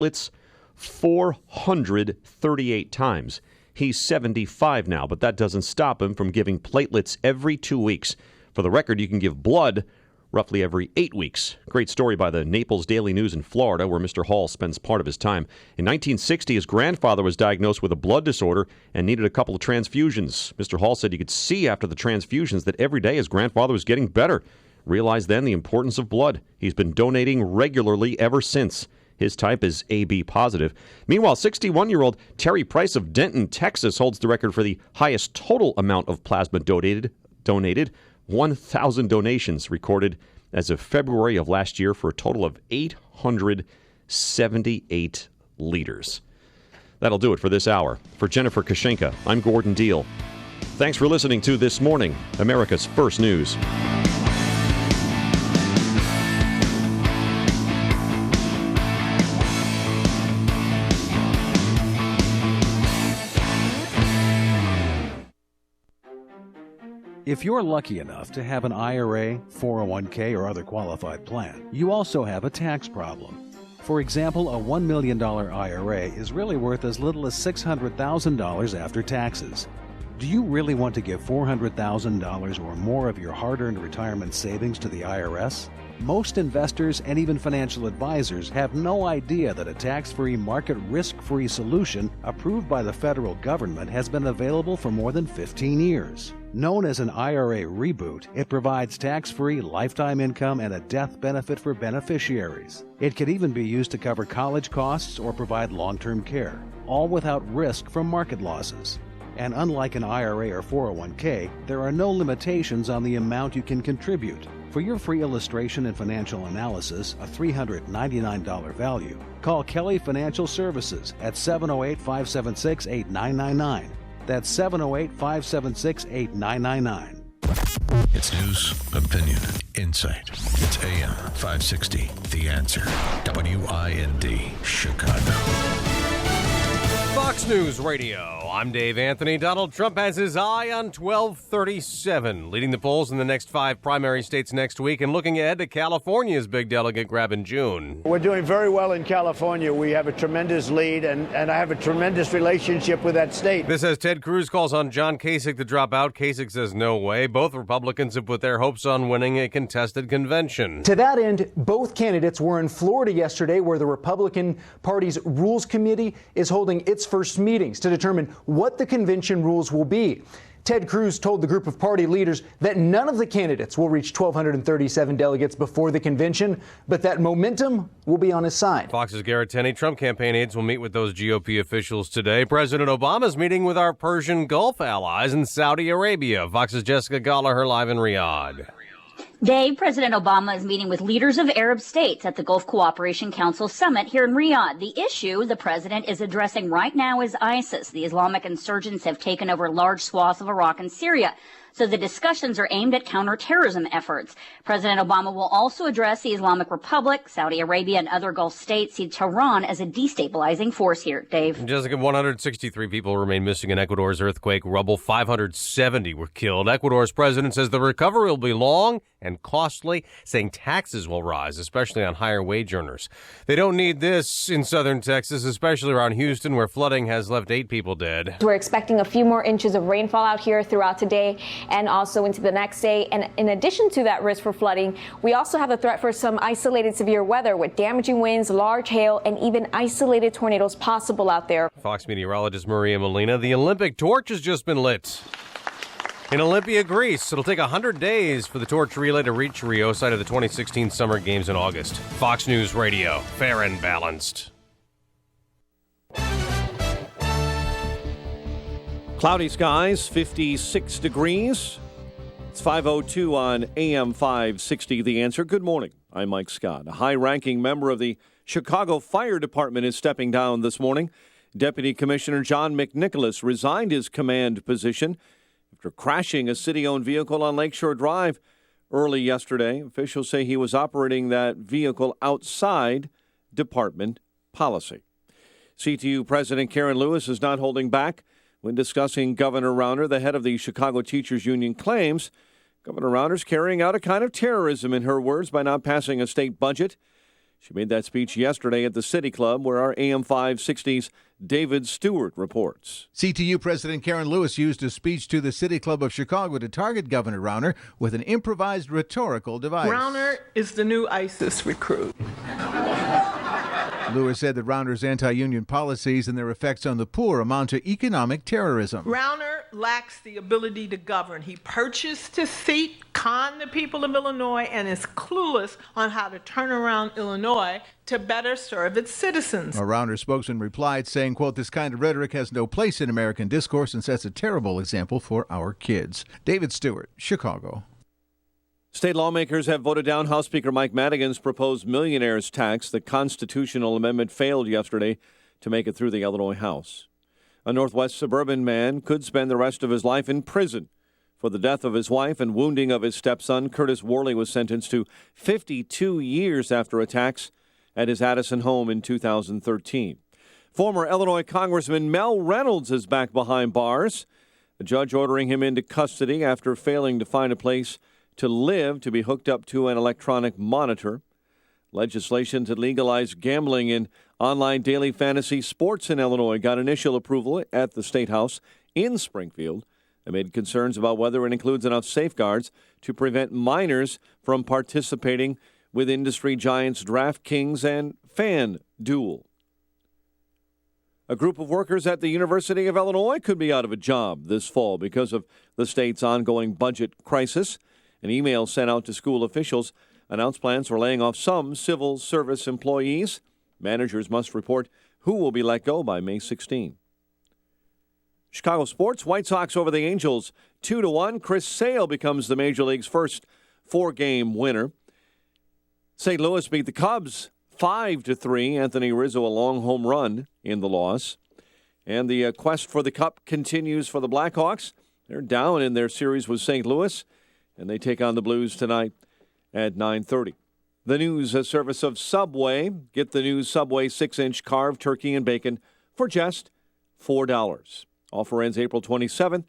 platelets 438 times. He's 75 now, but that doesn't stop him from giving platelets every 2 weeks. For the record, you can give blood roughly every 8 weeks. Great story by the Naples Daily News in Florida, where Mr. Hall spends part of his time. In 1960, his grandfather was diagnosed with a blood disorder and needed a couple of transfusions. Mr. Hall said he could see after the transfusions that every day his grandfather was getting better. Realized then the importance of blood. He's been donating regularly ever since. His type is AB positive. Meanwhile, 61-year-old Terry Price of Denton, Texas, holds the record for the highest total amount of plasma donated. 1,000 donations recorded as of February of last year for a total of 878 liters. That'll do it for this hour. For Jennifer Kashenka, I'm Gordon Deal. Thanks for listening to This Morning, America's First News. If you're lucky enough to have an IRA, 401k, or other qualified plan, you also have a tax problem. For example, a $1 million IRA is really worth as little as $600,000 after taxes. Do you really want to give $400,000 or more of your hard-earned retirement savings to the IRS? Most investors and even financial advisors have no idea that a tax-free, market risk-free solution approved by the federal government has been available for more than 15 years. Known as an IRA reboot, it provides tax-free lifetime income and a death benefit for beneficiaries. It could even be used to cover college costs or provide long-term care, all without risk from market losses. And unlike an IRA or 401k, there are no limitations on the amount you can contribute. For your free illustration and financial analysis, a $399 value, call Kelly Financial Services at 708-576-8999. That's 708-576-8999. It's news, opinion, insight. It's AM 560, The Answer. WIND, Chicago. Fox News Radio. I'm Dave Anthony. Donald Trump has his eye on 1237, leading the polls in the next 5 primary states next week and looking ahead to California's big delegate grab in June. We're doing very well in California. We have a tremendous lead, and I have a tremendous relationship with that state. This as Ted Cruz calls on John Kasich to drop out. Kasich says no way. Both Republicans have put their hopes on winning a contested convention. To that end, both candidates were in Florida yesterday, where the Republican Party's Rules Committee is holding its first meetings to determine what the convention rules will be. Ted Cruz told the group of party leaders that none of the candidates will reach 1,237 delegates before the convention, but that momentum will be on his side. Fox's Garrett Tenney. Trump campaign aides will meet with those GOP officials today. President Obama's meeting with our Persian Gulf allies in Saudi Arabia. Fox's Jessica Gallagher live in Riyadh. Dave, President Obama is meeting with leaders of Arab states at the Gulf Cooperation Council summit here in Riyadh. The issue the president is addressing right now is ISIS. The Islamic insurgents have taken over large swaths of Iraq and Syria. So the discussions are aimed at counterterrorism efforts. President Obama will also address the Islamic Republic. Saudi Arabia and other Gulf states see Tehran as a destabilizing force here. Dave. Jessica, 163 people remain missing in Ecuador's earthquake rubble. 570 were killed. Ecuador's president says the recovery will be long and costly, saying taxes will rise, especially on higher wage earners. They don't need this in southern Texas, especially around Houston, where flooding has left 8 people dead. We're expecting a few more inches of rainfall out here throughout today and also into the next day. And in addition to that risk for flooding, we also have a threat for some isolated severe weather with damaging winds, large hail, and even isolated tornadoes possible out there. Fox meteorologist Maria Molina. The Olympic torch has just been lit in Olympia, Greece. It'll take 100 days for the torch relay to reach Rio, site of the 2016 Summer Games in August. Fox News Radio, fair and balanced. Cloudy skies, 56 degrees. It's 5:02 on AM 560, The Answer. Good morning. I'm Mike Scott. A high-ranking member of the Chicago Fire Department is stepping down this morning. Deputy Commissioner John McNicholas resigned his command position after crashing a city-owned vehicle on Lakeshore Drive early yesterday. Officials say he was operating that vehicle outside department policy. CTU President Karen Lewis is not holding back when discussing Governor Rauner. The head of the Chicago Teachers Union claims Governor Rauner's carrying out a kind of terrorism, in her words, by not passing a state budget. She made that speech yesterday at the City Club, where our AM 560's David Stewart reports. CTU President Karen Lewis used a speech to the City Club of Chicago to target Governor Rauner with an improvised rhetorical device. Rauner is the new ISIS recruit. Lewis said that Rauner's anti-union policies and their effects on the poor amount to economic terrorism. Rauner lacks the ability to govern. He purchased his seat, conned the people of Illinois, and is clueless on how to turn around Illinois to better serve its citizens. A Rauner spokesman replied, saying, quote, "This kind of rhetoric has no place in American discourse and sets a terrible example for our kids." David Stewart, Chicago. State lawmakers have voted down House Speaker Mike Madigan's proposed millionaires tax. The constitutional amendment failed yesterday to make it through the Illinois House. A Northwest suburban man could spend the rest of his life in prison. For the death of his wife and wounding of his stepson, Curtis Worley was sentenced to 52 years after attacks at his Addison home in 2013. Former Illinois Congressman Mel Reynolds is back behind bars. The judge ordering him into custody after failing to find a place to live to be hooked up to an electronic monitor. Legislation to legalize gambling in online daily fantasy sports in Illinois got initial approval at the State House in Springfield amid concerns about whether it includes enough safeguards to prevent minors from participating with industry giants DraftKings and FanDuel. A group of workers at the University of Illinois could be out of a job this fall because of the state's ongoing budget crisis. An email sent out to school officials announced plans for laying off some civil service employees. Managers must report who will be let go by May 16. Chicago sports, White Sox over the Angels 2-1. Chris Sale becomes the Major League's first 4-game winner. St. Louis beat the Cubs 5-3. Anthony Rizzo a long home run in the loss. And the quest for the Cup continues for the Blackhawks. They're down in their series with St. Louis, and they take on the Blues tonight at 9:30. The news service of Subway. Get the new Subway 6-inch carved turkey and bacon for just $4. Offer ends April 27th.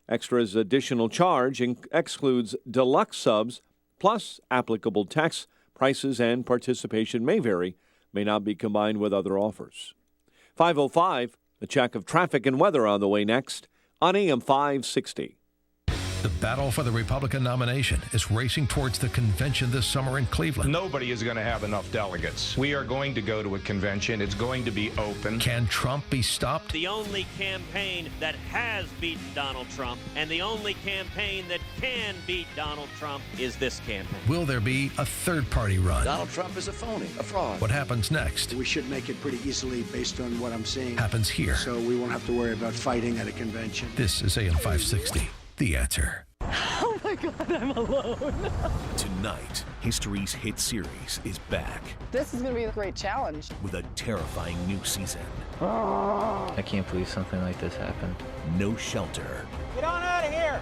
Extras additional charge excludes deluxe subs, plus applicable tax. Prices and participation may vary, may not be combined with other offers. 5:05, a check of traffic and weather on the way next on AM 560. The battle for the Republican nomination is racing towards the convention this summer in Cleveland. Nobody is going to have enough delegates. We are going to go to a convention. It's going to be open. Can Trump be stopped? The only campaign that has beaten Donald Trump and the only campaign that can beat Donald Trump is this campaign. Will there be a third-party run? Donald Trump is a phony, a fraud. What happens next? We should make it pretty easily based on what I'm seeing. Happens here. So we won't have to worry about fighting at a convention. This is AM 560, The Answer. Oh my God, I'm alone. Tonight, history's hit series is back. This is going to be a great challenge. With a terrifying new season. I can't believe something like this happened. No shelter. Get on out of here!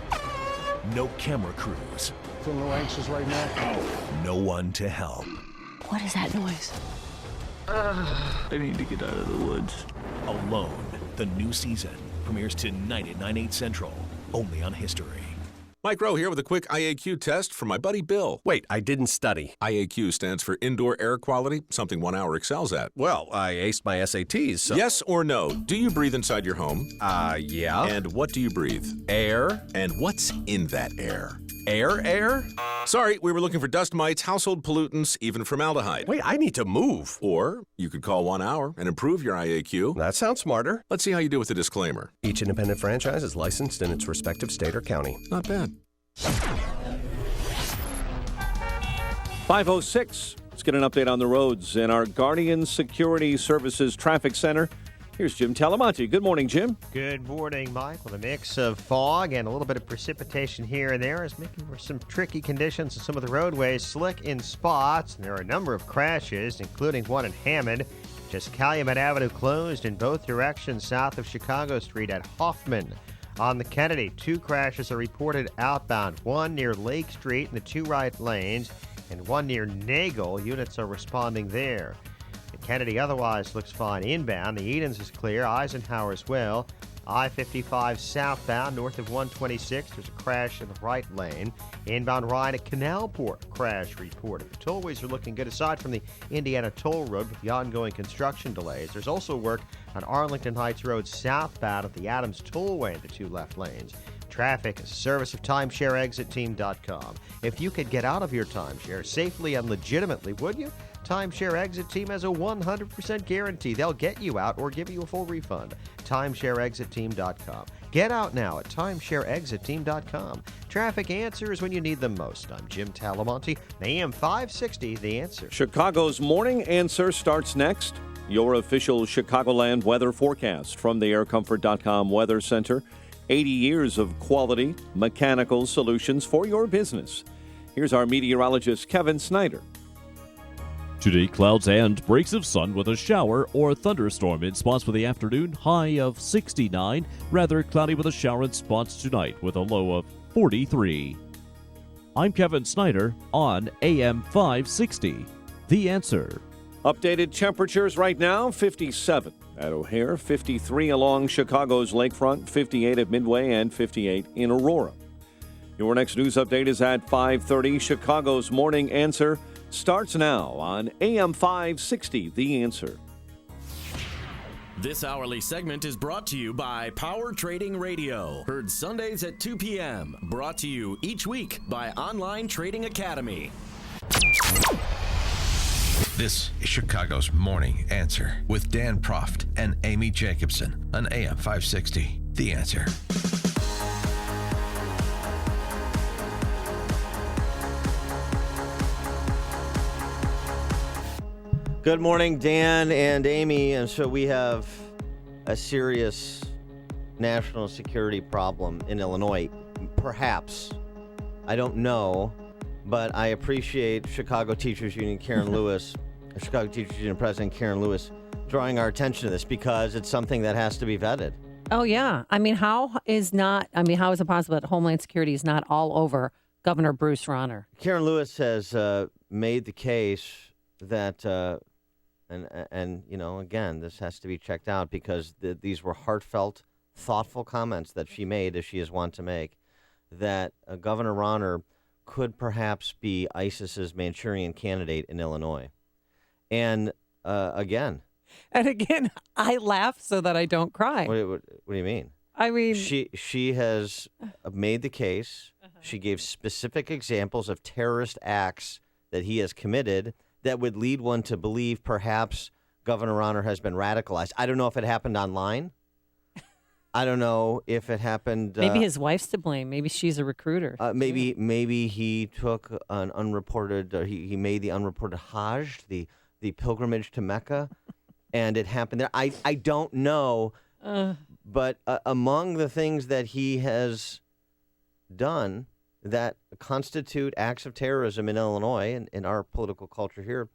No camera crews. Feeling a little anxious right now? No one to help. What is that noise? I need to get out of the woods. Alone, the new season premieres tonight at 9/8 Central, only on History. Mike Rowe here with a quick IAQ test from my buddy Bill. Wait, I didn't study. IAQ stands for Indoor Air Quality, something 1 hour excels at. Well, I aced my SATs, so... Yes or no? Do you breathe inside your home? Yeah. And what do you breathe? Air. And what's in that air? Air? Sorry, we were looking for dust mites, household pollutants, even formaldehyde. Wait, I need to move. Or you could call 1 hour and improve your IAQ. That sounds smarter. Let's see how you do with the disclaimer. Each independent franchise is licensed in its respective state or county. Not bad. 5:06. Let's get an update on the roads in our Guardian Security Services Traffic Center. Here's Jim Talamonte. Good morning, Jim. Good morning, Mike. With a mix of fog and a little bit of precipitation here and there is making for some tricky conditions in some of the roadways. Slick in spots, and there are a number of crashes, including one in Hammond. Just Calumet Avenue closed in both directions south of Chicago Street at Hoffman. On the Kennedy, 2 crashes are reported outbound, one near Lake Street in the 2 right lanes, and one near Nagel. Units are responding there. The Kennedy otherwise looks fine inbound. The Edens is clear, Eisenhower as well. I-55 southbound north of 126. There's a crash in the right lane. Inbound Ryan at Canalport, crash reported. The tollways are looking good aside from the Indiana Toll Road with the ongoing construction delays. There's also work on Arlington Heights Road southbound at the Adams Tollway in the 2 left lanes. Traffic is a service of TimeshareExitTeam.com. If you could get out of your timeshare safely and legitimately, would you? Timeshare Exit Team has a 100% guarantee. They'll get you out or give you a full refund. TimeshareExitTeam.com. Get out now at TimeshareExitTeam.com. Traffic answers when you need them most. I'm Jim Talamonte, AM 560, The Answer. Chicago's Morning Answer starts next. Your official Chicagoland weather forecast from the AirComfort.com Weather Center. 80 years of quality mechanical solutions for your business. Here's our meteorologist, Kevin Snyder. Today, clouds and breaks of sun with a shower or thunderstorm in spots for the afternoon, high of 69. Rather cloudy with a shower in spots tonight with a low of 43. I'm Kevin Snyder on AM 560. The Answer. Updated temperatures right now, 57 at O'Hare, 53 along Chicago's lakefront, 58 at Midway, and 58 in Aurora. Your next news update is at 5:30. Chicago's Morning Answer starts now on AM 560, The Answer. This hourly segment is brought to you by Power Trading Radio. Heard Sundays at 2 p.m. Brought to you each week by Online Trading Academy. This is Chicago's Morning Answer with Dan Proft and Amy Jacobson on AM 560. The Answer. Good morning, Dan and Amy. And so we have a serious national security problem in Illinois. Perhaps. I don't know. But I appreciate Chicago Teachers Union Chicago Teachers Union President Karen Lewis drawing our attention to this because it's something that has to be vetted. Oh, yeah. I mean, how is it possible that Homeland Security is not all over Governor Bruce Rauner? Karen Lewis has made the case that, and you know, again, this has to be checked out because these were heartfelt, thoughtful comments that she made, as she is wont to make, that Governor Rauner could perhaps be ISIS's Manchurian candidate in Illinois. And again, I laugh so that I don't cry. What do you mean? I mean, she has made the case. She gave specific examples of terrorist acts that he has committed that would lead one to believe perhaps Governor Rauner has been radicalized. I don't know if it happened online. I don't know if it happened. Maybe his wife's to blame. Maybe she's a recruiter. Maybe he took an unreported. He made the unreported Hajj, the pilgrimage to Mecca, and it happened there. I don't know, but among the things that he has done that constitute acts of terrorism in Illinois and in our political culture here,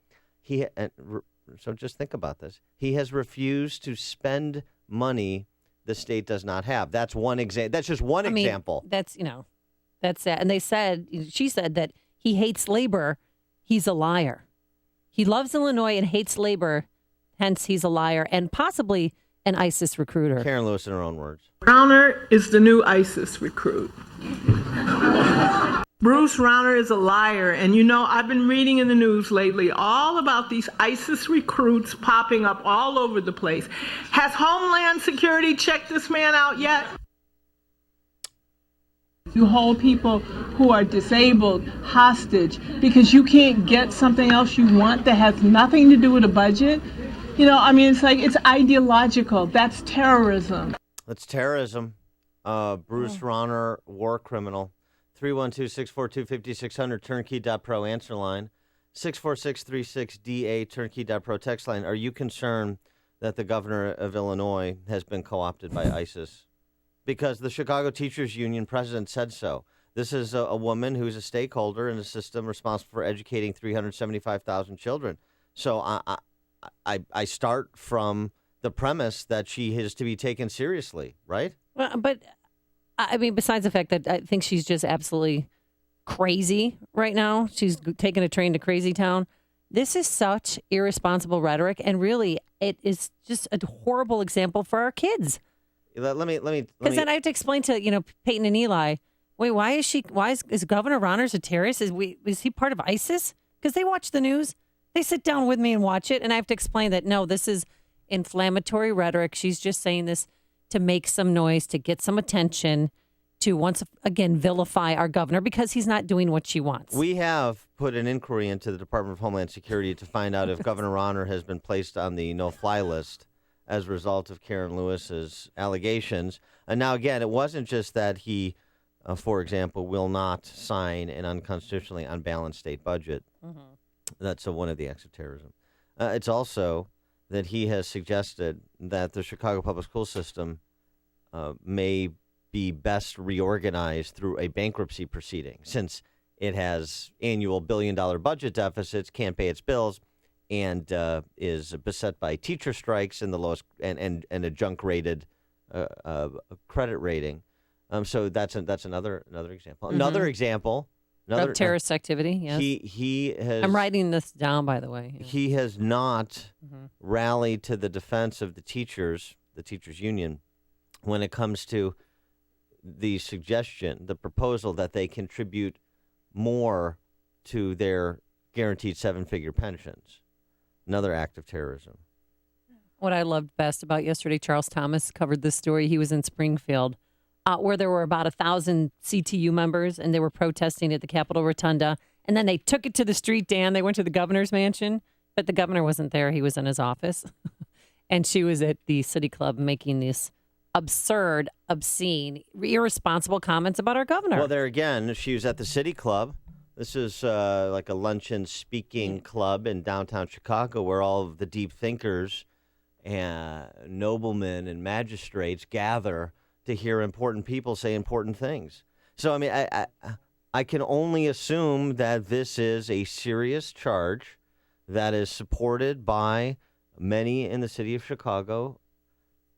so just think about this. He has refused to spend money the state does not have. That's one example. That's just one example. That's it. And she said that he hates labor. He's a liar. He loves Illinois and hates labor. Hence, he's a liar and possibly an ISIS recruiter. Karen Lewis in her own words. Rauner is the new ISIS recruit. Bruce Rauner is a liar. And, you know, I've been reading in the news lately all about these ISIS recruits popping up all over the place. Has Homeland Security checked this man out yet? You hold people who are disabled hostage because you can't get something else you want that has nothing to do with a budget. You know, I mean, it's ideological. That's terrorism. That's terrorism. Bruce Rauner, war criminal. 312-642-5600, turnkey.pro answer line. 64636DA, turnkey.pro text line. Are you concerned that the governor of Illinois has been co-opted by ISIS? Because the Chicago Teachers Union president said so. This is a woman who's a stakeholder in a system responsible for educating 375,000 children. So I start from the premise that she is to be taken seriously, right? Well, but I mean, besides the fact that I think she's just absolutely crazy right now. She's taking a train to Crazy Town. This is such irresponsible rhetoric, and really, it is just a horrible example for our kids. Let me. Because then I have to explain to Peyton and Eli. Wait, why is Governor Rauner a terrorist? Is he part of ISIS? Because they watch the news. They sit down with me and watch it, and I have to explain that no, this is inflammatory rhetoric. She's just saying this to make some noise, to get some attention, to once again vilify our governor because he's not doing what she wants. We have put an inquiry into the Department of Homeland Security to find out if Governor Rauner has been placed on the no-fly list as a result of Karen Lewis's allegations. And now, again, it wasn't just that he, for example, will not sign an unconstitutionally unbalanced state budget. Mm-hmm. That's one of the acts of terrorism. It's also that he has suggested that the Chicago public school system may be best reorganized through a bankruptcy proceeding, since it has annual billion-dollar budget deficits, can't pay its bills, and is beset by teacher strikes and the lowest and a junk-rated credit rating. So that's another example. Mm-hmm. Another example. Of terrorist activity, yes. He has. I'm writing this down, by the way. Yeah. He has not rallied to the defense of the teachers union, when it comes to the proposal that they contribute more to their guaranteed 7-figure pensions. Another act of terrorism. What I loved best about yesterday, Charles Thomas covered this story. He was in Springfield, where there were about 1,000 CTU members, and they were protesting at the Capitol Rotunda. And then they took it to the street, Dan. They went to the governor's mansion, but the governor wasn't there. He was in his office. And she was at the city club making these absurd, obscene, irresponsible comments about our governor. Well, there again, she was at the city club. This is like a luncheon speaking club in downtown Chicago where all of the deep thinkers and noblemen and magistrates gather to hear important people say important things. So, I mean, I can only assume that this is a serious charge that is supported by many in the city of Chicago,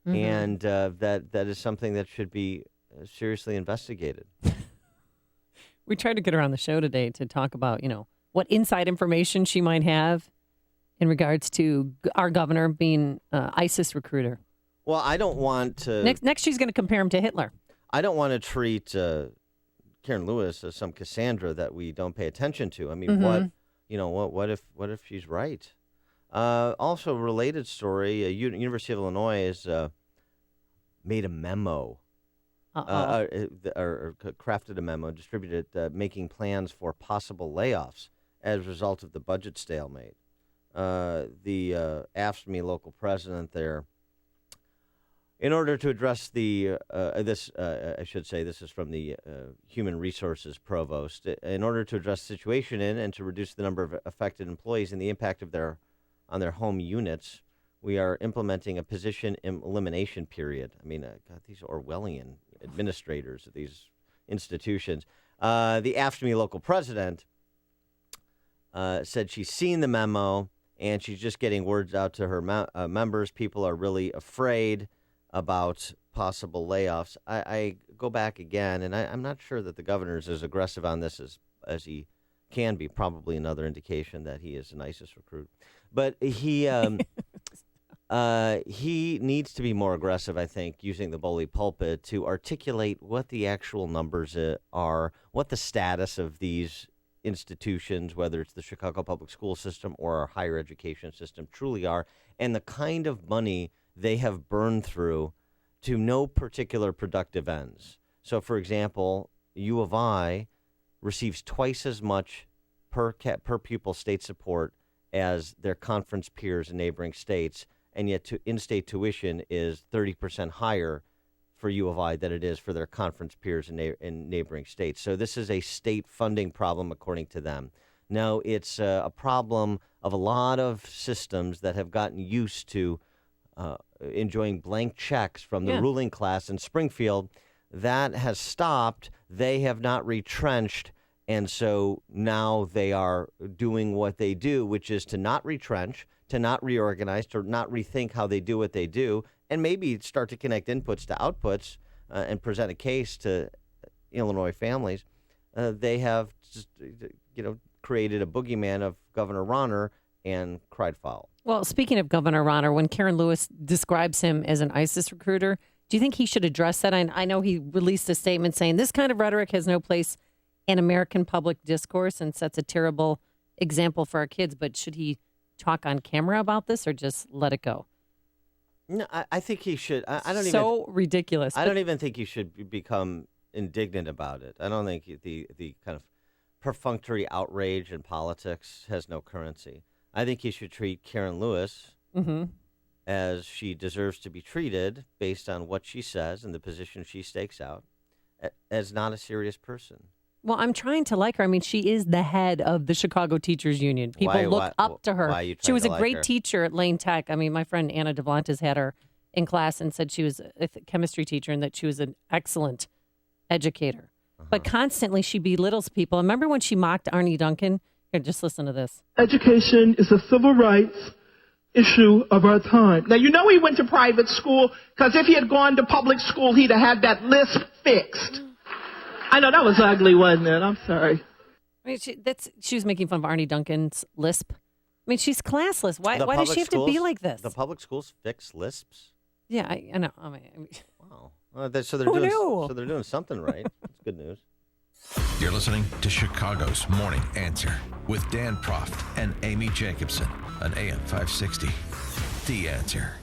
and that is something that should be seriously investigated. We tried to get her on the show today to talk about, what inside information she might have in regards to our governor being an ISIS recruiter. Well, I don't want to... Next she's going to compare him to Hitler. I don't want to treat Karen Lewis as some Cassandra that we don't pay attention to. I mean, what if she's right? Also, related story, University of Illinois has made a memo, or crafted a memo, distributed it, making plans for possible layoffs as a result of the budget stalemate. The AFSCME local president there, in order to address I should say this is from the Human Resources Provost, in order to address the situation and to reduce the number of affected employees and the impact of on their home units, we are implementing a position elimination period. I mean, God, these Orwellian administrators of these institutions. The AFSCME local president said she's seen the memo and she's just getting words out to her members. People are really afraid about possible layoffs. I go back again, and I'm not sure that the governor is as aggressive on this as he can be. Probably another indication that he is an ISIS recruit. But he needs to be more aggressive, I think, using the bully pulpit to articulate what the actual numbers are, what the status of these institutions, whether it's the Chicago public school system or our higher education system, truly are, and the kind of money they have burned through to no particular productive ends. So, for example, U of I receives twice as much per pupil state support as their conference peers in neighboring states, and yet in-state tuition is 30% higher for U of I than it is for their conference peers in neighboring states. So this is a state funding problem, according to them. No, it's a problem of a lot of systems that have gotten used to enjoying blank checks from the ruling class in Springfield. That has stopped. They have not retrenched. And so now they are doing what they do, which is to not retrench, to not reorganize, to not rethink how they do what they do, and maybe start to connect inputs to outputs and present a case to Illinois families. They have just, created a boogeyman of Governor Rauner and cried foul. Well, speaking of Governor Rauner, when Karen Lewis describes him as an ISIS recruiter, Do you think he should address that? I know he released a statement saying this kind of rhetoric has no place in American public discourse and sets a terrible example for our kids. But should he talk on camera about this or just let it go? No, I think he should. I don't so even, ridiculous. I don't even think you should become indignant about it. I don't think the kind of perfunctory outrage in politics has no currency. I think you should treat Karen Lewis as she deserves to be treated based on what she says and the position she stakes out as not a serious person. Well, I'm trying to like her. I mean, she is the head of the Chicago Teachers Union. People look up to her. Why are you She was trying a to great like her? teacher at Lane Tech. I mean, my friend Anna DeVlantis had her in class and said she was a chemistry teacher and that she was an excellent educator. But constantly she belittles people. Remember when she mocked Arnie Duncan? Here, just listen to this. Education is a civil rights issue of our time. Now, you know he went to private school because if he had gone to public school, he'd have had that lisp fixed. I know that was ugly, wasn't it? I'm sorry. I mean, she was making fun of Arnie Duncan's lisp. I mean, she's classless. Why The does she public have to be schools- like this? The public schools fix lisps. Yeah, I know. I mean, Wow. So they're Who doing knew? so they're doing something right. That's good news. You're listening to Chicago's Morning Answer with Dan Proft and Amy Jacobson on AM 560. The Answer.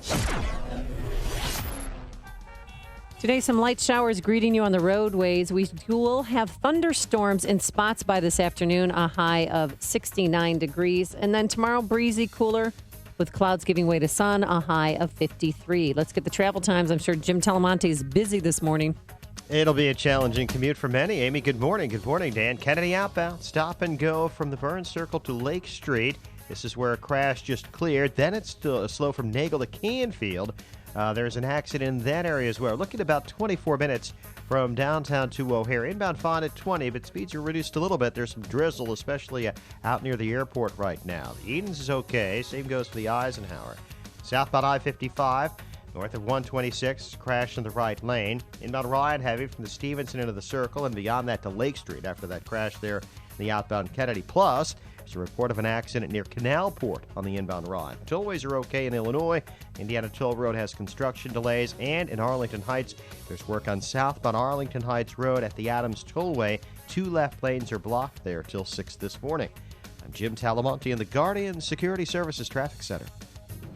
Today, some light showers greeting you on the roadways. We will have thunderstorms in spots by this afternoon, a high of 69 degrees. And then tomorrow, breezy, cooler, with clouds giving way to sun, a high of 53. Let's get the travel times. I'm sure Jim Telemonte is busy this morning. It'll be a challenging commute for many. Amy, good morning. Good morning, Dan. Kennedy outbound. Stop and go from the Burns Circle to Lake Street. This is where a crash just cleared. Then it's still slow from Nagel to Canfield. There's an accident in that area as well. Looking at about 24 minutes from downtown to O'Hare. Inbound fine at 20, but speeds are reduced a little bit. There's some drizzle, especially out near the airport right now. The Edens is okay. Same goes for the Eisenhower. Southbound I-55, north of 126, crash in the right lane. Inbound Ryan heavy from the Stevenson into the Circle and beyond that to Lake Street after that crash there in the outbound Kennedy. Plus, there's a report of an accident near Canalport on the inbound Ryan. Tollways are okay in Illinois. Indiana Toll Road has construction delays. And in Arlington Heights, there's work on southbound Arlington Heights Road at the Adams Tollway. 2 left lanes are blocked there till 6 this morning. I'm Jim Talamonte in the Guardian Security Services Traffic Center.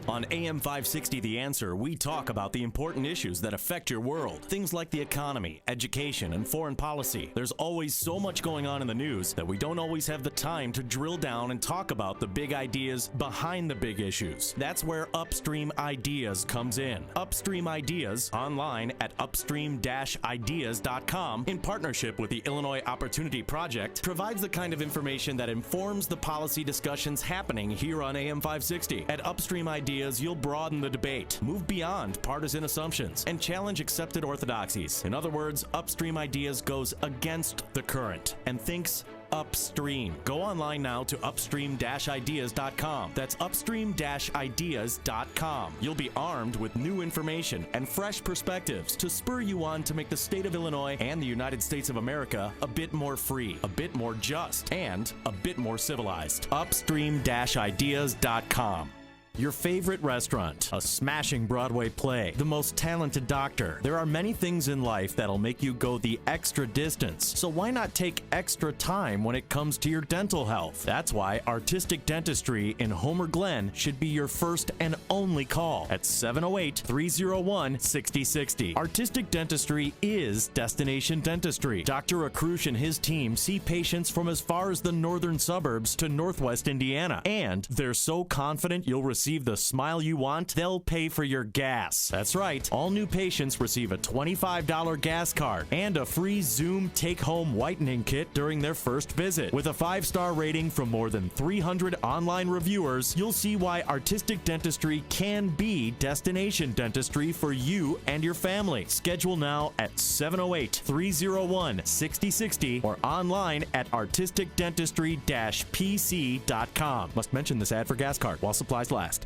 On AM 560 The Answer, we talk about the important issues that affect your world. Things like the economy, education, and foreign policy. There's always so much going on in the news that we don't always have the time to drill down and talk about the big ideas behind the big issues. That's where Upstream Ideas comes in. Upstream Ideas, online at upstream-ideas.com, in partnership with the Illinois Opportunity Project, provides the kind of information that informs the policy discussions happening here on AM 560. At Upstream Ideas, you'll broaden the debate, move beyond partisan assumptions, and challenge accepted orthodoxies. In other words, Upstream Ideas goes against the current and thinks upstream. Go online now to upstream-ideas.com. That's upstream-ideas.com. You'll be armed with new information and fresh perspectives to spur you on to make the state of Illinois and the United States of America a bit more free, a bit more just, and a bit more civilized. Upstream-ideas.com. Your favorite restaurant, a smashing Broadway play, the most talented doctor. There are many things in life that'll make you go the extra distance. So why not take extra time when it comes to your dental health? That's why Artistic Dentistry in Homer Glen should be your first and only call at 708-301-6060. Artistic Dentistry is Destination Dentistry. Dr. Akrush and his team see patients from as far as the northern suburbs to northwest Indiana. And they're so confident you'll receive the smile you want, they'll pay for your gas. That's right. All new patients receive a $25 gas card and a free Zoom take-home whitening kit during their first visit. With a 5-star rating from more than 300 online reviewers, you'll see why Artistic Dentistry can be destination dentistry for you and your family. Schedule now at 708-301-6060 or online at artisticdentistry-pc.com. Must mention this ad for gas card while supplies last.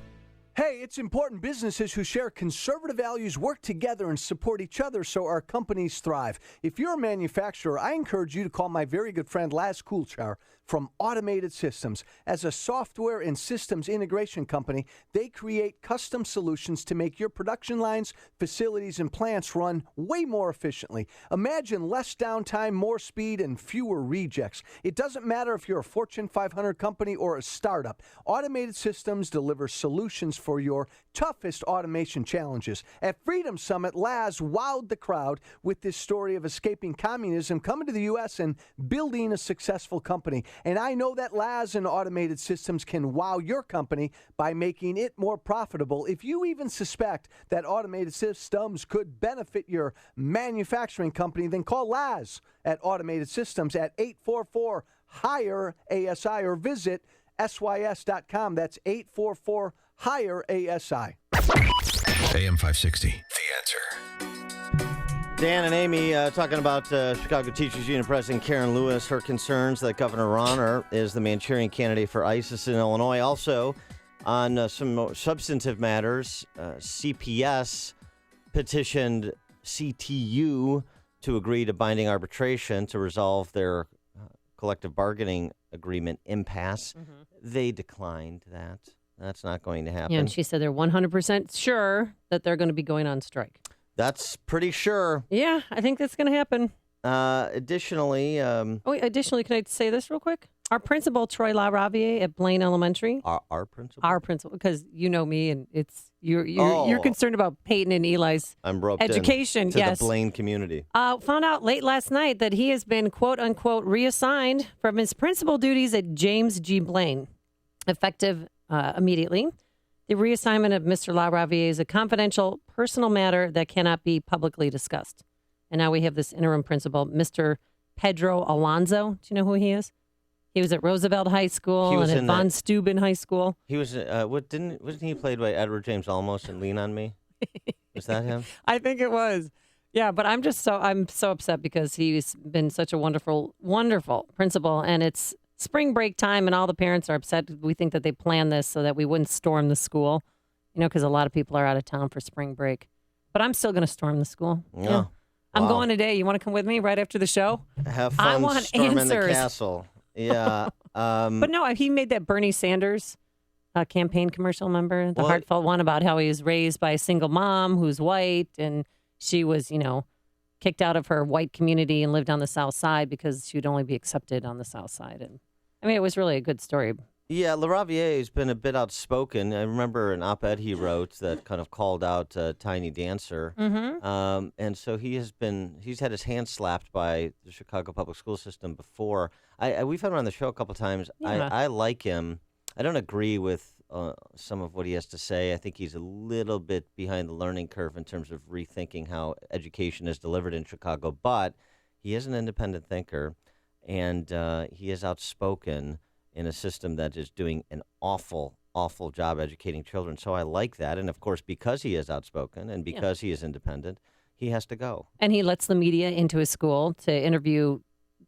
Hey, it's important businesses who share conservative values work together and support each other so our companies thrive. If you're a manufacturer, I encourage you to call my very good friend Laz Coulchar from Automated Systems. As a software and systems integration company, they create custom solutions to make your production lines, facilities, and plants run way more efficiently. Imagine less downtime, more speed, and fewer rejects. It doesn't matter if you're a Fortune 500 company or a startup. Automated Systems delivers solutions for your toughest automation challenges. At Freedom Summit, Laz wowed the crowd with this story of escaping communism, coming to the U.S., and building a successful company. And I know that Laz and Automated Systems can wow your company by making it more profitable. If you even suspect that Automated Systems could benefit your manufacturing company, then call Laz at Automated Systems at 844-HIRE-ASI or visit SYS.com. That's 844-HIRE-ASI. AM 560, The Answer. Dan and Amy talking about Chicago Teachers Union President Karen Lewis, her concerns that Governor Rauner is the Manchurian candidate for ISIS in Illinois. Also, on some more substantive matters, CPS petitioned CTU to agree to binding arbitration to resolve their collective bargaining agreement impasse. They declined that. That's not going to happen. Yeah, and she said they're 100% sure that they're going to be going on strike. That's pretty sure. Yeah, I think that's going to happen. Additionally, additionally, can I say this real quick? Our principal, Troy LaRaviere at Blaine Elementary. Our principal? Our principal, because you know me, and it's you're concerned about Peyton and Eli's education. To the Blaine community. Found out late last night that he has been, quote unquote, reassigned from his principal duties at James G. Blaine, effective immediately. The reassignment of Mr. LaRaviere is a confidential personal matter that cannot be publicly discussed. And now we have this interim principal, Mr. Pedro Alonso. Do you know who he is? He was at Roosevelt High School and at Von Steuben High School. He was wasn't he played by Edward James Olmos in Lean on Me? Was that him? I think it was. Yeah, but I'm so upset because he's been such a wonderful principal, and it's spring break time, and all the parents are upset. We think that they planned this so that we wouldn't storm the school, because a lot of people are out of town for spring break. But I'm still going to storm the school. Yeah. I'm going today. You want to come with me right after the show? Have fun I want storming answers. the castle. Yeah. But no, he made that Bernie Sanders campaign commercial, remember? The heartfelt one about how he was raised by a single mom who's white, and she was, kicked out of her white community and lived on the South Side because she would only be accepted on the South Side. And it was really a good story. Yeah, LaRaviere has been a bit outspoken. I remember an op-ed he wrote that kind of called out Tiny Dancer. Mm-hmm. And so he's had his hand slapped by the Chicago public school system before. We've had him on the show a couple times. Yeah. I like him. I don't agree with some of what he has to say. I think he's a little bit behind the learning curve in terms of rethinking how education is delivered in Chicago. But he is an independent thinker, and he is outspoken in a system that is doing an awful job educating children. So I like that. And, of course, because he is outspoken and because he is independent, he has to go. And he lets the media into his school to interview,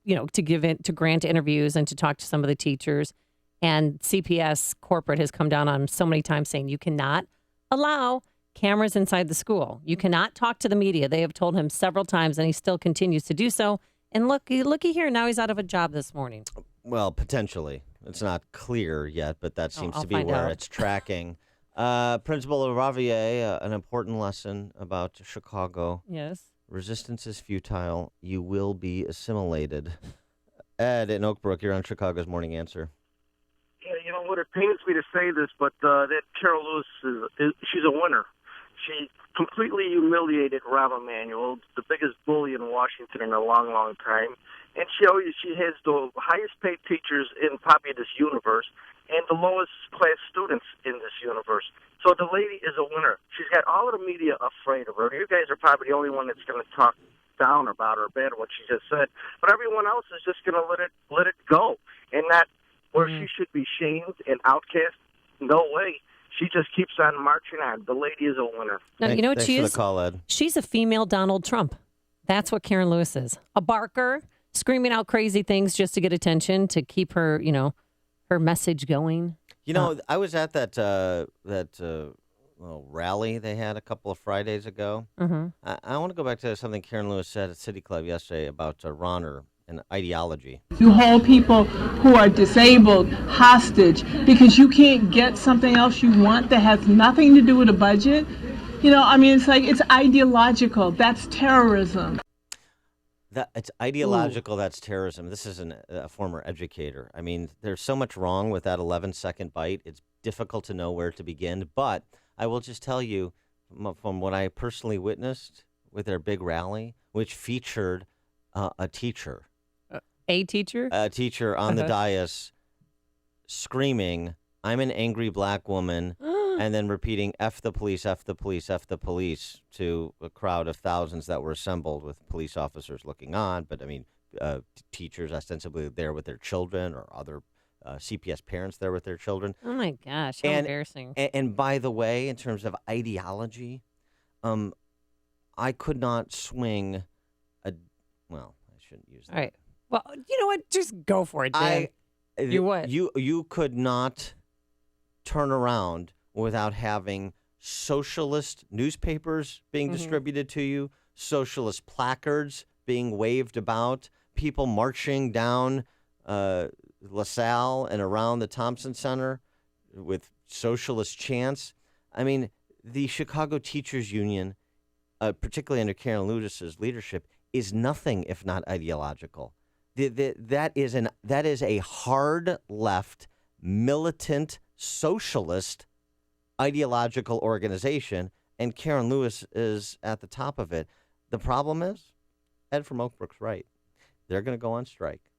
to grant interviews and to talk to some of the teachers. And CPS corporate has come down on him so many times saying you cannot allow cameras inside the school. You cannot talk to the media. They have told him several times, and he still continues to do so. And looky here, now he's out of a job this morning. Well, potentially. It's not clear yet, but that seems to be find where out. it's tracking. Principal LaRaviere, an important lesson about Chicago. Yes. Resistance is futile. You will be assimilated. Ed in Oak Brook, you're on Chicago's Morning Answer. Yeah, it pains me to say this, but that Carol Lewis she's a winner. She completely humiliated Rahm Emanuel, the biggest bully in Washington in a long, long time. And she has the highest paid teachers in probably this universe and the lowest class students in this universe. So the lady is a winner. She's got all of the media afraid of her. You guys are probably the only one that's going to talk down about her, bad what she just said. But everyone else is just going to let it go. And that where she should be shamed and outcast, no way. She just keeps on marching on. The lady is a winner. Now, you know what she is? Thanks for the call, Ed. She's a female Donald Trump. That's what Karen Lewis is. A barker, screaming out crazy things just to get attention, to keep her, her message going. You know, I was at that rally they had a couple of Fridays ago. Mm-hmm. I want to go back to something Karen Lewis said at City Club yesterday about Ronner and ideology. You hold people who are disabled hostage because you can't get something else you want that has nothing to do with a budget. You know, I mean, it's like it's ideological. That's terrorism. It's ideological. Ooh. That's terrorism. This is a former educator. I mean, there's so much wrong with that 11-second bite. It's difficult to know where to begin. But I will just tell you from what I personally witnessed with their big rally, which featured a teacher. A teacher? A teacher on the dais screaming, "I'm an angry black woman," and then repeating, "F the police, F the police, F the police," to a crowd of thousands that were assembled with police officers looking on. But, I mean, teachers ostensibly there with their children or other CPS parents there with their children. Oh, my gosh, how embarrassing. And by the way, in terms of ideology, I could not swing well, I shouldn't use that. All right. Well, you know what? Just go for it, Dan. You could not turn around without having socialist newspapers being distributed to you, socialist placards being waved about, people marching down LaSalle and around the Thompson Center with socialist chants. I mean, the Chicago Teachers Union, particularly under Karen Lewis's leadership, is nothing if not ideological. That is a hard left, militant, socialist ideological organization, and Karen Lewis is at the top of it. The problem is, Ed from Oak Brook's right. They're going to go on strike,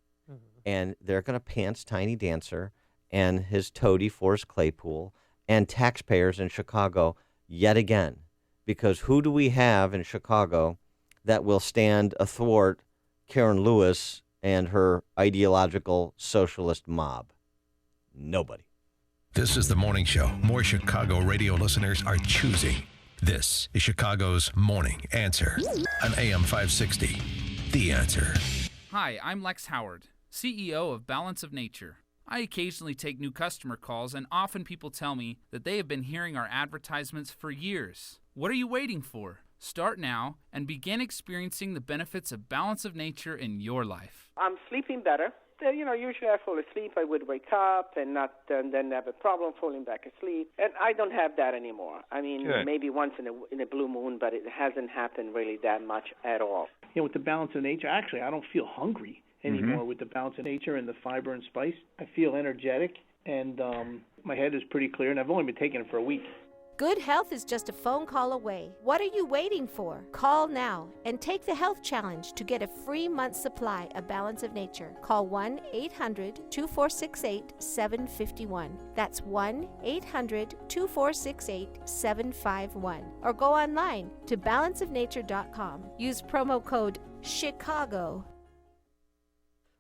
and they're going to pants Tiny Dancer and his toady Forrest Claypool and taxpayers in Chicago yet again. Because who do we have in Chicago that will stand athwart Karen Lewis and her ideological socialist mob? Nobody. This is the morning show more Chicago radio listeners are choosing. This is Chicago's Morning Answer on AM 560. The Answer. Hi, I'm Lex Howard, CEO of Balance of Nature. I occasionally take new customer calls, and often people tell me that they have been hearing our advertisements for years. What are you waiting for? Start now and begin experiencing the benefits of Balance of Nature in your life. I'm sleeping better. Usually I fall asleep, I would wake up and then have a problem falling back asleep. And I don't have that anymore. I mean, Good. Maybe once in a blue moon, but it hasn't happened really that much at all. With the Balance of Nature, actually, I don't feel hungry anymore with the Balance of Nature and the fiber and spice. I feel energetic, and my head is pretty clear, and I've only been taking it for a week. Good health is just a phone call away. What are you waiting for? Call now and take the health challenge to get a free month's supply of Balance of Nature. Call 1-800-2468-751. That's 1-800-2468-751. Or go online to balanceofnature.com. Use promo code CHICAGO.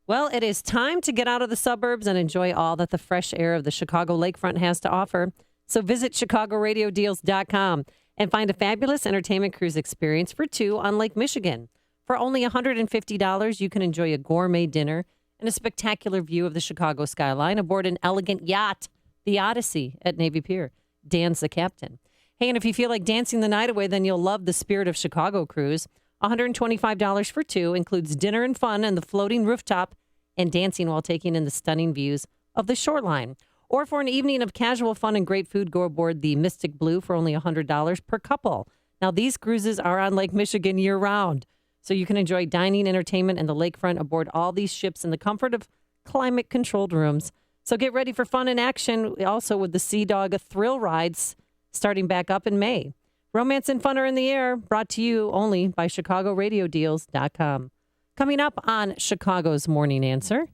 Well, it is time to get out of the suburbs and enjoy all that the fresh air of the Chicago lakefront has to offer. So visit ChicagoRadioDeals.com and find a fabulous entertainment cruise experience for two on Lake Michigan. For only $150, you can enjoy a gourmet dinner and a spectacular view of the Chicago skyline aboard an elegant yacht, the Odyssey, at Navy Pier. Dan's the captain. Hey, and if you feel like dancing the night away, then you'll love the Spirit of Chicago cruise. $125 for two includes dinner and fun and the floating rooftop and dancing while taking in the stunning views of the shoreline. Or for an evening of casual fun and great food, go aboard the Mystic Blue for only $100 per couple. Now, these cruises are on Lake Michigan year-round, so you can enjoy dining, entertainment, and the lakefront aboard all these ships in the comfort of climate-controlled rooms. So get ready for fun and action, also with the Sea Dog thrill rides starting back up in May. Romance and fun are in the air, brought to you only by ChicagoRadioDeals.com. Coming up on Chicago's Morning Answer.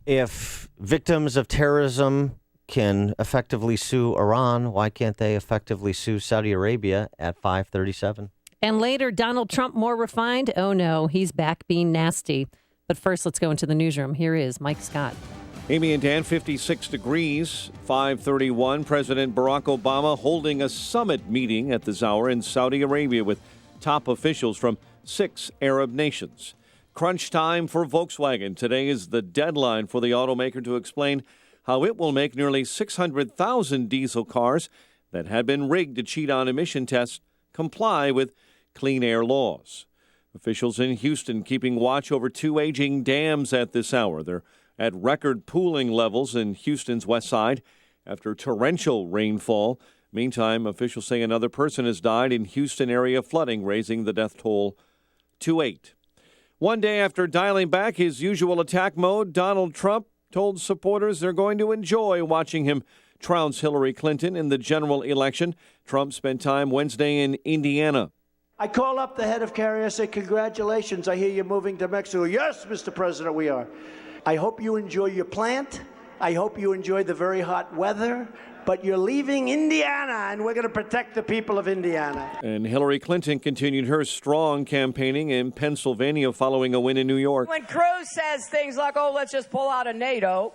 If victims of terrorism can effectively sue Iran, why can't they effectively sue Saudi Arabia at 537? And later, Donald Trump more refined. Oh, no, he's back being nasty. But first, let's go into the newsroom. Here is Mike Scott. Amy and Dan, 56 degrees, 531. President Barack Obama holding a summit meeting at this hour in Saudi Arabia with top officials from 6 Arab nations. Crunch time for Volkswagen. Today is the deadline for the automaker to explain how it will make nearly 600,000 diesel cars that had been rigged to cheat on emission tests comply with clean air laws. Officials in Houston keeping watch over 2 aging dams at this hour. They're at record pooling levels in Houston's west side after torrential rainfall. Meantime, officials say another person has died in Houston area flooding, raising the death toll to 8. One day after dialing back his usual attack mode, Donald Trump told supporters they're going to enjoy watching him trounce Hillary Clinton in the general election. Trump spent time Wednesday in Indiana. I call up the head of carrier, I say, congratulations, I hear you're moving to Mexico. Yes, Mr. President, we are. I hope you enjoy your plant. I hope you enjoy the very hot weather. But you're leaving Indiana, and we're going to protect the people of Indiana. And Hillary Clinton continued her strong campaigning in Pennsylvania following a win in New York. When Cruz says things like, oh, let's just pull out of NATO,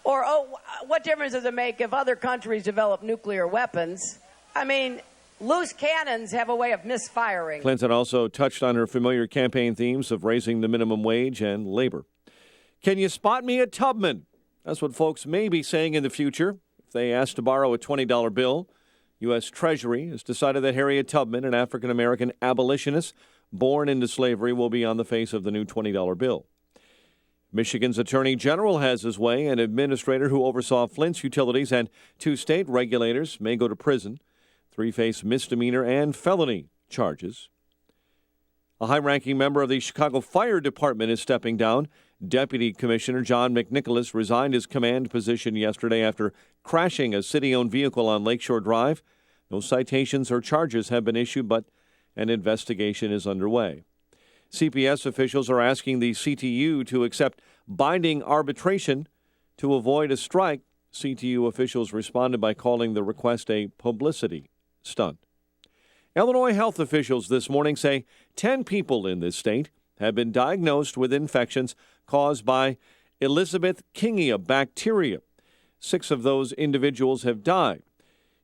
or, oh, what difference does it make if other countries develop nuclear weapons? I mean, loose cannons have a way of misfiring. Clinton also touched on her familiar campaign themes of raising the minimum wage and labor. Can you spot me a Tubman? That's what folks may be saying in the future. If they ask to borrow a $20 bill, U.S. Treasury has decided that Harriet Tubman, an African-American abolitionist born into slavery, will be on the face of the new $20 bill. Michigan's Attorney General has his way. An administrator who oversaw Flint's utilities and 2 state regulators may go to prison. 3 face misdemeanor and felony charges. A high-ranking member of the Chicago Fire Department is stepping down. Deputy Commissioner John McNicholas resigned his command position yesterday after crashing a city-owned vehicle on Lakeshore Drive. No citations or charges have been issued, but an investigation is underway. CPS officials are asking the CTU to accept binding arbitration to avoid a strike. CTU officials responded by calling the request a publicity stunt. Illinois health officials this morning say 10 people in this state have been diagnosed with infections caused by Elisabethingia bacteria. 6 of those individuals have died.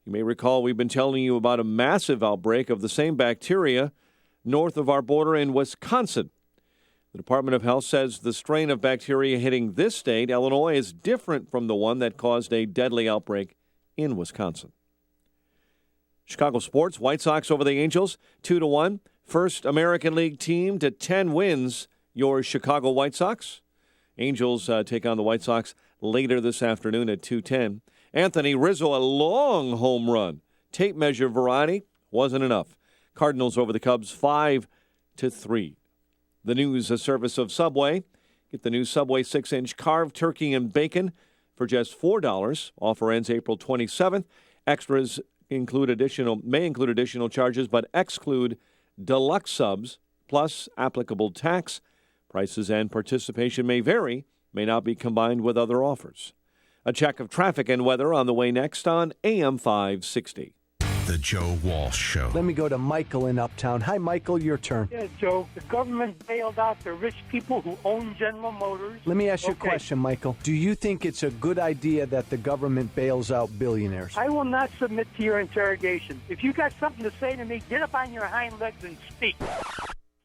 You may recall we've been telling you about a massive outbreak of the same bacteria north of our border in Wisconsin. The Department of Health says the strain of bacteria hitting this state, Illinois, is different from the one that caused a deadly outbreak in Wisconsin. Chicago sports, White Sox over the Angels, 2-1. First American League team to 10 wins, your Chicago White Sox. Angels take on the White Sox later this afternoon at 2:10. Anthony Rizzo, a long home run. Tape measure variety wasn't enough. Cardinals over the Cubs 5-3. The news, a service of Subway. Get the new Subway 6-inch carved turkey and bacon for just $4. Offer ends April 27th. Extras may include additional charges, but exclude deluxe subs plus applicable tax. Prices and participation may vary, may not be combined with other offers. A check of traffic and weather on the way next on AM 560. The Joe Walsh Show. Let me go to Michael in Uptown. Hi, Michael, your turn. Yeah, Joe, the government bailed out the rich people who own General Motors. Let me ask you a question, Michael. Do you think it's a good idea that the government bails out billionaires? I will not submit to your interrogation. If you got something to say to me, get up on your hind legs and speak.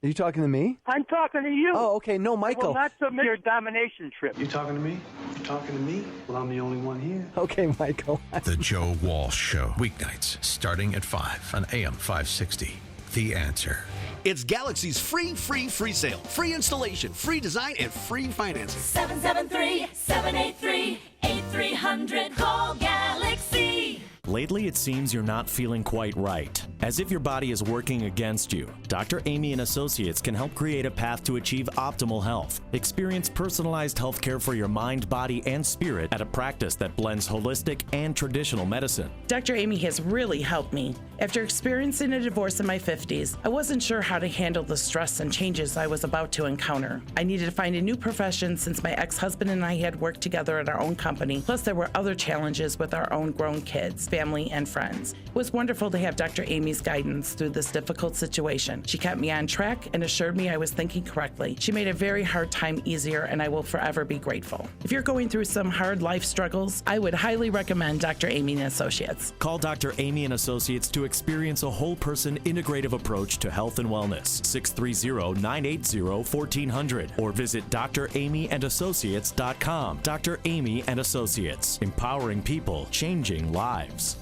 Are you talking to me? I'm talking to you. Oh, okay. No, Michael. I will not submit your domination trip. You talking to me? You talking to me? Well, I'm the only one here. Okay, Michael. The Joe Walsh Show. Weeknights starting at 5 on AM 560. The Answer. It's Galaxy's free sale. Free installation, free design, and free financing. 773-783-8300. Call Galaxy. Lately, it seems you're not feeling quite right, as if your body is working against you. Dr. Amy and Associates can help create a path to achieve optimal health. Experience personalized health care for your mind, body, and spirit at a practice that blends holistic and traditional medicine. Dr. Amy has really helped me. After experiencing a divorce in my 50s, I wasn't sure how to handle the stress and changes I was about to encounter. I needed to find a new profession since my ex-husband and I had worked together at our own company, plus there were other challenges with our own grown kids, family, and friends. It was wonderful to have Dr. Amy's family's guidance through this difficult situation. She kept me on track and assured me I was thinking correctly. She made a very hard time easier, and I will forever be grateful. If you're going through some hard life struggles, I would highly recommend Dr. Amy and Associates. Call Dr. Amy and Associates to experience a whole person integrative approach to health and wellness. 630-980-1400 or visit dramyandassociates.com. Dr. Amy and Associates, empowering people, changing lives.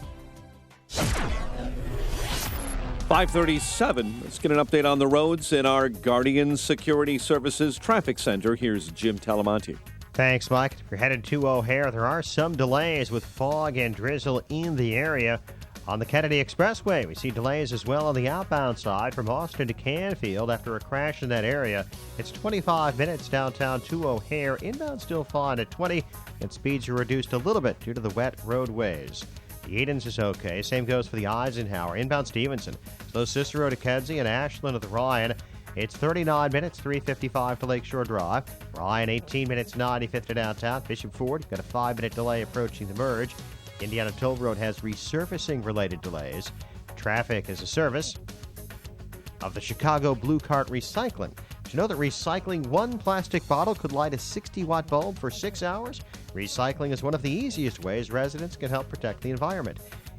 5:37. Let's get an update on the roads in our Guardian Security Services Traffic Center. Here's Jim Talamonte. Thanks, Mike. If you're headed to O'Hare, there are some delays with fog and drizzle in the area. On the Kennedy Expressway, we see delays as well on the outbound side from Austin to Canfield after a crash in that area. It's 25 minutes downtown to O'Hare. Inbound still fine at 20, and speeds are reduced a little bit due to the wet roadways. The Edens is okay. Same goes for the Eisenhower. Inbound Stevenson. Slow Cicero to Kedzie and Ashland to the Ryan. It's 39 minutes, 3:55 to Lakeshore Drive. Ryan, 18 minutes, 95th to downtown. Bishop Ford, you've got a 5-minute delay approaching the merge. Indiana Toll Road has resurfacing-related delays. Traffic is a service of the Chicago Blue Cart Recycling. Did you know that recycling one plastic bottle could light a 60-watt bulb for 6 hours? Recycling is one of the easiest ways residents can help protect the environment.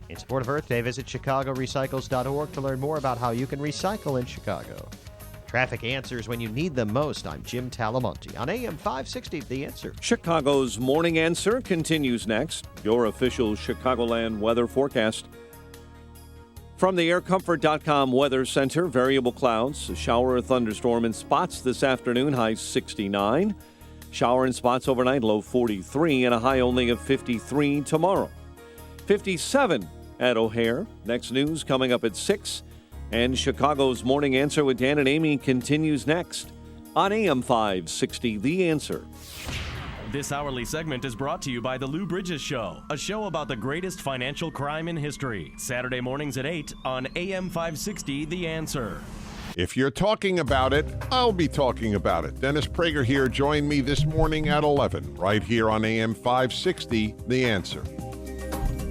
In support of Earth Day, visit chicagorecycles.org to learn more about how you can recycle in Chicago. Traffic answers when you need them most. I'm Jim Talamonte on AM 560, The Answer. Chicago's Morning Answer continues next. Your official Chicagoland weather forecast. From the aircomfort.com Weather Center, variable clouds, a shower or thunderstorm in spots this afternoon, high 69. Shower in spots overnight, low 43, and a high only of 53 tomorrow. 57 at O'Hare. Next news coming up at 6. And Chicago's Morning Answer with Dan and Amy continues next on AM 560, The Answer. This hourly segment is brought to you by The Lou Bridges Show, a show about the greatest financial crime in history. Saturday mornings at 8 on AM 560, The Answer. If you're talking about it, I'll be talking about it. Dennis Prager here. Join me this morning at 11, right here on AM 560, The Answer.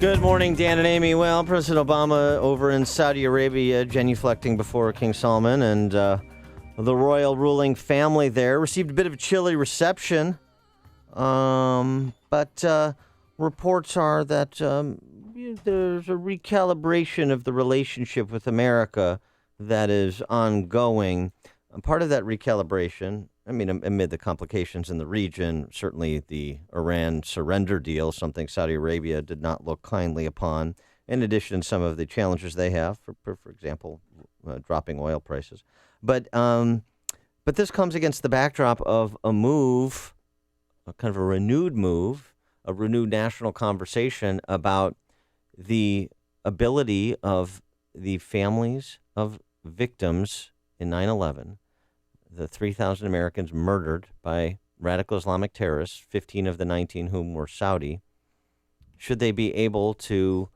Good morning, Dan and Amy. Well, President Obama over in Saudi Arabia genuflecting before King Salman, and the royal ruling family there received a bit of a chilly reception. But reports are that there's a recalibration of the relationship with America that is ongoing. Part of that recalibration, I mean, amid the complications in the region, certainly the Iran surrender deal, something Saudi Arabia did not look kindly upon, in addition to some of the challenges they have, for example, dropping oil prices. But this comes against the backdrop of a move, a kind of a renewed national conversation about the ability of the families of victims in 9/11, the 3,000 Americans murdered by radical Islamic terrorists, 15 of the 19 whom were Saudi. Should they be able to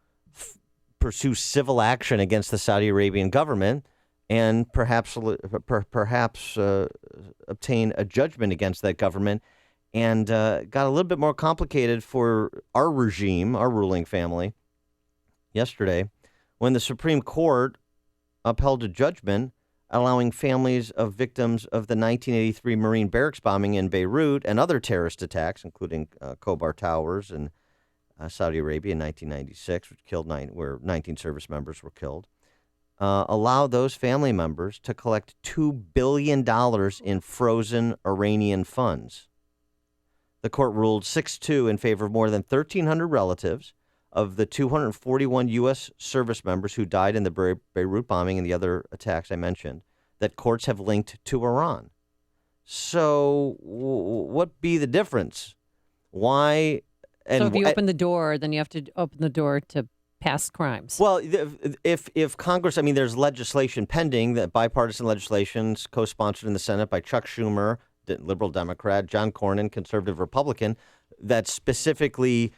pursue civil action against the Saudi Arabian government and perhaps obtain a judgment against that government? And got a little bit more complicated for our regime, our ruling family, yesterday, when the Supreme Court upheld a judgment allowing families of victims of the 1983 Marine barracks bombing in Beirut and other terrorist attacks, including Khobar Towers in Saudi Arabia in 1996, which killed where 19 service members were killed, allow those family members to collect $2 billion in frozen Iranian funds. The court ruled 6-2 in favor of more than 1,300 relatives of the 241 U.S. service members who died in the Beirut bombing and the other attacks I mentioned, that courts have linked to Iran. So what be the difference? Why? And so if you open the door, then you have to open the door to past crimes. Well, if Congress, I mean, there's legislation pending, that bipartisan legislation co-sponsored in the Senate by Chuck Schumer, liberal Democrat, John Cornyn, conservative Republican, that specifically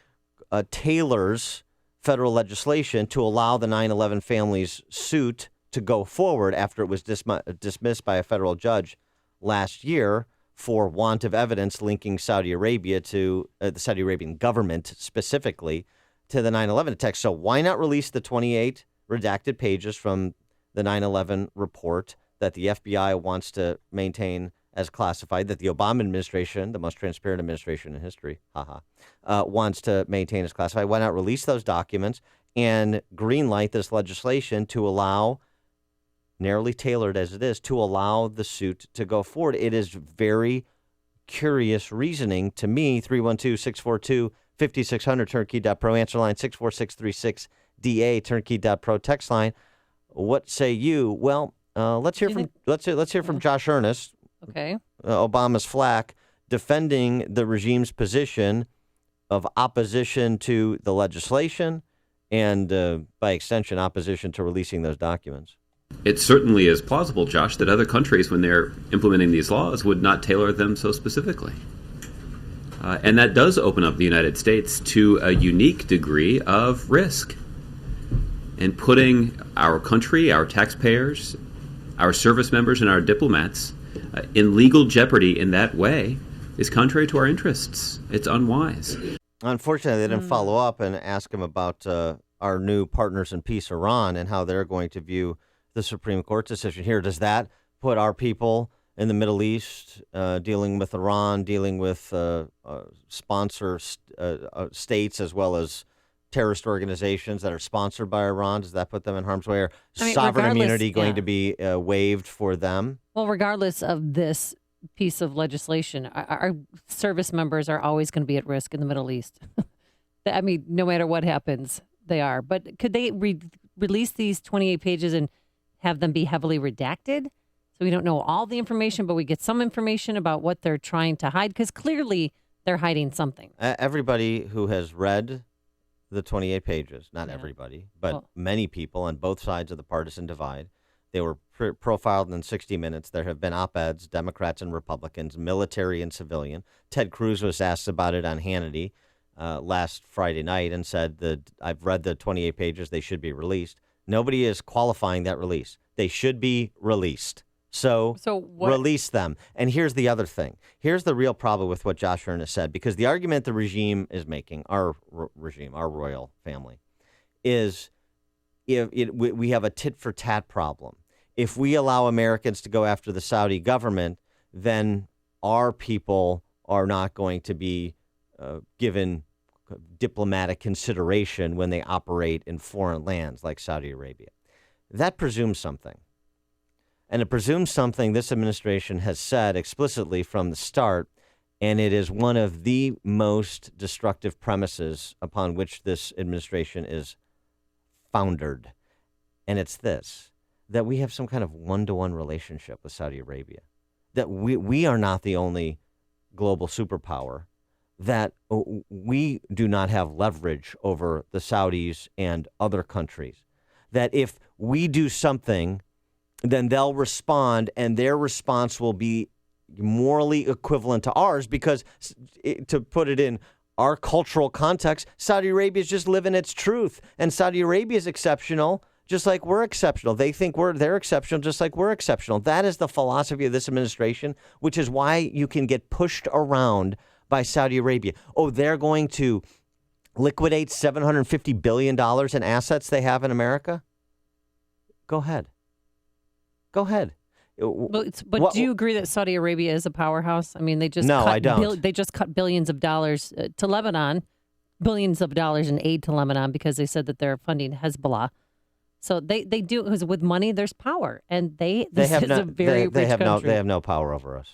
tailors federal legislation to allow the 9/11 families' suit to go forward after it was dismissed by a federal judge last year for want of evidence linking Saudi Arabia to the Saudi Arabian government specifically to the 9/11 attacks. So why not release the 28 redacted pages from the 9/11 report that the FBI wants to maintain as classified, that the Obama administration, the most transparent administration in history, wants to maintain as classified. Why not release those documents and greenlight this legislation to allow, narrowly tailored as it is, to allow the suit to go forward? It is very curious reasoning to me. 312-642-5600, turnkey.pro, answer line 64636DA, turnkey.pro, text line. What say you? Well, let's hear from Josh Earnest. Okay. Obama's flack, defending the regime's position of opposition to the legislation and, by extension, opposition to releasing those documents. It certainly is plausible, Josh, that other countries, when they're implementing these laws, would not tailor them so specifically. And that does open up the United States to a unique degree of risk. And putting our country, our taxpayers, our service members, and our diplomats in legal jeopardy in that way is contrary to our interests. It's unwise. Unfortunately, they didn't follow up and ask him about our new partners in peace, Iran, and how they're going to view the Supreme Court decision here. Does that put our people in the Middle East dealing with Iran, dealing with sponsor states as well as terrorist organizations that are sponsored by Iran? Does that put them in harm's way? Or sovereign immunity going to be waived for them? Well, regardless of this piece of legislation, our service members are always going to be at risk in the Middle East. I mean, no matter what happens, they are. But could they release these 28 pages and have them be heavily redacted? So we don't know all the information, but we get some information about what they're trying to hide, because clearly they're hiding something. Everybody who has read the 28 pages, not everybody, but many people on both sides of the partisan divide, they were profiled in 60 Minutes. There have been op-eds, Democrats and Republicans, military and civilian. Ted Cruz was asked about it on Hannity last Friday night and said that I've read the 28 pages, they should be released. Nobody is qualifying that release. They should be released. So release them. And here's the other thing. Here's the real problem with what Josh Earnest said, because the argument the regime is making, our regime, our royal family, is we have a tit-for-tat problem. If we allow Americans to go after the Saudi government, then our people are not going to be given diplomatic consideration when they operate in foreign lands like Saudi Arabia. That presumes something. And it presumes something this administration has said explicitly from the start, and it is one of the most destructive premises upon which this administration is foundered. And it's this, that we have some kind of one-to-one relationship with Saudi Arabia, that we are not the only global superpower, that we do not have leverage over the Saudis and other countries, that if we do something, then they'll respond, and their response will be morally equivalent to ours, because, to put it in our cultural context, Saudi Arabia is just living its truth, and Saudi Arabia is exceptional just like we're exceptional. They think they're exceptional just like we're exceptional. That is the philosophy of this administration, which is why you can get pushed around by Saudi Arabia. Oh, they're going to liquidate $750 billion in assets they have in America? Go ahead. Go ahead. But do you agree that Saudi Arabia is a powerhouse? I mean, they just I don't. They just cut billions of dollars to Lebanon, billions of dollars in aid to Lebanon, because they said that they're funding Hezbollah. So they do, because with money there's power, and they have no power over us.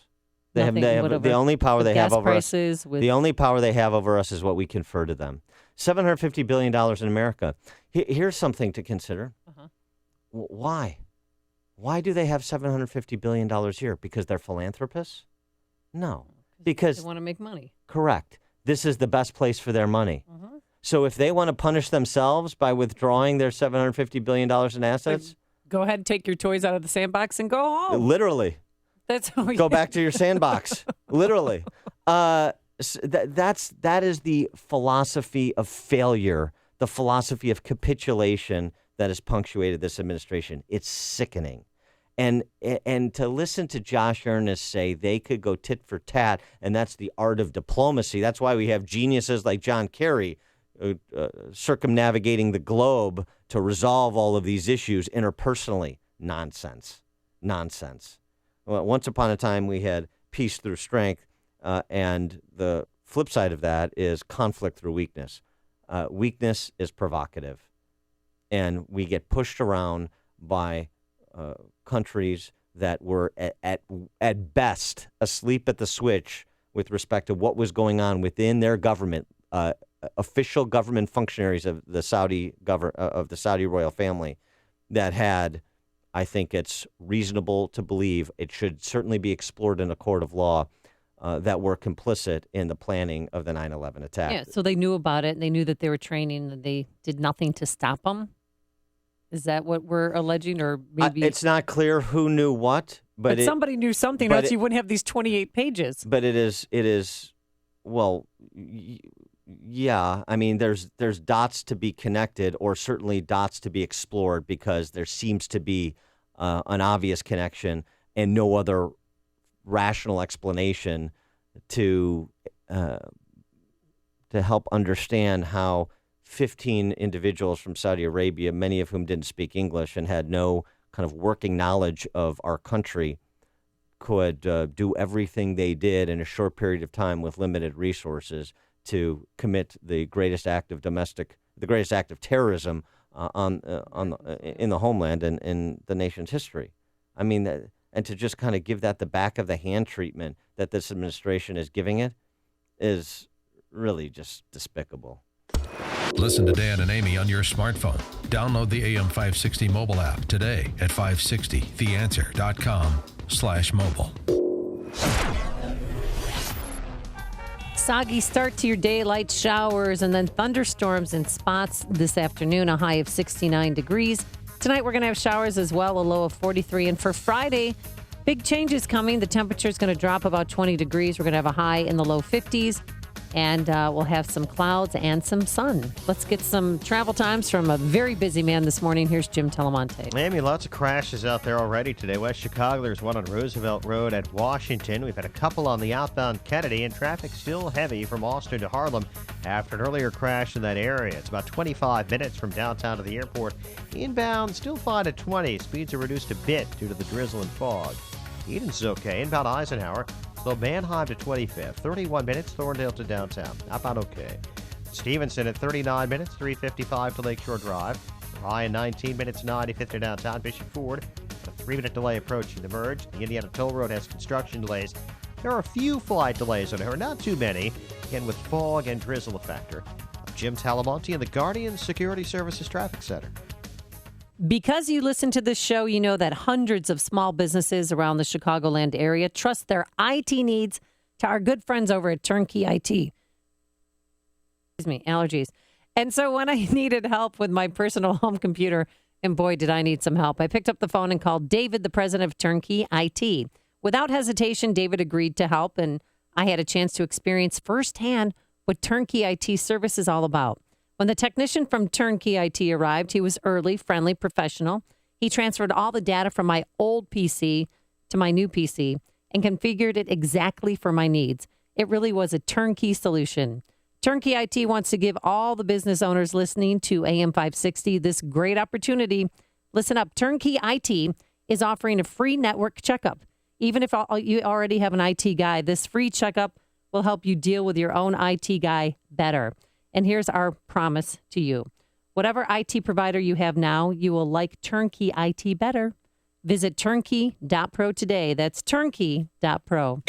The only power they have over us. The only power they have over us is what we confer to them. $750 billion in America. Here's something to consider. Why? Why do they have $750 billion here? Because they're philanthropists? No. Because they want to make money. Correct. This is the best place for their money. So if they want to punish themselves by withdrawing their $750 billion in assets, go ahead and take your toys out of the sandbox and go home. Literally. That's how go back to your sandbox. Literally. That is the philosophy of failure, the philosophy of capitulation that has punctuated this administration. It's sickening. And to listen to Josh Earnest say they could go tit for tat, and that's the art of diplomacy. That's why we have geniuses like John Kerry circumnavigating the globe to resolve all of these issues interpersonally. Nonsense. Well, once upon a time, we had peace through strength, and the flip side of that is conflict through weakness. Weakness is provocative, and we get pushed around by countries that were at best asleep at the switch with respect to what was going on within their government. Official government functionaries of the Saudi royal family that had, I think it's reasonable to believe, it should certainly be explored in a court of law, that were complicit in the planning of the 9/11 attack. Yeah, so they knew about it, and they knew that they were training, and they did nothing to stop them? Is that what we're alleging, or maybe... it's not clear who knew what, but somebody knew something, else you wouldn't have these 28 pages. But it is, well, yeah, I mean, there's dots to be connected, or certainly dots to be explored, because there seems to be an obvious connection and no other rational explanation to help understand how 15 individuals from Saudi Arabia, many of whom didn't speak English and had no kind of working knowledge of our country, could do everything they did in a short period of time with limited resources to commit the greatest act of terrorism in the homeland and in the nation's history. I mean, and to just kind of give that the back of the hand treatment that this administration is giving it is really just despicable. Listen to Dan and Amy on your smartphone. Download the AM560 mobile app today at 560theanswer.com/mobile. Soggy start to your day, light showers, and then thunderstorms in spots this afternoon, a high of 69 degrees. Tonight we're going to have showers as well, a low of 43. And for Friday, big changes coming. The temperature is going to drop about 20 degrees. We're going to have a high in the low 50s. And we'll have some clouds and some sun. Let's get some travel times from a very busy man this morning. Here's Jim Telemonte. Amy, lots of crashes out there already today. West Chicago, there's one on Roosevelt Road at Washington. We've had a couple on the outbound Kennedy, and traffic still heavy from Austin to Harlem after an earlier crash in that area. It's about 25 minutes from downtown to the airport. Inbound, still fine at 20. Speeds are reduced a bit due to the drizzle and fog. Eden's okay. Inbound Eisenhower. So Manheim to 25th, 31 minutes, Thorndale to downtown. Outbound okay. Stevenson at 39 minutes, 3:55 to Lakeshore Drive. Ryan 19 minutes, 95th to downtown. Bishop Ford, a 3-minute delay approaching the merge. The Indiana Toll Road has construction delays. There are a few flight delays on her, not too many, again with fog and drizzle a factor. I'm Jim Talamonte in the Guardian Security Services Traffic Center. Because you listen to this show, you know that hundreds of small businesses around the Chicagoland area trust their IT needs to our good friends over at Turnkey IT. Excuse me, allergies. And so when I needed help with my personal home computer, and boy, did I need some help, I picked up the phone and called David, the president of Turnkey IT. Without hesitation, David agreed to help, and I had a chance to experience firsthand what Turnkey IT service is all about. When the technician from Turnkey IT arrived, he was early, friendly, professional. He transferred all the data from my old PC to my new PC and configured it exactly for my needs. It really was a turnkey solution. Turnkey IT wants to give all the business owners listening to AM 560 this great opportunity. Listen up. Turnkey IT is offering a free network checkup. Even if you already have an IT guy, this free checkup will help you deal with your own IT guy better. And here's our promise to you. Whatever IT provider you have now, you will like Turnkey IT better. Visit turnkey.pro today. That's turnkey.pro.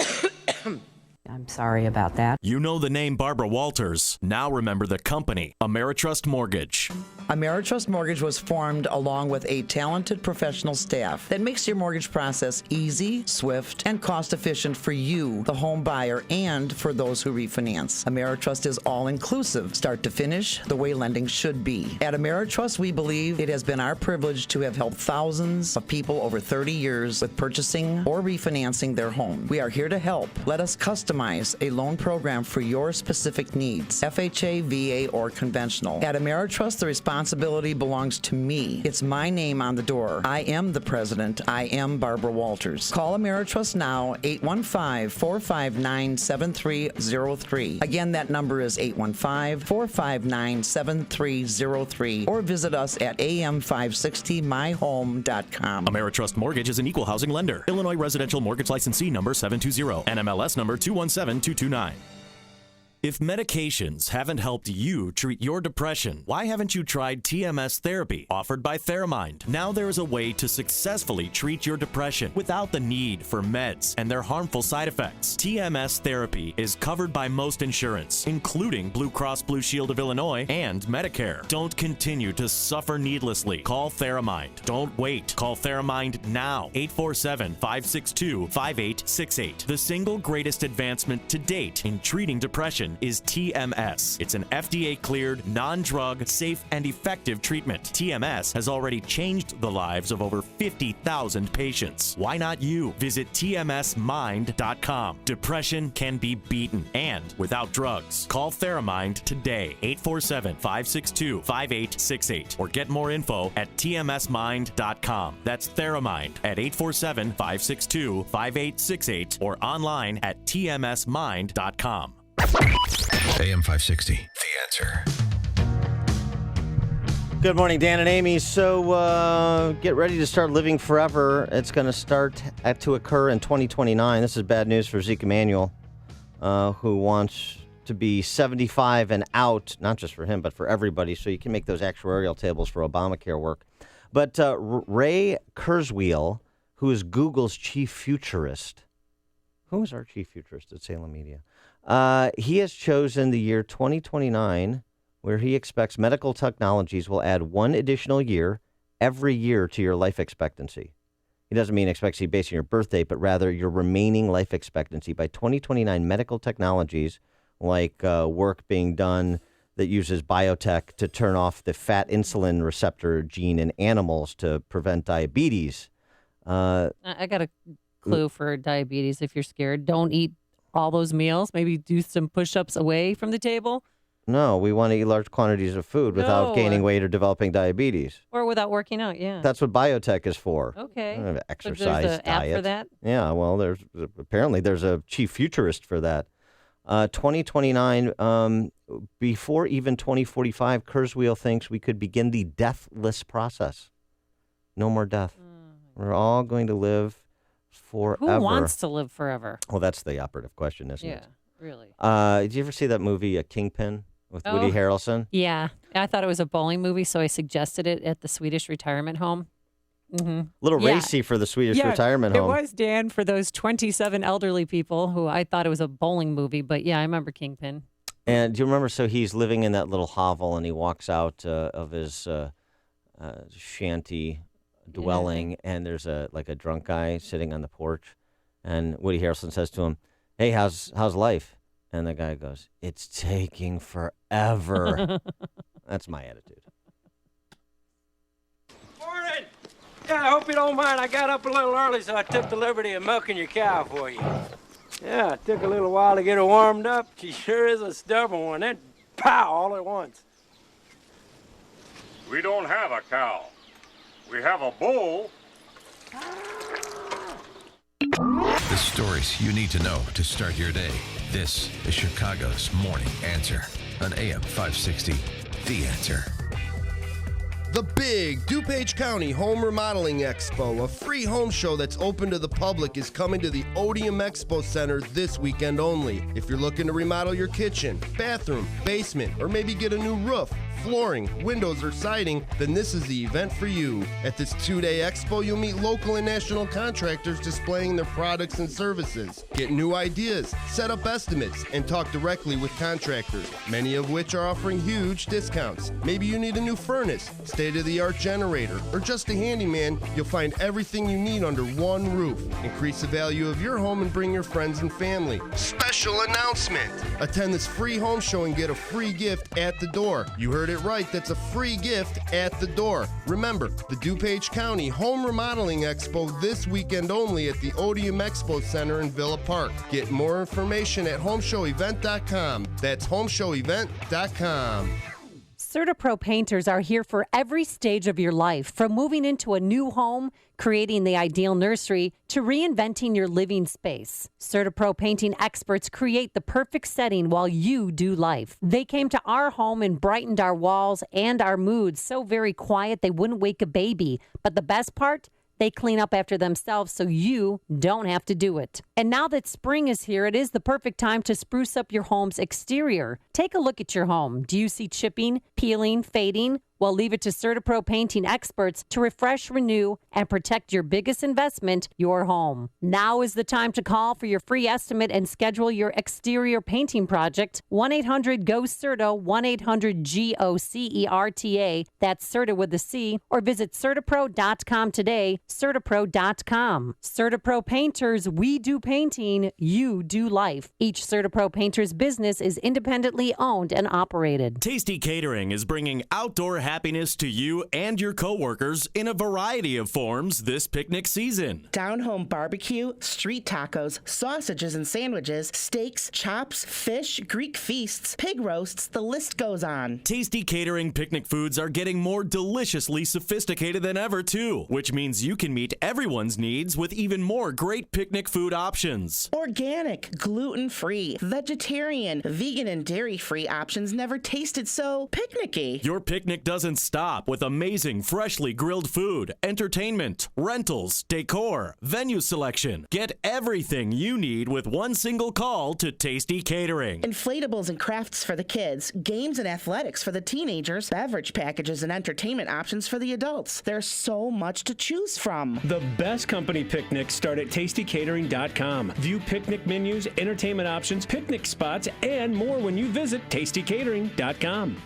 I'm sorry about that. You know the name Barbara Walters. Now remember the company, Ameritrust Mortgage. Ameritrust Mortgage was formed along with a talented professional staff that makes your mortgage process easy, swift, and cost-efficient for you, the home buyer, and for those who refinance. Ameritrust is all-inclusive, start to finish, the way lending should be. At Ameritrust, we believe it has been our privilege to have helped thousands of people over 30 years with purchasing or refinancing their home. We are here to help. Let us customize customize a loan program for your specific needs, FHA, VA, or conventional. At Ameritrust, the responsibility belongs to me. It's my name on the door. I am the president. I am Barbara Walters. Call Ameritrust now, 815-459-7303. Again, that number is 815-459-7303. Or visit us at am560myhome.com. Ameritrust Mortgage is an equal housing lender. Illinois Residential Mortgage Licensee number 720. NMLS number 217229. If medications haven't helped you treat your depression, why haven't you tried TMS therapy offered by Theramind? Now there is a way to successfully treat your depression without the need for meds and their harmful side effects. TMS therapy is covered by most insurance, including Blue Cross Blue Shield of Illinois and Medicare. Don't continue to suffer needlessly. Call Theramind. Don't wait. Call Theramind now. 847-562-5868. The single greatest advancement to date in treating depression is TMS. It's an FDA-cleared, non-drug, safe, and effective treatment. TMS has already changed the lives of over 50,000 patients. Why not you? Visit tmsmind.com. Depression can be beaten, and without drugs. Call Theramind today, 847-562-5868, or get more info at tmsmind.com. That's Theramind at 847-562-5868, or online at tmsmind.com. AM 560, The Answer. Good morning, Dan and Amy. So get ready to start living forever. It's going to start to occur in 2029. This is bad news for Zeke Emanuel, who wants to be 75 and out, not just for him, but for everybody, so you can make those actuarial tables for Obamacare work. But Ray Kurzweil, who is Google's chief futurist. Who is our chief futurist at Salem Media? He has chosen the year 2029, where he expects medical technologies will add one additional year every year to your life expectancy. He doesn't mean expectancy based on your birth date, but rather your remaining life expectancy. By 2029, medical technologies like work being done that uses biotech to turn off the fat insulin receptor gene in animals to prevent diabetes. I got a clue for diabetes. If you're scared, don't eat all those meals. Maybe do some push-ups away from the table. No, we want to eat large quantities of food without gaining weight or developing diabetes. Or without working out, yeah. That's what biotech is for. Okay. Exercise, there's an diet. app for that? Yeah, well, there's a chief futurist for that. 2029, before even 2045, Kurzweil thinks we could begin the deathless process. No more death. We're all going to live forever. Who wants to live forever? Well, that's the operative question, isn't it? Yeah, really. Did you ever see that movie, Kingpin, with Woody Harrelson? Yeah. I thought it was a bowling movie, so I suggested it at the Swedish retirement home. Mm-hmm. Little racy for the Swedish retirement home. It was, Dan, for those 27 elderly people who I thought it was a bowling movie. But yeah, I remember Kingpin. And do you remember, so he's living in that little hovel and he walks out of his shanty dwelling, and there's a drunk guy sitting on the porch, and Woody Harrelson says to him, "Hey, how's life?" And the guy goes, "It's taking forever." That's my attitude. Morning. Yeah, I hope you don't mind. I got up a little early, so I took the liberty of milking your cow for you. Yeah, it took a little while to get her warmed up. She sure is a stubborn one. Then pow, all at once. We don't have a cow. We have a bull. The stories you need to know to start your day. This is Chicago's Morning Answer on AM 560, The Answer. The big DuPage County Home Remodeling Expo, a free home show that's open to the public, is coming to the Odeum Expo Center this weekend only. If you're looking to remodel your kitchen, bathroom, basement, or maybe get a new roof, flooring, windows, or siding, then this is the event for you. At this two-day expo, you'll meet local and national contractors displaying their products and services. Get new ideas, set up estimates, and talk directly with contractors, many of which are offering huge discounts. Maybe you need a new furnace, stay state-of-the-art generator, or just a handyman, you'll find everything you need under one roof. Increase the value of your home and bring your friends and family. Special announcement! Attend this free home show and get a free gift at the door. You heard it right, that's a free gift at the door. Remember, the DuPage County Home Remodeling Expo this weekend only at the Odeum Expo Center in Villa Park. Get more information at homeshowevent.com. That's homeshowevent.com. CertaPro painters are here for every stage of your life, from moving into a new home, creating the ideal nursery, to reinventing your living space. CertaPro painting experts create the perfect setting while you do life. They came to our home and brightened our walls and our moods so very quiet they wouldn't wake a baby. But the best part? They clean up after themselves so you don't have to do it. And now that spring is here, it is the perfect time to spruce up your home's exterior. Take a look at your home. Do you see chipping, peeling, fading? Well, leave it to CertaPro painting experts to refresh, renew, and protect your biggest investment, your home. Now is the time to call for your free estimate and schedule your exterior painting project. 1-800-GO-CERTA, 1-800-GOCERTA. That's CERTA with a C. Or visit CertaPro.com today. CertaPro.com. CertaPro Painters, we do painting, you do life. Each CertaPro Painters business is independently owned and operated. Tasty Catering is bringing outdoor happiness to you and your coworkers in a variety of forms this picnic season. Down-home barbecue, street tacos, sausages and sandwiches, steaks, chops, fish, Greek feasts, pig roasts, the list goes on. Tasty Catering picnic foods are getting more deliciously sophisticated than ever, too, which means you can meet everyone's needs with even more great picnic food options. Organic, gluten-free, vegetarian, vegan, and dairy-free options never tasted so picnicky. Your picnic doesn't stop with amazing freshly grilled food, entertainment, rentals, decor, venue selection. Get everything you need with one single call to Tasty Catering. Inflatables and crafts for the kids, games and athletics for the teenagers, beverage packages and entertainment options for the adults. There's so much to choose from. The best company picnics start at tastycatering.com. View picnic menus, entertainment options, picnic spots, and more when you visit tastycatering.com.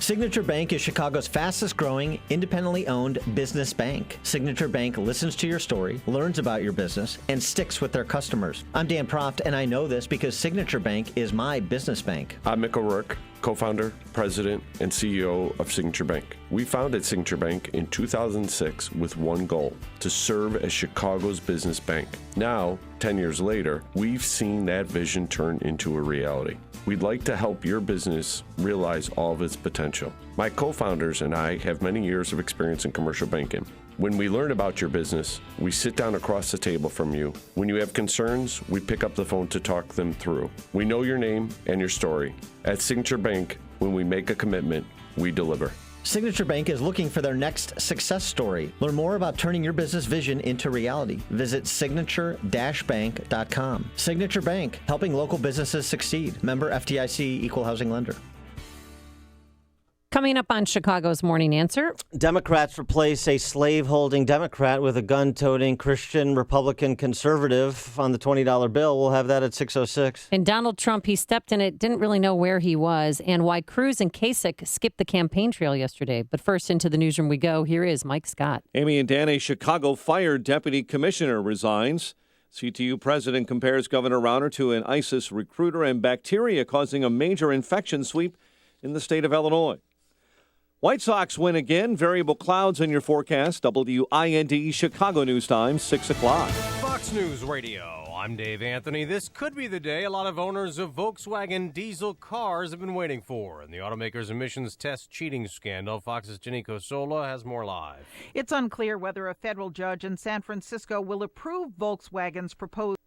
Signature Bank is Chicago's fastest growing, independently owned business bank. Signature Bank listens to your story, learns about your business, and sticks with their customers. I'm Dan Proft, and I know this because Signature Bank is my business bank. I'm Mick O'Rourke, co-founder, president, and CEO of Signature Bank. We founded Signature Bank in 2006 with one goal: to serve as Chicago's business bank. Now, 10 years later, we've seen that vision turn into a reality. We'd like to help your business realize all of its potential. My co-founders and I have many years of experience in commercial banking. When we learn about your business, we sit down across the table from you. When you have concerns, we pick up the phone to talk them through. We know your name and your story. At Signature Bank, when we make a commitment, we deliver. Signature Bank is looking for their next success story. Learn more about turning your business vision into reality. Visit signature-bank.com. Signature Bank, helping local businesses succeed. Member FDIC, Equal Housing Lender. Coming up on Chicago's Morning Answer. Democrats replace a slave-holding Democrat with a gun-toting Christian Republican conservative on the $20 bill. We'll have that at 6:06. And Donald Trump, he stepped in it, didn't really know where he was, and why Cruz and Kasich skipped the campaign trail yesterday. But first, into the newsroom we go. Here is Mike Scott. Amy and Dan, a Chicago Fire Deputy Commissioner resigns. CTU president compares Governor Rauner to an ISIS recruiter and bacteria causing a major infection sweep in the state of Illinois. White Sox win again. Variable clouds in your forecast. WIND Chicago News Time, 6 o'clock. Fox News Radio. I'm Dave Anthony. This could be the day a lot of owners of Volkswagen diesel cars have been waiting for. In the automaker's emissions test cheating scandal, Fox's Janico Sola has more live. It's unclear whether a federal judge in San Francisco will approve Volkswagen's proposed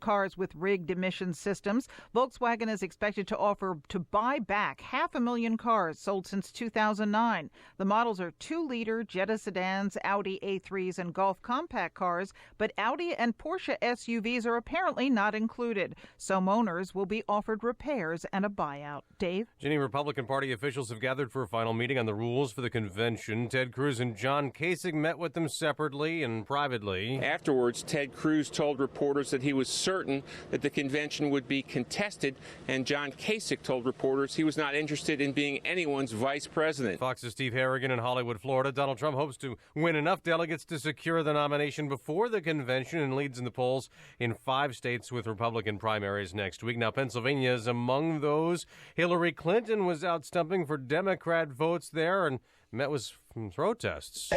cars with rigged emission systems. Volkswagen is expected to offer to buy back 500,000 cars sold since 2009. The models are 2-liter Jetta sedans, Audi A3s, and Golf compact cars, but Audi and Porsche SUVs are apparently not included. Some owners will be offered repairs and a buyout. Dave? Ginny, Republican Party officials have gathered for a final meeting on the rules for the convention. Ted Cruz and John Kasich met with them separately and privately. Afterwards, Ted Cruz told reporters that he was certain that the convention would be contested, and John Kasich told reporters he was not interested in being anyone's vice president. Fox's Steve Harrigan in Hollywood, Florida. Donald Trump hopes to win enough delegates to secure the nomination before the convention and leads in the polls in 5 states with Republican primaries next week. Now, Pennsylvania is among those. Hillary Clinton was out stumping for Democrat votes there and met with protests.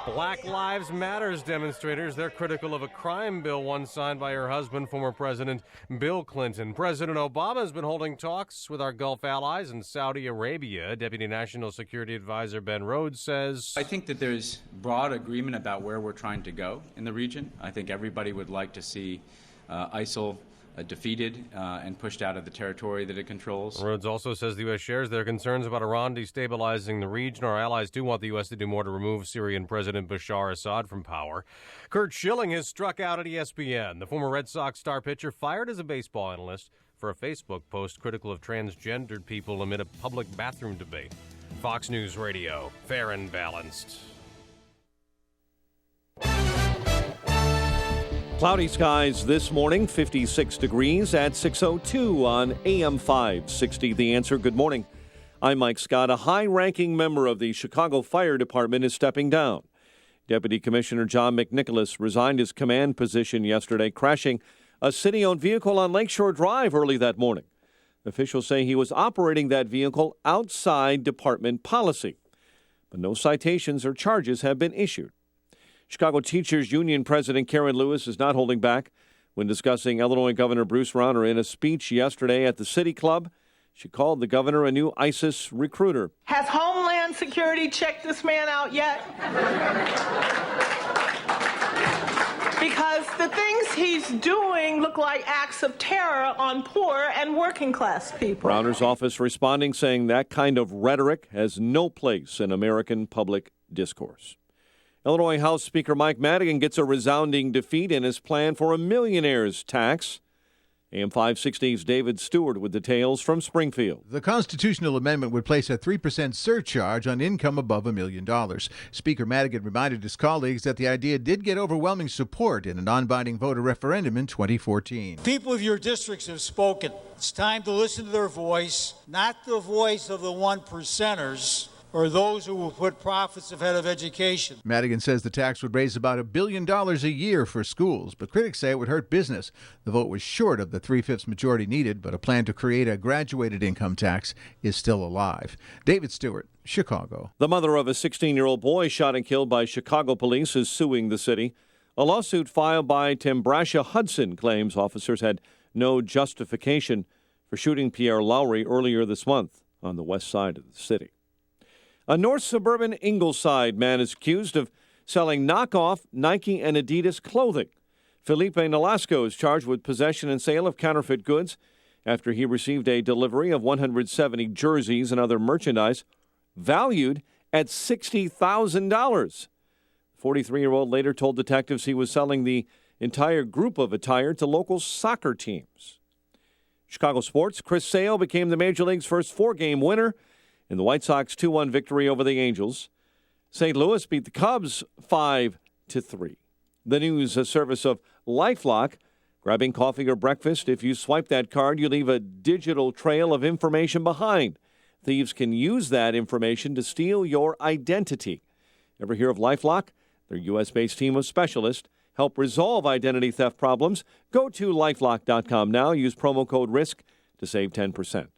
Black Lives Matters demonstrators, they're critical of a crime bill once signed by her husband, former President Bill Clinton. President Obama has been holding talks with our Gulf allies in Saudi Arabia. Deputy National Security Advisor Ben Rhodes says, I think that there's broad agreement about where we're trying to go in the region. I think everybody would like to see ISIL defeated and pushed out of the territory that it controls. Rhodes also says the U.S. shares their concerns about Iran destabilizing the region. Our allies do want the U.S. to do more to remove Syrian President Bashar Assad from power. Curt Schilling has struck out at ESPN. The former Red Sox star pitcher fired as a baseball analyst for a Facebook post critical of transgendered people amid a public bathroom debate. Fox News Radio, fair and balanced. Cloudy skies this morning, 56 degrees at 6:02 on AM 560. The Answer. Good morning. I'm Mike Scott. A high-ranking member of the Chicago Fire Department is stepping down. Deputy Commissioner John McNicholas resigned his command position yesterday, crashing a city-owned vehicle on Lakeshore Drive early that morning. Officials say he was operating that vehicle outside department policy, but no citations or charges have been issued. Chicago Teachers Union President Karen Lewis is not holding back when discussing Illinois Governor Bruce Rauner. In a speech yesterday at the City Club, she called the governor a new ISIS recruiter. Has Homeland Security checked this man out yet? Because the things he's doing look like acts of terror on poor and working class people. Rauner's office responding, saying that kind of rhetoric has no place in American public discourse. Illinois House Speaker Mike Madigan gets a resounding defeat in his plan for a millionaire's tax. AM 560's David Stewart with details from Springfield. The constitutional amendment would place a 3% surcharge on income above $1 million. Speaker Madigan reminded his colleagues that the idea did get overwhelming support in a non-binding voter referendum in 2014. People of your districts have spoken. It's time to listen to their voice, not the voice of the 1%ers. Or those who will put profits ahead of education. Madigan says the tax would raise about $1 billion a year for schools, but critics say it would hurt business. The vote was short of the 3/5 majority needed, but a plan to create a graduated income tax is still alive. David Stewart, Chicago. The mother of a 16-year-old boy shot and killed by Chicago police is suing the city. A lawsuit filed by Timbrasha Hudson claims officers had no justification for shooting Pierre Lowry earlier this month on the west side of the city. A north suburban Ingleside man is accused of selling knockoff Nike and Adidas clothing. Felipe Nolasco is charged with possession and sale of counterfeit goods after he received a delivery of 170 jerseys and other merchandise valued at $60,000. The 43-year-old later told detectives he was selling the entire group of attire to local soccer teams. Chicago sports, Chris Sale became the Major League's first 4-game winner in the White Sox 2-1 victory over the Angels. St. Louis beat the Cubs 5-3. The news service of LifeLock. Grabbing coffee or breakfast, if you swipe that card, you leave a digital trail of information behind. Thieves can use that information to steal your identity. Ever hear of LifeLock? Their U.S.-based team of specialists help resolve identity theft problems. Go to LifeLock.com now. Use promo code RISK to save 10%.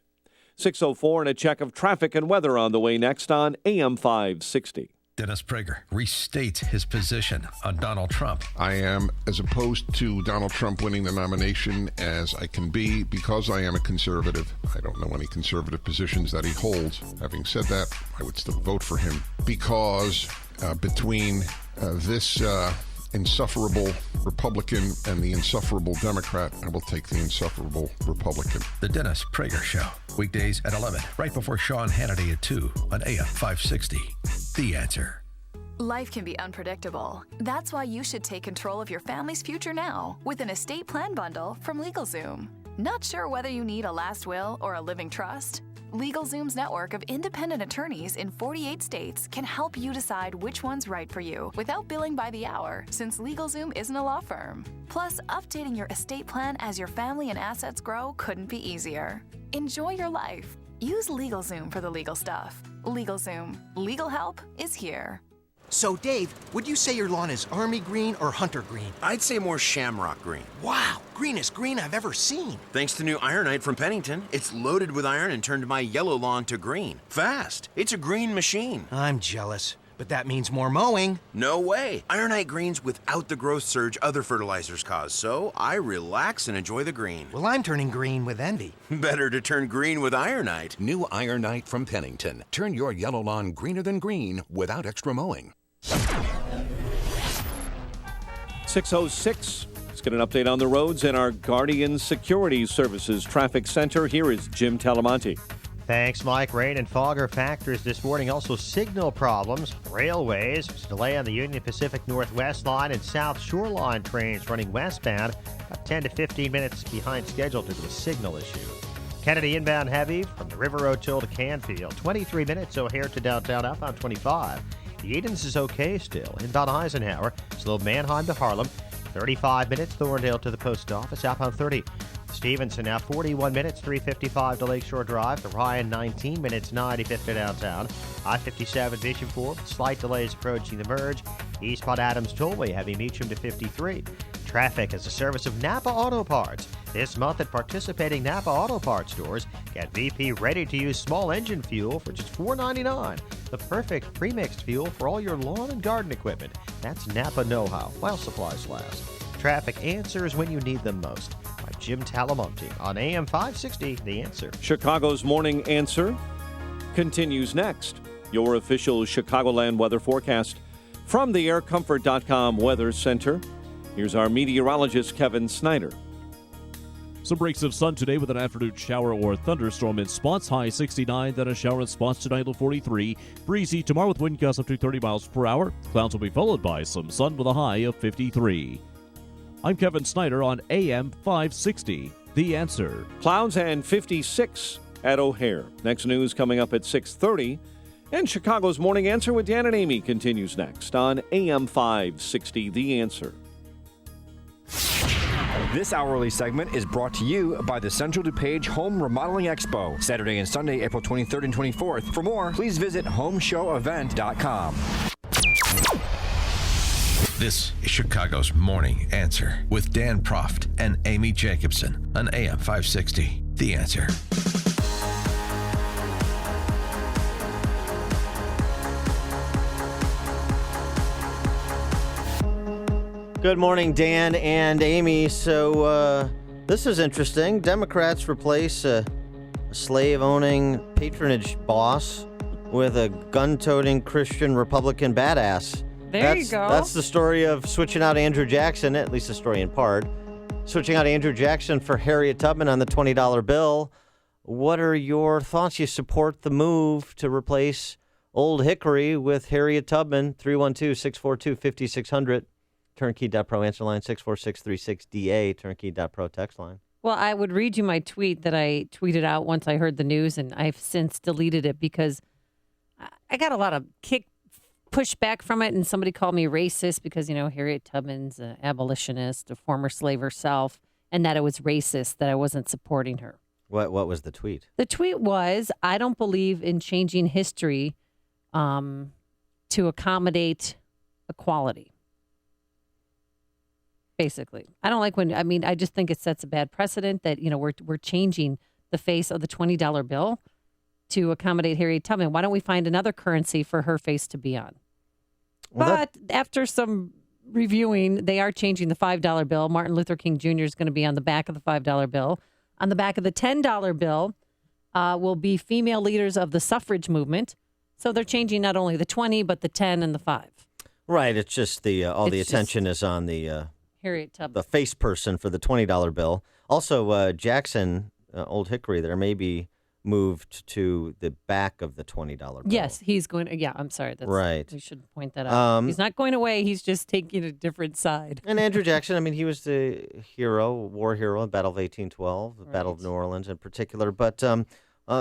6:04 and a check of traffic and weather on the way next on AM 560. Dennis Prager restates his position on Donald Trump. I am as opposed to Donald Trump winning the nomination as I can be because I am a conservative. I don't know any conservative positions that he holds. Having said that, I would still vote for him because between this insufferable Republican and the insufferable Democrat, I will take the insufferable Republican. The Dennis Prager Show, weekdays at 11, right before Sean Hannity at 2 on AM 560. The Answer. Life can be unpredictable. That's why you should take control of your family's future now with an estate plan bundle from LegalZoom. Not sure whether you need a last will or a living trust? LegalZoom's network of independent attorneys in 48 states can help you decide which one's right for you without billing by the hour, since LegalZoom isn't a law firm. Plus, updating your estate plan as your family and assets grow couldn't be easier. Enjoy your life. Use LegalZoom for the legal stuff. LegalZoom. Legal help is here. So, Dave, would you say your lawn is army green or hunter green? I'd say more shamrock green. Wow, greenest green I've ever seen. Thanks to new Ironite from Pennington. It's loaded with iron and turned my yellow lawn to green. Fast. It's a green machine. I'm jealous, but that means more mowing. No way. Ironite greens without the growth surge other fertilizers cause, so I relax and enjoy the green. Well, I'm turning green with envy. Better to turn green with Ironite. New Ironite from Pennington. Turn your yellow lawn greener than green without extra mowing. 6:06. Let's get an update on the roads in our Guardian Security Services Traffic Center. Here is Jim Talamonte. Thanks, Mike. Rain and fog are factors this morning. Also, signal problems. Railways. There's a delay on the Union Pacific Northwest line and South Shore Line trains running westbound. About 10 to 15 minutes behind schedule due to a signal issue. Kennedy inbound heavy from the River O'Toole to Canfield. 23 minutes O'Hare to downtown outbound 25. The Edens is okay still. Inbound Eisenhower. Slow Manheim to Harlem. 35 minutes Thorndale to the post office. Outbound 30. Stevenson now 41 minutes, 3:55 to Lakeshore Drive. The Ryan 19 minutes, 95 to downtown. I-57 Vision 4, slight delays approaching the merge. Eastbound Adams Tollway heavy Meacham to 53. Traffic is a service of Napa Auto Parts. This month at participating Napa Auto Parts stores, get VP ready-to-use small engine fuel for just $4.99. The perfect pre-mixed fuel for all your lawn and garden equipment. That's Napa know-how while supplies last. Traffic answers when you need them most. By Jim Talamonte on AM 560, The Answer. Chicago's Morning Answer continues next. Your official Chicagoland weather forecast from the AirComfort.com Weather Center. Here's our meteorologist, Kevin Snyder. Some breaks of sun today with an afternoon shower or thunderstorm in spots. High 69, then a shower in spots tonight, low 43. Breezy tomorrow with wind gusts up to 30 miles per hour. Clouds will be followed by some sun with a high of 53. I'm Kevin Snyder on AM 560, The Answer. Clouds and 56 at O'Hare. Next news coming up at 6:30. And Chicago's Morning Answer with Dan and Amy continues next on AM 560, The Answer. This hourly segment is brought to you by the Central DuPage Home Remodeling Expo, Saturday and Sunday, April 23rd and 24th. For more, please visit homeshowevent.com. This is Chicago's Morning Answer with Dan Proft and Amy Jacobson on AM 560. The Answer. Good morning, Dan and Amy. So this is interesting. Democrats replace a slave-owning patronage boss with a gun-toting Christian Republican badass. You go. That's the story of switching out Andrew Jackson, at least the story in part. Switching out Andrew Jackson for Harriet Tubman on the $20 bill. What are your thoughts? You support the move to replace Old Hickory with Harriet Tubman? 312-642-5600. Turnkey.pro answer line 64636DA. Turnkey.pro text line. Well, I would read you my tweet that I tweeted out once I heard the news, and I've since deleted it because I got a lot of pushback from it, and somebody called me racist because, you know, Harriet Tubman's an abolitionist, a former slave herself, and that it was racist that I wasn't supporting her. What was the tweet? The tweet was, I don't believe in changing history to accommodate equality. Basically, I don't like I just think it sets a bad precedent that, you know, we're changing the face of the $20 bill to accommodate Harriet Tubman. Why don't we find another currency for her face to be on? But after some reviewing, they are changing the $5 bill. Martin Luther King Jr. is going to be on the back of the $5 bill. On the back of the $10 bill will be female leaders of the suffrage movement. So they're changing not only the 20, but the 10 and the 5. Right. It's just the attention is on the Harriet Tubman, the face person for the $20 bill. Also, Jackson, Old Hickory, there may be moved to the back of the $20 bill. Yes, he's going to. Yeah, I'm sorry. That's right. We should point that out. He's not going away. He's just taking a different side. And Andrew Jackson, I mean, he was the hero, war hero, Battle of 1812, the Battle of New Orleans in particular. But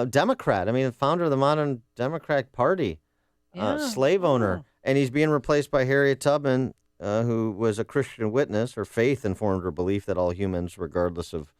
Democrat. I mean, the founder of the modern Democratic Party, slave owner. And he's being replaced by Harriet Tubman, who was a Christian witness. Her faith informed her belief that all humans, regardless of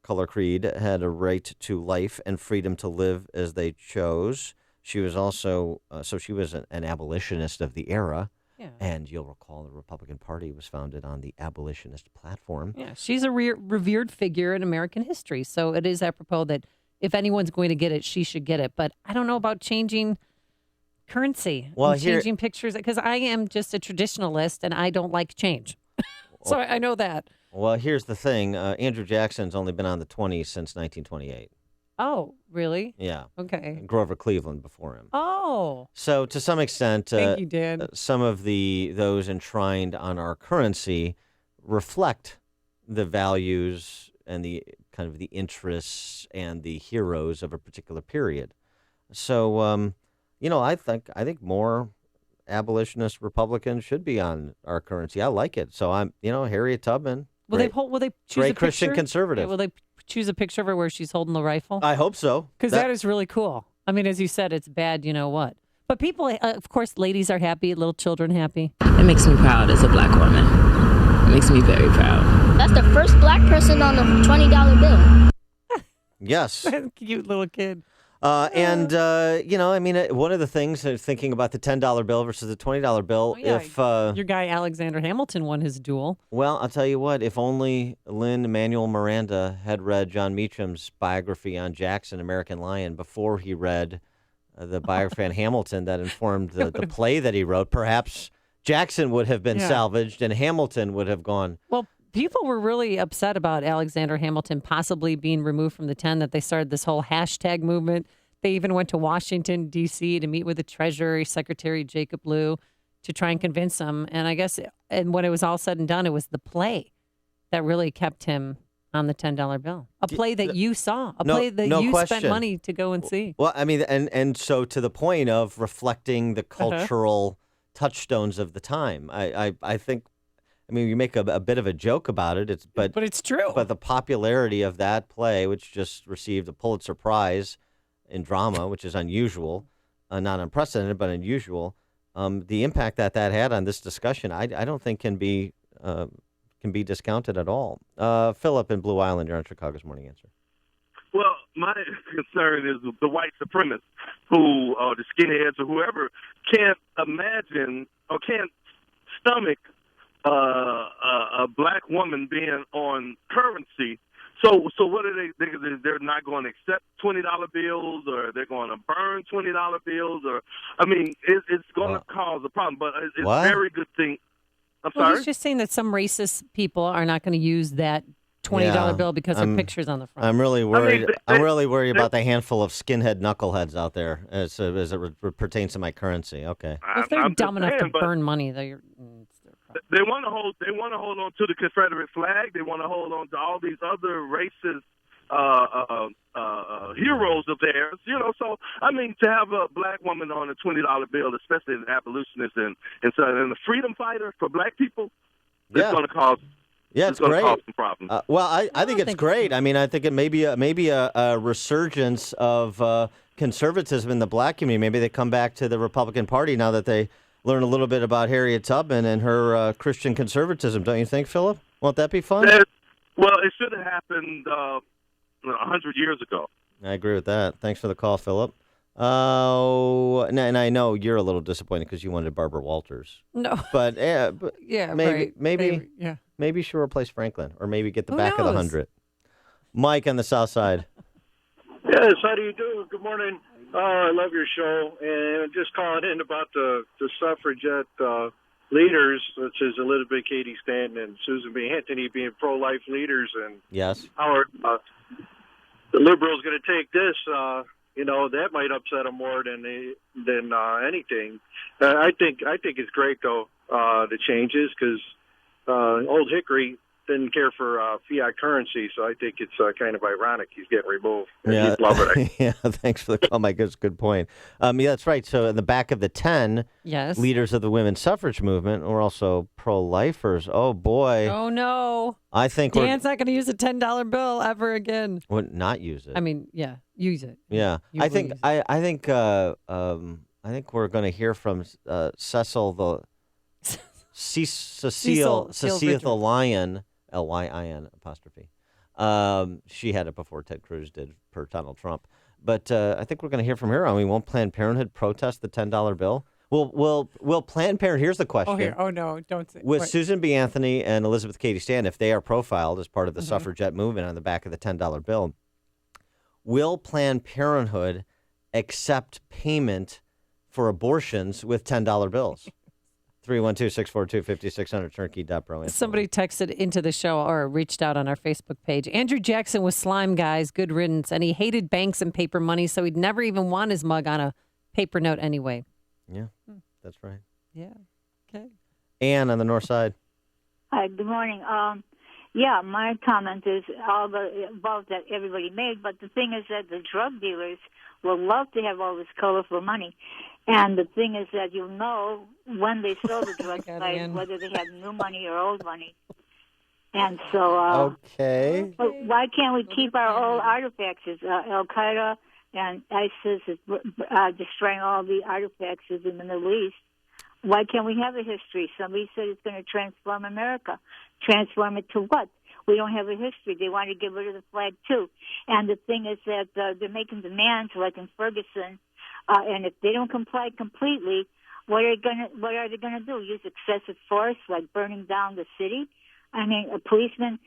color, creed, had a right to life and freedom to live as they chose. She was also, she was an abolitionist of the era. Yeah. And you'll recall the Republican Party was founded on the abolitionist platform. Yeah, she's a revered figure in American history. So it is apropos that if anyone's going to get it, she should get it. But I don't know about changing currency, changing pictures, because I am just a traditionalist and I don't like change. So I know that. Well, here's the thing. Andrew Jackson's only been on the 20s since 1928. Oh, really? Yeah. Okay. Grover Cleveland before him. Oh. So to some extent, Thank you, Dan. Some of those enshrined on our currency reflect the values and the kind of the interests and the heroes of a particular period. So, I think more abolitionist Republicans should be on our currency. I like it. So I'm, Harriet Tubman. Will they choose great a Christian picture? conservative? Yeah, will they choose a picture of her where she's holding the rifle? I hope so. Because that is really cool. I mean, as you said, it's bad, you know what. But people, of course, ladies are happy, little children happy. It makes me proud as a black woman. It makes me very proud. That's the first black person on the $20 bill. Yes. Cute little kid. One of the things, thinking about the $10 bill versus the $20 bill, if your guy Alexander Hamilton won his duel. Well, I'll tell you what, if only Lin-Manuel Miranda had read John Meacham's biography on Jackson, American Lion, before he read the biography on Hamilton that informed the play that he wrote, perhaps Jackson would have been salvaged and Hamilton would have gone. Well, people were really upset about Alexander Hamilton possibly being removed from the 10, that they started this whole hashtag movement. They even went to Washington, D.C. to meet with the Treasury Secretary Jacob Lew to try and convince him. And I guess, when it was all said and done, it was the play that really kept him on the $10 bill. A play that you saw, play that you spent money to go and see. Well, I mean, and so to the point of reflecting the cultural touchstones of the time, I think. I mean, you make a bit of a joke about it, but it's true. But the popularity of that play, which just received a Pulitzer Prize in drama, which is unusual, not unprecedented, but unusual. The impact that had on this discussion, I don't think can be discounted at all. Philip in Blue Island, you're on Chicago's Morning Answer. Well, my concern is the white supremacists who, or the skinheads or whoever, can't imagine or can't stomach a black woman being on currency. So what are they? They're not going to accept $20 bills, or they're going to burn $20 bills, or I mean, it's going to cause a problem. But it's a very good thing. I'm sorry. He's just saying that some racist people are not going to use that $20 bill because of pictures on the front. I'm really worried. I'm really worried about the handful of skinhead knuckleheads out there as it pertains to my currency. Okay. If they're dumb enough to burn money, they're. They want to hold on to the Confederate flag. They want to hold on to all these other racist heroes of theirs. So I mean, to have a black woman on a $20 bill, especially an abolitionist and a freedom fighter for black people, it's going to cause. Yeah, it's great. Cause some problems. I think it's great. I mean, I think it may be a resurgence of conservatism in the black community. Maybe they come back to the Republican Party now that they learn a little bit about Harriet Tubman and her Christian conservatism. Don't you think, Philip? Won't that be fun? Well, it should have happened 100 years ago. I agree with that. Thanks for the call, Philip. And I know you're a little disappointed because you wanted Barbara Walters. No. But maybe she'll replace Franklin, or maybe get the back of the 100. Mike on the South Side. Yes, how do you do? Good morning. I love your show, and just calling in about the suffragette leaders, such as Elizabeth Cady Stanton and Susan B. Anthony being pro-life leaders, and how the liberals going to take this. That might upset them more than anything. I think it's great though, the changes, because Old Hickory didn't care for fiat currency, so I think it's kind of ironic he's getting removed. Yeah, He'd love it. yeah. Thanks for the call, Mike. That's a good point. Yeah, that's right. So in the back of the 10, Yes. leaders of the women's suffrage movement were also pro-lifers. Oh boy. Oh no. I think Dan's not going to use a $10 bill ever again. would not use it. I mean, yeah, use it. Yeah, You I will think use I think we're going to hear from Cecil Cecil the Richard. Lion, Lyin apostrophe. She had it before Ted Cruz did per Donald Trump, but I think we're going to hear from her. I mean, won't Planned Parenthood protest the $10 bill? Will Planned Parenthood? Here's the question. Oh, here. Oh, no, don't say. With Wait. Susan B. Anthony and Elizabeth Cady Stanton, if they are profiled as part of the Mhm. suffragette movement on the back of the $10 bill, will Planned Parenthood accept payment for abortions with $10 bills? 312-642-5600, turnkey.pro. Somebody texted into the show or reached out on our Facebook page. Andrew Jackson was slime, guys. Good riddance. And he hated banks and paper money, so he'd never even want his mug on a paper note anyway. Yeah, that's right. Yeah. Okay. Ann on the north side. Hi, good morning. Yeah, my comment is all the above that everybody made, but the thing is that the drug dealers will love to have all this colorful money. And the thing is that you'll know when they sell the drugs by whether they have new money or old money. And so, Okay. but why can't we keep our old artifacts? Al Qaeda and ISIS is destroying all the artifacts in the Middle East. Why can't we have a history? Somebody said it's going to transform America. Transform it to what? We don't have a history. They want to get rid of the flag, too. And the thing is that they're making demands like in Ferguson, and if they don't comply completely, what are they going to do? Use excessive force, like burning down the city? I mean, a policeman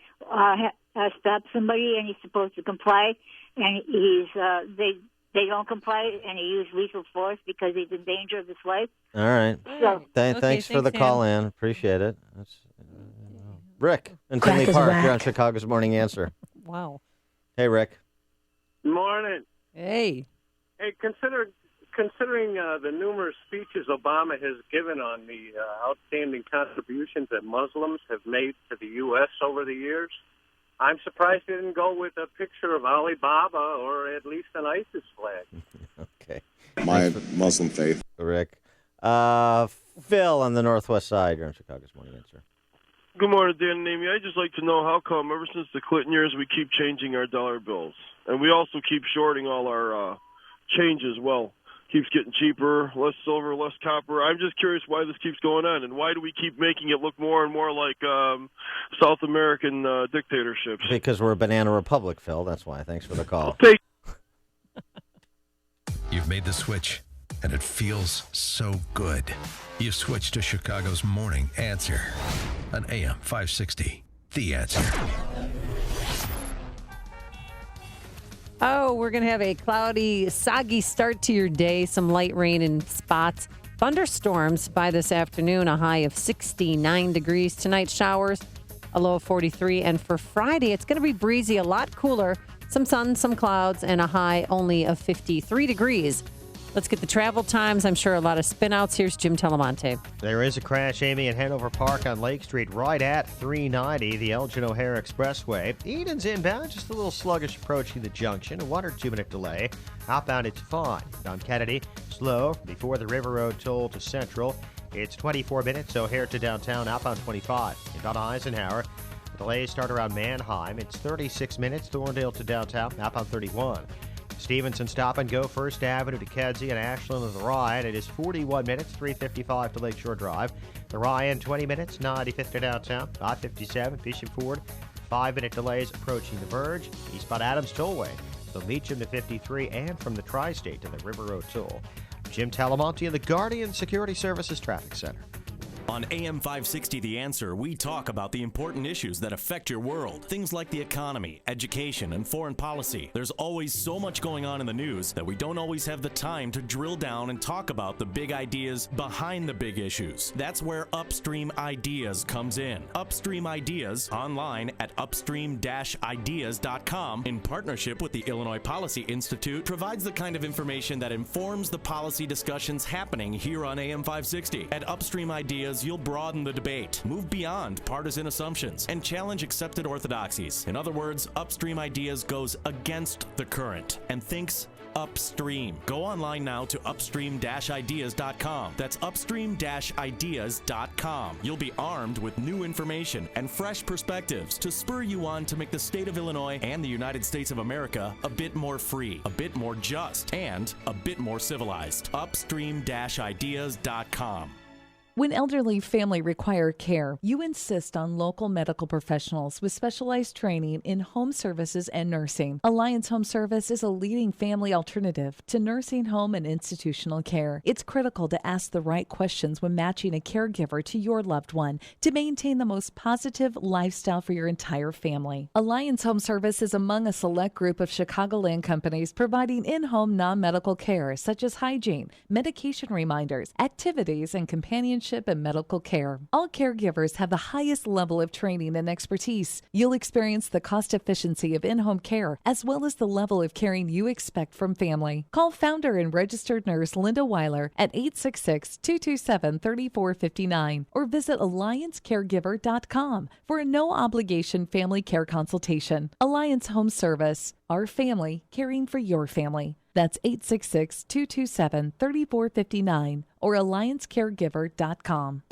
stops somebody, and he's supposed to comply, and they don't comply, and he used lethal force because he's in danger of his life. All right. So, Thanks for the call, Ann. Appreciate it. Rick in Crack Tinley is Park. whack. You're on Chicago's Morning Answer. Wow. Hey, Rick. Morning. Hey. Hey, considering the numerous speeches Obama has given on the outstanding contributions that Muslims have made to the U.S. over the years, I'm surprised he didn't go with a picture of Alibaba or at least an ISIS flag. Okay. My Muslim faith. Rick. Phil on the northwest side. You're on Chicago's Morning Answer. Good morning, Dan and Amy. I'd just like to know how come ever since the Clinton years we keep changing our dollar bills. And we also keep shorting all our change as well. Keeps getting cheaper, less silver, less copper. I'm just curious why this keeps going on, and why do we keep making it look more and more like South American dictatorships? Because we're a banana republic, Phil. That's why. Thanks for the call. You've made the switch, and it feels so good. You've switched to Chicago's Morning Answer on AM 560. The Answer. Oh, we're going to have a cloudy, soggy start to your day. Some light rain in spots. Thunderstorms by this afternoon, a high of 69 degrees. Tonight, showers, a low of 43. And for Friday, it's going to be breezy, a lot cooler. Some sun, some clouds, and a high only of 53 degrees. Let's get the travel times. I'm sure a lot of spin-outs. Here's Jim Telemonte. There is a crash, Amy, in Hanover Park on Lake Street right at 390, the Elgin O'Hare Expressway. Eden's inbound, just a little sluggish approaching the junction. A 1 or 2 minute delay. Outbound, it's fine. On Kennedy, slow before the River Road toll to Central. It's 24 minutes, O'Hare to downtown, outbound 25. And on Eisenhower, the delays start around Manheim. It's 36 minutes, Thorndale to downtown, outbound 31. Stevenson stop and go First Avenue to Kedzie and Ashland of the Ryan. It is 41 minutes, 3:55 to Lakeshore Drive. The Ryan, 20 minutes, 95th to downtown. I-57, Bishop Ford, 5-minute delays approaching the Verge. Eastbound Adams Tollway, so Leacham to 53 and from the Tri-State to the River Road Toll. Jim Talamonte in the Guardian Security Services Traffic Center. On AM 560 The Answer, we talk about the important issues that affect your world. Things like the economy, education, and foreign policy. There's always so much going on in the news that we don't always have the time to drill down and talk about the big ideas behind the big issues. That's where Upstream Ideas comes in. Upstream Ideas, online at upstream-ideas.com, in partnership with the Illinois Policy Institute, provides the kind of information that informs the policy discussions happening here on AM 560. At Upstream Ideas, ideas, you'll broaden the debate, move beyond partisan assumptions, and challenge accepted orthodoxies. In other words, Upstream Ideas goes against the current and thinks upstream. Go online now to upstream-ideas.com. That's upstream-ideas.com. You'll be armed with new information and fresh perspectives to spur you on to make the state of Illinois and the United States of America a bit more free, a bit more just, and a bit more civilized. Upstream-ideas.com. When elderly family require care, you insist on local medical professionals with specialized training in home services and nursing. Alliance Home Service is a leading family alternative to nursing home and institutional care. It's critical to ask the right questions when matching a caregiver to your loved one to maintain the most positive lifestyle for your entire family. Alliance Home Service is among a select group of Chicagoland companies providing in-home non-medical care such as hygiene, medication reminders, activities, and companionship and medical care. All caregivers have the highest level of training and expertise. You'll experience the cost efficiency of in-home care as well as the level of caring you expect from family. Call founder and registered nurse Linda Weiler at 866-227-3459 or visit alliancecaregiver.com for a no-obligation family care consultation. Alliance Home Service. Our family caring for your family. That's 866-227-3459 or alliancecaregiver.com.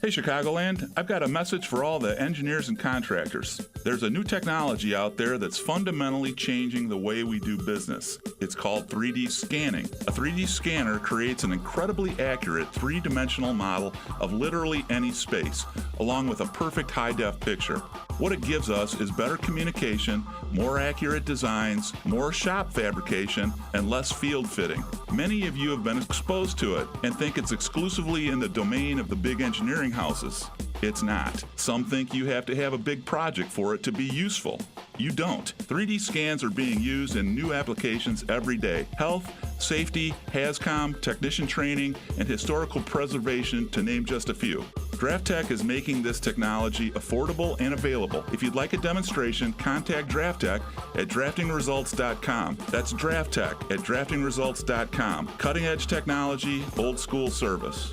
Hey Chicagoland, I've got a message for all the engineers and contractors. There's a new technology out there that's fundamentally changing the way we do business. It's called 3D scanning. A 3D scanner creates an incredibly accurate three-dimensional model of literally any space, along with a perfect high-def picture. What it gives us is better communication, more accurate designs, more shop fabrication, and less field fitting. Many of you have been exposed to it and think it's exclusively in the domain of the big engineering houses. It's not. Some think you have to have a big project for it to be useful. You don't. 3D scans are being used in new applications every day. Health, safety, HazCom, technician training, and historical preservation, to name just a few. DraftTech is making this technology affordable and available. If you'd like a demonstration, contact DraftTech at draftingresults.com. That's DraftTech at draftingresults.com. Cutting-edge technology, old-school service.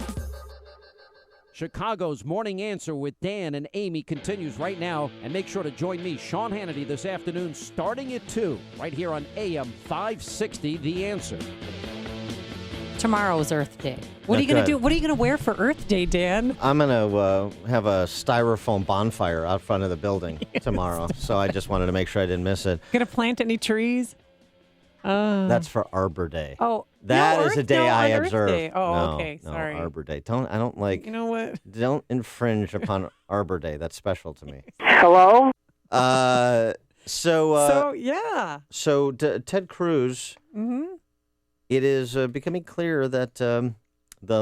Chicago's Morning Answer with Dan and Amy continues right now. And make sure to join me, Sean Hannity, this afternoon starting at 2, right here on AM 560, The Answer. Tomorrow is Earth Day. What are you going to do? What are you going to wear for Earth Day, Dan? I'm going to have a styrofoam bonfire out front of the building tomorrow. So I just wanted to make sure I didn't miss it. Going to plant any trees? That's for Arbor Day. Oh, that is a day I Earth observe. Day. Oh, no, okay. Sorry. Arbor Day. I don't like. You know what? Don't infringe upon Arbor Day. That's special to me. Hello? So yeah. So Ted Cruz. Mm-hmm. It is becoming clear that the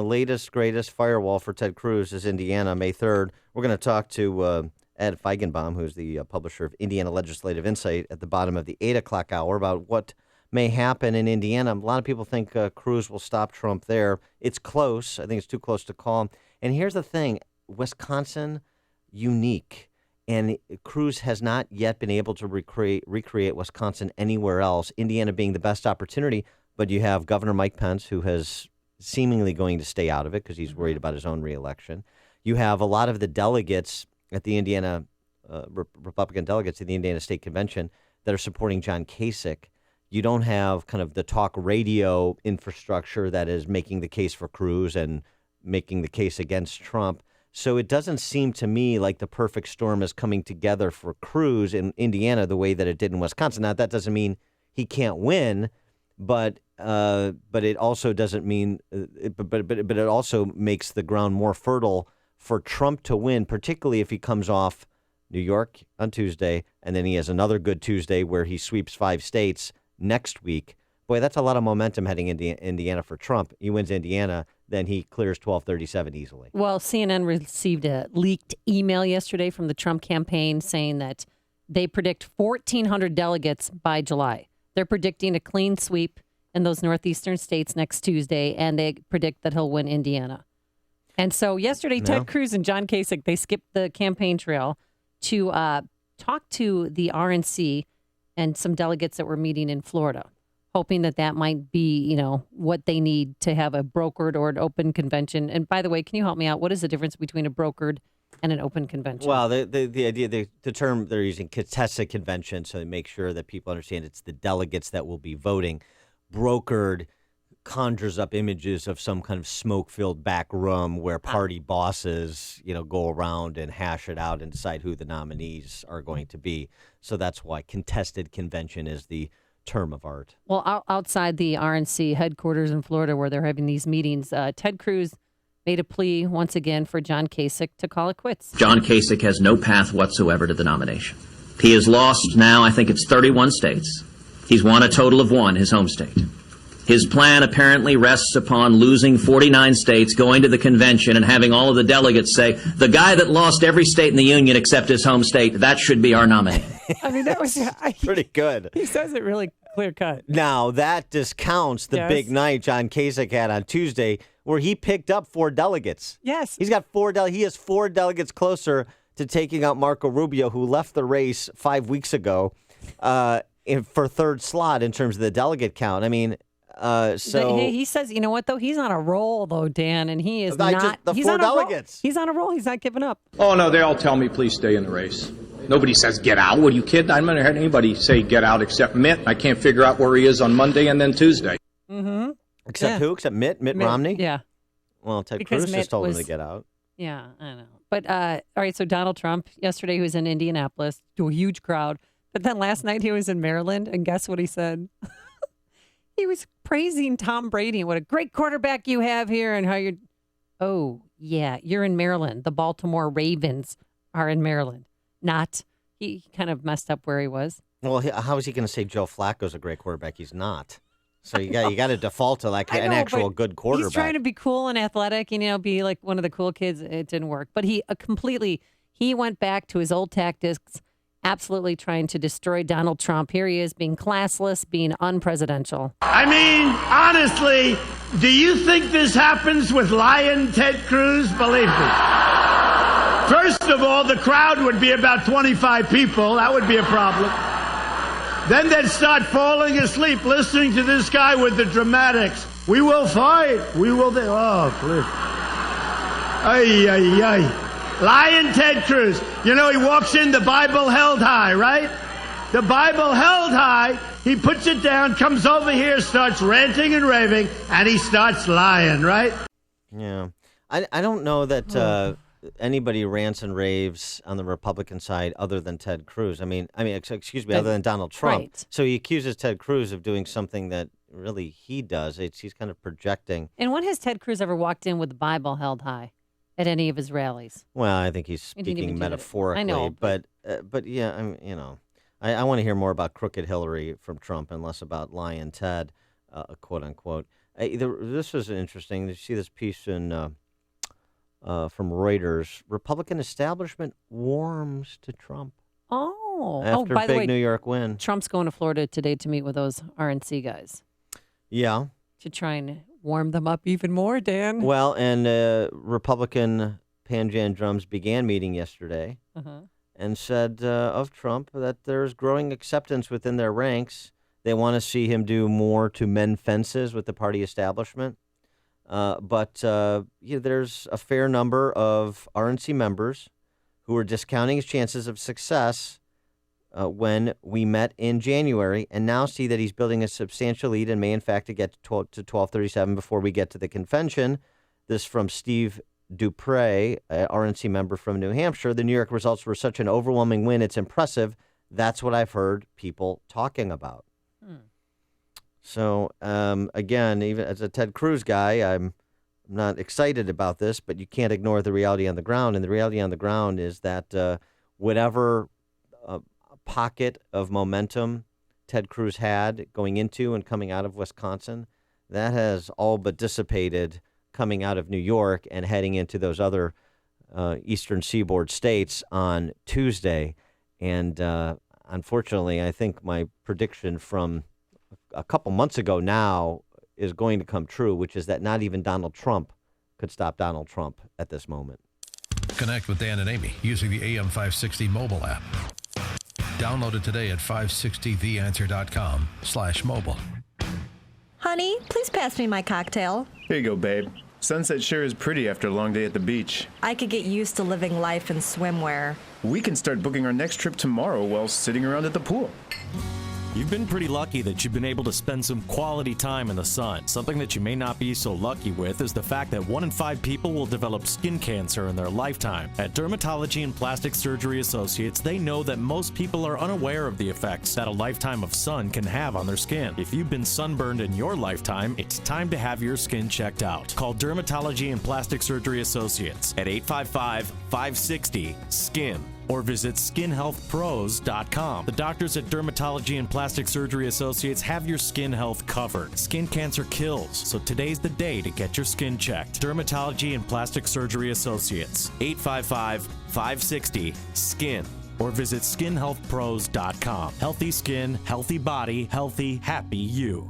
latest, greatest firewall for Ted Cruz is Indiana, May 3rd. We're going to talk to Ed Feigenbaum, who's the publisher of Indiana Legislative Insight, at the bottom of the 8 o'clock hour about what may happen in Indiana. A lot of people think Cruz will stop Trump there. It's close. I think it's too close to call. And here's the thing. Wisconsin, unique. And Cruz has not yet been able to recreate Wisconsin anywhere else, Indiana being the best opportunity. But you have Governor Mike Pence, who has seemingly going to stay out of it because he's worried about his own reelection. You have a lot of the delegates at the Indiana, Republican delegates at the Indiana State Convention that are supporting John Kasich. You don't have kind of the talk radio infrastructure that is making the case for Cruz and making the case against Trump. So it doesn't seem to me like the perfect storm is coming together for Cruz in Indiana the way that it did in Wisconsin. Now, that doesn't mean he can't win, but it also doesn't mean but it also makes the ground more fertile for Trump to win, particularly if he comes off New York on Tuesday and then he has another good Tuesday where he sweeps 5 states next week. Boy, that's a lot of momentum heading into Indiana for Trump. He wins Indiana, then he clears 1237 easily. Well, CNN received a leaked email yesterday from the Trump campaign saying that they predict 1,400 delegates by July. They're predicting a clean sweep in those northeastern states next Tuesday, and they predict that he'll win Indiana. And so yesterday, Ted Cruz and John Kasich, they skipped the campaign trail to talk to the RNC and some delegates that were meeting in Florida. hoping that might be, what they need to have a brokered or an open convention. And by the way, can you help me out? What is the difference between a brokered and an open convention? Well, the idea, the term they're using, contested convention, so they make sure that people understand it's the delegates that will be voting. Brokered conjures up images of some kind of smoke-filled back room where party bosses, go around and hash it out and decide who the nominees are going to be. So that's why contested convention is the term of art. Well, outside the RNC headquarters in Florida where they're having these meetings, Ted Cruz made a plea once again for John Kasich to call it quits. John Kasich has no path whatsoever to the nomination. He has lost now, I think it's 31 states. He's won a total of 1, his home state. His plan apparently rests upon losing 49 states, going to the convention, and having all of the delegates say, the guy that lost every state in the union except his home state, that should be our nominee. I mean, that was pretty good. He says it really clear cut. Now, that discounts the big night John Kasich had on Tuesday, where he picked up 4 delegates. Yes. He's got 4 delegates. He is 4 delegates closer to taking out Marco Rubio, who left the race 5 weeks ago for third slot in terms of the delegate count. I mean, he says, you know what, though? He's on a roll, though, Dan, and he is not. He's 4 delegates. He's on a roll. He's not giving up. Oh, no, they all tell me, please stay in the race. Nobody says get out. What are you kidding? I've never heard anybody say get out except Mitt. I can't figure out where he is on Monday and then Tuesday. Mm-hmm. Except who? Except Mitt Romney? Yeah. Well, Ted Cruz just told him to get out. Yeah, I know. But, all right, so Donald Trump, yesterday he was in Indianapolis to a huge crowd. But then last night he was in Maryland, and guess what he said? He was praising Tom Brady and what a great quarterback you have here and how you're... Oh, yeah, you're in Maryland. The Baltimore Ravens are in Maryland. Not... He kind of messed up where he was. Well, how is he going to say Joe Flacco's a great quarterback? He's not. So you got to default to like an actual good quarterback. He's trying to be cool and athletic, be like one of the cool kids. It didn't work. But he he went back to his old tactics, absolutely trying to destroy Donald Trump. Here he is being classless, being unpresidential. I mean, honestly, do you think this happens with Lion Ted Cruz? Believe me. First of all, the crowd would be about 25 people. That would be a problem. Then they'd start falling asleep listening to this guy with the dramatics. We will fight. We will... Oh, please. Ay, ay, ay. Lion Ted Cruz. He walks in, the Bible held high, right? The Bible held high. He puts it down, comes over here, starts ranting and raving, and he starts lying, right? Yeah. I don't know that... anybody rants and raves on the Republican side other than Ted Cruz. Other than Donald Trump. Right. So he accuses Ted Cruz of doing something that really he does. He's kind of projecting. And when has Ted Cruz ever walked in with the Bible held high at any of his rallies? Well, I think he's speaking metaphorically. I know, but yeah, I want to hear more about crooked Hillary from Trump and less about Lion Ted, quote unquote. This was interesting. Did you see this piece in? From Reuters, Republican establishment warms to Trump. After by a the big way, New York win. Trump's going to Florida today to meet with those RNC guys. Yeah. To try and warm them up even more, Dan. Well, and Republican Panjan Drums began meeting yesterday and said of Trump that there's growing acceptance within their ranks. They want to see him do more to mend fences with the party establishment. But there's a fair number of RNC members who are discounting his chances of success when we met in January and now see that he's building a substantial lead and may, in fact, get to 1237 before we get to the convention. This from Steve Dupre, an RNC member from New Hampshire. The New York results were such an overwhelming win. It's impressive. That's what I've heard people talking about. So, again, even as a Ted Cruz guy, I'm not excited about this, but you can't ignore the reality on the ground. And the reality on the ground is that whatever pocket of momentum Ted Cruz had going into and coming out of Wisconsin, that has all but dissipated coming out of New York and heading into those other Eastern Seaboard states on Tuesday. And unfortunately, I think my prediction from a couple months ago now is going to come true, which is that not even Donald Trump could stop Donald Trump at this moment. Connect with Dan and Amy using the AM 560 mobile app. Download it today at 560theanswer.com/mobile. Honey, please pass me my cocktail. Here you go, babe. Sunset sure is pretty after a long day at the beach. I could get used to living life in swimwear. We can start booking our next trip tomorrow while sitting around at the pool. You've been pretty lucky that you've been able to spend some quality time in the sun. Something that you may not be so lucky with is the fact that 1 in 5 people will develop skin cancer in their lifetime. At Dermatology and Plastic Surgery Associates, they know that most people are unaware of the effects that a lifetime of sun can have on their skin. If you've been sunburned in your lifetime, it's time to have your skin checked out. Call Dermatology and Plastic Surgery Associates at 855-560-SKIN. or visit skinhealthpros.com. The doctors at Dermatology and Plastic Surgery Associates have your skin health covered. Skin cancer kills, so today's the day to get your skin checked. Dermatology and Plastic Surgery Associates, 855-560-SKIN. or visit skinhealthpros.com. Healthy skin, healthy body, healthy, happy you.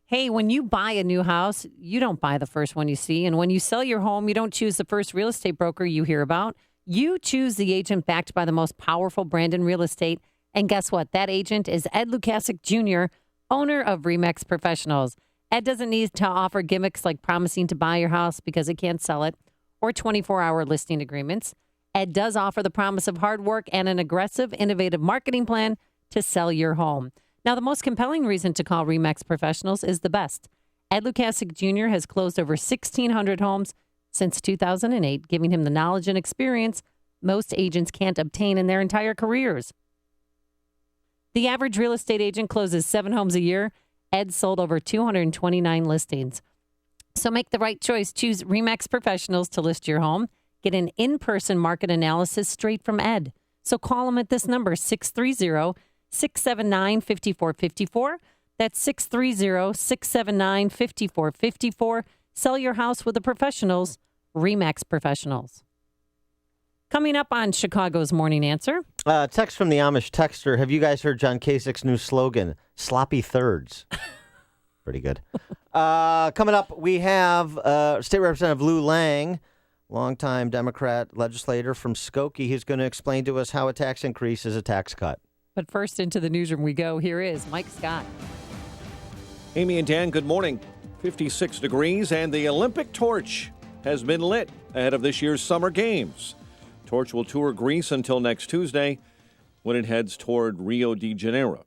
Hey, when you buy a new house, you don't buy the first one you see. And when you sell your home, you don't choose the first real estate broker you hear about. You choose the agent backed by the most powerful brand in real estate. And guess what? That agent is Ed Lukasik Jr., owner of RE/MAX Professionals. Ed doesn't need to offer gimmicks like promising to buy your house because he can't sell it or 24-hour listing agreements. Ed does offer the promise of hard work and an aggressive, innovative marketing plan to sell your home. Now, the most compelling reason to call RE/MAX Professionals is the best. Ed Lukasik Jr. has closed over 1,600 homes since 2008, giving him the knowledge and experience most agents can't obtain in their entire careers. The average real estate agent closes 7 homes a year. Ed sold over 229 listings. So make the right choice. Choose RE/MAX Professionals to list your home. Get an in-person market analysis straight from Ed. So call him at this number, 630-679-5454. That's 630-679-5454. Sell your house with the professionals, RE/MAX Professionals. Coming up on Chicago's Morning Answer. Text from the Amish texter. Have you guys heard John Kasich's new slogan, Sloppy Thirds? Pretty good. Coming up, we have State Representative Lou Lang, longtime Democrat legislator from Skokie. He's going to explain to us how a tax increase is a tax cut. But first, into the newsroom we go. Here is Mike Scott. Amy and Dan, good morning. 56 degrees, and the Olympic torch has been lit ahead of this year's Summer Games. Torch will tour Greece until next Tuesday when it heads toward Rio de Janeiro.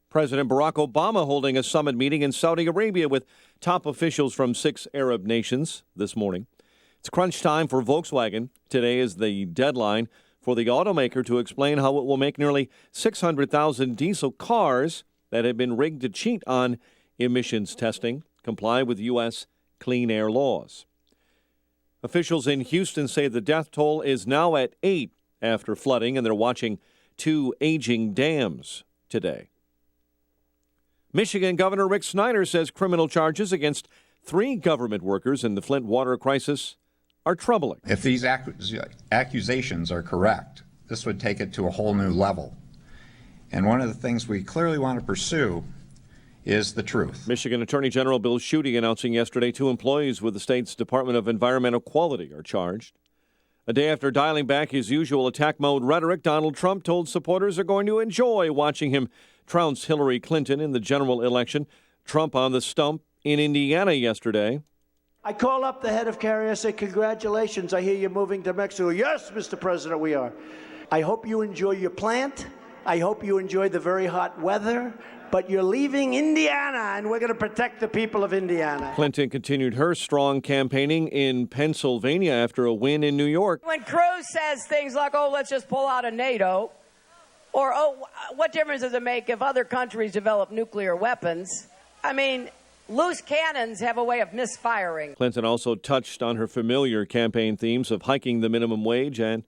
President Barack Obama holding a summit meeting in Saudi Arabia with top officials from 6 Arab nations this morning. It's crunch time for Volkswagen. Today is the deadline for the automaker to explain how it will make nearly 600,000 diesel cars that have been rigged to cheat on emissions testing comply with U.S. clean air laws. Officials in Houston say the death toll is now at 8 after flooding, and they're watching 2 aging dams today. Michigan Governor Rick Snyder says criminal charges against 3 government workers in the Flint water crisis are troubling. If these accusations are correct, this would take it to a whole new level. And one of the things we clearly want to pursue is the truth. Michigan Attorney General Bill Schuette announcing yesterday 2 employees with the state's Department of Environmental Quality are charged. A day after dialing back his usual attack mode rhetoric, Donald Trump told supporters are going to enjoy watching him trounce Hillary Clinton in the general election. Trump on the stump in Indiana yesterday. I call up the head of Carrier, I say, congratulations, I hear you're moving to Mexico. Yes, Mr. President, we are. I hope you enjoy your plant. I hope you enjoy the very hot weather. But you're leaving Indiana, and we're going to protect the people of Indiana. Clinton continued her strong campaigning in Pennsylvania after a win in New York. When Cruz says things like, oh, let's just pull out of NATO, or, oh, what difference does it make if other countries develop nuclear weapons? I mean, loose cannons have a way of misfiring. Clinton also touched on her familiar campaign themes of hiking the minimum wage and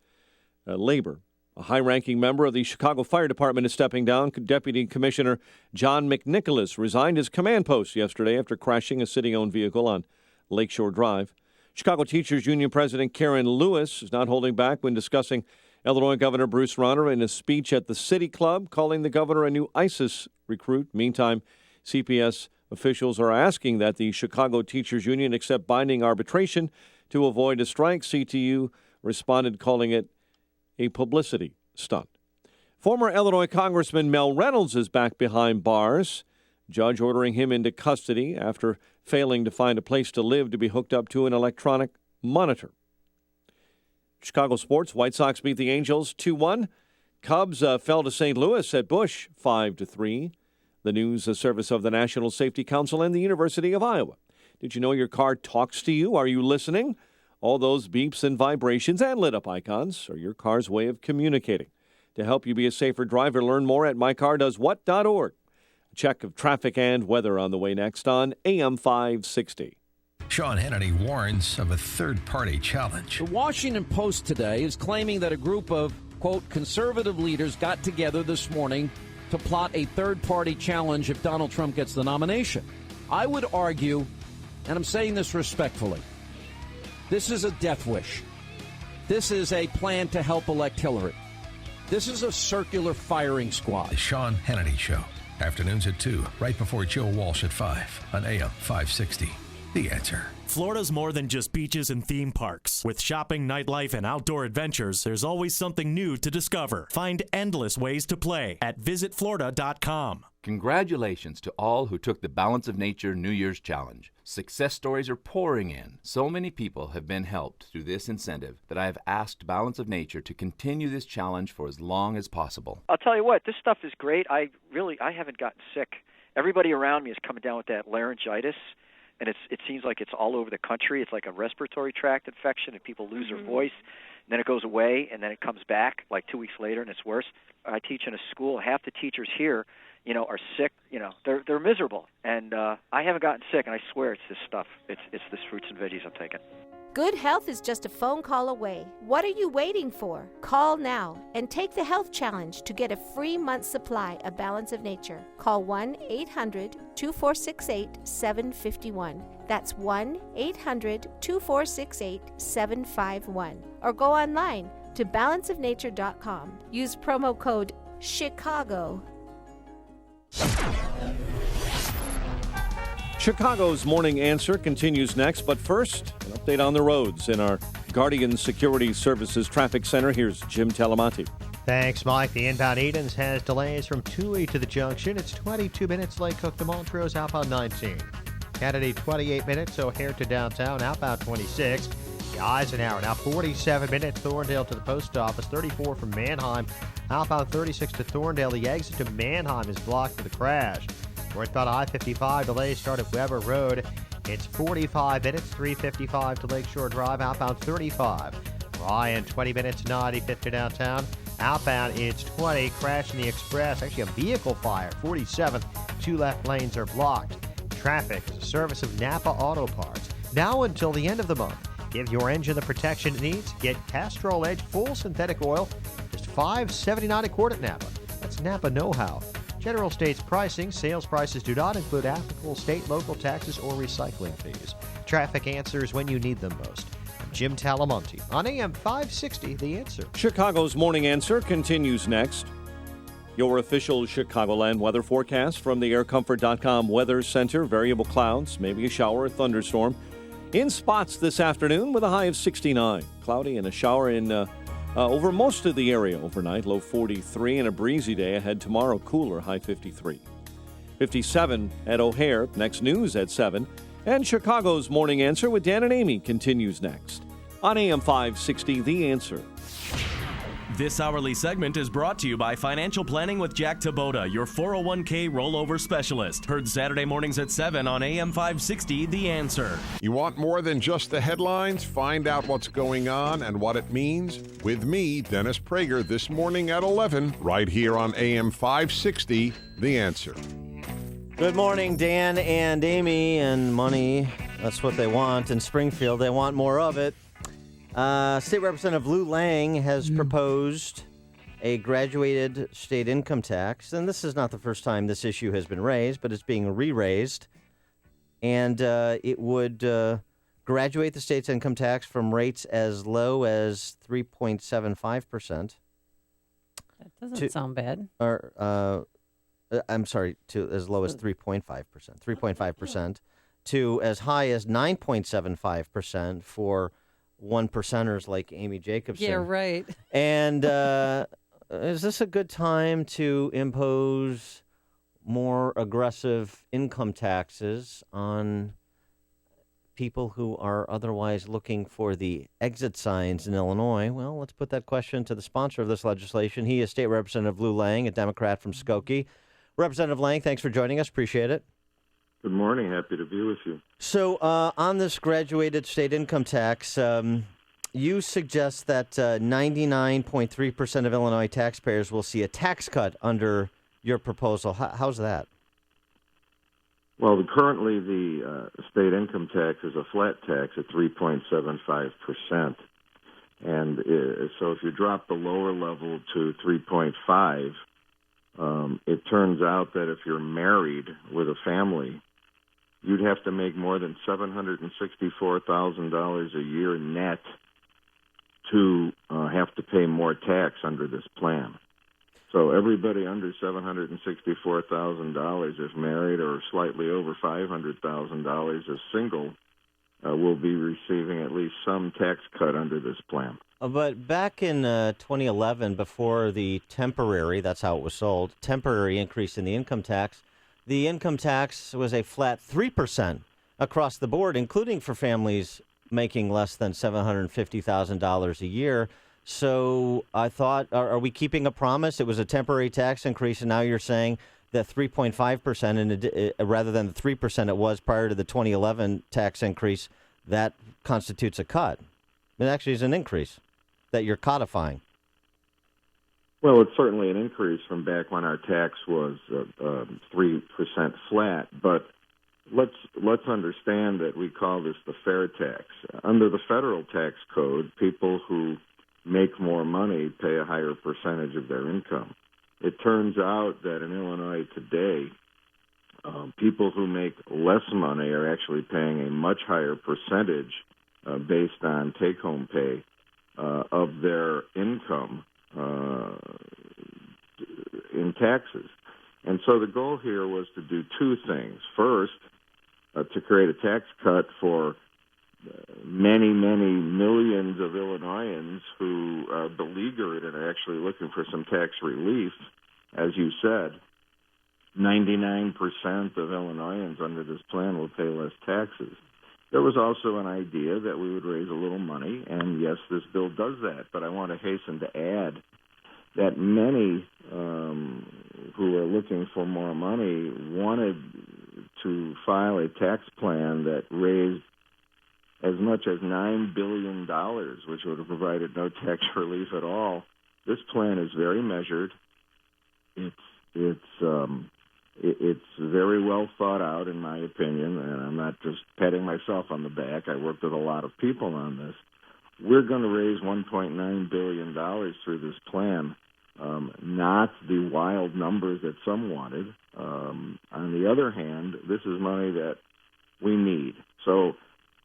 labor. A high-ranking member of the Chicago Fire Department is stepping down. Deputy Commissioner John McNicholas resigned his command post yesterday after crashing a city-owned vehicle on Lakeshore Drive. Chicago Teachers Union President Karen Lewis is not holding back when discussing Illinois Governor Bruce Rauner in a speech at the City Club, calling the governor a new ISIS recruit. Meantime, CPS officials are asking that the Chicago Teachers Union accept binding arbitration to avoid a strike. CTU responded, calling it a publicity stunt. Former Illinois Congressman Mel Reynolds is back behind bars Judge ordering him into custody after failing to find a place to live to be hooked up to an electronic monitor. Chicago sports, White Sox beat the Angels 2-1. Cubs fell to St. Louis at Busch 5-3. The news, a service of the National Safety Council and the University of Iowa. Did you know your car talks to you? Are you listening? All those beeps and vibrations and lit-up icons are your car's way of communicating. To help you be a safer driver, learn more at mycardoeswhat.org. A check of traffic and weather on the way next on AM 560. Sean Hannity warns of a third-party challenge. The Washington Post today is claiming that a group of, quote, conservative leaders got together this morning to plot a third-party challenge if Donald Trump gets the nomination. I would argue, and I'm saying this respectfully, this is a death wish. This is a plan to help elect Hillary. This is a circular firing squad. The Sean Hannity Show. Afternoons at 2, right before Joe Walsh at 5 on AM 560. The Answer. Florida's more than just beaches and theme parks. With shopping, nightlife, and outdoor adventures, there's always something new to discover. Find endless ways to play at visitflorida.com. Congratulations to all who took the Balance of Nature New Year's Challenge. Success stories are pouring in. So many people have been helped through this incentive that I have asked Balance of Nature to continue this challenge for as long as possible. I'll tell you what, this stuff is great. I haven't gotten sick. Everybody around me is coming down with that laryngitis, and it seems like it's all over the country. It's like a respiratory tract infection, and people lose their voice, and then it goes away, and then it comes back like 2 weeks later, and it's worse. I teach in a school. Half the teachers here, are sick. They're miserable, and I haven't gotten sick, and I swear it's this stuff. It's this fruits and veggies I'm taking. Good health is just a phone call away. What are you waiting for? Call now and take the health challenge to get a free month's supply of Balance of Nature. Call 1-800-2468-751. That's 1-800-2468-751. Or go online to balanceofnature.com. Use promo code CHICAGO. Chicago's Morning Answer continues next, but first, an update on the roads in our Guardian Security Services Traffic Center. Here's Jim Talamonte. Thanks, Mike. The inbound Edens has delays from Toohey to the junction. It's 22 minutes. Lake Cook to Montrose, outbound 19. Kennedy, 28 minutes. O'Hare to downtown, outbound 26. The Eisenhower, now 47 minutes. Thorndale to the post office, 34 from Manheim. Outbound 36 to Thorndale. The exit to Manheim is blocked for the crash. Northbound I-55 delays start at Weber Road. It's 45 minutes, 355 to Lakeshore Drive, outbound 35. Ryan, 20 minutes, 95th to downtown. Outbound, it's 20, crash in the Express. Actually, a vehicle fire, 47th. 2 left lanes are blocked. Traffic is a service of Napa Auto Parts. Now until the end of the month. Give your engine the protection it needs. Get Castrol Edge full synthetic oil, just $5.79 a quart at Napa. That's Napa know-how. General States pricing. Sales prices do not include applicable state, local taxes, or recycling fees. Traffic answers when you need them most. I'm Jim Talamonte on AM 560, The Answer. Chicago's Morning Answer continues next. Your official Chicagoland weather forecast from the aircomfort.com Weather Center. Variable clouds, maybe a shower or thunderstorm. In spots this afternoon with a high of 69. Cloudy and a shower in over most of the area overnight, low 43, and a breezy day ahead tomorrow, cooler, high 53. 57 at O'Hare, next news at 7. And Chicago's Morning Answer with Dan and Amy continues next on AM 560, The Answer. This hourly segment is brought to you by Financial Planning with Jack Taboda, your 401k rollover specialist. Heard Saturday mornings at 7 on AM 560, The Answer. You want more than just the headlines? Find out what's going on and what it means with me, Dennis Prager, this morning at 11, right here on AM 560, The Answer. Good morning, Dan and Amy, and money. That's what they want in Springfield. They want more of it. State Representative Lou Lang has proposed a graduated state income tax, and this is not the first time this issue has been raised, but it's being re-raised, and it would graduate the state's income tax from rates as low as 3.75%. That doesn't sound bad. Or, I'm sorry, to as low as 3.5% to as high as 9.75% for one percenters like Amy Jacobson. Yeah, right. And is this a good time to impose more aggressive income taxes on people who are otherwise looking for the exit signs in Illinois? Well, let's put that question to the sponsor of this legislation. He is State Representative Lou Lang, a Democrat from Skokie. Representative Lang, thanks for joining us. Appreciate it. Good morning. Happy to be with you. So on this graduated state income tax, you suggest that 99.3% of Illinois taxpayers will see a tax cut under your proposal. How's that? Well, currently the state income tax is a flat tax at 3.75%. And so if you drop the lower level to 3.5, it turns out that if you're married with a family, you'd have to make more than $764,000 a year net to have to pay more tax under this plan. So everybody under $764,000 if married or slightly over $500,000 if single will be receiving at least some tax cut under this plan. But back in 2011, before the temporary, that's how it was sold, temporary increase in the income tax was a flat 3% across the board, including for families making less than $750,000 a year. So I thought, are we keeping a promise? It was a temporary tax increase, and now you're saying that 3.5%, rather than the 3% it was prior to the 2011 tax increase, that constitutes a cut. It actually is an increase that you're codifying. Well, it's certainly an increase from back when our tax was 3% flat, but let's understand that we call this the fair tax. Under the federal tax code, people who make more money pay a higher percentage of their income. It turns out that in Illinois today, people who make less money are actually paying a much higher percentage based on take-home pay of their income in taxes. And so the goal here was to do two things. First, to create a tax cut for many, many millions of Illinoisans who are beleaguered and are actually looking for some tax relief. As you said, 99% of Illinoisans under this plan will pay less taxes. There was also an idea that we would raise a little money, and yes, this bill does that. But I want to hasten to add that many who are looking for more money wanted to file a tax plan that raised as much as $9 billion, which would have provided no tax relief at all. This plan is very measured. It's very well thought out, in my opinion, and I'm not just patting myself on the back. I worked with a lot of people on this. We're going to raise $1.9 billion through this plan, not the wild numbers that some wanted. On the other hand, this is money that we need. So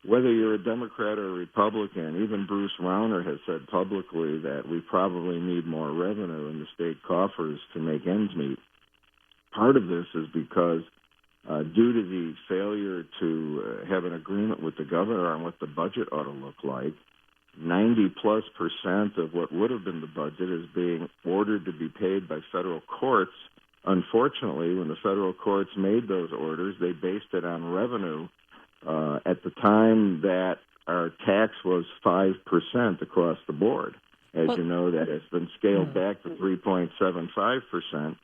whether you're a Democrat or a Republican, even Bruce Rauner has said publicly that we probably need more revenue in the state coffers to make ends meet. Part of this is because due to the failure to have an agreement with the governor on what the budget ought to look like, 90+% of what would have been the budget is being ordered to be paid by federal courts. Unfortunately, when the federal courts made those orders, they based it on revenue at the time that our tax was 5% across the board. As you know, that has been scaled back to 3.75%.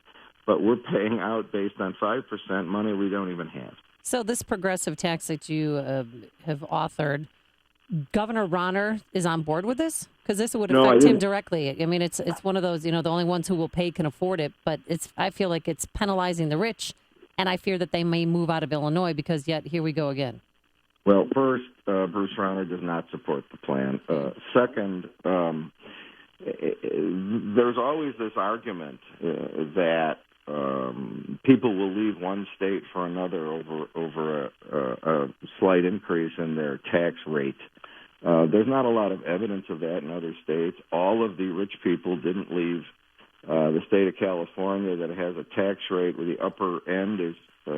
But we're paying out based on 5% money we don't even have. So this progressive tax that you have authored, Governor Rauner is on board with this? Because this would affect him directly. I mean, it's one of those, the only ones who will pay can afford it. But I feel like it's penalizing the rich, and I fear that they may move out of Illinois because yet here we go again. Well, first, Bruce Rauner does not support the plan. Second, there's always this argument that people will leave one state for another over a slight increase in their tax rate. There's not a lot of evidence of that in other states. All of the rich people didn't leave the state of California that has a tax rate where the upper end is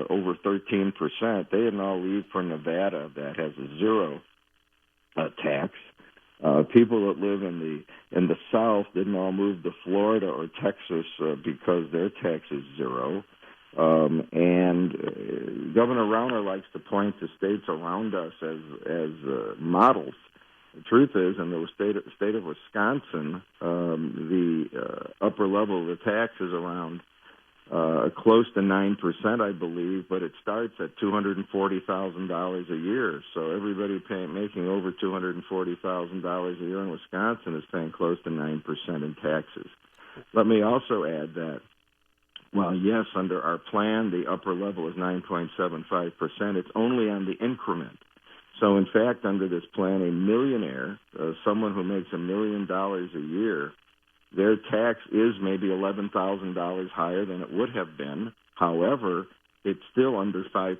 over 13%. They didn't all leave for Nevada that has a zero tax. People that live in the South didn't all move to Florida or Texas because their tax is zero. And Governor Rauner likes to point to states around us as models. The truth is, in the state of Wisconsin, the upper level of the tax is around close to 9%, I believe, but it starts at $240,000 a year. So everybody making over $240,000 a year in Wisconsin is paying close to 9% in taxes. Let me also add that, well, yes, under our plan, the upper level is 9.75%. It's only on the increment. So, in fact, under this plan, a millionaire, someone who makes $1 million a year, their tax is maybe $11,000 higher than it would have been. However, it's still under 5%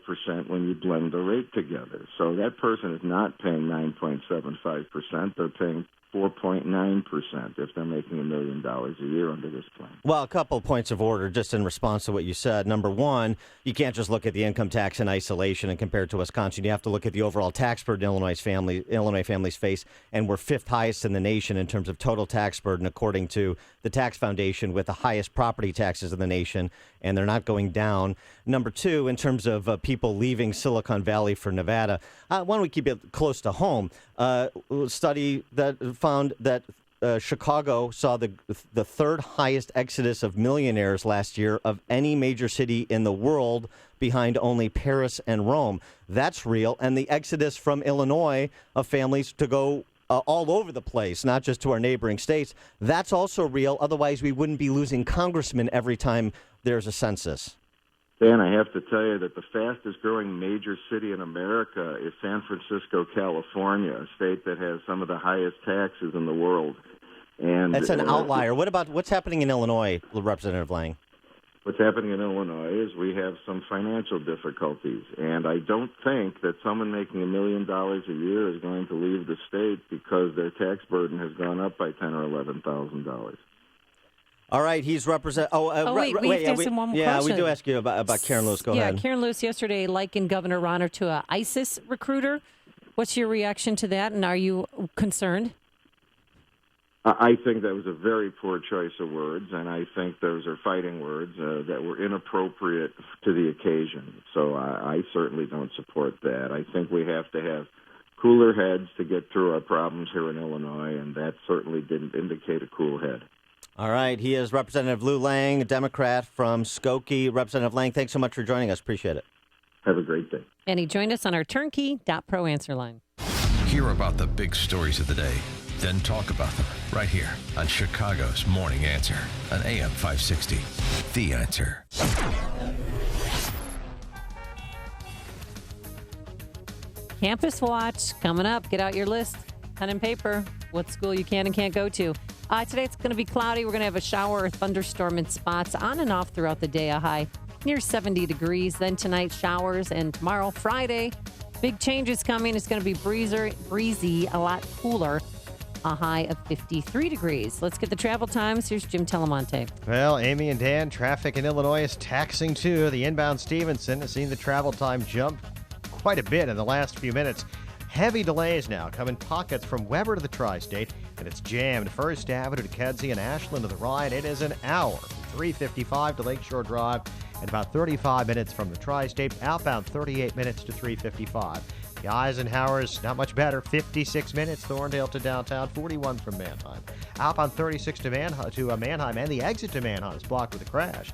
when you blend the rate together. So that person is not paying 9.75%. They're paying 4.9% if they're making $1 million a year under this plan. Well, a couple of points of order just in response to what you said. Number one, you can't just look at the income tax in isolation and compare it to Wisconsin. You have to look at the overall tax burden Illinois families face, and we're fifth highest in the nation in terms of total tax burden, according to the Tax Foundation, with the highest property taxes in the nation, and they're not going down. Number two, in terms of people leaving Silicon Valley for Nevada, why don't we keep it close to home? A study that found that Chicago saw the third highest exodus of millionaires last year of any major city in the world, behind only Paris and Rome. That's real. And the exodus from Illinois of families to go all over the place, not just to our neighboring states, that's also real. Otherwise, we wouldn't be losing congressmen every time there's a census. Dan, I have to tell you that the fastest growing major city in America is San Francisco, California, a state that has some of the highest taxes in the world. And that's an outlier. What about what's happening in Illinois, Representative Lang? What's happening in Illinois is we have some financial difficulties, and I don't think that someone making $1 million a year is going to leave the state because their tax burden has gone up by $10,000 or $11,000. All right, he's represent. Wait, we have some more question. Yeah, we do ask you about Karen Lewis. Go ahead. Yeah, Karen Lewis yesterday likened Governor Rauner to an ISIS recruiter. What's your reaction to that, and are you concerned? I think that was a very poor choice of words, and I think those are fighting words that were inappropriate to the occasion. So I certainly don't support that. I think we have to have cooler heads to get through our problems here in Illinois, and that certainly didn't indicate a cool head. All right. He is Representative Lou Lang, a Democrat from Skokie. Representative Lang, thanks so much for joining us. Appreciate it. Have a great day. And he joined us on our turnkey.pro answer line. Hear about the big stories of the day, then talk about them right here on Chicago's Morning Answer on AM 560. The Answer. Campus Watch coming up. Get out your list, pen and paper, what school you can and can't go to. Today it's going to be cloudy. We're going to have a shower or thunderstorm in spots on and off throughout the day, a high near 70 degrees. Then tonight, showers, and tomorrow, Friday, big changes coming. It's going to be breezy, a lot cooler, a high of 53 degrees. Let's get the travel times. Here's Jim Telemonte. Well, Amy and Dan, traffic in Illinois is taxing too. The inbound Stevenson has seen the travel time jump quite a bit in the last few minutes. Heavy delays now come in pockets from Weber to the Tri-State, and it's jammed. First Avenue to Kedzie and Ashland to the Ryan. It is an hour from 355 to Lakeshore Drive and about 35 minutes from the Tri-State. Outbound 38 minutes to 355. The Eisenhower's not much better, 56 minutes. Thorndale to downtown, 41 from Manheim. Outbound 36 to Manheim, and the exit to Manheim is blocked with a crash.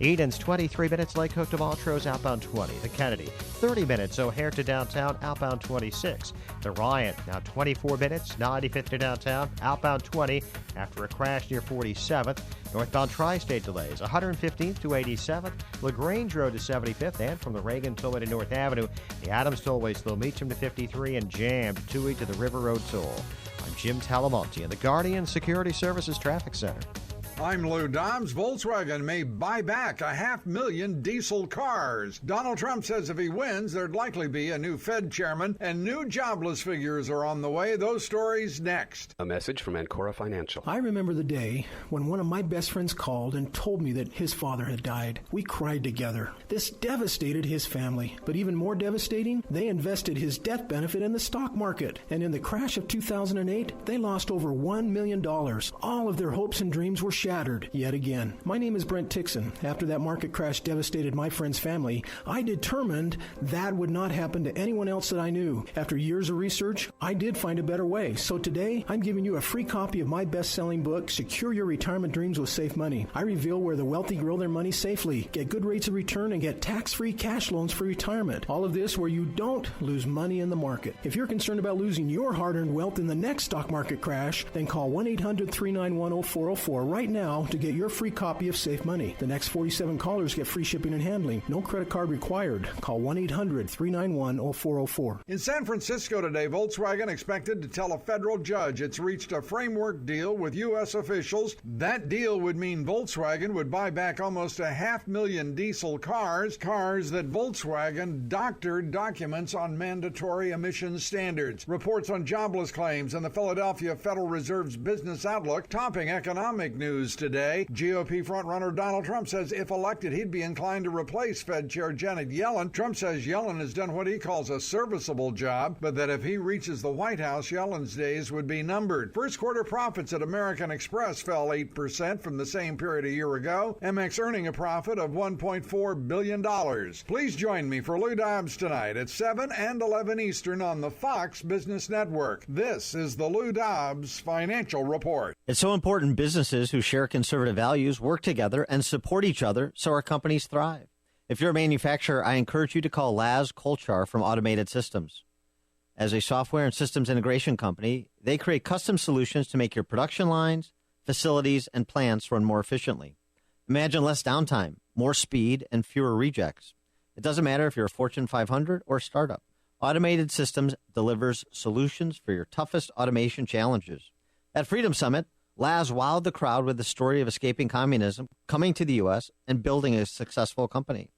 Eden's 23 minutes, Lake Hook to Montrose, outbound 20. The Kennedy, 30 minutes, O'Hare to downtown, outbound 26. The Ryan, now 24 minutes, 95th to downtown, outbound 20 after a crash near 47th. Northbound Tri-State delays, 115th to 87th, LaGrange Road to 75th, and from the Reagan Tollway to North Avenue, the Adams Tollway slow Meacham to 53 and jammed Toohey to the River Road toll. I'm Jim Talamonte in the Guardian Security Services Traffic Center. I'm Lou Dobbs. Volkswagen may buy back 500,000 diesel cars. Donald Trump says if he wins, there'd likely be a new Fed chairman, and new jobless figures are on the way. Those stories next. A message from Ancora Financial. I remember the day when one of my best friends called and told me that his father had died. We cried together. This devastated his family. But even more devastating, they invested his death benefit in the stock market. And in the crash of 2008, they lost over $1 million. All of their hopes and dreams were shattered. shattered yet again. My name is Brent Tixon. After that market crash devastated my friend's family, I determined that would not happen to anyone else that I knew. After years of research, I did find a better way. So today, I'm giving you a free copy of my best-selling book, Secure Your Retirement Dreams with Safe Money. I reveal where the wealthy grow their money safely, get good rates of return, and get tax-free cash loans for retirement. All of this where you don't lose money in the market. If you're concerned about losing your hard-earned wealth in the next stock market crash, then call 1-800-391-0404 right now to get your free copy of Safe Money. The next 47 callers get free shipping and handling. No credit card required. Call 1-800-391-0404. In San Francisco today, Volkswagen expected to tell a federal judge it's reached a framework deal with U.S. officials. That deal would mean Volkswagen would buy back almost 500,000 diesel cars that Volkswagen doctored documents on mandatory emission standards. Reports on jobless claims and the Philadelphia Federal Reserve's Business Outlook topping economic news today. GOP frontrunner Donald Trump says if elected, he'd be inclined to replace Fed Chair Janet Yellen. Trump says Yellen has done what he calls a serviceable job, but that if he reaches the White House, Yellen's days would be numbered. First quarter profits at American Express fell 8% from the same period a year ago. Amex earning a profit of $1.4 billion. Please join me for Lou Dobbs tonight at 7 and 11 Eastern on the Fox Business Network. This is the Lou Dobbs Financial Report. It's so important businesses who share conservative values work together and support each other so our companies thrive. If you're a manufacturer, I encourage you to call Laz Kolchar from Automated Systems. As a software and systems integration company, they create custom solutions to make your production lines, facilities, and plants run more efficiently. Imagine less downtime, more speed, and fewer rejects. It doesn't matter if you're a Fortune 500 or a startup. Automated Systems delivers solutions for your toughest automation challenges. At Freedom Summit, Laz wowed the crowd with the story of escaping communism, coming to the U.S., and building a successful company.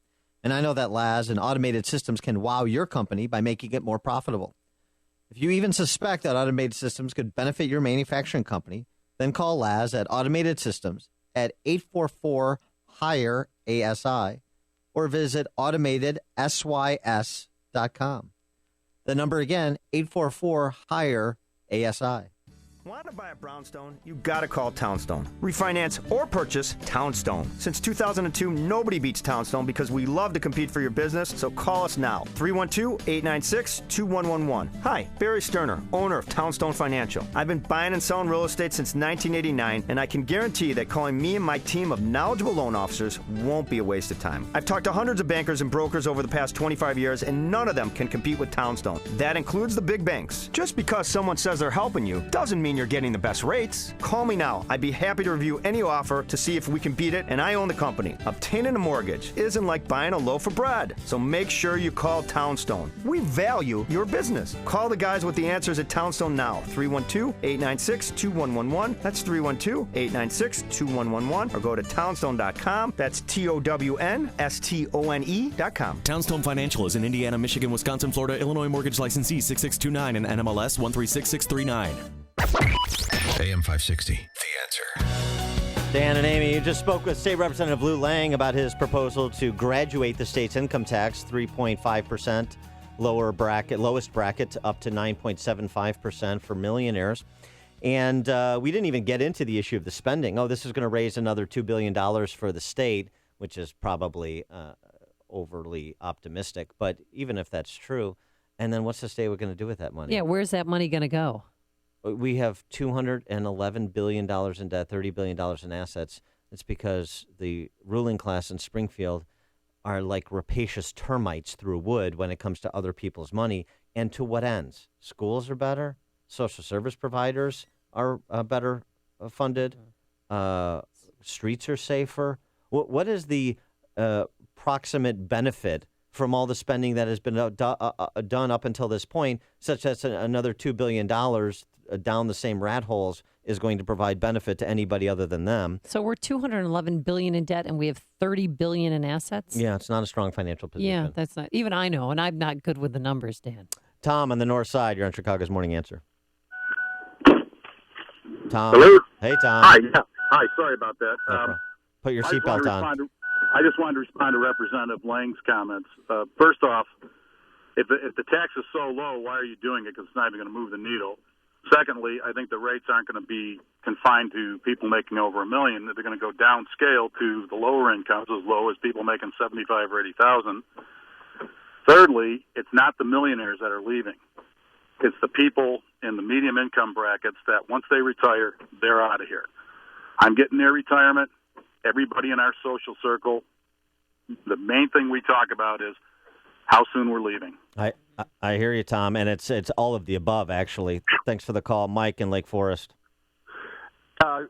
And I know that Laz and Automated Systems can wow your company by making it more profitable. If you even suspect that Automated Systems could benefit your manufacturing company, then call Laz at Automated Systems at 844-HIRE-ASI or visit automatedsys.com. The number again, 844-HIRE-ASI. Want to buy a brownstone? You gotta call Townstone. Refinance or purchase Townstone. Since 2002, nobody beats Townstone because we love to compete for your business, so call us now. 312-896-2111. Hi, Barry Sterner, owner of Townstone Financial. I've been buying and selling real estate since 1989, and I can guarantee that calling me and my team of knowledgeable loan officers won't be a waste of time. I've talked to hundreds of bankers and brokers over the past 25 years, and none of them can compete with Townstone. That includes the big banks. Just because someone says they're helping you doesn't mean you're getting the best rates. Call me now. I'd be happy to review any offer to see if we can beat it, and I own the company. Obtaining a mortgage isn't like buying a loaf of bread, so make sure you call Townstone. We value your business. Call the guys with the answers at Townstone now. 312-896-2111. That's 312-896-2111. Or go to townstone.com. That's TOWNSTONE.com. Townstone Financial is an Indiana, Michigan, Wisconsin, Florida, Illinois mortgage licensee 6629 and NMLS 136639. AM 560, The Answer. Dan and Amy, you just spoke with State Representative Lou Lang about his proposal to graduate the state's income tax 3.5%, lowest bracket up to 9.75% for millionaires. And we didn't even get into the issue of the spending. Oh, this is going to raise another $2 billion for the state, which is probably overly optimistic. But even if that's true, and then what's the state going to do with that money? Yeah, where's that money going to go? We have $211 billion in debt, $30 billion in assets. It's because the ruling class in Springfield are like rapacious termites through wood when it comes to other people's money. And to what ends? Schools are better. Social service providers are better funded. Streets are safer. What is the proximate benefit from all the spending that has been done up until this point, such as another $2 billion down the same rat holes is going to provide benefit to anybody other than them? So we're $211 billion in debt and we have $30 billion in assets? Yeah, it's not a strong financial position. Yeah, that's not, even I know, and I'm not good with the numbers, Dan. Tom on the north side, you're on Chicago's Morning Answer. Tom. Hello? Hey, Tom. Hi, yeah. Hi, sorry about that. Put your seatbelt on. I just wanted to respond to Representative Lang's comments. First off, if the tax is so low, why are you doing it? Because it's not even going to move the needle. Secondly, I think the rates aren't going to be confined to people making over $1 million. They're going to go downscale to the lower incomes, as low as people making $75,000 or $80,000. Thirdly, it's not the millionaires that are leaving. It's the people in the medium income brackets that once they retire, they're out of here. I'm getting near retirement. Everybody in our social circle, the main thing we talk about is how soon we're leaving. I hear you, Tom, and it's all of the above, actually. Thanks for the call, Mike in Lake Forest. I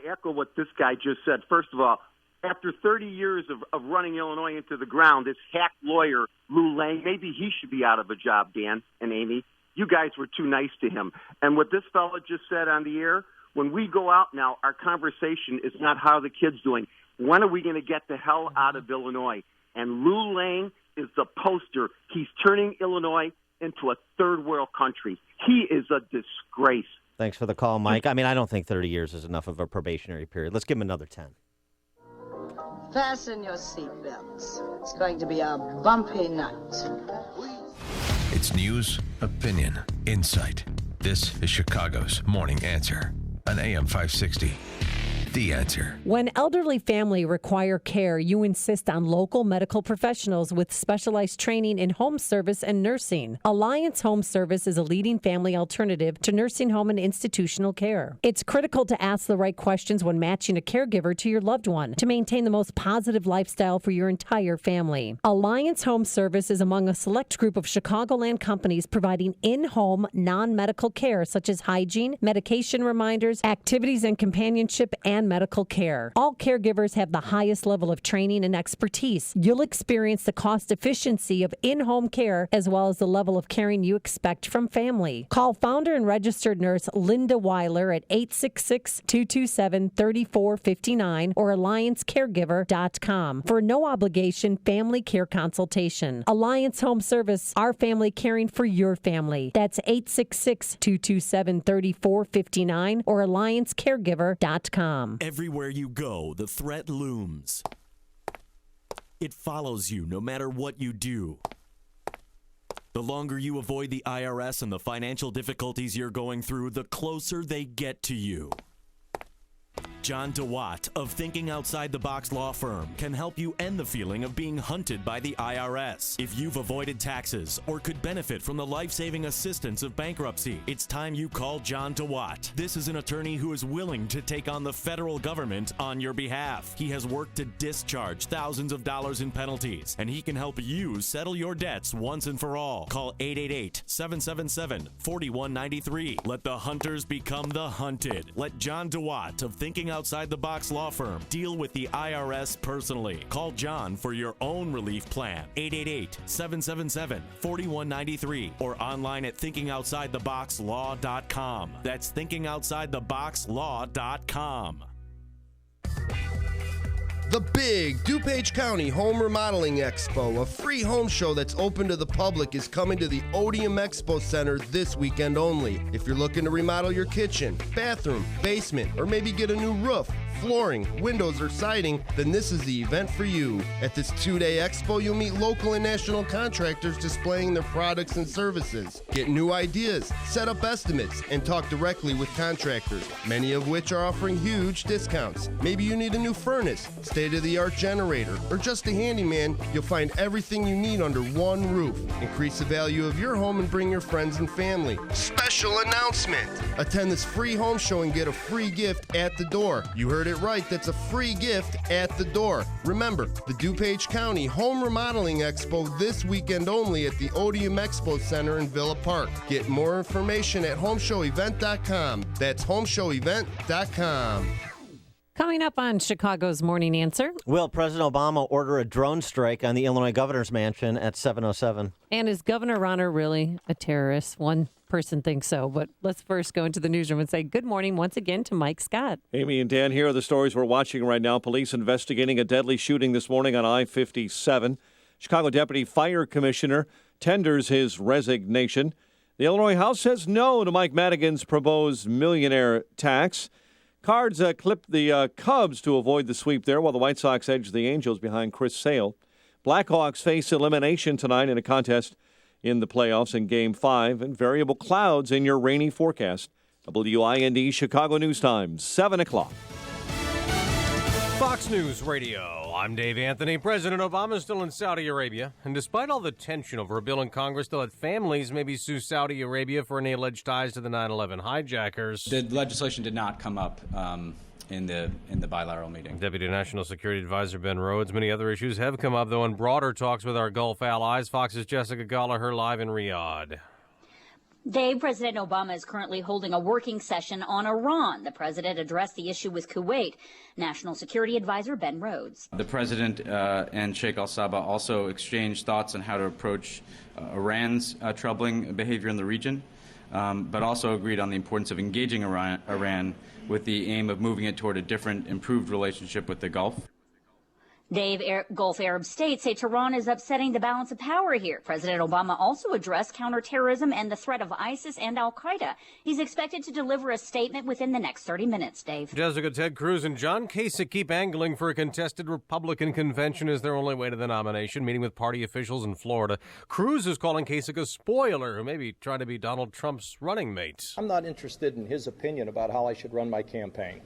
echo what this guy just said. First of all, after 30 years of running Illinois into the ground, this hack lawyer, Lou Lang, maybe he should be out of a job, Dan and Amy. You guys were too nice to him. And what this fellow just said on the air, when we go out now, our conversation is not how the kid's doing. When are we going to get the hell out of Illinois? And Lou Lang is the poster. He's turning Illinois into a third world country. He is a disgrace. Thanks for the call, Mike. I mean, I don't think 30 years is enough of a probationary period. Let's give him another 10. Fasten your seatbelts. It's going to be a bumpy night. It's news, opinion, insight. This is Chicago's Morning Answer on AM 560. The Answer. When elderly family require care, you insist on local medical professionals with specialized training in home service and nursing. Alliance Home Service is a leading family alternative to nursing home and institutional care. It's critical to ask the right questions when matching a caregiver to your loved one to maintain the most positive lifestyle for your entire family. Alliance Home Service is among a select group of Chicagoland companies providing in-home non-medical care such as hygiene, medication reminders, activities and companionship, and medical care. All caregivers have the highest level of training and expertise. You'll experience the cost efficiency of in-home care as well as the level of caring you expect from family. Call founder and registered nurse Linda Weiler at 866-227-3459 or alliancecaregiver.com for no obligation family care consultation. Alliance Home Service, our family caring for your family. That's 866-227-3459 or alliancecaregiver.com. Everywhere you go, the threat looms. It follows you no matter what you do. The longer you avoid the IRS and the financial difficulties you're going through, the closer they get to you. John DeWatt of Thinking Outside the Box Law Firm can help you end the feeling of being hunted by the IRS. If you've avoided taxes or could benefit from the life-saving assistance of bankruptcy, it's time you call John DeWatt. This is an attorney who is willing to take on the federal government on your behalf. He has worked to discharge thousands of dollars in penalties, and he can help you settle your debts once and for all. Call 888-777-4193. Let the hunters become the hunted. Let John DeWatt of Thinking Outside the Box Law Firm deal with the IRS personally. Call John for your own relief plan. 888-777-4193 or online at thinkingoutsidetheboxlaw.com. That's thinkingoutsidetheboxlaw.com. The big DuPage County Home Remodeling Expo, a free home show that's open to the public, is coming to the Odeum Expo Center this weekend only. If you're looking to remodel your kitchen, bathroom, basement, or maybe get a new roof, flooring, windows, or siding, then this is the event for you. At this two-day expo, you'll meet local and national contractors displaying their products and services. Get new ideas, set up estimates, and talk directly with contractors, many of which are offering huge discounts. Maybe you need a new furnace, state-of-the-art generator, or just a handyman. You'll find everything you need under one roof. Increase the value of your home and bring your friends and family. Special announcement! Attend this free home show and get a free gift at the door. You heard it right, that's a free gift at the door. Remember, the DuPage County Home Remodeling Expo this weekend only at the Odeum Expo Center in Villa Park. Get more information at homeshowevent.com. That's homeshowevent.com. Coming up on Chicago's Morning Answer. Will President Obama order a drone strike on the Illinois governor's mansion at 7:07? And is Governor Rauner really a terrorist? One person thinks so, but let's first go into the newsroom and say good morning once again to Mike Scott. Amy and Dan, here are the stories we're watching right now. Police investigating a deadly shooting this morning on I-57. Chicago Deputy Fire Commissioner tenders his resignation. The Illinois House says no to Mike Madigan's proposed millionaire tax. Cards clipped the Cubs to avoid the sweep there, while the White Sox edged the Angels behind Chris Sale. Blackhawks face elimination tonight in a contest in the playoffs in Game 5 and variable clouds in your rainy forecast. WIND Chicago News Time, 7 o'clock. Fox News Radio. I'm Dave Anthony. President Obama is still in Saudi Arabia, and despite all the tension over a bill in Congress to let families maybe sue Saudi Arabia for any alleged ties to the 9/11 hijackers, the legislation did not come up in the bilateral meeting. Deputy National Security Advisor Ben Rhodes. Many other issues have come up, though, in broader talks with our Gulf allies. Fox's Jessica Gallagher live in Riyadh. Dave, President Obama is currently holding a working session on Iran. The president addressed the issue with Kuwait. National Security Advisor Ben Rhodes. The president and Sheikh Al-Sabah also exchanged thoughts on how to approach Iran's troubling behavior in the region, but also agreed on the importance of engaging Iran with the aim of moving it toward a different, improved relationship with the Gulf. Dave, Gulf Arab states say Tehran is upsetting the balance of power here. President Obama also addressed counterterrorism and the threat of ISIS and al-Qaeda. He's expected to deliver a statement within the next 30 minutes, Dave. Jessica, Ted Cruz and John Kasich keep angling for a contested Republican convention as their only way to the nomination, meeting with party officials in Florida. Cruz is calling Kasich a spoiler who may be trying to be Donald Trump's running mate. I'm not interested in his opinion about how I should run my campaign.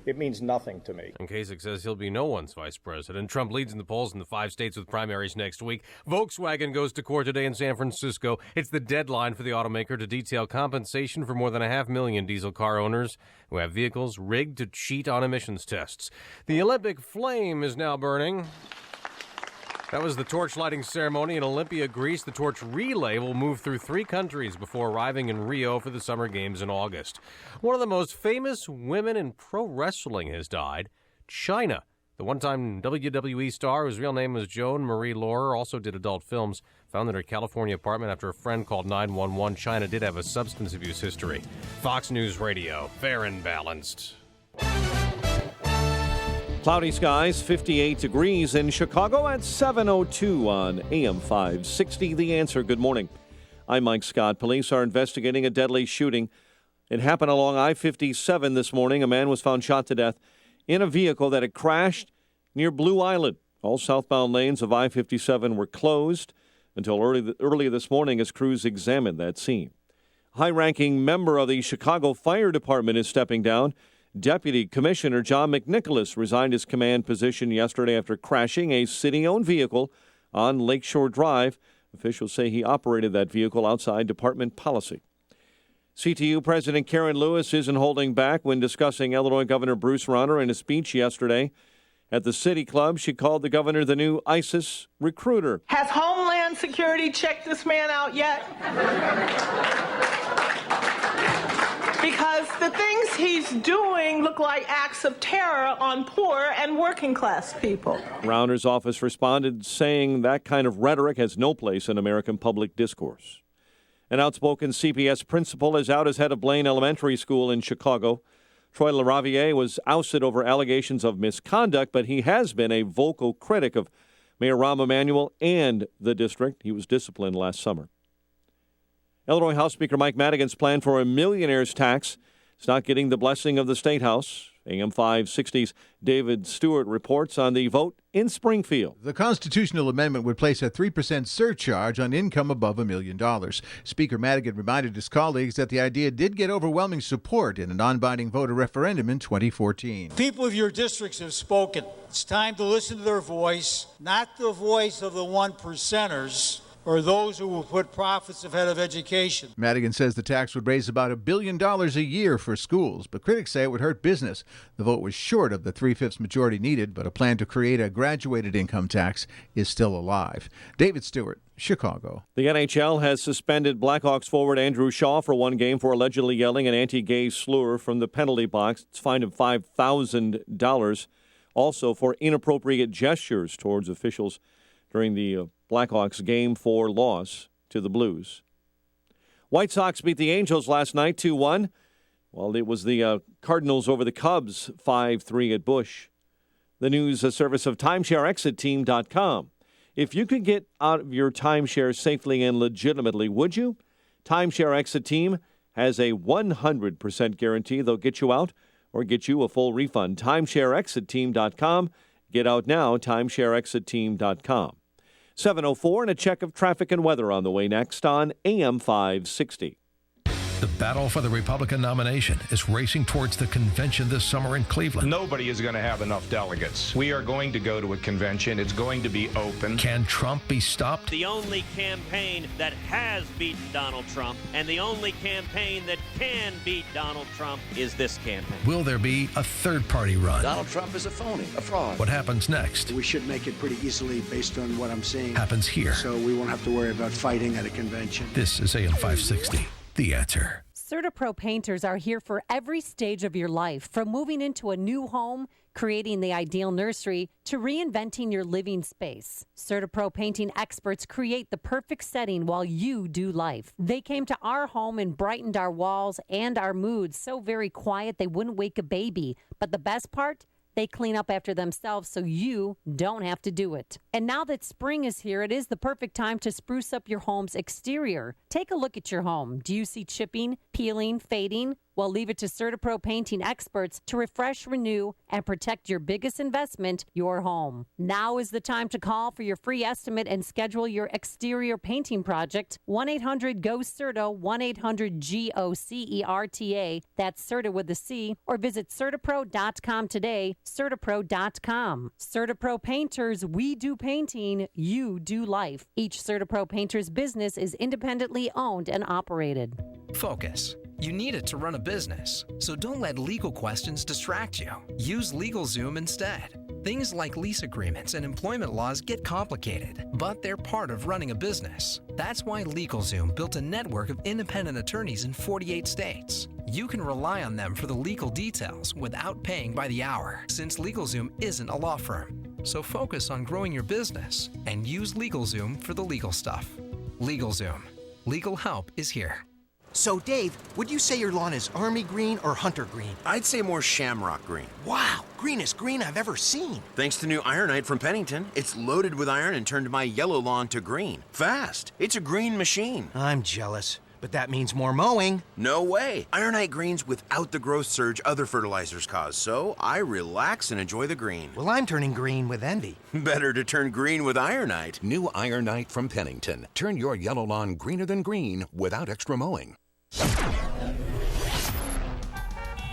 It means nothing to me. And Kasich says he'll be no one's vice president. Trump leads in the polls in the 5 states with primaries next week. Volkswagen goes to court today in San Francisco. It's the deadline for the automaker to detail compensation for more than 500,000 diesel car owners who have vehicles rigged to cheat on emissions tests. The Olympic flame is now burning. That was the torch lighting ceremony in Olympia, Greece. The torch relay will move through 3 countries before arriving in Rio for the Summer Games in August. One of the most famous women in pro wrestling has died. Chyna, the one-time WWE star whose real name was Joan Marie Laurer, also did adult films. Found in her California apartment after a friend called 911. Chyna did have a substance abuse history. Fox News Radio, fair and balanced. Cloudy skies, 58 degrees in Chicago at 7:02 on AM 560. The Answer. Good morning. I'm Mike Scott. Police are investigating a deadly shooting. It happened along I-57 this morning. A man was found shot to death in a vehicle that had crashed near Blue Island. All southbound lanes of I-57 were closed until early this morning as crews examined that scene. High-ranking member of the Chicago Fire Department is stepping down. Deputy Commissioner John McNicholas resigned his command position yesterday after crashing a city-owned vehicle on Lakeshore Drive. Officials say he operated that vehicle outside department policy. CTU President Karen Lewis isn't holding back when discussing Illinois Governor Bruce Rauner in a speech yesterday. At the City Club, she called the governor the new ISIS recruiter. Has Homeland Security checked this man out yet? Because the things he's doing look like acts of terror on poor and working class people. Rauner's office responded saying that kind of rhetoric has no place in American public discourse. An outspoken CPS principal is out as head of Blaine Elementary School in Chicago. Troy LaRaviere was ousted over allegations of misconduct, but he has been a vocal critic of Mayor Rahm Emanuel and the district. He was disciplined last summer. Illinois House Speaker Mike Madigan's plan for a millionaire's tax is not getting the blessing of the State House. AM 560's David Stewart reports on the vote in Springfield. The constitutional amendment would place a 3% surcharge on income above $1 million. Speaker Madigan reminded his colleagues that the idea did get overwhelming support in a non-binding voter referendum in 2014. People of your districts have spoken. It's time to listen to their voice, not the voice of the 1%ers. Or those who will put profits ahead of education. Madigan says the tax would raise about $1 billion a year for schools, but critics say it would hurt business. The vote was short of the 3/5 majority needed, but a plan to create a graduated income tax is still alive. David Stewart, Chicago. The NHL has suspended Blackhawks forward Andrew Shaw for 1 game for allegedly yelling an anti-gay slur from the penalty box. It's fined him $5,000. Also for inappropriate gestures towards officials during the Blackhawks Game 4 loss to the Blues. White Sox beat the Angels last night 2-1, while it was the Cardinals over the Cubs 5-3 at Busch. The news service of TimeshareExitTeam.com. If you could get out of your timeshare safely and legitimately, would you? Timeshare Exit Team has a 100% guarantee they'll get you out or get you a full refund. TimeshareExitTeam.com. Get out now, TimeshareExitTeam.com. 7:04 and a check of traffic and weather on the way next on AM 560. The battle for the Republican nomination is racing towards the convention this summer in Cleveland. Nobody is going to have enough delegates. We are going to go to a convention. It's going to be open. Can Trump be stopped? The only campaign that has beaten Donald Trump and the only campaign that can beat Donald Trump is this campaign. Will there be a third-party run? Donald Trump is a phony, a fraud. What happens next? We should make it pretty easily based on what I'm seeing. Happens here. So we won't have to worry about fighting at a convention. This is AM 560. The Answer. CertaPro painters are here for every stage of your life, from moving into a new home, creating the ideal nursery, to reinventing your living space. CertaPro painting experts create the perfect setting while you do life. They came to our home and brightened our walls and our moods so very quiet they wouldn't wake a baby. But the best part? They clean up after themselves so you don't have to do it. And now that spring is here, it is the perfect time to spruce up your home's exterior. Take a look at your home. Do you see chipping, peeling, fading? Well, leave it to CertaPro painting experts to refresh, renew, and protect your biggest investment, your home. Now is the time to call for your free estimate and schedule your exterior painting project. 1-800-GO-CERTA, 1-800-GOCERTA. That's CERTA with a C. Or visit CertaPro.com today, CertaPro.com. CertaPro Painters, we do painting, you do life. Each CertaPro Painters business is independently owned and operated. Focus. You need it to run a business, so don't let legal questions distract you. Use LegalZoom instead. Things like lease agreements and employment laws get complicated, but they're part of running a business. That's why LegalZoom built a network of independent attorneys in 48 states. You can rely on them for the legal details without paying by the hour, since LegalZoom isn't a law firm. So focus on growing your business and use LegalZoom for the legal stuff. LegalZoom. Legal help is here. So, Dave, would you say your lawn is army green or hunter green? I'd say more shamrock green. Wow, greenest green I've ever seen. Thanks to new Ironite from Pennington. It's loaded with iron and turned my yellow lawn to green. Fast. It's a green machine. I'm jealous, but that means more mowing. No way. Ironite greens without the growth surge other fertilizers cause, so I relax and enjoy the green. Well, I'm turning green with envy. Better to turn green with Ironite. New Ironite from Pennington. Turn your yellow lawn greener than green without extra mowing.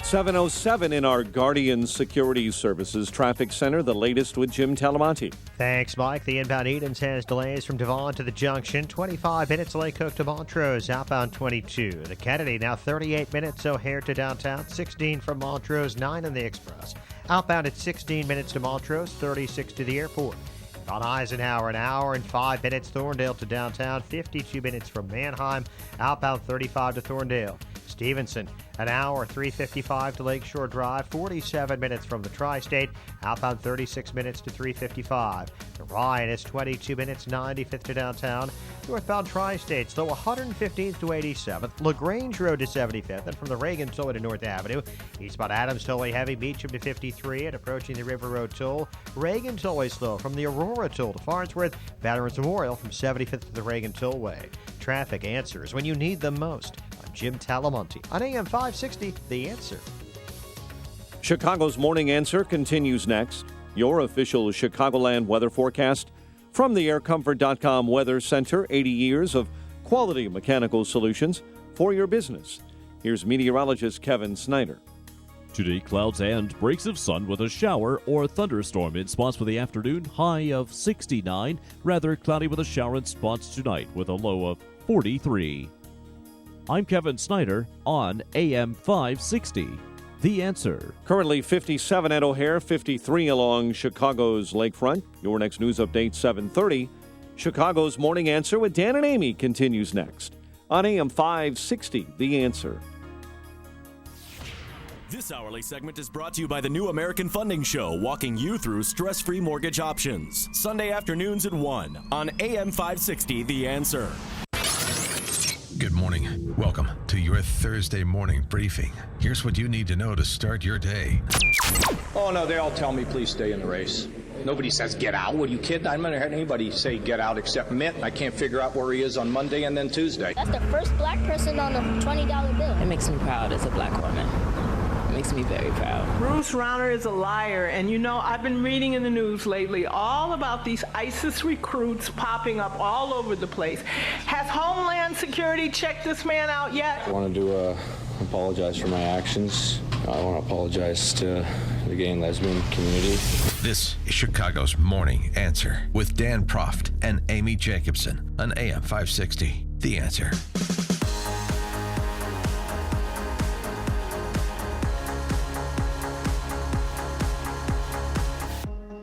7:07 in our Guardian Security Services Traffic Center. The latest with Jim Talamonte. Thanks, Mike. The inbound Edens has delays from Devon to the junction. 25 minutes Lake Cook to Montrose. Outbound 22. The Kennedy now 38 minutes O'Hare to downtown. 16 from Montrose. 9 on the Express. Outbound at 16 minutes to Montrose. 36 to the airport. On Eisenhower, an hour and 5 minutes. Thorndale to downtown. 52 minutes from Manheim. Outbound 35 to Thorndale. Stevenson, an hour, 3:55 to Lakeshore Drive, 47 minutes from the Tri-State, outbound 36 minutes to 3:55. The Ryan is 22 minutes, 95th to downtown. Northbound Tri-State, slow 115th to 87th. LaGrange Road to 75th, and from the Reagan Toll to North Avenue. Eastbound Adams Tollway heavy, Beecham to 53, and approaching the River Road Toll. Reagan Tollway slow from the Aurora Toll to Farnsworth. Veterans Memorial from 75th to the Reagan Tollway. Traffic answers when you need them most. Jim Talamonte on AM 560, The Answer. Chicago's Morning Answer continues next. Your official Chicagoland weather forecast from the AirComfort.com Weather Center. 80 years of quality mechanical solutions for your business. Here's meteorologist Kevin Snyder. Today, clouds and breaks of sun with a shower or thunderstorm in spots for the afternoon. High of 69. Rather cloudy with a shower in spots tonight with a low of 43. I'm Kevin Snyder on AM 560. The Answer. Currently 57 at O'Hare, 53 along Chicago's lakefront. Your next news update, 7:30. Chicago's Morning Answer with Dan and Amy continues next on AM 560. The Answer. This hourly segment is brought to you by the New American Funding Show, walking you through stress-free mortgage options. Sunday afternoons at 1 on AM 560. The Answer. Good morning. Welcome to your Thursday morning briefing. Here's what you need to know to start your day. Oh, no, they all tell me, please stay in the race. Nobody says get out. What are you kidding? I've never heard anybody say get out except Mitt. I can't figure out where he is on Monday and then Tuesday. That's the first black person on a $20 bill. It makes me proud as a black woman. It makes me very proud. Bruce Rauner is a liar, and you know, I've been reading in the news lately all about these ISIS recruits popping up all over the place. Has Homeland Security checked this man out yet? I want to apologize for my actions. I want to apologize to the gay and lesbian community. This is Chicago's Morning Answer with Dan Proft and Amy Jacobson on AM 560. The Answer.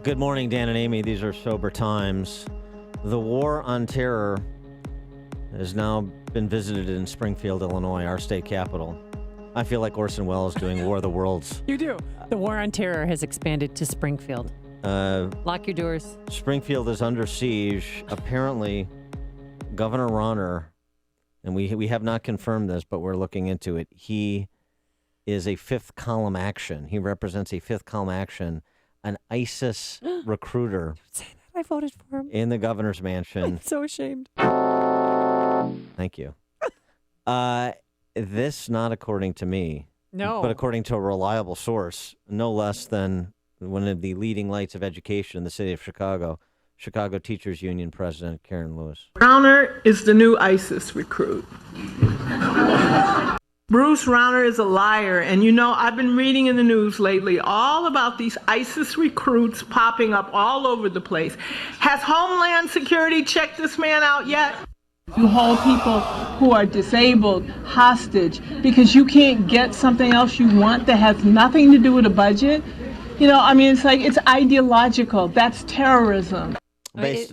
Good morning, Dan and Amy. These are sober times. The war on terror has now been visited in Springfield, Illinois, our state capital. I feel like Orson Welles doing War of the Worlds. You do. The war on terror has expanded to Springfield. Lock your doors. Springfield is under siege. Apparently, Governor Rauner, and we have not confirmed this, but we're looking into it. He is a fifth column action. He represents a fifth column action, an ISIS recruiter. Say that. I voted for him. In the governor's mansion. I'm so ashamed. Thank you. This not according to me. No. But according to a reliable source, no less than one of the leading lights of education in the city of Chicago, Chicago Teachers Union President Karen Lewis. Rauner is the new ISIS recruit. Bruce Rauner is a liar, and you know, I've been reading in the news lately all about these ISIS recruits popping up all over the place. Has Homeland Security checked this man out yet? You hold people who are disabled hostage because you can't get something else you want that has nothing to do with a budget. You know, I mean, it's like, it's ideological. That's terrorism. Is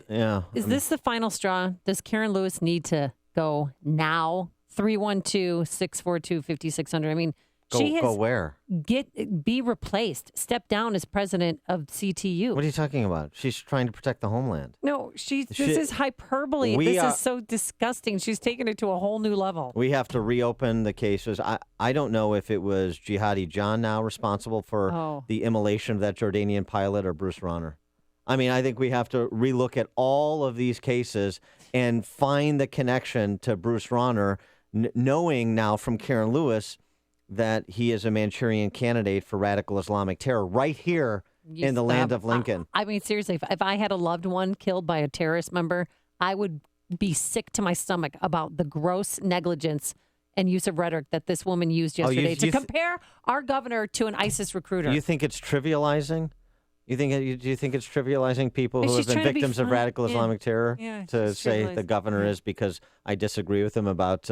this the final straw? Does Karen Lewis need to go now? 312-642-5600. I mean, she has go where? Be replaced. Step down as president of CTU. What are you talking about? She's trying to protect the homeland. No, this is hyperbole. This is so disgusting. She's taken it to a whole new level. We have to reopen the cases. I don't know if it was Jihadi John now responsible for the immolation of that Jordanian pilot or Bruce Rauner. I mean, I think we have to relook at all of these cases and find the connection to Bruce Rauner, knowing now from Karen Lewis that he is a Manchurian candidate for radical Islamic terror right here in the land of Lincoln. I mean, seriously, if I had a loved one killed by a terrorist member, I would be sick to my stomach about the gross negligence and use of rhetoric that this woman used yesterday to compare our governor to an ISIS recruiter. You think it's trivializing? Do you think it's trivializing people who have been victims of radical Islamic terror to say the governor is because I disagree with him about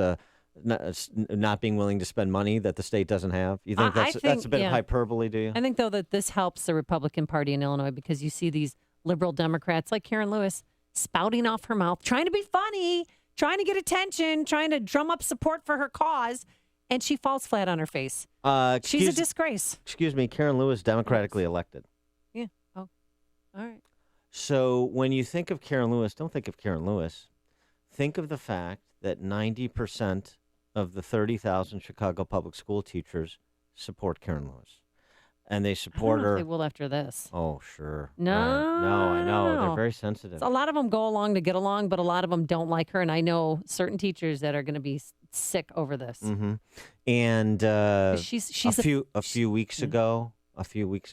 not being willing to spend money that the state doesn't have? You think that's a bit of hyperbole, do you? I think, though, that this helps the Republican Party in Illinois because you see these liberal Democrats like Karen Lewis spouting off her mouth, trying to be funny, trying to get attention, trying to drum up support for her cause, and she falls flat on her face. She's a disgrace. Excuse me, Karen Lewis, democratically elected. Yeah. Oh, all right. So when you think of Karen Lewis, don't think of Karen Lewis. Think of the fact that 90% of the 30,000 Chicago public school teachers support Karen Lewis. And they support her. They will after this. Oh, sure. No. I know. They're very sensitive. So a lot of them go along to get along, but a lot of them don't like her. And I know certain teachers that are going to be sick over this. Mm-hmm. And she's a few weeks ago,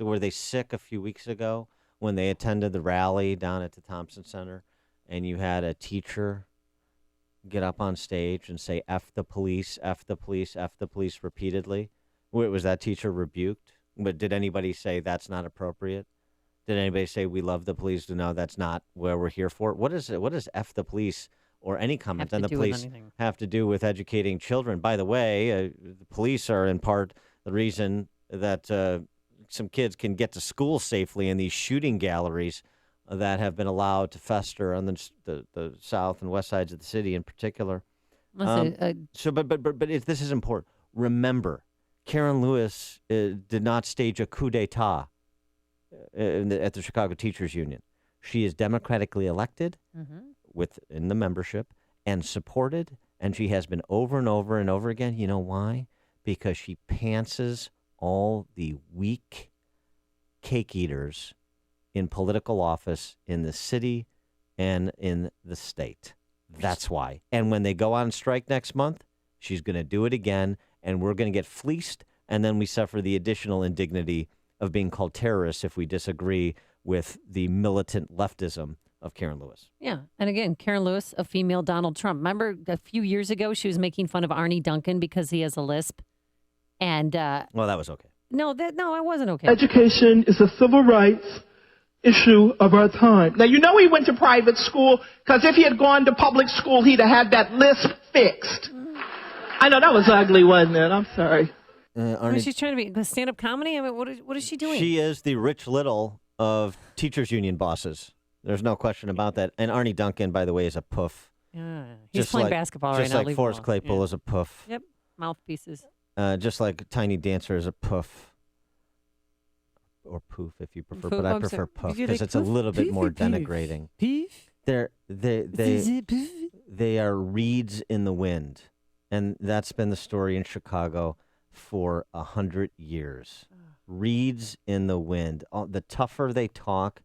were they sick a few weeks ago when they attended the rally down at the Thompson Center and you had a teacher get up on stage and say, F the police, F the police, F the police repeatedly? Was that teacher rebuked? But did anybody say that's not appropriate? Did anybody say we love the police? No, that's not where we're here for. What does F the police or any comment on the police have to do with educating children? By the way, the police are in part the reason that some kids can get to school safely in these shooting galleries that have been allowed to fester on the south and west sides of the city in particular. But this is important. Remember, Karen Lewis did not stage a coup d'etat at the Chicago Teachers Union. She is democratically elected within the membership and supported, and she has been over and over and over again. You know why? Because she pantses all the weak cake eaters in political office in the city and in the state. That's why. And when they go on strike next month, she's going to do it again, and we're going to get fleeced and then we suffer the additional indignity of being called terrorists if we disagree with the militant leftism of Karen Lewis. Yeah. And again, Karen Lewis, a female Donald Trump. Remember a few years ago, she was making fun of Arnie Duncan because he has a lisp. And well, that was okay. No, it wasn't okay. Education is a civil rights issue of our time. Now, you know he went to private school because if he had gone to public school, he'd have had that lisp fixed. I know, that was ugly, wasn't it? I'm sorry. She's trying to be stand-up comedy? I mean, what is she doing? She is the Rich Little of teachers union bosses. There's no question about that. And Arnie Duncan, by the way, is a poof. Yeah, he's playing basketball right now. Just like Forrest Claypool is a poof. Yep, mouthpieces. Just like Tiny Dancer is a poof. Or poof, if you prefer, but I prefer poof because it's a little bit more denigrating. They are reeds in the wind, and that's been the story in Chicago for 100 years. Reeds in the wind. The tougher they talk,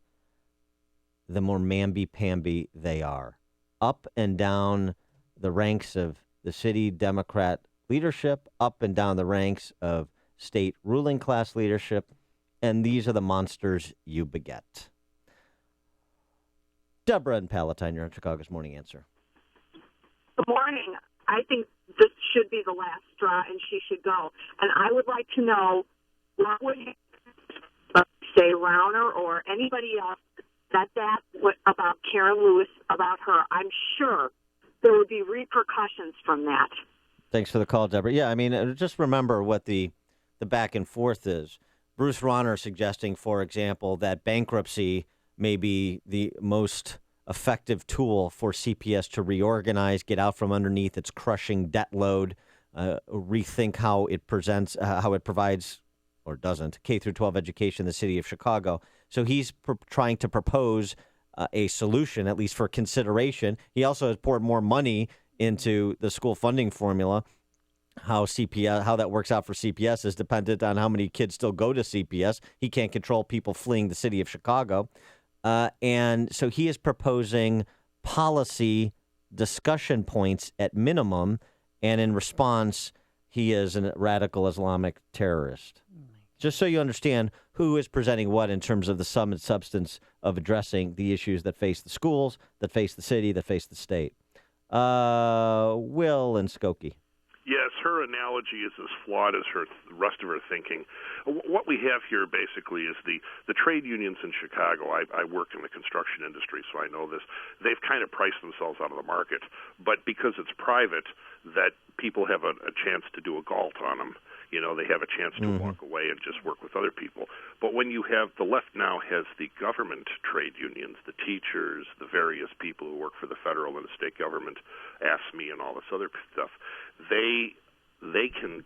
the more mamby-pamby they are. Up and down the ranks of the city Democrat leadership, up and down the ranks of state ruling class leadership. And these are the monsters you beget. Deborah and Palatine, you're on Chicago's Morning Answer. Good morning. I think this should be the last straw, and she should go. And I would like to know, what would you say, Rauner or anybody else, about Karen Lewis, about her? I'm sure there would be repercussions from that. Thanks for the call, Deborah. Yeah, I mean, just remember what the back and forth is. Bruce Rauner suggesting, for example, that bankruptcy may be the most effective tool for CPS to reorganize, get out from underneath its crushing debt load, rethink how it provides, or doesn't, K through 12 education in the city of Chicago. So he's trying to propose a solution, at least for consideration. He also has poured more money into the school funding formula. How that works out for CPS is dependent on how many kids still go to CPS. He can't control people fleeing the city of Chicago. And so he is proposing policy discussion points at minimum. And in response, he is a radical Islamic terrorist. Just so you understand who is presenting what in terms of the sum and substance of addressing the issues that face the schools, that face the city, that face the state. Will and Skokie. Yes, her analogy is as flawed as the rest of her thinking. What we have here basically is the trade unions in Chicago. I work in the construction industry, so I know this. They've kind of priced themselves out of the market. But because it's private, that people have a chance to do a galt on them. You know, they have a chance to walk away and just work with other people. But when you have the left now has the government trade unions, the teachers, the various people who work for the federal and the state government, AFSCME and all this other stuff, they can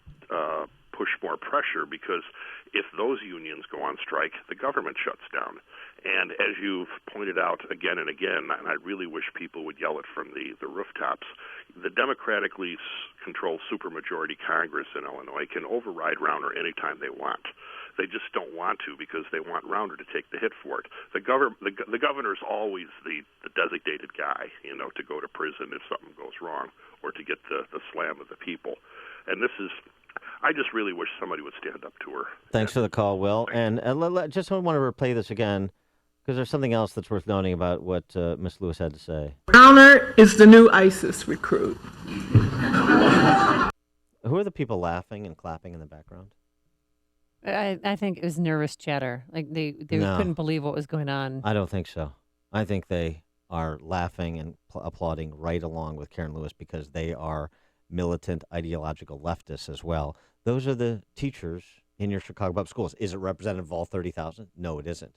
push more pressure because if those unions go on strike, the government shuts down. And as you've pointed out again and again, and I really wish people would yell it from the rooftops, the democratically controlled supermajority Congress in Illinois can override Rauner anytime they want. They just don't want to because they want Rauner to take the hit for it. The governor's always the designated guy, you know, to go to prison if something goes wrong or to get the slam of the people. And this is, I just really wish somebody would stand up to her. Thanks for the call, Will. And just want to replay this again because there's something else that's worth noting about what Ms. Lewis had to say. Rauner is the new ISIS recruit. Who are the people laughing and clapping in the background? I think it was nervous chatter. Like they couldn't believe what was going on. I don't think so. I think they are laughing and applauding right along with Karen Lewis because they are militant ideological leftists as well. Those are the teachers in your Chicago public schools. Is it representative of all 30,000? No, it isn't.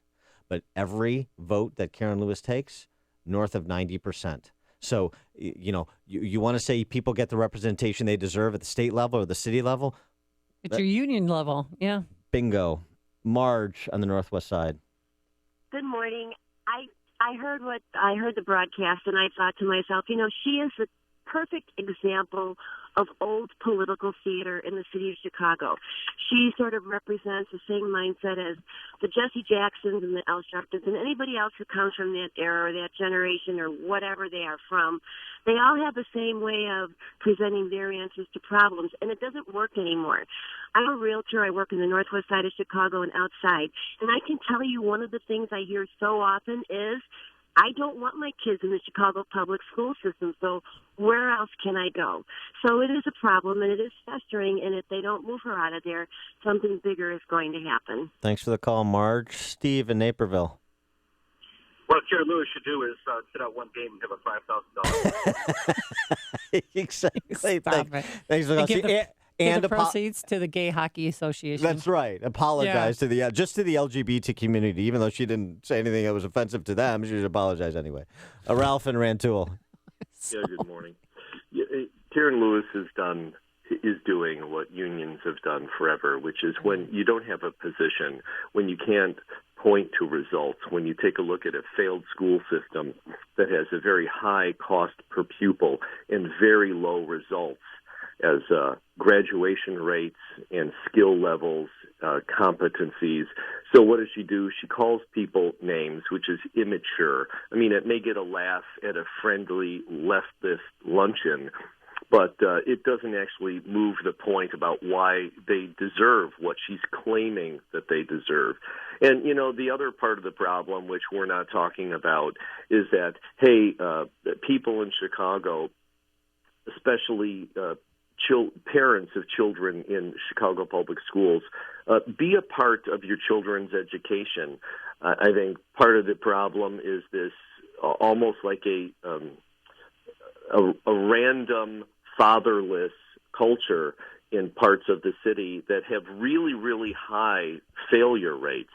But every vote that Karen Lewis takes, north of 90%. So, you know, you want to say people get the representation they deserve at the state level or the city level? At your union level, yeah. Bingo. Marge on the Northwest Side. Good morning. I heard the broadcast and I thought to myself, you know, she is the perfect example of old political theater in the city of Chicago. She sort of represents the same mindset as the Jesse Jacksons and the Al Sharptons and anybody else who comes from that era or that generation or whatever they are from. They all have the same way of presenting their answers to problems, and it doesn't work anymore. I'm a realtor. I work in the northwest side of Chicago and outside, and I can tell you one of the things I hear so often is, I don't want my kids in the Chicago public school system, so where else can I go? So it is a problem, and it is festering, and if they don't move her out of there, something bigger is going to happen. Thanks for the call, Marge. Steve in Naperville. What Karen Lewis should do is sit out one game and give her $5,000. Exactly. Stop it. Thanks for Give and the proceeds to the Gay Hockey Association. That's right. Apologize to the LGBT community, even though she didn't say anything that was offensive to them. She should apologize anyway. Ralph in Rantoul. Yeah, good morning. Karen Lewis is doing what unions have done forever, which is when you don't have a position, when you can't point to results, when you take a look at a failed school system that has a very high cost per pupil and very low results as graduation rates and skill levels, competencies. So what does she do? She calls people names, which is immature. I mean, it may get a laugh at a friendly leftist luncheon, but it doesn't actually move the point about why they deserve what she's claiming that they deserve. And, the other part of the problem, which we're not talking about, is that, hey, people in Chicago, especially parents of children in Chicago public schools, be a part of your children's education. I think part of the problem is this almost like a random fatherless culture in parts of the city that have really, really high failure rates.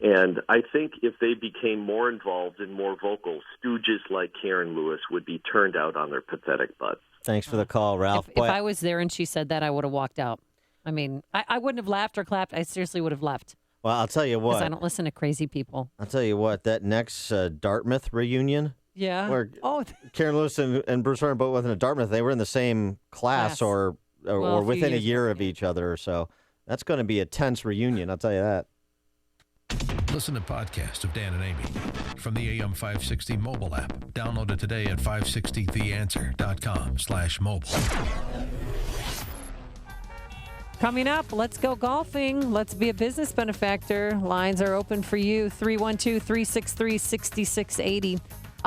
And I think if they became more involved and more vocal, stooges like Karen Lewis would be turned out on their pathetic butts. Thanks for the call, Ralph. If I was there and she said that, I would have walked out. I mean, I wouldn't have laughed or clapped. I seriously would have left. Well, I'll tell you what. Because I don't listen to crazy people. I'll tell you what, that next Dartmouth reunion. Yeah. Where Karen Lewis and Bruce Warren both went to Dartmouth. They were in the same class or within a year of each other. So that's going to be a tense reunion, I'll tell you that. Listen to podcasts of Dan and Amy from the AM 560 mobile app. Download it today at 560theanswer.com/mobile. Coming up, let's go golfing. Let's be a business benefactor. Lines are open for you. 312-363-6680.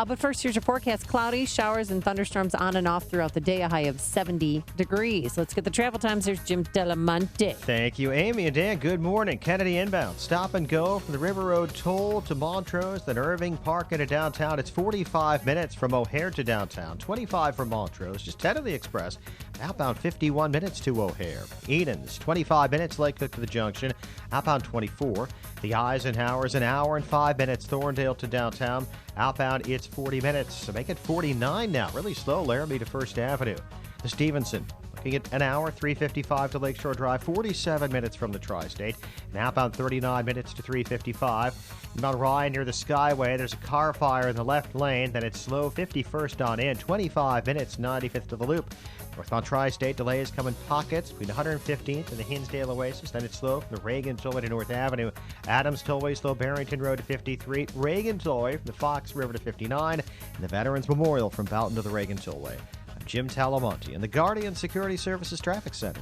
But first, here's your forecast. Cloudy, showers, and thunderstorms on and off throughout the day. A high of 70 degrees. Let's get the travel times. Here's Jim Delamonte. Thank you, Amy and Dan. Good morning. Kennedy inbound. Stop and go from the River Road Toll to Montrose, then Irving Park into downtown. It's 45 minutes from O'Hare to downtown, 25 from Montrose, just 10 of the Express. Outbound 51 minutes to O'Hare. Edens, 25 minutes Lake Cook to the Junction. Outbound 24. The Eisenhower's an hour and 5 minutes Thorndale to downtown. Outbound, it's 40 minutes. So make it 49 now. Really slow, Laramie to First Avenue. The Stevenson, looking at an hour, 3:55 to Lakeshore Drive, 47 minutes from the Tri-State. And outbound 39 minutes to 3:55. Mount Ryan near the Skyway, there's a car fire in the left lane. Then it's slow, 51st on in, 25 minutes, 95th to the Loop. Northbound Tri-State delays come in pockets between 115th and the Hinsdale Oasis. Then it's slow from the Reagan Tollway to North Avenue. Adams Tollway slow Barrington Road to 53. Reagan Tollway from the Fox River to 59. And the Veterans Memorial from Boughton to the Reagan Tollway. I'm Jim Talamonte in the Guardian Security Services Traffic Center.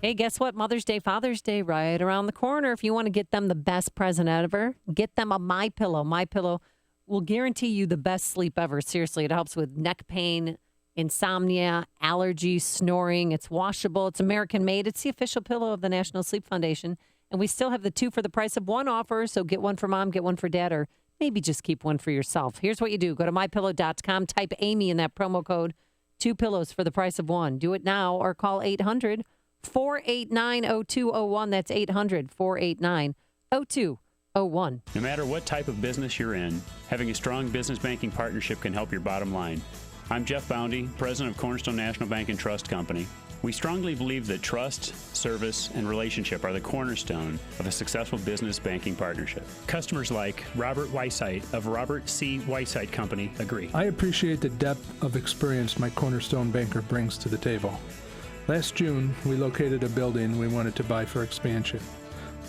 Hey, guess what? Mother's Day, Father's Day, right around the corner. If you want to get them the best present ever, get them a MyPillow. MyPillow will guarantee you the best sleep ever. Seriously, it helps with neck pain, insomnia, allergies, snoring. It's washable. It's American made. It's the official pillow of the National Sleep Foundation. And we still have the 2 for the price of 1 offer. So get one for mom, get one for dad, or maybe just keep one for yourself. Here's what you do. Go to mypillow.com, type Amy in that promo code, 2 pillows for the price of 1. Do it now or call 800-489-0201. That's 800-489-0201. No matter what type of business you're in, having a strong business banking partnership can help your bottom line. I'm Jeff Boundy, president of Cornerstone National Bank and Trust Company. We strongly believe that trust, service, and relationship are the cornerstone of a successful business banking partnership. Customers like Robert Weissite of Robert C. Weissite Company agree. I appreciate the depth of experience my Cornerstone banker brings to the table. Last June, we located a building we wanted to buy for expansion.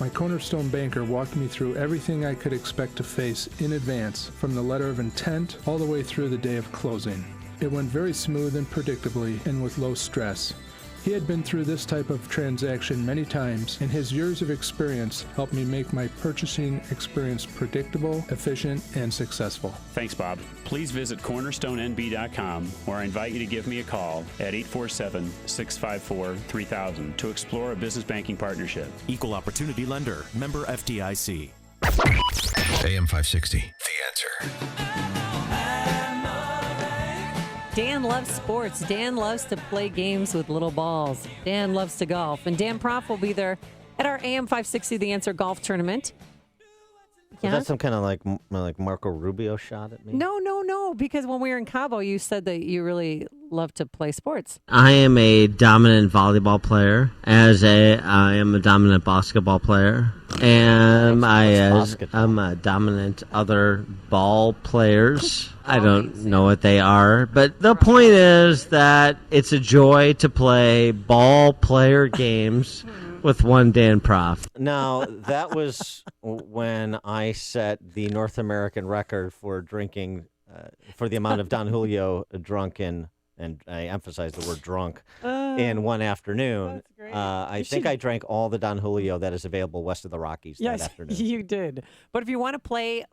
My Cornerstone banker walked me through everything I could expect to face in advance, from the letter of intent all the way through the day of closing. It went very smooth and predictably and with low stress. He had been through this type of transaction many times, and his years of experience helped me make my purchasing experience predictable, efficient, and successful. Thanks, Bob. Please visit cornerstonenb.com, or I invite you to give me a call at 847-654-3000 to explore a business banking partnership. Equal Opportunity Lender. Member FDIC. AM 560, The Answer. Dan loves sports. Dan loves to play games with little balls. Dan loves to golf. And Dan Prof will be there at our AM 560 The Answer golf tournament. Was that some kind of like Marco Rubio shot at me? No, because when we were in Cabo, you said that you really love to play sports. I am a dominant volleyball player, I am a dominant basketball player, and I'm a dominant other ball players. I don't know what they are, but the point is that it's a joy to play ball player games with one Dan Prof. Now, that was when I set the North American record for drinking, for the amount of Don Julio drunk in, and I emphasize the word drunk, in one afternoon. I think I drank all the Don Julio that is available west of the Rockies that afternoon. You did. But if you want to play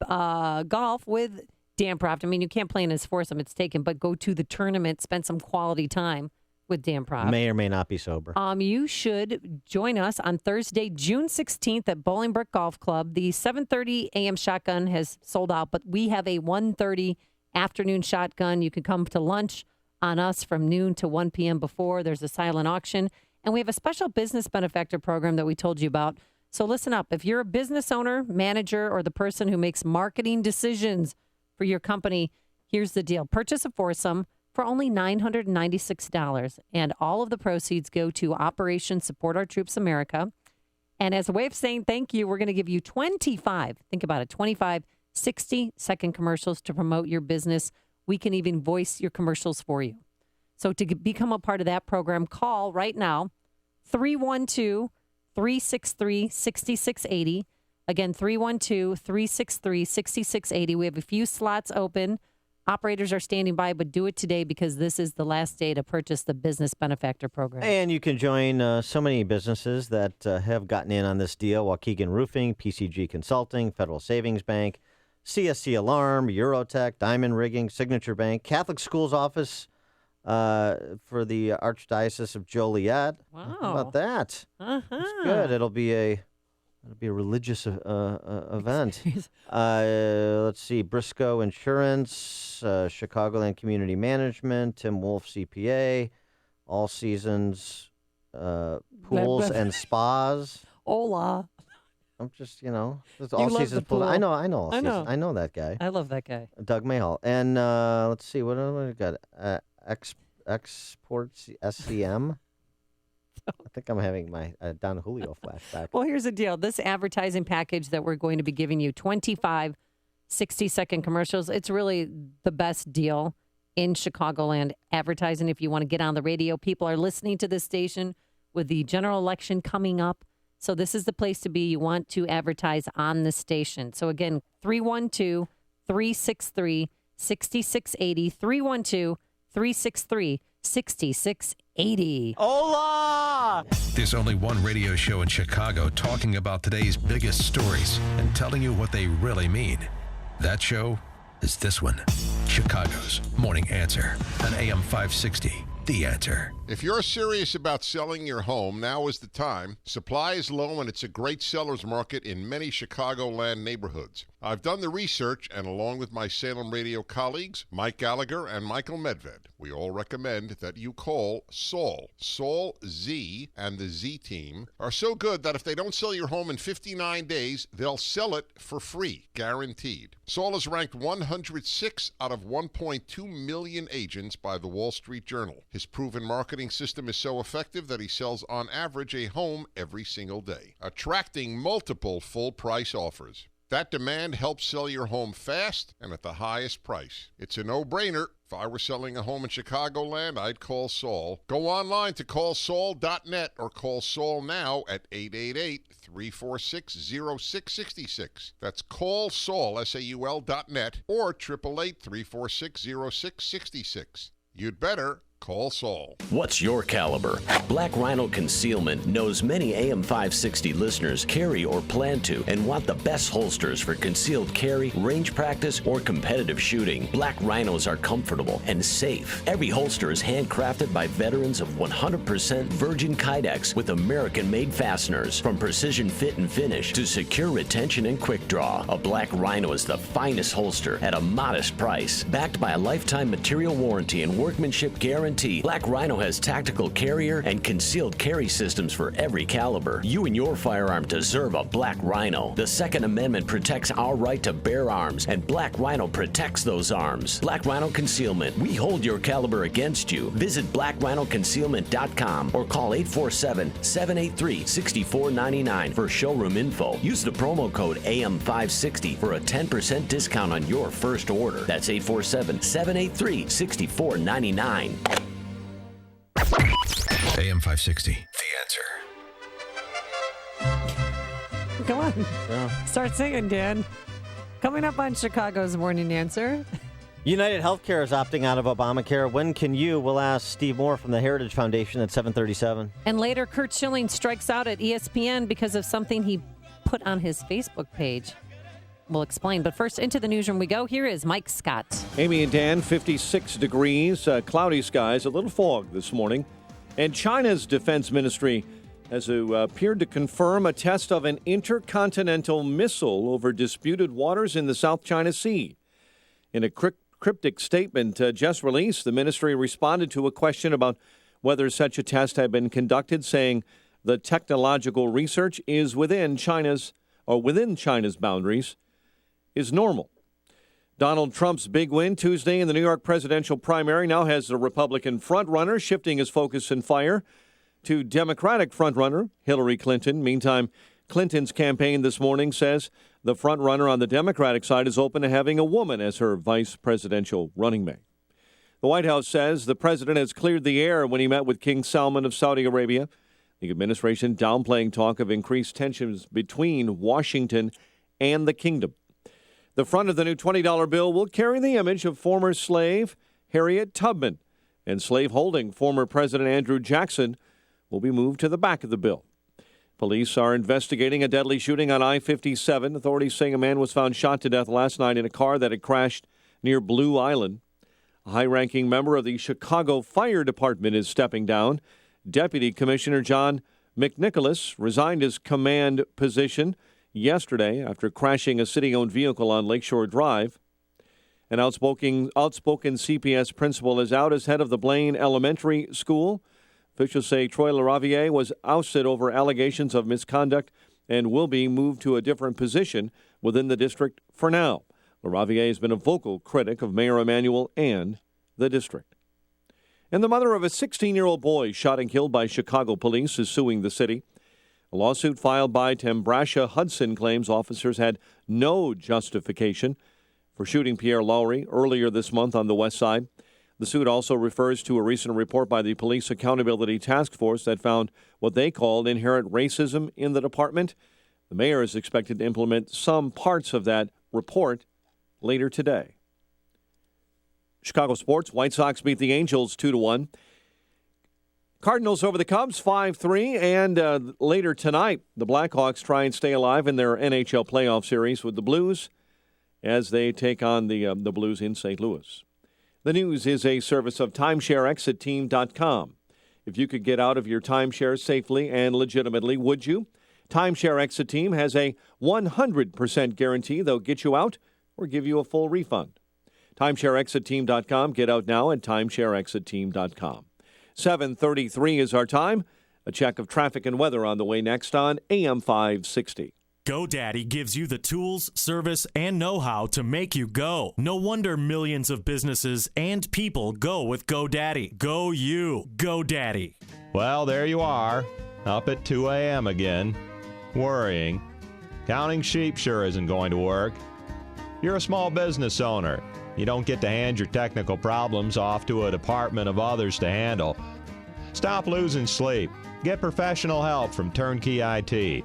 golf with Dan Prof, I mean, you can't play in his foursome, it's taken, but go to the tournament, spend some quality time with Dan Prof. May or may not be sober. You should join us on Thursday, June 16th at Bolingbrook Golf Club. The 7:30 a.m. shotgun has sold out, but we have a 1:30 afternoon shotgun. You can come to lunch on us from noon to 1 p.m. before. There's a silent auction. And we have a special business benefactor program that we told you about. So listen up. If you're a business owner, manager, or the person who makes marketing decisions for your company, here's the deal. Purchase a foursome for only $996, and all of the proceeds go to Operation Support Our Troops America. And as a way of saying thank you, we're going to give you 25 60-second commercials to promote your business. We can even voice your commercials for you. So to become a part of that program, call right now, 312-363-6680. Again, 312-363-6680. We have a few slots open. Operators are standing by, but do it today because this is the last day to purchase the business benefactor program. And you can join so many businesses that have gotten in on this deal: Waukegan Roofing, PCG Consulting, Federal Savings Bank, CSC Alarm, Eurotech, Diamond Rigging, Signature Bank, Catholic Schools Office for the Archdiocese of Joliet. Wow. How about that? That's good. It'll be a religious event. Let's see. Briscoe Insurance, Chicagoland Community Management, Tim Wolf CPA, All Seasons Pools and Spas. Hola. I'm just, it's All Seasons Pools. I know All Seasons. I know that guy. I love that guy. Doug Mayhall. And let's see. What do we got? Exports SCM. I think I'm having my Don Julio flashback. Well, here's the deal. This advertising package that we're going to be giving you, 25 60-second commercials, it's really the best deal in Chicagoland advertising. If you want to get on the radio, people are listening to this station with the general election coming up. So this is the place to be. You want to advertise on the station. So again, 312-363-6680, 312-363-6680. Hola! There's only one radio show in Chicago talking about today's biggest stories and telling you what they really mean. That show is this one, Chicago's Morning Answer on AM 560. The Answer. If you're serious about selling your home, now is the time. Supply is low and it's a great seller's market in many Chicagoland neighborhoods. I've done the research, and along with my Salem Radio colleagues, Mike Gallagher and Michael Medved, we all recommend that you call Saul. Saul Z and the Z team are so good that if they don't sell your home in 59 days, they'll sell it for free, guaranteed. Saul is ranked 106 out of 1.2 million agents by the Wall Street Journal. His proven marketing system is so effective that he sells on average a home every single day, attracting multiple full-price offers. That demand helps sell your home fast and at the highest price. It's a no-brainer. If I were selling a home in Chicagoland, I'd call Saul. Go online to callsaul.net or call Saul now at 888-346-0666. That's callsaul, SAUL.net, or 888-346-0666. You'd better call Saul. What's your caliber? Black Rhino Concealment knows many AM 560 listeners carry or plan to and want the best holsters for concealed carry, range practice, or competitive shooting. Black Rhinos are comfortable and safe. Every holster is handcrafted by veterans of 100% virgin Kydex with American-made fasteners. From precision fit and finish to secure retention and quick draw, a Black Rhino is the finest holster at a modest price. Backed by a lifetime material warranty and workmanship guarantee, Black Rhino has tactical carrier and concealed carry systems for every caliber. You and your firearm deserve a Black Rhino. The Second Amendment protects our right to bear arms, and Black Rhino protects those arms. Black Rhino Concealment. We hold your caliber against you. Visit blackrhinoconcealment.com or call 847-783-6499 for showroom info. Use the promo code AM560 for a 10% discount on your first order. That's 847-783-6499. AM 560, The Answer. Come on. Start singing, Dan. Coming up on Chicago's Morning Answer. United Healthcare is opting out of Obamacare. When can you? We'll ask Steve Moore from the Heritage Foundation at 7:37. And later, Kurt Schilling strikes out at ESPN because of something he put on his Facebook page. We'll explain. But first, into the newsroom we go. Here is Mike Scott. Amy and Dan, 56 degrees, cloudy skies, a little fog this morning. And China's defense ministry has appeared to confirm a test of an intercontinental missile over disputed waters in the South China Sea. In a cryptic statement just released, the ministry responded to a question about whether such a test had been conducted, saying the technological research is within China's boundaries is normal. Donald Trump's big win Tuesday in the New York presidential primary now has the Republican frontrunner shifting his focus and fire to Democratic frontrunner Hillary Clinton. Meantime, Clinton's campaign this morning says the frontrunner on the Democratic side is open to having a woman as her vice presidential running mate. The White House says the president has cleared the air when he met with King Salman of Saudi Arabia. The administration downplaying talk of increased tensions between Washington and the kingdom. The front of the new $20 bill will carry the image of former slave Harriet Tubman, and slave-holding former President Andrew Jackson will be moved to the back of the bill. Police are investigating a deadly shooting on I-57. Authorities saying a man was found shot to death last night in a car that had crashed near Blue Island. A high-ranking member of the Chicago Fire Department is stepping down. Deputy Commissioner John McNicholas resigned his command position yesterday after crashing a city-owned vehicle on Lakeshore Drive. An outspoken CPS principal is out as head of the Blaine Elementary School. Officials say Troy LaRaviere was ousted over allegations of misconduct and will be moved to a different position within the district for now. LaRaviere has been a vocal critic of Mayor Emanuel and the district. And the mother of a 16-year-old boy shot and killed by Chicago police is suing the city. A lawsuit filed by Tambrasha Hudson claims officers had no justification for shooting Pierre Lowry earlier this month on the west side. The suit also refers to a recent report by the Police Accountability Task Force that found what they called inherent racism in the department. The mayor is expected to implement some parts of that report later today. Chicago sports, White Sox beat the Angels 2-1. Cardinals over the Cubs 5-3, and later tonight, the Blackhawks try and stay alive in their NHL playoff series with the Blues as they take on the Blues in St. Louis. The news is a service of TimeshareExitTeam.com. If you could get out of your timeshare safely and legitimately, would you? Timeshare Exit Team has a 100% guarantee they'll get you out or give you a full refund. TimeshareExitTeam.com. Get out now at TimeshareExitTeam.com. 7:33 is our time. A check of traffic and weather on the way next on AM 560. GoDaddy gives you the tools, service, and know-how to make you go. No wonder millions of businesses and people go with GoDaddy. Go you. GoDaddy. Well, there you are, up at 2 a.m. again, worrying. Counting sheep sure isn't going to work. You're a small business owner. You don't get to hand your technical problems off to a department of others to handle. Stop losing sleep. Get professional help from Turnkey IT.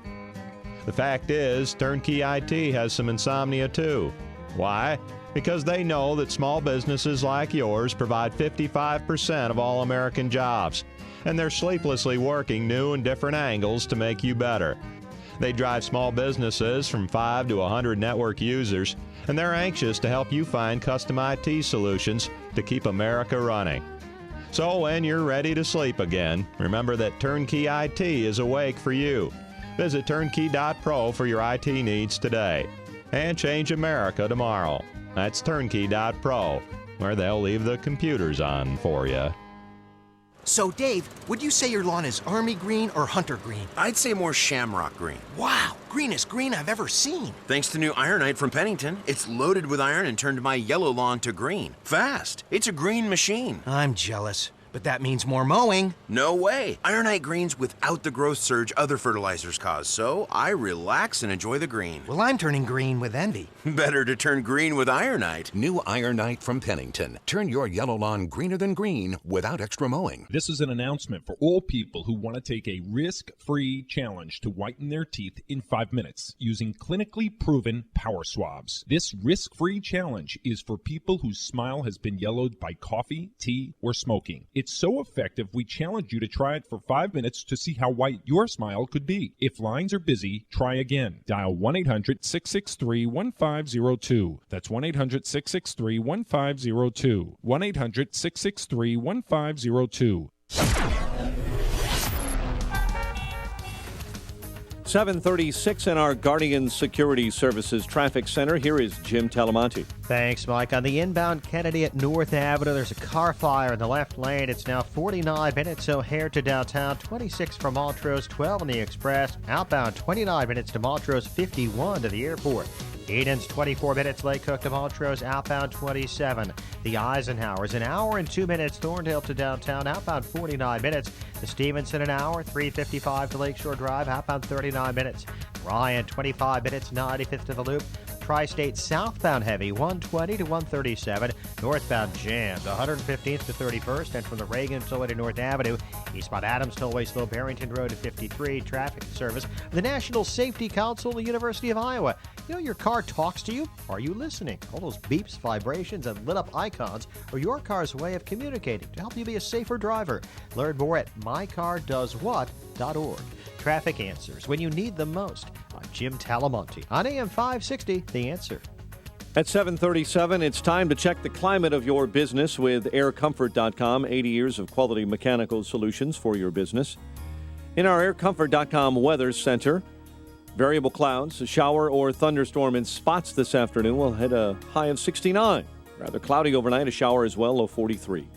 The fact is, Turnkey IT has some insomnia too. Why? Because they know that small businesses like yours provide 55% of all American jobs, and they're sleeplessly working new and different angles to make you better. They drive small businesses from 5 to 100 network users, and they're anxious to help you find custom IT solutions to keep America running. So when you're ready to sleep again, remember that Turnkey IT is awake for you. Visit turnkey.pro for your IT needs today. And change America tomorrow. That's turnkey.pro, where they'll leave the computers on for you. So, Dave, would you say your lawn is army green or hunter green? I'd say more shamrock green. Wow, greenest green I've ever seen. Thanks to new Ironite from Pennington. It's loaded with iron and turned my yellow lawn to green. Fast. It's a green machine. I'm jealous. But that means more mowing. No way. Ironite greens without the growth surge other fertilizers cause, so I relax and enjoy the green. Well, I'm turning green with envy. Better to turn green with Ironite. New Ironite from Pennington. Turn your yellow lawn greener than green without extra mowing. This is an announcement for all people who want to take a risk-free challenge to whiten their teeth in 5 minutes using clinically proven power swabs. This risk-free challenge is for people whose smile has been yellowed by coffee, tea, or smoking. It's so effective, we challenge you to try it for 5 minutes to see how white your smile could be. If lines are busy, try again. Dial 1-800-663-1502. That's 1-800-663-1502. 1-800-663-1502. 7:36 in our Guardian Security Services Traffic Center. Here is Jim Talamonte. Thanks, Mike. On the inbound Kennedy at North Avenue, there's a car fire in the left lane. It's now 49 minutes O'Hare to downtown, 26 from Montrose, 12 on the Express. Outbound 29 minutes to Montrose, 51 to the airport. Eden's 24 minutes, Lake Cook to Montrose, outbound 27. The Eisenhower's an hour and 2 minutes, Thorndale to downtown, outbound 49 minutes. The Stevenson an hour, 3:55 to Lakeshore Drive, outbound 39 minutes. Ryan 25 minutes, 95th to the Loop. Tri-State southbound heavy, 120 to 137. Northbound jammed, 115th to 31st. And from the Reagan Tollway to North Avenue, eastbound Adams Tollway slow Barrington Road to 53. Traffic service. The National Safety Council, the University of Iowa. You know, your car talks to you. Are you listening? All those beeps, vibrations, and lit up icons are your car's way of communicating to help you be a safer driver. Learn more at mycardoswhat.org. Traffic answers when you need them most. I'm Jim Talamonte on AM 560, The Answer. At 7:37, it's time to check the climate of your business with aircomfort.com. 80 years of quality mechanical solutions for your business. In our aircomfort.com weather center, variable clouds, a shower or thunderstorm in spots this afternoon. We'll hit a high of 69. Rather cloudy overnight, a shower as well, low 43.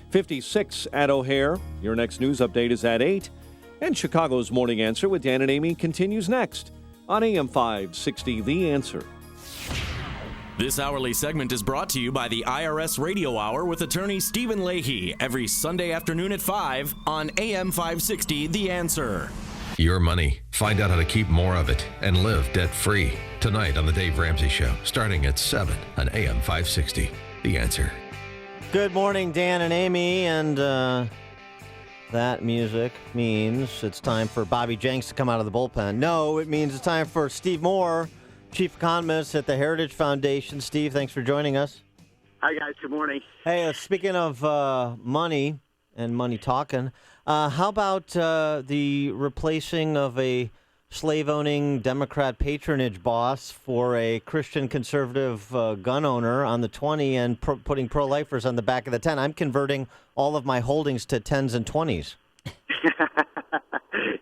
56 at O'Hare. Your next news update is at 8. And Chicago's Morning Answer with Dan and Amy continues next on AM 560, The Answer. This hourly segment is brought to you by the IRS Radio Hour with attorney Stephen Leahy every Sunday afternoon at 5 on AM 560, The Answer. Your money. Find out how to keep more of it and live debt-free. Tonight on The Dave Ramsey Show, starting at 7 on AM 560, The Answer. Good morning, Dan and Amy, and that music means it's time for Bobby Jenks to come out of the bullpen. No, it means it's time for Steve Moore, Chief Economist at the Heritage Foundation. Steve, thanks for joining us. Hi, guys. Good morning. Hey, speaking of money and money talking, how about the replacing of a slave-owning Democrat patronage boss for a Christian conservative gun owner on the 20 and putting pro-lifers on the back of the 10? I'm converting all of my holdings to 10s and 20s.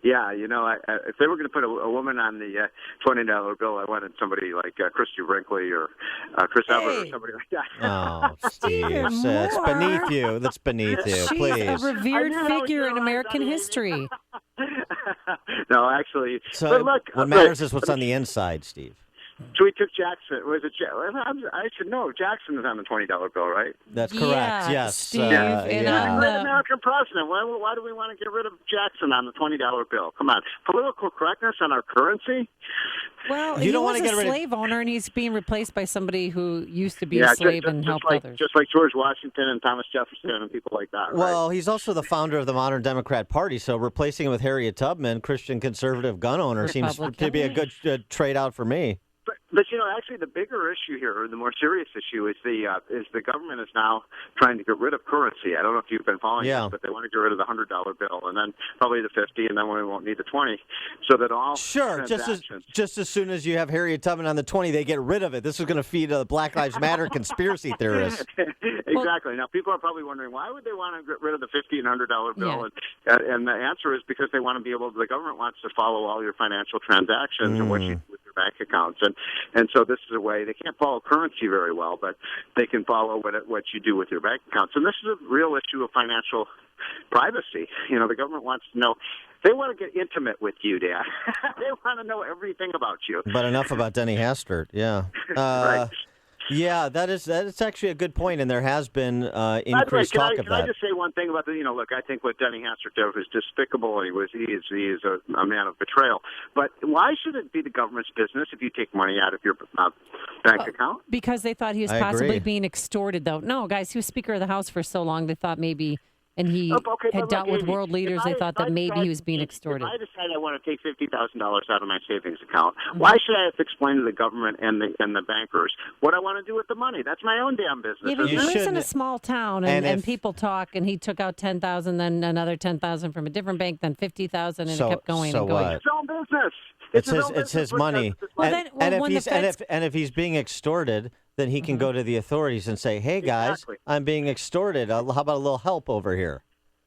Yeah, you know, if they were going to put a woman on the $20 bill, I wanted somebody like Christy Brinkley or Chris Everett or somebody like that. Oh, Steve, it's beneath you. That's beneath you. She's Please. a revered figure in American history. No, actually. So but look, what matters is what's on the inside, Steve. So we took Jackson. Was it? I should know. Jackson is on the $20 bill, right? That's correct. Yes, Steve. yeah. Great American president. Why do we want to get rid of Jackson on the $20 bill? Come on, political correctness on our currency. Well, You he don't was wanna a get rid of- slave owner, and he's being replaced by somebody who used to be a slave and helped others. Just like George Washington and Thomas Jefferson and people like that. Right? Well, he's also the founder of the modern Democrat Party, so replacing him with Harriet Tubman, Christian conservative gun owner, seems to be a good trade out for me. But actually, the bigger issue here, or the more serious issue, is the government is now trying to get rid of currency. I don't know if you've been following this, but they want to get rid of the $100 bill, and then probably the 50, and then we won't need the 20, so that all transactions. Just as soon as you have Harriet Tubman on the 20, they get rid of it. This is going to feed Black Lives Matter conspiracy theorists. Exactly. Now, people are probably wondering, why would they want to get rid of the $50 and $100 bill? Yeah. And the answer is because they want to be able. The government wants to follow all your financial transactions and what you do with your bank accounts, and so this is a way they can't follow currency very well, but they can follow what you do with your bank accounts. And this is a real issue of financial privacy. The government wants to know. They want to get intimate with you, Dan. They want to know everything about you. But enough about Denny Hastert. Yeah. Right. Yeah, that is actually a good point, and there has been increased talk of Can I that. just say one thing about the? Look, I think what Denny Hastert did was despicable. He is a man of betrayal. But why should it be the government's business if you take money out of your bank account? Because they thought he was possibly being extorted, though. No, guys, he was Speaker of the House for so long, they thought maybe, and he had dealt with world leaders, they thought that maybe he was being extorted. If I decide I want to take $50,000 out of my savings account, why should I have to explain to the government and the bankers what I want to do with the money? That's my own damn business. Yeah, but he isn't lives it? in a small town, and people talk, and he took out $10,000, then another $10,000 from a different bank, then $50,000, and it kept going and going. It's his own business. It's his money. And if he's being extorted, then he can go to the authorities and say, "Hey guys, I'm being extorted. How about a little help over here?"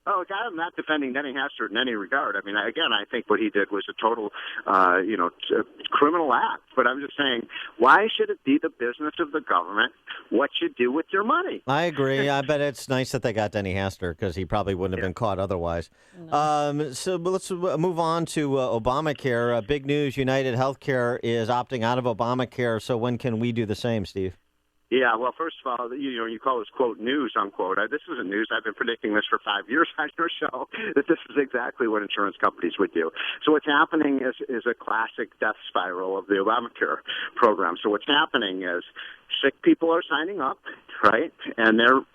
Oh, I'm not defending Denny Hastert in any regard. I mean, again, I think what he did was a total, criminal act. But I'm just saying, why should it be the business of the government what you do with your money? I agree. I bet it's nice that they got Denny Hastert because he probably wouldn't have been caught otherwise. So let's move on to Obamacare. Big news, United Healthcare is opting out of Obamacare. So when can we do the same, Steve? Yeah, well, first of all, you call this, quote, news, unquote. This isn't news. I've been predicting this for 5 years on your show, that this is exactly what insurance companies would do. So what's happening is a classic death spiral of the Obamacare program. So what's happening is sick people are signing up, right? And they're,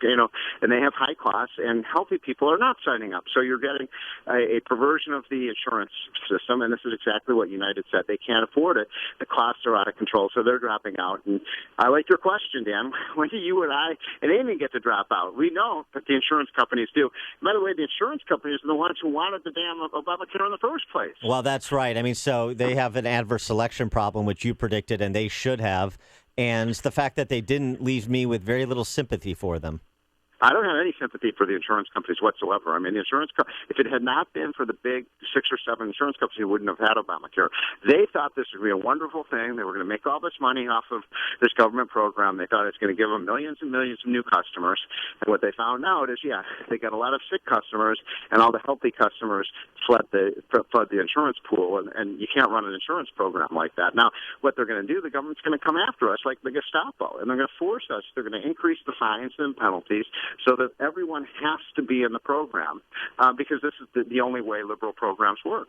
and they have high costs, and healthy people are not signing up. So you're getting a perversion of the insurance system, and this is exactly what United said. They can't afford it. The costs are out of control, so they're dropping out. And I like your question, Dan. When do you and I and Amy get to drop out? We don't, but the insurance companies do. By the way, the insurance companies are the ones who wanted the damn Obamacare in the first place. Well, that's right. I mean, so they have an adverse selection problem, which you predicted, and they should have. And the fact that they didn't leaves me with very little sympathy for them. I don't have any sympathy for the insurance companies whatsoever. I mean, the if it had not been for the big 6 or 7 insurance companies, we wouldn't have had Obamacare. They thought this would be a wonderful thing. They were going to make all this money off of this government program. They thought it was going to give them millions and millions of new customers. And what they found out is, they got a lot of sick customers, and all the healthy customers flood the insurance pool, and you can't run an insurance program like that. Now, what they're going to do, the government's going to come after us like the Gestapo, and they're going to force us. They're going to increase the fines and penalties so that everyone has to be in the program because this is the only way liberal programs work.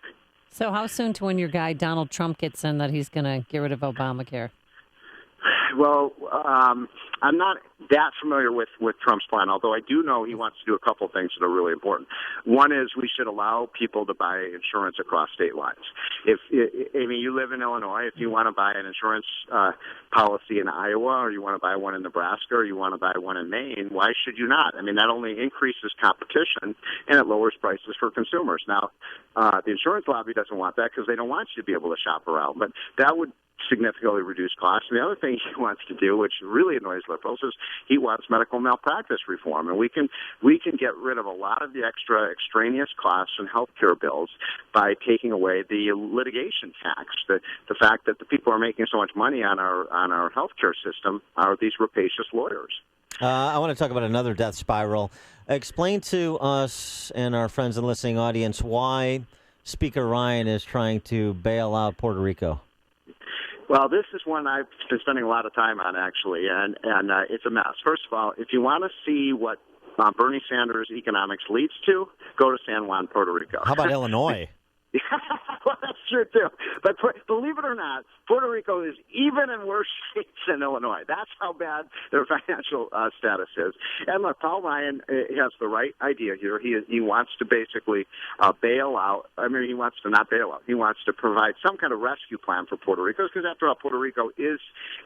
So how soon to when your guy Donald Trump gets in that he's going to get rid of Obamacare? Well, I'm not that familiar with Trump's plan, although I do know he wants to do a couple things that are really important. One is we should allow people to buy insurance across state lines. You live in Illinois. If you want to buy an insurance policy in Iowa, or you want to buy one in Nebraska, or you want to buy one in Maine, why should you not? I mean, that only increases competition, and it lowers prices for consumers. Now, the insurance lobby doesn't want that because they don't want you to be able to shop around, but that would significantly reduce costs. And the other thing he wants to do, which really annoys liberals, is he wants medical malpractice reform. And we can get rid of a lot of the extra extraneous costs and health care bills by taking away the litigation tax. The fact that the people who are making so much money on our health care system are these rapacious lawyers. I want to talk about another death spiral. Explain to us and our friends and listening audience why Speaker Ryan is trying to bail out Puerto Rico? Well, this is one I've been spending a lot of time on, actually, and it's a mess. First of all, if you want to see what Bernie Sanders' economics leads to, go to San Juan, Puerto Rico. How about Illinois? Well, that's true, too. But believe it or not, Puerto Rico is even in worse shape than Illinois. That's how bad their financial status is. And look, Paul Ryan has the right idea here. He wants to basically bail out. I mean, he wants to not bail out. He wants to provide some kind of rescue plan for Puerto Rico, because after all, Puerto Rico is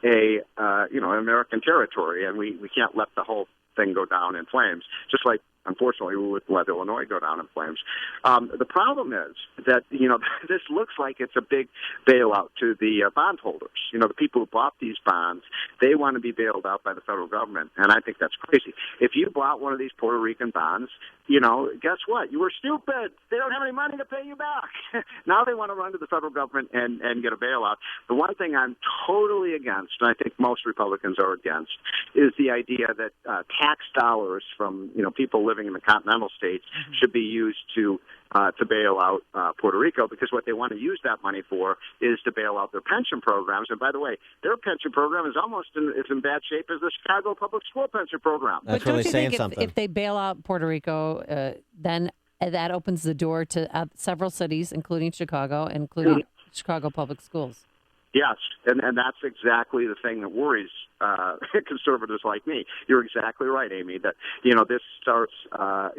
an American territory, and we can't let the whole thing go down in flames, just like, unfortunately, we would let Illinois go down in flames. The problem is that, this looks like it's a big bailout to the bondholders. The people who bought these bonds, they want to be bailed out by the federal government, and I think that's crazy. If you bought one of these Puerto Rican bonds, guess what? You were stupid. They don't have any money to pay you back. Now they want to run to the federal government and get a bailout. The one thing I'm totally against, and I think most Republicans are against, is the idea that tax dollars from people living in the continental states should be used to bail out Puerto Rico, because what they want to use that money for is to bail out their pension programs. And by the way, their pension program is almost as in bad shape as the Chicago public school pension program. That's but really don't you saying think something. if they bail out Puerto Rico, then that opens the door to several cities, including Chicago, including Chicago public schools? Yes, and that's exactly the thing that worries conservatives like me. You're exactly right, Amy, that, this starts, a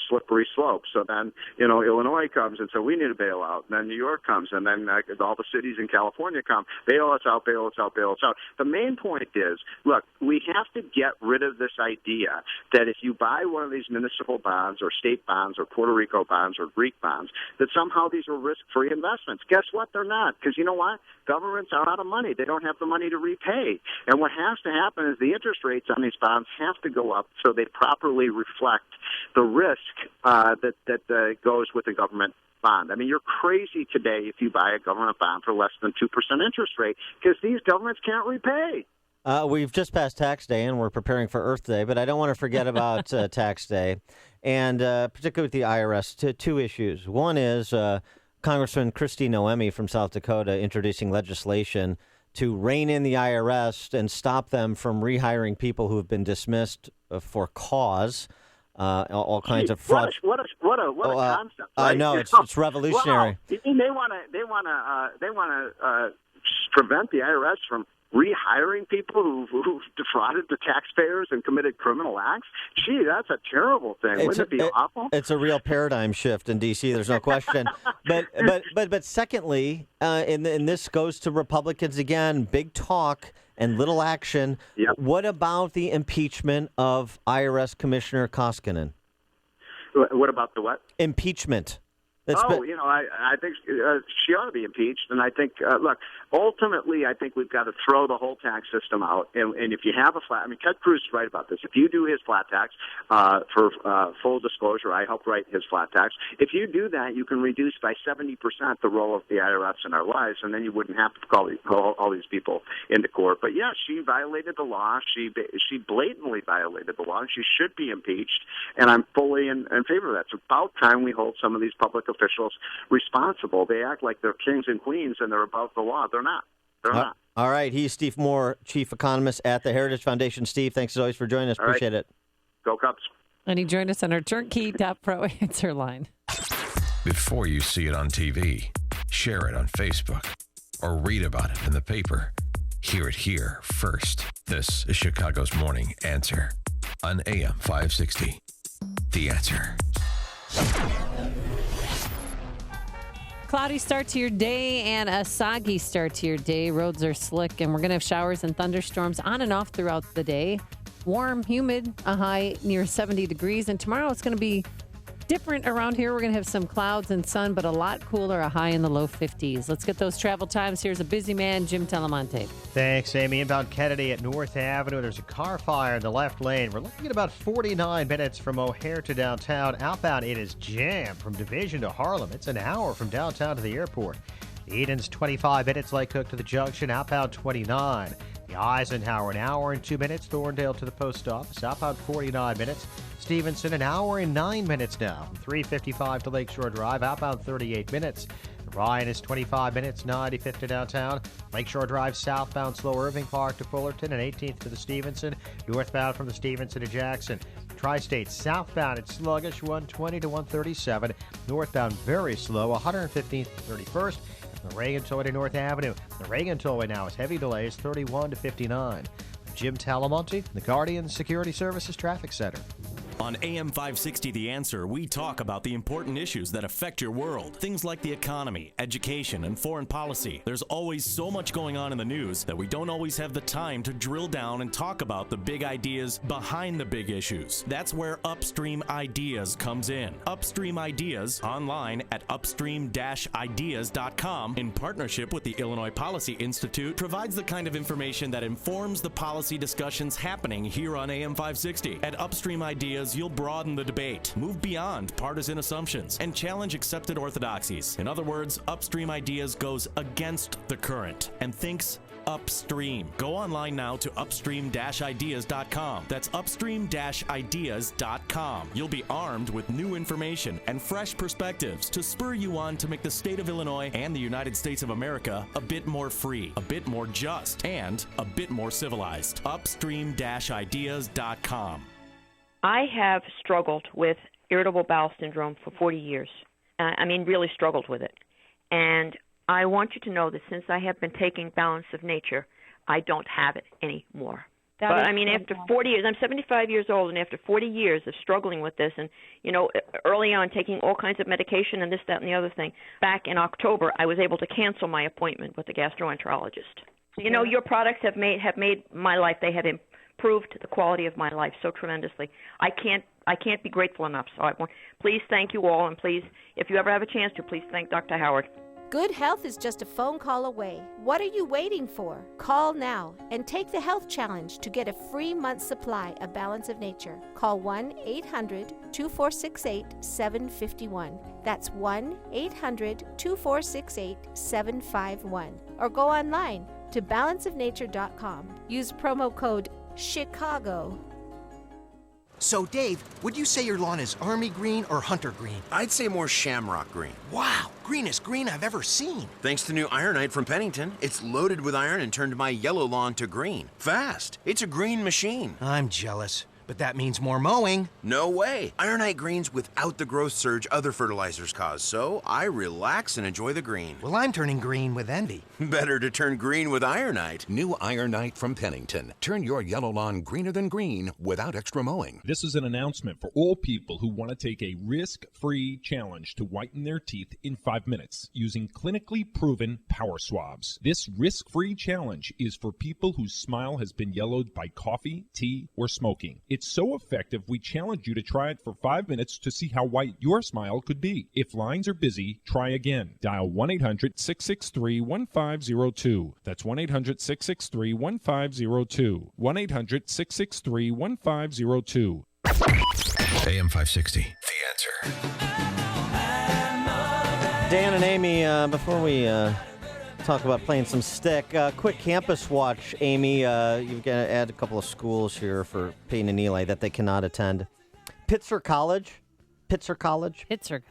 slippery slope. So then, Illinois comes, and so we need a bailout. And then New York comes, and then all the cities in California come. Bail us out, bail us out, bail us out. The main point is, look, we have to get rid of this idea that if you buy one of these municipal bonds or state bonds or Puerto Rico bonds or Greek bonds, that somehow these are risk-free investments. Guess what? They're not, because you know what? Governments are out of money. They don't have the money to repay. And what has to happen is the interest rates on these bonds have to go up so they properly reflect the risk that goes with the government bond. I mean, you're crazy today if you buy a government bond for less than 2% interest rate, because these governments can't repay. We've just passed Tax Day, and we're preparing for Earth Day, but I don't want to forget about Tax Day, and particularly with the IRS, two issues. One is Congressman Kristi Noemi from South Dakota introducing legislation to rein in the IRS and stop them from rehiring people who have been dismissed for cause, all kinds of fraud. What a concept! Right? I know it's revolutionary. Well, they want to prevent the IRS from rehiring people who've defrauded the taxpayers and committed criminal acts. Gee, that's a terrible thing. Wouldn't it be awful? It's a real paradigm shift in D.C. There's no question. but secondly, and this goes to Republicans again, big talk and little action. Yep. What about the impeachment of IRS Commissioner Koskinen? What about the what? Impeachment. I think she ought to be impeached. And I think, look, ultimately, I think we've got to throw the whole tax system out. And if you have a flat, Ted Cruz is right about this. If you do his flat tax, for full disclosure, I helped write his flat tax. If you do that, you can reduce by 70% the role of the IRS in our lives, and then you wouldn't have to call all these people into court. But yeah, she violated the law. She blatantly violated the law, and she should be impeached. And I'm fully in favor of that. It's about time we hold some of these public officials responsible. They act like they're kings and queens and they're above the law. They're not. They're not. All right. He's Steve Moore, Chief Economist at the Heritage Foundation. Steve, thanks as always for joining us. Appreciate it. Go Cubs. And he joined us on our Turnkey.pro answer line. Before you see it on TV, share it on Facebook, or read about it in the paper. Hear it here first. This is Chicago's Morning Answer on AM 560. The Answer. Cloudy start to your day and a soggy start to your day. Roads are slick, and we're going to have showers and thunderstorms on and off throughout the day. Warm, humid, a high near 70 degrees. And tomorrow it's going to be different around here. We're going to have some clouds and sun, but a lot cooler, a high in the low 50s. Let's get those travel times. Here's a busy man, Jim Telemonte. Thanks, Amy. Inbound Kennedy at North Avenue. There's a car fire in the left lane. We're looking at about 49 minutes from O'Hare to downtown. Outbound, it is jammed from Division to Harlem. It's an hour from downtown to the airport. Eden's 25 minutes, Lake Cook to the junction. Outbound 29. The Eisenhower, an hour and 2 minutes. Thorndale to the post office, outbound 49 minutes. Stevenson, an hour and 9 minutes now. 355 to Lakeshore Drive, outbound 38 minutes. Ryan is 25 minutes, 95th to downtown. Lakeshore Drive southbound slow Irving Park to Fullerton and 18th to the Stevenson. Northbound from the Stevenson to Jackson. Tri-State southbound, it's sluggish, 120 to 137. Northbound very slow, 115th to 31st. The Reagan Tollway to North Avenue. The Reagan Tollway now has heavy delays, 31 to 59. Jim Talamonte, the Guardian Security Services Traffic Center. On AM 560 The Answer, we talk about the important issues that affect your world. Things like the economy, education, and foreign policy. There's always so much going on in the news that we don't always have the time to drill down and talk about the big ideas behind the big issues. That's where Upstream Ideas comes in. Upstream Ideas, online at upstream-ideas.com, in partnership with the Illinois Policy Institute, provides the kind of information that informs the policy discussions happening here on AM 560. At Upstream Ideas, you'll broaden the debate, move beyond partisan assumptions, and challenge accepted orthodoxies. In other words, Upstream Ideas goes against the current and thinks upstream. Go online now to upstream-ideas.com. That's upstream-ideas.com. You'll be armed with new information and fresh perspectives to spur you on to make the state of Illinois and the United States of America a bit more free, a bit more just, and a bit more civilized. Upstream-ideas.com. I have struggled with irritable bowel syndrome for 40 years. Really struggled with it. And I want you to know that since I have been taking Balance of Nature, I don't have it anymore. After 40 years, I'm 75 years old, and after 40 years of struggling with this, and, early on taking all kinds of medication and this, that, and the other thing, back in October, I was able to cancel my appointment with the gastroenterologist. Your products have made my life. They have improved the quality of my life so tremendously. I can't be grateful enough. So please thank you all, and please, if you ever have a chance to, please thank Dr. Howard. Good health is just a phone call away. What are you waiting for? Call now and take the health challenge to get a free month's supply of Balance of Nature. Call 1-800-2468-751. That's 1-800-2468-751. Or go online to balanceofnature.com. Use promo code Chicago. So, Dave, would you say your lawn is army green or hunter green? I'd say more shamrock green. Wow, greenest green I've ever seen. Thanks to new Ironite from Pennington. It's loaded with iron and turned my yellow lawn to green. Fast. It's a green machine. I'm jealous. But that means more mowing. No way. Ironite greens without the growth surge other fertilizers cause, so I relax and enjoy the green. Well, I'm turning green with envy. Better to turn green with Ironite. New Ironite from Pennington. Turn your yellow lawn greener than green without extra mowing. This is an announcement for all people who want to take a risk-free challenge to whiten their teeth in 5 minutes using clinically proven power swabs. This risk-free challenge is for people whose smile has been yellowed by coffee, tea, or smoking. It's so effective, we challenge you to try it for 5 minutes to see how white your smile could be. If lines are busy, try again. Dial 1-800-663-1502. That's 1-800-663-1502. 1-800-663-1502. AM 560, The Answer. Dan and Amy, before we talk about playing some stick, quick campus watch, Amy. You've got to add a couple of schools here for Peyton and Eli that they cannot attend. Pitzer College. Pitzer College, Pitzer,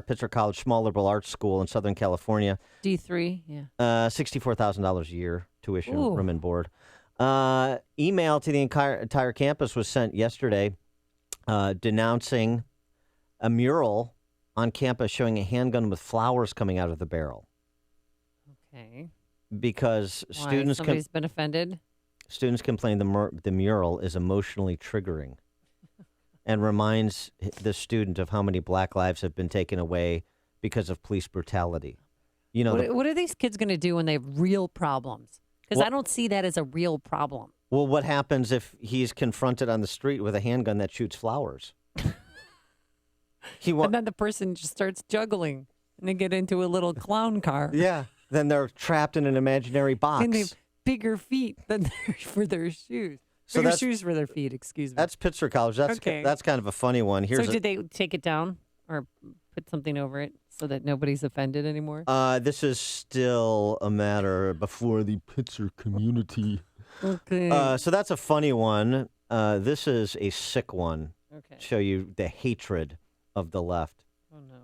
Pitzer College, small liberal arts school in Southern California. D3, yeah. $64,000 a year tuition, Ooh. room and board. Email to the entire campus was sent yesterday denouncing a mural on campus showing a handgun with flowers coming out of the barrel. Okay. Because Why? students Somebody's been offended? Students complain the mural is emotionally triggering and reminds the student of how many black lives have been taken away because of police brutality. You know, What are these kids going to do when they have real problems? Because I don't see that as a real problem. Well, what happens if he's confronted on the street with a handgun that shoots flowers? And then the person just starts juggling and they get into a little clown car. Yeah. Then they're trapped in an imaginary box. And they have bigger feet than for their shoes. So Bigger that's- shoes for their feet, excuse me. That's Pitzer College. That's Okay. That's kind of a funny one. So did they take it down or put something over it so that nobody's offended anymore? This is still a matter before the Pitzer community. Okay. So that's a funny one. This is a sick one. Okay. Show you the hatred of the left. Oh, no.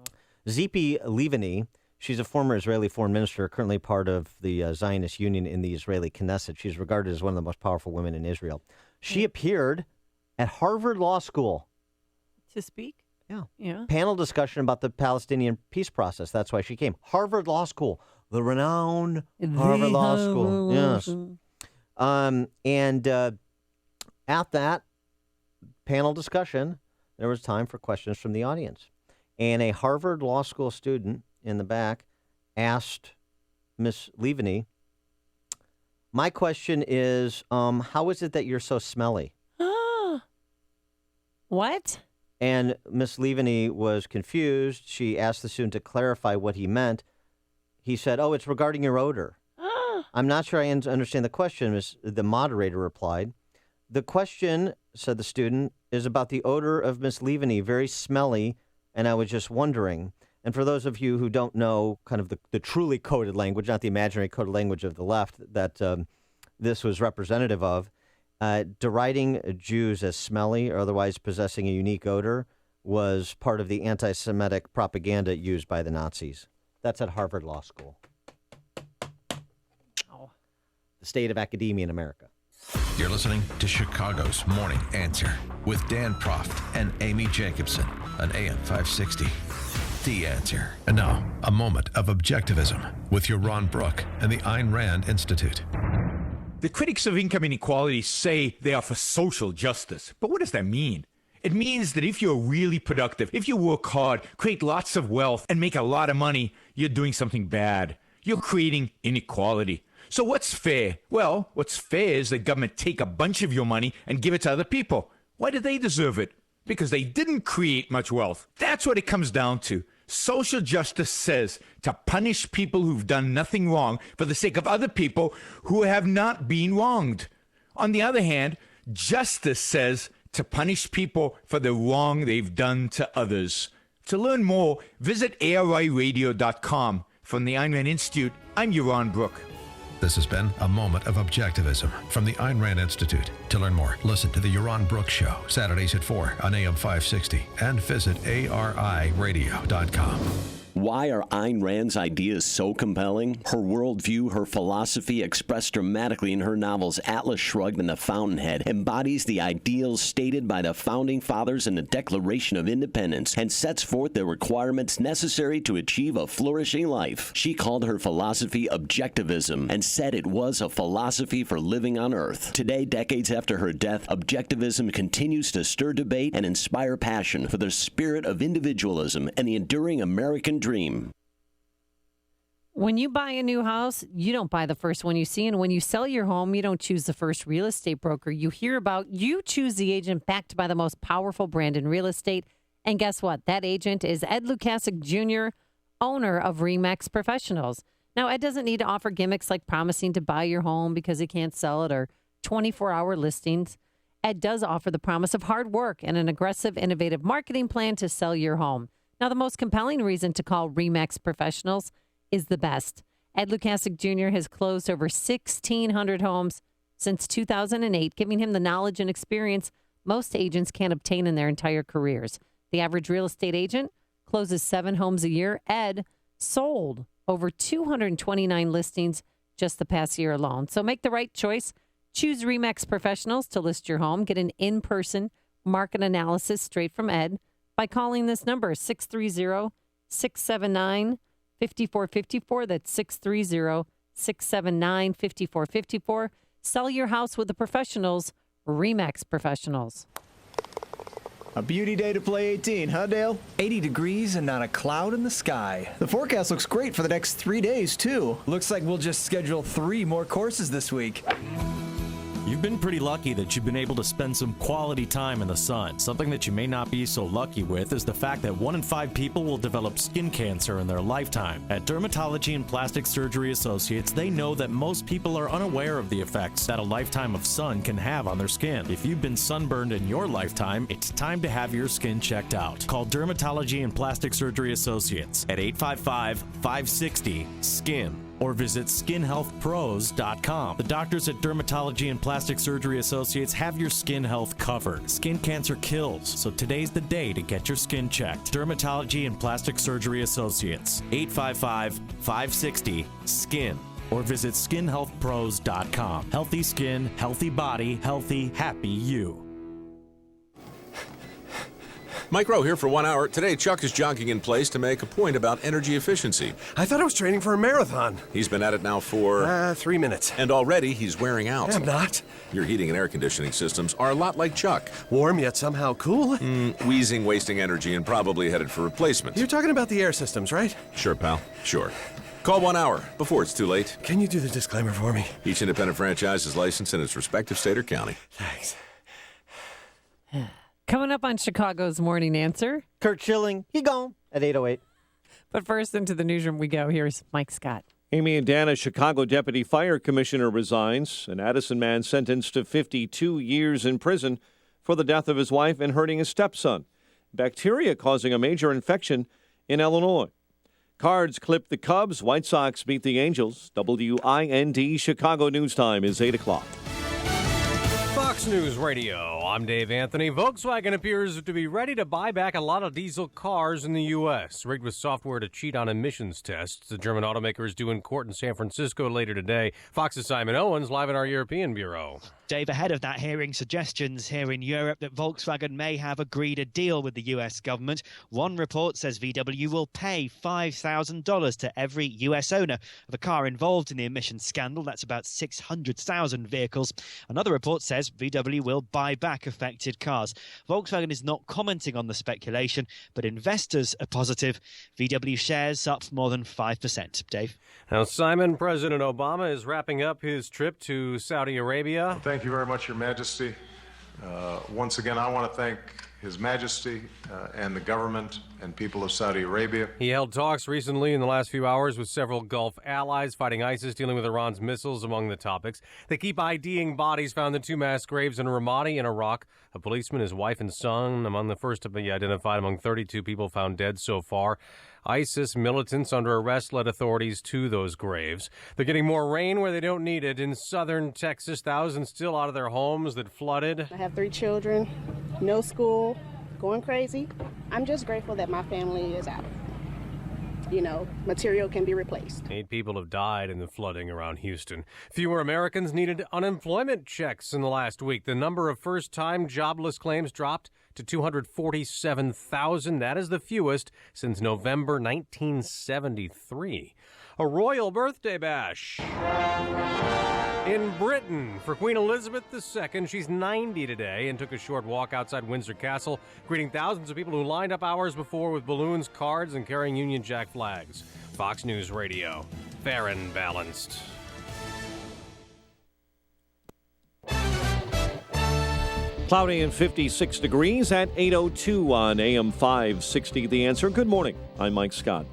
Zipi Livni, she's a former Israeli foreign minister, currently part of the Zionist Union in the Israeli Knesset. She's regarded as one of the most powerful women in Israel. She appeared at Harvard Law School. To speak? Yeah. Yeah. Panel discussion about the Palestinian peace process. That's why she came. Harvard Law School, the renowned Harvard Law School. Yes. And at that panel discussion, there was time for questions from the audience. And a Harvard Law School student in the back asked Miss Livni, my question is, how is it that you're so smelly? What? And Miss Livni was confused. She asked the student to clarify what he meant. He said, oh, it's regarding your odor. I'm not sure I understand the question, the moderator replied. The question, said the student, is about the odor of Miss Livni, very smelly, and I was just wondering. And for those of you who don't know kind of the truly coded language, not the imaginary coded language of the left that this was representative of, deriding Jews as smelly or otherwise possessing a unique odor was part of the anti-Semitic propaganda used by the Nazis. That's at Harvard Law School. Oh. The state of academia in America. You're listening to Chicago's Morning Answer with Dan Proft and Amy Jacobson on AM 560. The Answer. And now, a moment of objectivism with Yaron Brook and the Ayn Rand Institute. The critics of income inequality say they are for social justice. But what does that mean? It means that if you're really productive, if you work hard, create lots of wealth, and make a lot of money, you're doing something bad. You're creating inequality. So what's fair? Well, what's fair is the government take a bunch of your money and give it to other people. Why do they deserve it? Because they didn't create much wealth. That's what it comes down to. Social justice says to punish people who've done nothing wrong for the sake of other people who have not been wronged. On the other hand, justice says to punish people for the wrong they've done to others. To learn more, visit ARIradio.com. From the Ayn Rand Institute, I'm Yaron Brook. This has been a moment of objectivism from the Ayn Rand Institute. To learn more, listen to the Yaron Brook Show, Saturdays at 4 on AM 560, and visit ARIradio.com. Why are Ayn Rand's ideas so compelling? Her worldview, her philosophy, expressed dramatically in her novels Atlas Shrugged and The Fountainhead, embodies the ideals stated by the Founding Fathers in the Declaration of Independence and sets forth the requirements necessary to achieve a flourishing life. She called her philosophy objectivism and said it was a philosophy for living on Earth. Today, decades after her death, objectivism continues to stir debate and inspire passion for the spirit of individualism and the enduring American dream. When you buy a new house, you don't buy the first one you see. And when you sell your home, you don't choose the first real estate broker you hear about. You choose the agent backed by the most powerful brand in real estate. And guess what? That agent is Ed Lukasik Jr., owner of RE/MAX Professionals. Now, Ed doesn't need to offer gimmicks like promising to buy your home because he can't sell it or 24-hour listings. Ed does offer the promise of hard work and an aggressive, innovative marketing plan to sell your home. Now, the most compelling reason to call RE/MAX Professionals is the best. Ed Lukasik Jr. has closed over 1,600 homes since 2008, giving him the knowledge and experience most agents can't obtain in their entire careers. The average real estate agent closes 7 homes a year. Ed sold over 229 listings just the past year alone. So make the right choice. Choose RE/MAX Professionals to list your home. Get an in-person market analysis straight from Ed by calling this number, 630-679-5454. That's 630-679-5454. Sell your house with the professionals, RE/MAX Professionals. A beauty day to play 18, huh, Dale? 80 degrees and not a cloud in the sky. The forecast looks great for the next 3 days, too. Looks like we'll just schedule 3 more courses this week. You've been pretty lucky that you've been able to spend some quality time in the sun. Something that you may not be so lucky with is the fact that 1 in 5 people will develop skin cancer in their lifetime. At Dermatology and Plastic Surgery Associates, they know that most people are unaware of the effects that a lifetime of sun can have on their skin. If you've been sunburned in your lifetime, it's time to have your skin checked out. Call Dermatology and Plastic Surgery Associates at 855-560-SKIN. or visit skinhealthpros.com. The doctors at Dermatology and Plastic Surgery Associates have your skin health covered. Skin cancer kills, so today's the day to get your skin checked. Dermatology and Plastic Surgery Associates, 855-560-SKIN. or visit skinhealthpros.com. Healthy skin, healthy body, healthy, happy you. Mike Rowe here for 1 hour. Today, Chuck is jogging in place to make a point about energy efficiency. I thought I was training for a marathon. He's been at it now for... 3 minutes. And already he's wearing out. I'm not. Your heating and air conditioning systems are a lot like Chuck. Warm yet somehow cool? Wheezing, wasting energy, and probably headed for replacement. You're talking about the air systems, right? Sure, pal. Sure. Call 1 hour before it's too late. Can you do the disclaimer for me? Each independent franchise is licensed in its respective state or county. Thanks. Coming up on Chicago's Morning Answer. Kurt Schilling, he gone at 8:08. But first, into the newsroom we go. Here's Mike Scott. Amy and Dana, Chicago Deputy Fire Commissioner, resigns. An Addison man sentenced to 52 years in prison for the death of his wife and hurting his stepson. Bacteria causing a major infection in Illinois. Cards clip the Cubs. White Sox beat the Angels. WIND Chicago News Time is 8 o'clock. Fox News Radio, I'm Dave Anthony. Volkswagen appears to be ready to buy back a lot of diesel cars in the U.S., rigged with software to cheat on emissions tests. The German automaker is due in court in San Francisco later today. Fox's Simon Owens live in our European bureau. Dave, ahead of that hearing, suggestions here in Europe that Volkswagen may have agreed a deal with the U.S. government. One report says VW will pay $5,000 to every U.S. owner of a car involved in the emissions scandal. That's about 600,000 vehicles. Another report says VW will buy back affected cars. Volkswagen is not commenting on the speculation, but investors are positive. VW shares up more than 5%. Dave? Now, Simon, President Obama is wrapping up his trip to Saudi Arabia. Thank you very much, Your Majesty. Once again, I want to thank His Majesty and the government and people of Saudi Arabia. He held talks recently in the last few hours with several Gulf allies fighting ISIS, dealing with Iran's missiles among the topics. They keep IDing bodies found in 2 mass graves in Ramadi in Iraq. A policeman, his wife and son, among the first to be identified among 32 people found dead so far. ISIS militants under arrest led authorities to those graves. They're getting more rain where they don't need it. In southern Texas, thousands still out of their homes that flooded. I have 3 children, no school, going crazy. I'm just grateful that my family is out. You know, material can be replaced. 8 people have died in the flooding around Houston. Fewer Americans needed unemployment checks in the last week. The number of first-time jobless claims dropped to 247,000. That is the fewest since November 1973. A royal birthday bash in Britain for Queen Elizabeth II. She's 90 today and took a short walk outside Windsor Castle, greeting thousands of people who lined up hours before with balloons, cards, and carrying Union Jack flags. Fox News Radio, fair and balanced. Cloudy and 56 degrees at 8:02 on AM 560. The Answer. Good morning. I'm Mike Scott.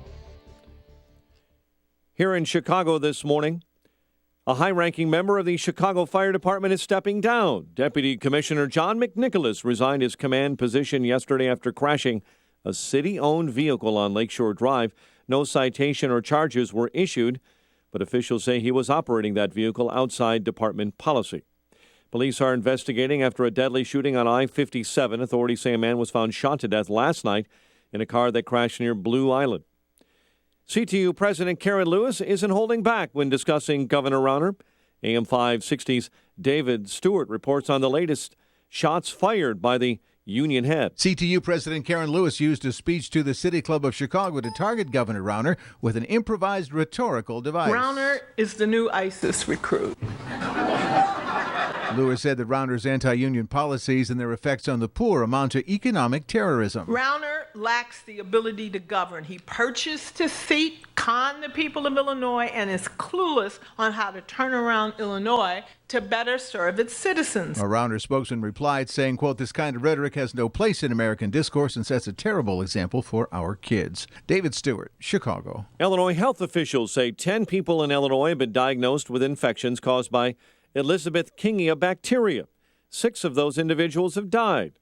Here in Chicago this morning, a high-ranking member of the Chicago Fire Department is stepping down. Deputy Commissioner John McNicholas resigned his command position yesterday after crashing a city-owned vehicle on Lakeshore Drive. No citation or charges were issued, but officials say he was operating that vehicle outside department policy. Police are investigating after a deadly shooting on I-57. Authorities say a man was found shot to death last night in a car that crashed near Blue Island. CTU President Karen Lewis isn't holding back when discussing Governor Rauner. AM 560's David Stewart reports on the latest shots fired by the union head. CTU President Karen Lewis used a speech to the City Club of Chicago to target Governor Rauner with an improvised rhetorical device. Rauner is the new ISIS recruit. Lewis said that Rauner's anti-union policies and their effects on the poor amount to economic terrorism. Rauner lacks the ability to govern. He purchased his seat, conned the people of Illinois, and is clueless on how to turn around Illinois to better serve its citizens. A Rauner spokesman replied, saying, quote, "This kind of rhetoric has no place in American discourse and sets a terrible example for our kids." David Stewart, Chicago. Illinois health officials say 10 people in Illinois have been diagnosed with infections caused by Elisabethingia bacteria. 6 of those individuals have died.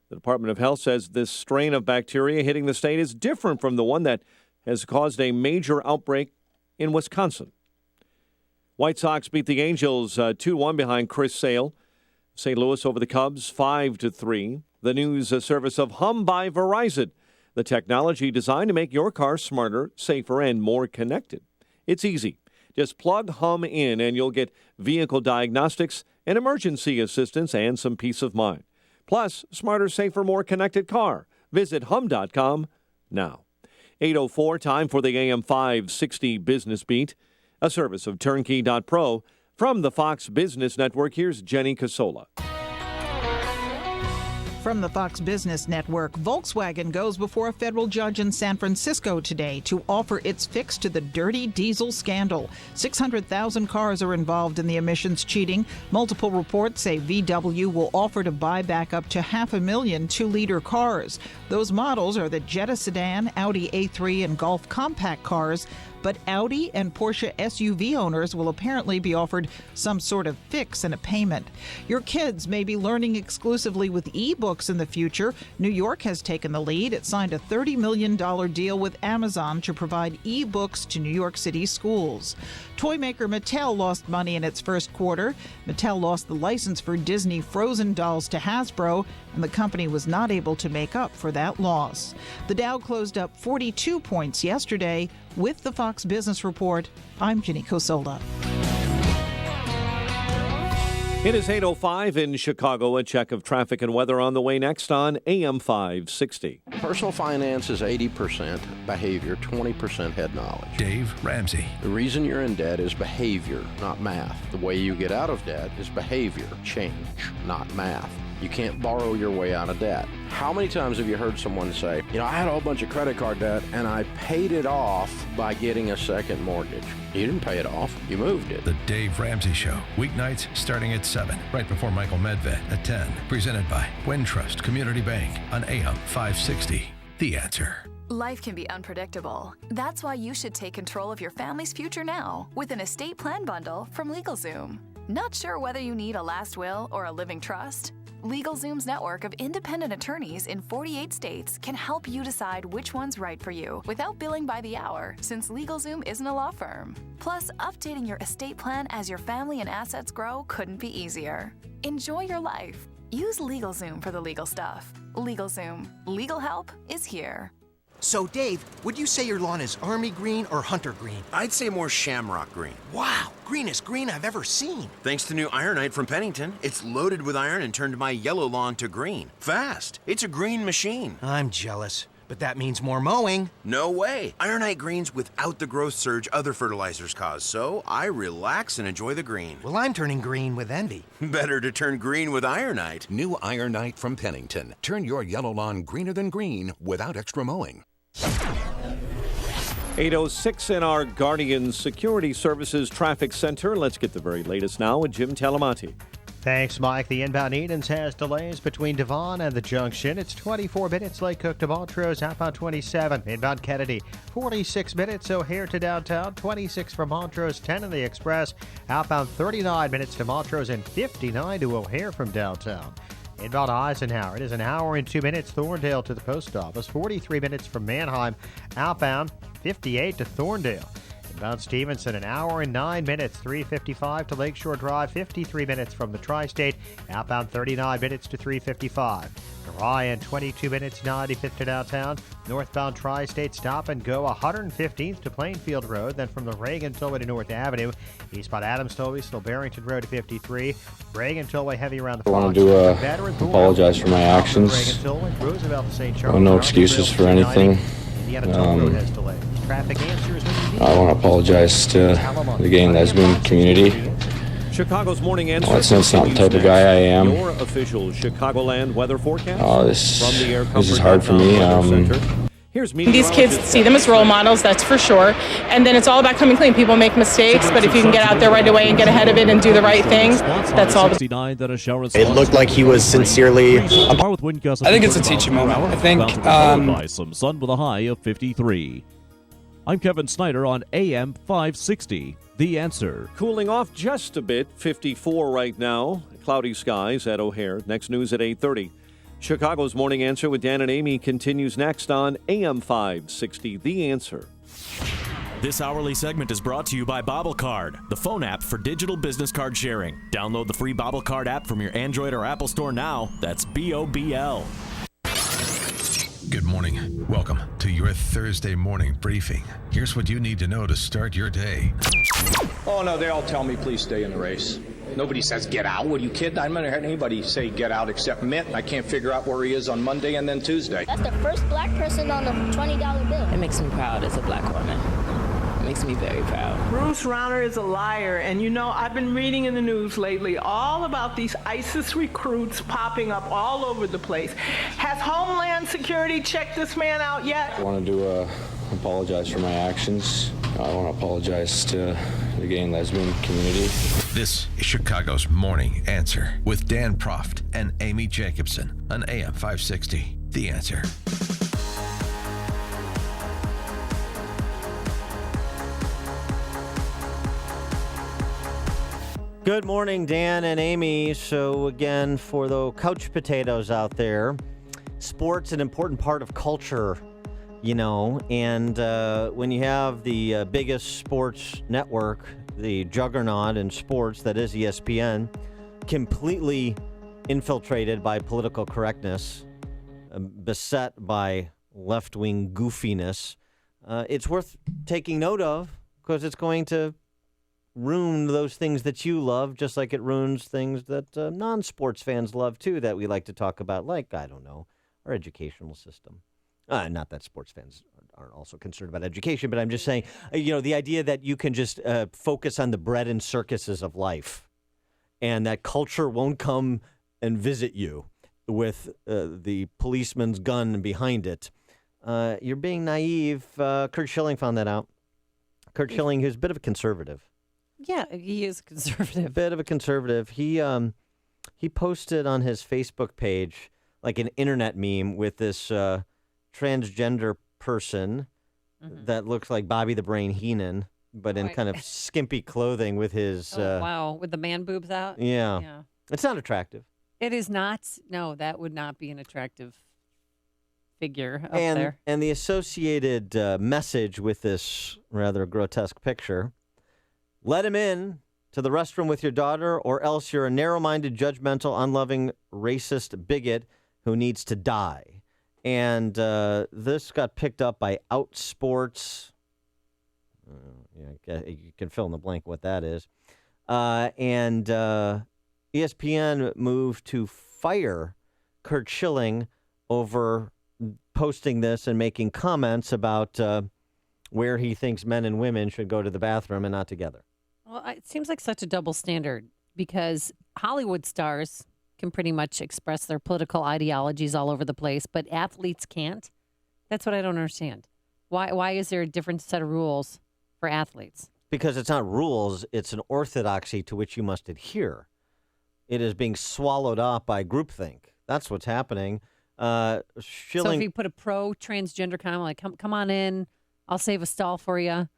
The Department of Health says this strain of bacteria hitting the state is different from the one that has caused a major outbreak in Wisconsin. White Sox beat the Angels 2-1 behind Chris Sale. St. Louis over the Cubs 5-3. The news service of Hum by Verizon, the technology designed to make your car smarter, safer, and more connected. It's easy. Just plug Hum in and you'll get vehicle diagnostics and emergency assistance and some peace of mind. Plus, smarter, safer, more connected car. Visit hum.com now. 8:04, time for the AM 560 Business Beat, a service of Turnkey.pro. From the Fox Business Network, here's Jenny Casola. From the Fox Business Network, Volkswagen goes before a federal judge in San Francisco today to offer its fix to the dirty diesel scandal. 600,000 cars are involved in the emissions cheating. Multiple reports say VW will offer to buy back up to 500,000 2-liter cars. Those models are the Jetta sedan, Audi A3, and Golf compact cars. But Audi and Porsche SUV owners will apparently be offered some sort of fix and a payment. Your kids may be learning exclusively with e-books in the future. New York has taken the lead. It signed a $30 million deal with Amazon to provide e-books to New York City schools. Toy maker Mattel lost money in its first quarter. Mattel lost the license for Disney Frozen dolls to Hasbro, and the company was not able to make up for that loss. The Dow closed up 42 points yesterday. With the Fox Business Report, I'm Jenny Cosola. It is 8:05 in Chicago. A check of traffic and weather on the way next on AM 560. Personal finance is 80% behavior, 20% head knowledge. Dave Ramsey. The reason you're in debt is behavior, not math. The way you get out of debt is behavior, change, not math. You can't borrow your way out of debt. How many times have you heard someone say, I had a whole bunch of credit card debt and I paid it off by getting a second mortgage? You didn't pay it off. You moved it. The Dave Ramsey Show. Weeknights starting at 7, right before Michael Medved at 10. Presented by Wintrust Community Bank on AM 560. The Answer. Life can be unpredictable. That's why you should take control of your family's future now with an estate plan bundle from LegalZoom. Not sure whether you need a last will or a living trust? LegalZoom's network of independent attorneys in 48 states can help you decide which one's right for you without billing by the hour, since LegalZoom isn't a law firm. Plus, updating your estate plan as your family and assets grow couldn't be easier. Enjoy your life. Use LegalZoom for the legal stuff. LegalZoom. Legal help is here. So, Dave, would you say your lawn is army green or hunter green? I'd say more shamrock green. Wow, greenest green I've ever seen. Thanks to new Ironite from Pennington. It's loaded with iron and turned my yellow lawn to green. Fast. It's a green machine. I'm jealous, but that means more mowing. No way. Ironite greens without the growth surge other fertilizers cause, so I relax and enjoy the green. Well, I'm turning green with envy. Better to turn green with Ironite. New Ironite from Pennington. Turn your yellow lawn greener than green without extra mowing. 8:06 in our Guardian Security Services Traffic Center. Let's get the very latest now with Jim Talamonte. Thanks, Mike. The inbound Edens has delays between Devon and the junction. It's 24 minutes. Lake Cook to Montrose, outbound 27. Inbound Kennedy, 46 minutes. O'Hare to downtown, 26 from Montrose, 10 in the Express. Outbound 39 minutes to Montrose and 59 to O'Hare from downtown. Inbound Eisenhower, it is an hour and 2 minutes. Thorndale to the post office, 43 minutes from Manheim. Outbound 58 to Thorndale. Inbound Stevenson, an hour and 9 minutes, 3:55 to Lakeshore Drive, 53 minutes from the Tri-State. Outbound 39 minutes to 3:55. Ryan, 22 minutes, 95th to downtown. Northbound Tri-State stop and go 115th to Plainfield Road. Then from the Reagan Tollway to North Avenue. Eastbound Adams Tollway, still Barrington Road to 53. Reagan Tollway heavy around the I want to apologize for my actions. No excuses for anything. I want to apologize to the gay and lesbian community. Chicago's Morning Answer. Well, that's not the type of guy I am. Your official Chicagoland weather forecast. This is hard for me. These kids see them as role models, that's for sure. And then it's all about coming clean. People make mistakes, but if you can get out there right away and get ahead of it and do the right thing, that's all. It looked like he was sincerely. I think it's a teaching moment. I think by some sun with a high of 53. I'm Kevin Snyder on AM 560. The Answer. Cooling off just a bit, 54 right now. Cloudy skies at O'Hare. Next news at 8:30. Chicago's Morning Answer with Dan and Amy continues next on AM 560. The Answer. This hourly segment is brought to you by BobbleCard, the phone app for digital business card sharing. Download the free BobbleCard app from your Android or Apple store now. That's BOBL. Good morning. Welcome to your Thursday morning briefing. Here's what you need to know to start your day. Oh, no, they all tell me, please stay in the race. Nobody says get out. What are you kidding? I've never heard anybody say get out except Mitt. I can't figure out where he is on Monday and then Tuesday. That's the first black person on a $20 bill. It makes me proud as a black woman. It makes me very proud. Bruce Rauner is a liar. And you know, I've been reading in the news lately all about these ISIS recruits popping up all over the place. Has Homeland Security checked this man out yet? I want to apologize for my actions. I want to apologize to the gay and lesbian community. This is Chicago's Morning Answer with Dan Proft and Amy Jacobson on AM 560. The Answer. Good morning, Dan and Amy. So again, for the couch potatoes out there, sport's an important part of culture, you know, and when you have the biggest sports network, the juggernaut in sports that is ESPN, completely infiltrated by political correctness, beset by left-wing goofiness, it's worth taking note of because it's going to ruin those things that you love, just like it ruins things that non-sports fans love too, that we like to talk about, like, I don't know, our educational system. Not that sports fans aren't also concerned about education, but I'm just saying, you know, the idea that you can just focus on the bread and circuses of life and that culture won't come and visit you with the policeman's gun behind it. You're being naive. Curt Schilling found that out. Curt Schilling, who's a bit of a conservative. Yeah, he is conservative. A bit of a conservative. He posted on his Facebook page like an internet meme with this transgender person that looks like Bobby the Brain Heenan, but in kind of skimpy clothing with his... wow, with the man boobs out? Yeah. It's not attractive. It is not. No, that would not be an attractive figure up there. And the associated message with this rather grotesque picture: let him in to the restroom with your daughter, or else you're a narrow-minded, judgmental, unloving, racist bigot who needs to die. And this got picked up by Outsports. You can fill in the blank what that is. And ESPN moved to fire Curt Schilling over posting this and making comments about where he thinks men and women should go to the bathroom and not together. Well, it seems like such a double standard because Hollywood stars can pretty much express their political ideologies all over the place, but athletes can't. That's what I don't understand. Why is there a different set of rules for athletes? Because it's not rules, it's an orthodoxy to which you must adhere. It is being swallowed up by groupthink. That's what's happening. So if you put a pro-transgender comment, like, come on in, I'll save a stall for you,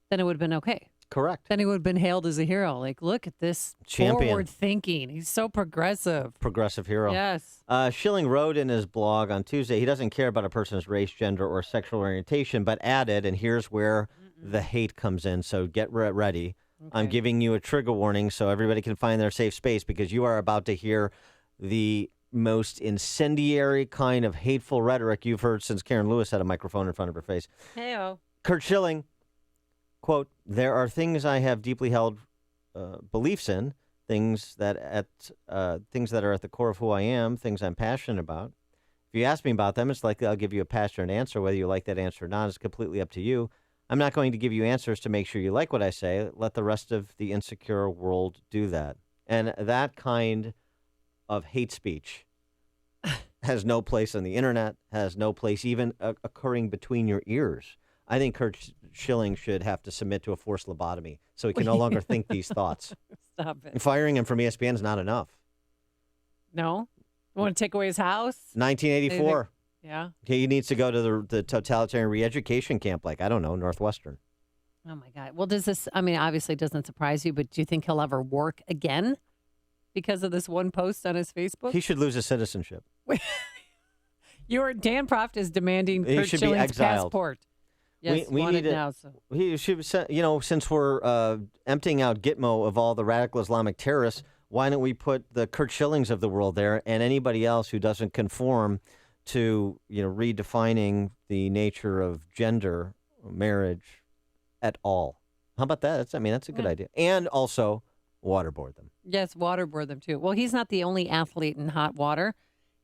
then it would have been okay. Correct. Then he would have been hailed as a hero. Like, look at this forward thinking. He's so progressive. Progressive hero. Yes. Schilling wrote in his blog on Tuesday he doesn't care about a person's race, gender, or sexual orientation, but added, and here's where the hate comes in, so get ready. Okay. I'm giving you a trigger warning so everybody can find their safe space because you are about to hear the most incendiary kind of hateful rhetoric you've heard since Karen Lewis had a microphone in front of her face. Hey-o. Curt Schilling, quote, there are things I have deeply held beliefs in, things that are at the core of who I am, things I'm passionate about. If you ask me about them, it's likely I'll give you a passionate answer. Whether you like that answer or not is completely up to you. I'm not going to give you answers to make sure you like what I say. Let the rest of the insecure world do that. And that kind of hate speech has no place on the internet, has no place even occurring between your ears. I think Curt Schilling should have to submit to a forced lobotomy so he can no longer think these thoughts. Stop it. And firing him from ESPN is not enough. No? You want to take away his house? 1984. Yeah. He needs to go to the totalitarian re-education camp, like, I don't know, Northwestern. Oh, my God. Well, does this, I mean, obviously it doesn't surprise you, but do you think he'll ever work again because of this one post on his Facebook? He should lose his citizenship. Dan Proft is demanding He Curt should be Schilling's exiled. passport. Yes, we want need it it now. So. He should, since we're emptying out Gitmo of all the radical Islamic terrorists, why don't we put the Curt Schillings of the world there and anybody else who doesn't conform to, redefining the nature of gender, marriage at all? How about that? That's a good idea. And also waterboard them. Yes, waterboard them too. Well, he's not the only athlete in hot water.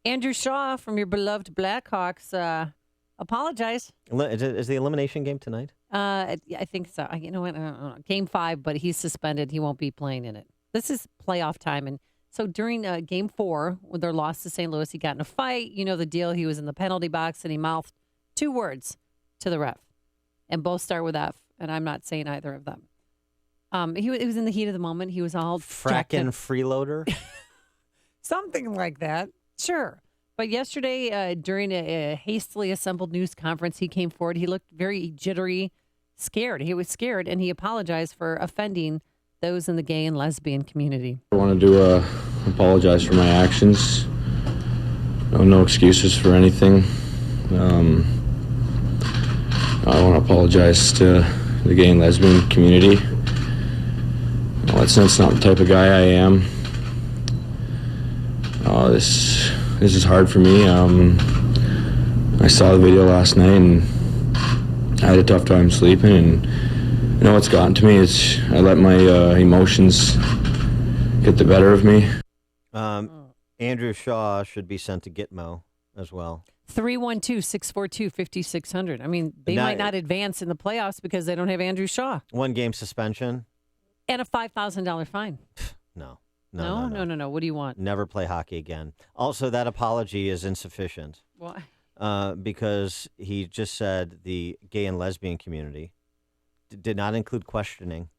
Andrew Shaw from your beloved Blackhawks apologized. Is the elimination game tonight? I think so. You know what? I don't know. Game 5, but he's suspended. He won't be playing in it. This is playoff time. And so during Game 4, when their loss to St. Louis, he got in a fight. You know the deal. He was in the penalty box, and he mouthed 2 words to the ref. And both start with F, and I'm not saying either of them. He was in the heat of the moment. He was all frackin' freeloader? Something like that. Sure. But yesterday, during a hastily assembled news conference, he came forward. He looked very jittery, scared. He was scared, and he apologized for offending those in the gay and lesbian community. I wanted to apologize for my actions. No excuses for anything. I want to apologize to the gay and lesbian community. That's not the type of guy I am. This is hard for me. I saw the video last night and I had a tough time sleeping, and what's gotten to me is I let my emotions get the better of me. Andrew Shaw should be sent to Gitmo as well. 312-642-5600. I mean, they might not advance in the playoffs because they don't have Andrew Shaw. 1 game suspension. And a $5,000 fine. No. What do you want? Never play hockey again. Also, that apology is insufficient. Why? Because he just said the gay and lesbian community did not include questioning,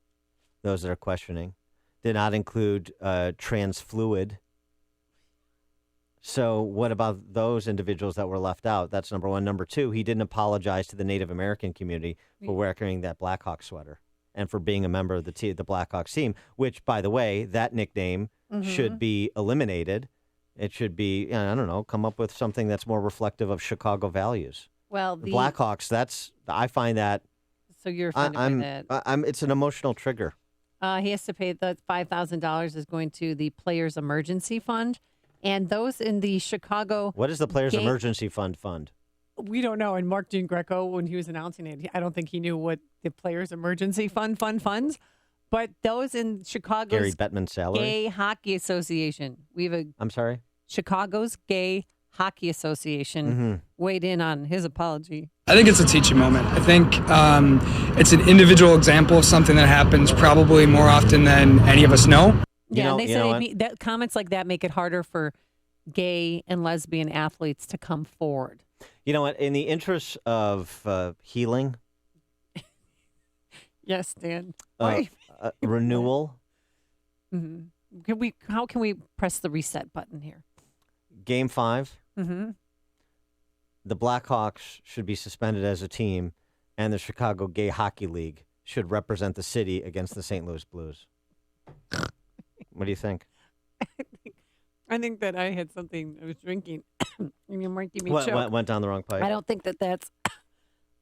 those that are questioning, did not include trans fluid. So what about those individuals that were left out? That's number one. Number two, he didn't apologize to the Native American community for wearing that Blackhawks sweater and for being a member of the Blackhawks team, which, by the way, that nickname should be eliminated. It should be, come up with something that's more reflective of Chicago values. Well, the Blackhawks, I find that. So you're offended by that? It's an emotional trigger. He has to pay the $5,000 is going to the Players Emergency Fund. And those in the Chicago... What is the Players Emergency Fund? We don't know. And Mark Dean Greco, when he was announcing it, I don't think he knew what the Players Emergency funds. But those in Chicago's Gary Bettman's salary? Gay Hockey Association. I'm sorry? Chicago's Gay Hockey Association weighed in on his apology. I think it's a teaching moment. I think it's an individual example of something that happens probably more often than any of us know. Yeah, and they said that comments like that make it harder for gay and lesbian athletes to come forward. You know what? In the interest of healing. Yes, Dan. Renewal. How can we press the reset button here? Game 5. The Blackhawks should be suspended as a team, and the Chicago Gay Hockey League should represent the city against the St. Louis Blues. What do you think? I think that I had something. I was drinking. You might give me went down the wrong pipe. I don't think that that's.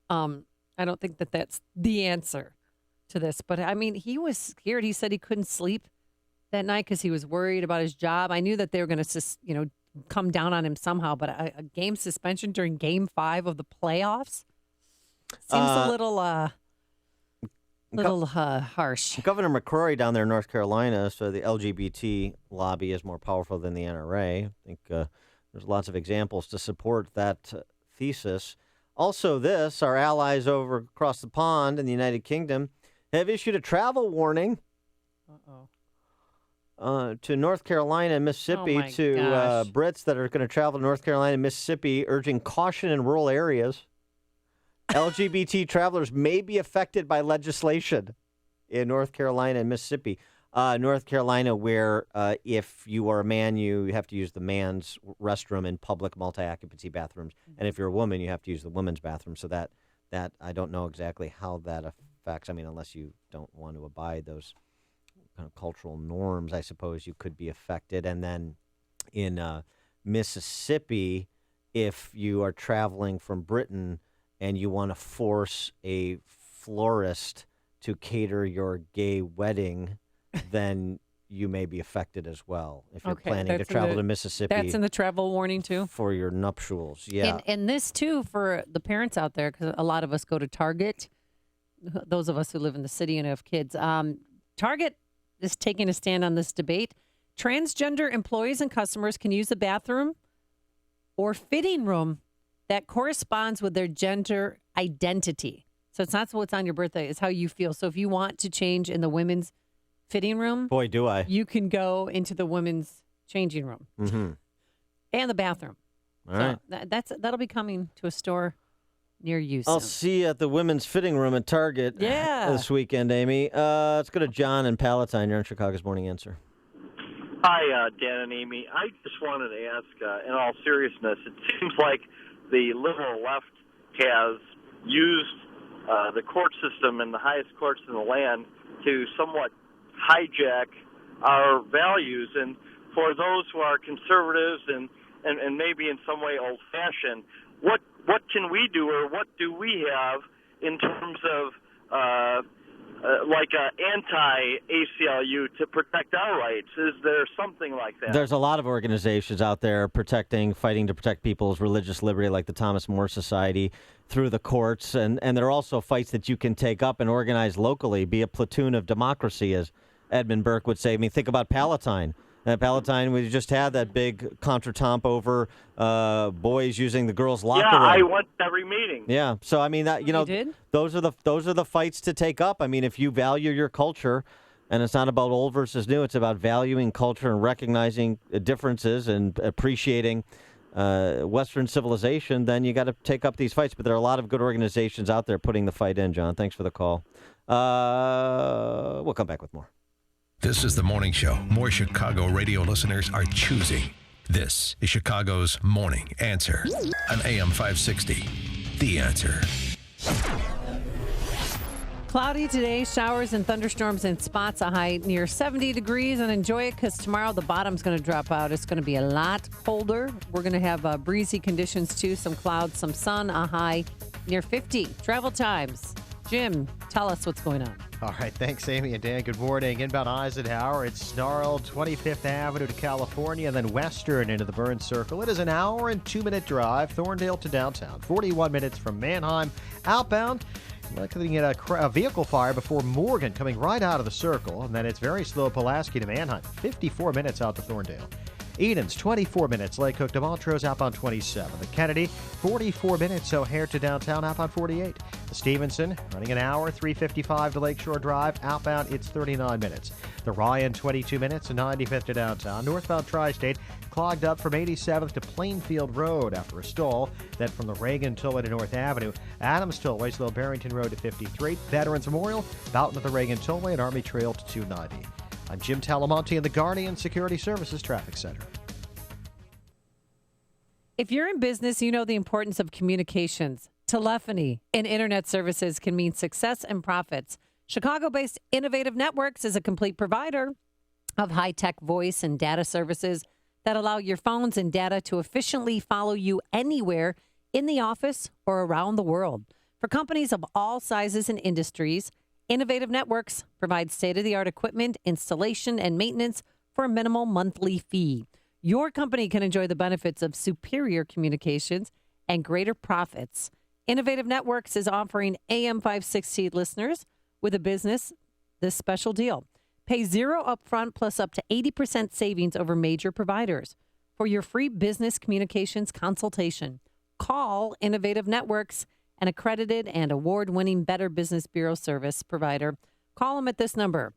I don't think that that's the answer to this. But I mean, he was scared. He said he couldn't sleep that night because he was worried about his job. I knew that they were going to, come down on him somehow. But a game suspension during Game 5 of the playoffs seems a little harsh. Governor McCrory down there in North Carolina, so the LGBT lobby is more powerful than the NRA. I think there's lots of examples to support that thesis. Also our allies over across the pond in the United Kingdom have issued a travel warning to North Carolina and Mississippi Brits that are going to travel to North Carolina and Mississippi, urging caution in rural areas. LGBT travelers may be affected by legislation in North Carolina and Mississippi. North Carolina, where if you are a man, you have to use the man's restroom in public multi-occupancy bathrooms. And if you're a woman, you have to use the women's bathroom. So that I don't know exactly how that affects. I mean, unless you don't want to abide those kind of cultural norms, I suppose you could be affected. And then in Mississippi, if you are traveling from Britain and you want to force a florist to cater your gay wedding, then you may be affected as well if you're planning to travel to Mississippi. That's in the travel warning, too? For your nuptials, yeah. And this, too, for the parents out there, because a lot of us go to Target, those of us who live in the city and have kids. Target is taking a stand on this debate. Transgender employees and customers can use the bathroom or fitting room that corresponds with their gender identity. So it's not what's on your birthday, it's how you feel. So if you want to change in the women's fitting room, boy, do I, you can go into the women's changing room and the bathroom. All right. That'll be coming to a store near you soon. I'll see you at the women's fitting room at Target this weekend, Amy. Let's go to John in Palatine. You're on Chicago's Morning Answer. Hi, Dan and Amy. I just wanted to ask, in all seriousness, it seems like the liberal left has used the court system and the highest courts in the land to somewhat hijack our values. And for those who are conservatives and maybe in some way old-fashioned, what can we do, or what do we have in terms of like anti-ACLU to protect our rights? Is there something like that? There's a lot of organizations out there fighting to protect people's religious liberty, like the Thomas More Society, through the courts. And there are also fights that you can take up and organize locally, be a platoon of democracy, as Edmund Burke would say. I mean, think about Palatine. At Palatine, we just had that big contretemps over boys using the girls' locker room. Yeah, I went to every meeting. Yeah, so I mean that those are the fights to take up. I mean, if you value your culture, and it's not about old versus new, it's about valuing culture and recognizing differences and appreciating Western civilization, then you got to take up these fights. But there are a lot of good organizations out there putting the fight in. John, thanks for the call. We'll come back with more. This is the morning show more Chicago radio listeners are choosing. This is Chicago's Morning Answer on AM 560. The Answer. Cloudy today, showers and thunderstorms in spots, a high near 70 degrees, and enjoy it because tomorrow the bottom's going to drop out. It's going to be a lot colder. We're going to have breezy conditions too, some clouds, some sun, a high near 50. Travel times. Jim, tell us what's going on. All right, thanks, Amy and Dan. Good morning. Inbound Eisenhower, it's snarled 25th Avenue to California, then western into the Burn Circle. It is an hour and 2-minute drive, Thorndale to downtown. 41 minutes from Manheim. Outbound, looking at a vehicle fire before Morgan coming right out of the circle, and then it's very slow Pulaski to Manheim. 54 minutes out to Thorndale. Edens, 24 minutes. Lake Cook to Montrose, outbound 27. The Kennedy, 44 minutes. O'Hare to downtown, outbound 48. The Stevenson, running an hour, 3:55 to Lakeshore Drive. Outbound, it's 39 minutes. The Ryan, 22 minutes, 95th to downtown. Northbound Tri-State, clogged up from 87th to Plainfield Road after a stall. Then from the Reagan Tollway to North Avenue. Adams Tollway, slow Barrington Road to 53. Veterans Memorial, Boughton to the Reagan Tollway and Army Trail to 290. I'm Jim Talamonte in the Guardian Security Services Traffic Center. If you're in business, you know the importance of communications. Telephony and internet services can mean success and profits. Chicago-based Innovative Networks is a complete provider of high-tech voice and data services that allow your phones and data to efficiently follow you anywhere in the office or around the world. For companies of all sizes and industries, Innovative Networks provides state-of-the-art equipment, installation, and maintenance for a minimal monthly fee. Your company can enjoy the benefits of superior communications and greater profits. Innovative Networks is offering AM 560 listeners with a business this special deal. Pay $0 upfront plus up to 80% savings over major providers. For your free business communications consultation, Call Innovative Networks, an accredited and award-winning Better Business Bureau service provider. Call them at this number,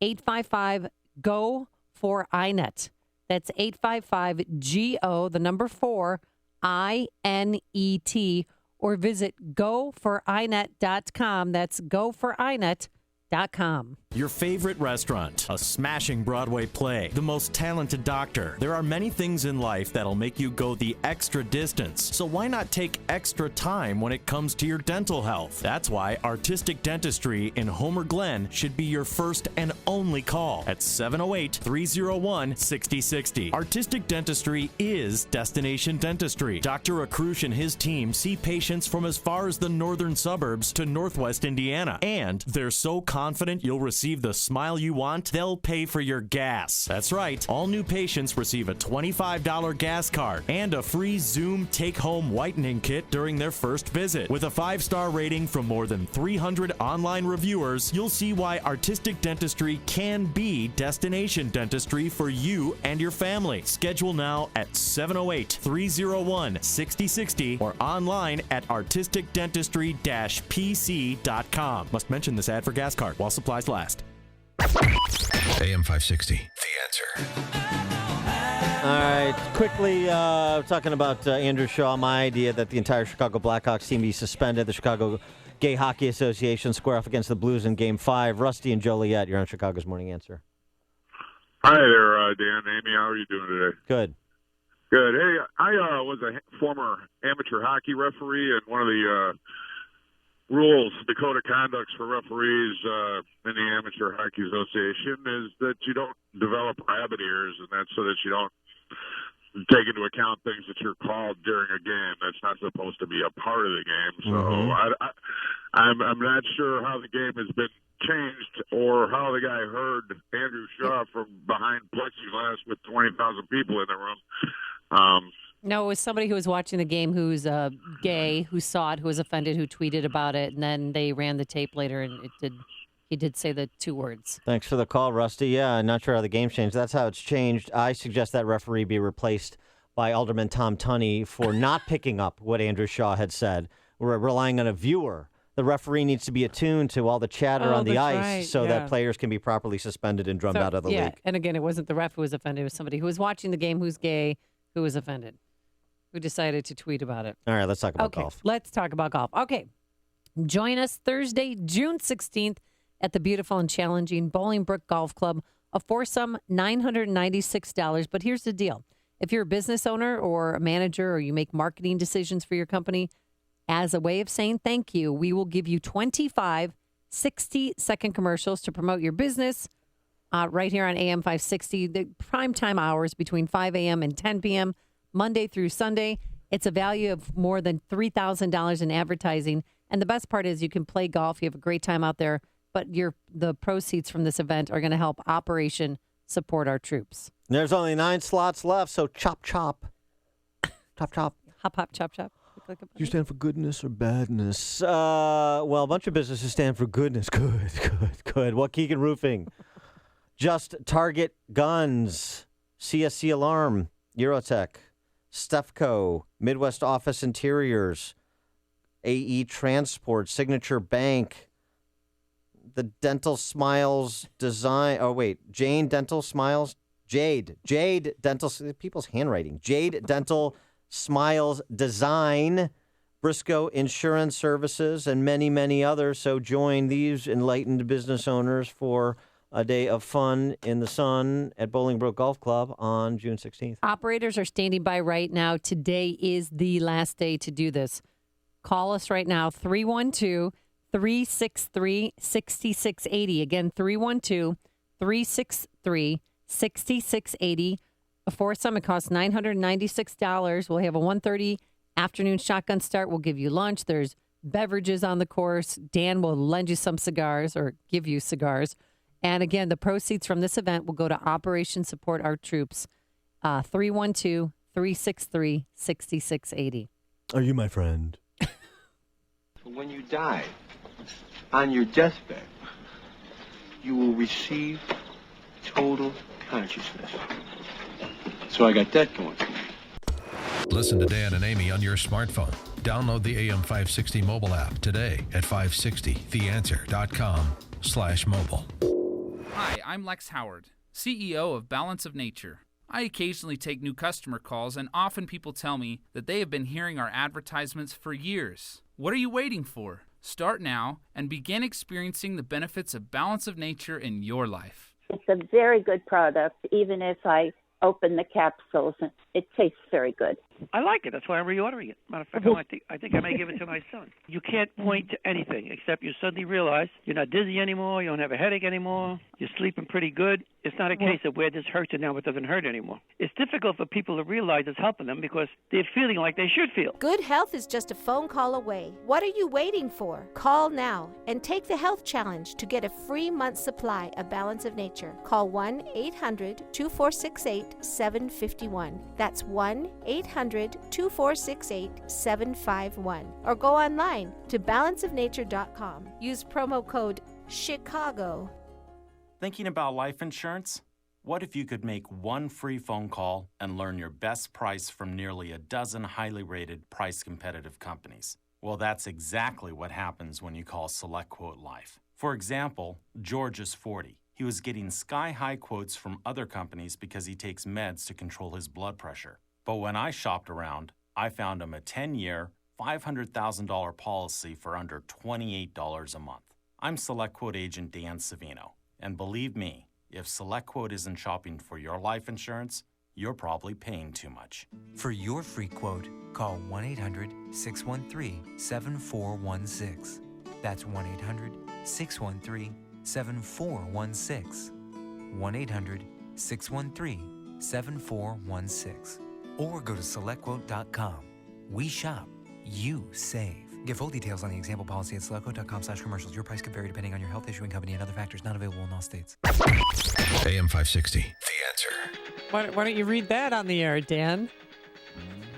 855-GO-4-INET. That's 855-GO, the number 4, INET, or visit goforinet.com. That's goforinet.com. Your favorite restaurant, a smashing Broadway play, the most talented doctor. There are many things in life that'll make you go the extra distance. So why not take extra time when it comes to your dental health? That's why Artistic Dentistry in Homer Glen should be your first and only call at 708-301-6060. Artistic Dentistry is Destination Dentistry. Dr. Akrush and his team see patients from as far as the northern suburbs to northwest Indiana. And they're so confident you'll receive the smile you want, they'll pay for your gas. That's right. All new patients receive a $25 gas card and a free Zoom take-home whitening kit during their first visit. With a 5-star rating from more than 300 online reviewers, you'll see why Artistic Dentistry can be Destination Dentistry for you and your family. Schedule now at 708-301-6060 or online at artisticdentistry-pc.com. Must mention this ad for gas card while supplies last. AM 560, The Answer. All right, quickly talking about Andrew Shaw, my idea that the entire Chicago Blackhawks team be suspended. The Chicago Gay Hockey Association square off against the Blues in Game 5. Rusty and Joliet, you're on Chicago's Morning Answer. Hi there, Dan, Amy. How are you doing today? Good. Good. Hey, I was a former amateur hockey referee, and one of the rules, the code of conduct for referees in the Amateur Hockey Association is that you don't develop rabbit ears, and that's so that you don't take into account things that you're called during a game. That's not supposed to be a part of the game. So I'm not sure how the game has been changed or how the guy heard Andrew Shaw from behind plexiglass with 20,000 people in the room. No, it was somebody who was watching the game who's gay, who saw it, who was offended, who tweeted about it, and then they ran the tape later, and he did say the 2 words. Thanks for the call, Rusty. Yeah, not sure how the game's changed. That's how it's changed. I suggest that referee be replaced by Alderman Tom Tunney for not picking up what Andrew Shaw had said. We're relying on a viewer. The referee needs to be attuned to all the chatter on the ice so that players can be properly suspended and drummed out of the league. And again, it wasn't the ref who was offended. It was somebody who was watching the game who's gay who was offended, who decided to tweet about it. All right, let's talk about golf. Let's talk about golf. Okay. Join us Thursday, June 16th at the beautiful and challenging Bolingbrook Golf Club. A foursome, $996. But here's the deal. If you're a business owner or a manager or you make marketing decisions for your company, as a way of saying thank you, we will give you 25 60-second commercials to promote your business right here on AM 560, the prime time hours between 5 a.m. and 10 p.m., Monday through Sunday. It's a value of more than $3,000 in advertising. And the best part is you can play golf. You have a great time out there. But the proceeds from this event are going to help Operation support our troops. There's only 9 slots left, so chop, chop. Chop, chop. Hop, hop, chop, chop. Do you stand for goodness or badness? Well, a bunch of businesses stand for goodness. Good. Waukegan Roofing. Just Target Guns. CSC Alarm. Eurotech. Stefco. Midwest Office Interiors. AE Transport. Signature Bank. The Dental Smiles Design. Oh, wait. Jane Dental Smiles. Jade Dental. People's handwriting. Jade Dental Smiles Design, Briscoe Insurance Services, and many, many others. So join these enlightened business owners for a day of fun in the sun at Bolingbrook Golf Club on June 16th. Operators are standing by right now. Today is the last day to do this. Call us right now, 312-363-6680. Again, 312-363-6680. A foursome, it costs $996. We'll have a 1:30 afternoon shotgun start. We'll give you lunch. There's beverages on the course. Dan will lend you some cigars or give you cigars. And again, the proceeds from this event will go to Operation Support Our Troops. 312-363-6680. Are you my friend? When you die, on your deathbed, you will receive total consciousness. So I got that going for me. Listen to Dan and Amy on your smartphone. Download the AM 560 mobile app today at 560theanswer.com/mobile. Hi, I'm Lex Howard, CEO of Balance of Nature. I occasionally take new customer calls, and often people tell me that they have been hearing our advertisements for years. What are you waiting for? Start now and begin experiencing the benefits of Balance of Nature in your life. It's a very good product, even if I open the capsules. It tastes very good. I like it. That's why I'm reordering it. Matter of fact, I think I may give it to my son. You can't point to anything except you suddenly realize you're not dizzy anymore, you don't have a headache anymore, you're sleeping pretty good. It's not a case of where this hurts and now it doesn't hurt anymore. It's difficult for people to realize it's helping them because they're feeling like they should feel. Good health is just a phone call away. What are you waiting for? Call now and take the health challenge to get a free month supply of Balance of Nature. Call 1-800-2468-751. That's 1-800-2468-751. Or go online to balanceofnature.com. Use promo code CHICAGO. Thinking about life insurance? What if you could make one free phone call and learn your best price from nearly a dozen highly rated, price-competitive companies? Well, that's exactly what happens when you call SelectQuote Life. For example, George is 40. He was getting sky-high quotes from other companies because he takes meds to control his blood pressure. But when I shopped around, I found him a 10-year, $500,000 policy for under $28 a month. I'm SelectQuote agent Dan Savino. And believe me, if SelectQuote isn't shopping for your life insurance, you're probably paying too much. For your free quote, call 1-800-613-7416. That's 1-800-613-7416. 1-800-613-7416. Or go to SelectQuote.com. We shop, you save. Get full details on the example policy at SelectQuote.com/commercials. Your price could vary depending on your health, issuing company, and other factors. Not available in all states. AM 560, The Answer. Why don't you read that on the air, Dan?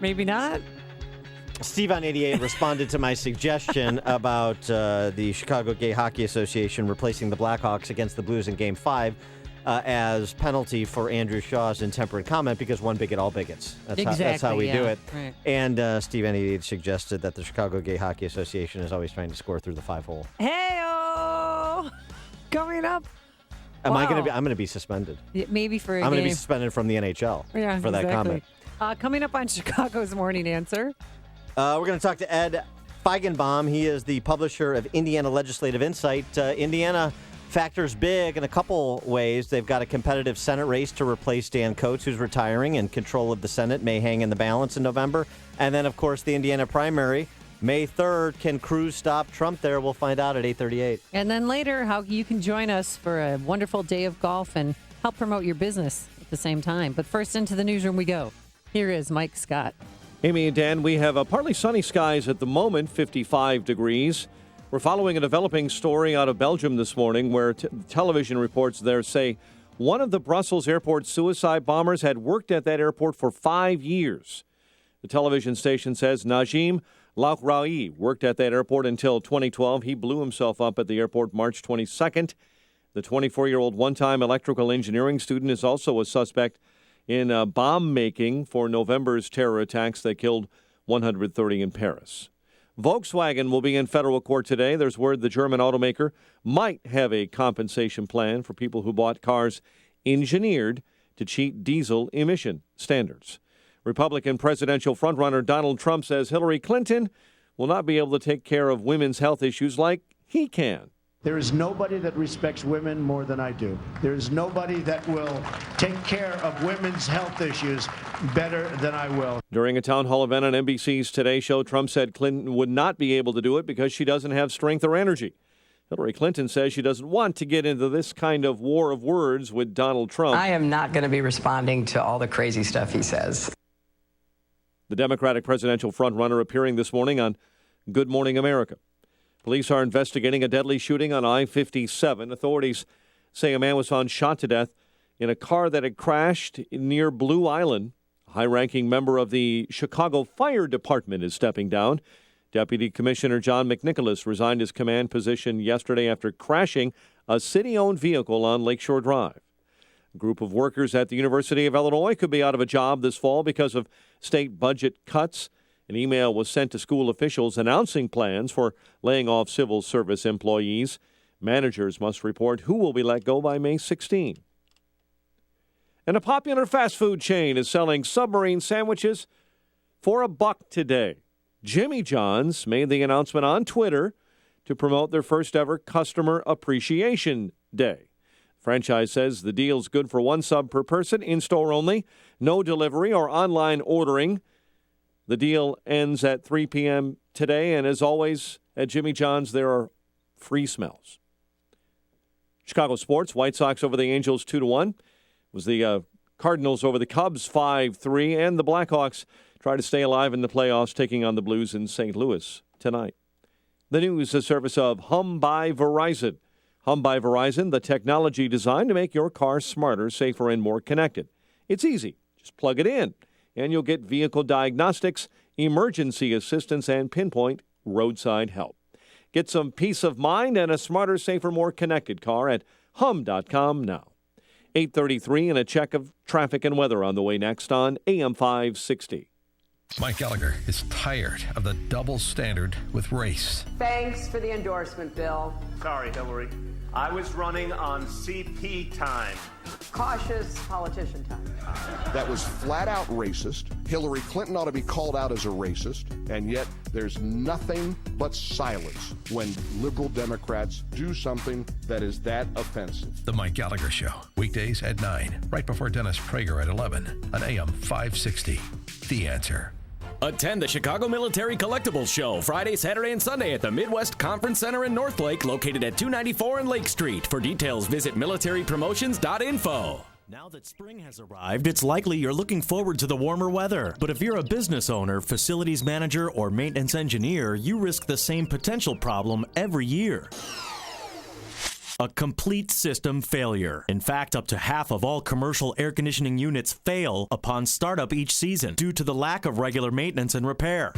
Maybe not? Steve on 88 responded to my suggestion about the Chicago Gay Hockey Association replacing the Blackhawks against the Blues in Game 5 as penalty for Andrew Shaw's intemperate comment because one bigot, all bigots. That's how we do it. Right. And Steve on 88 suggested that the Chicago Gay Hockey Association is always trying to score through the 5-hole. Hey-oh! Coming up. I'm Wow. going to be suspended. Yeah, maybe for a I'm game. going to be suspended from the NHL for that comment. Coming up on Chicago's Morning Answer. We're going to talk to Ed Feigenbaum. He is the publisher of Indiana Legislative Insight. Indiana factors big in a couple ways. They've got a competitive Senate race to replace Dan Coates, who's retiring, and control of the Senate may hang in the balance in November. And then, of course, the Indiana primary, May 3rd. Can Cruz stop Trump there? We'll find out at 8:38. And then later, how you can join us for a wonderful day of golf and help promote your business at the same time. But first, into the newsroom we go. Here is Mike Scott. Amy and Dan, we have partly sunny skies at the moment, 55 degrees. We're following a developing story out of Belgium this morning where television reports there say one of the Brussels airport suicide bombers had worked at that airport for 5 years. The television station says Najim Laouraoui worked at that airport until 2012. He blew himself up at the airport March 22nd. The 24-year-old one-time electrical engineering student is also a suspect in bomb making for November's terror attacks that killed 130 in Paris. Volkswagen will be in federal court today. There's word the German automaker might have a compensation plan for people who bought cars engineered to cheat diesel emission standards. Republican presidential frontrunner Donald Trump says Hillary Clinton will not be able to take care of women's health issues like he can. There is nobody that respects women more than I do. There is nobody that will take care of women's health issues better than I will. During a town hall event on NBC's Today Show, Trump said Clinton would not be able to do it because she doesn't have strength or energy. Hillary Clinton says she doesn't want to get into this kind of war of words with Donald Trump. I am not going to be responding to all the crazy stuff he says. The Democratic presidential frontrunner appearing this morning on Good Morning America. Police are investigating a deadly shooting on I-57. Authorities say a man was found shot to death in a car that had crashed near Blue Island. A high-ranking member of the Chicago Fire Department is stepping down. Deputy Commissioner John McNicholas resigned his command position yesterday after crashing a city-owned vehicle on Lakeshore Drive. A group of workers at the University of Illinois could be out of a job this fall because of state budget cuts. An email was sent to school officials announcing plans for laying off civil service employees. Managers must report who will be let go by May 16. And a popular fast food chain is selling submarine sandwiches for $1 today. Jimmy John's made the announcement on Twitter to promote their first ever Customer Appreciation Day. The franchise says the deal's good for 1 sub per person, in-store only, no delivery or online ordering. The deal ends at 3 p.m. today, and as always, at Jimmy John's, there are free smells. Chicago sports, White Sox over the Angels 2-1. It was the Cardinals over the Cubs 5-3, and the Blackhawks try to stay alive in the playoffs, taking on the Blues in St. Louis tonight. The news is a service of Hum by Verizon. Hum by Verizon, the technology designed to make your car smarter, safer, and more connected. It's easy. Just plug it in, and you'll get vehicle diagnostics, emergency assistance, and pinpoint roadside help. Get some peace of mind and a smarter, safer, more connected car at hum.com now. 8:33 and a check of traffic and weather on the way next on AM 560. Mike Gallagher is tired of the double standard with race. Thanks for the endorsement, Bill. Sorry, Hillary. I was running on CP time. Cautious politician time. That was flat out racist. Hillary Clinton ought to be called out as a racist, and yet there's nothing but silence when liberal Democrats do something that is that offensive. The Mike Gallagher Show, weekdays at 9, right before Dennis Prager at 11 on AM 560. The Answer. Attend the Chicago Military Collectibles Show Friday, Saturday, and Sunday at the Midwest Conference Center in Northlake, located at 294 and Lake Street. For details, visit militarypromotions.info. Now that spring has arrived, it's likely you're looking forward to the warmer weather. But if you're a business owner, facilities manager, or maintenance engineer, you risk the same potential problem every year. A complete system failure. In fact, up to half of all commercial air conditioning units fail upon startup each season due to the lack of regular maintenance and repair.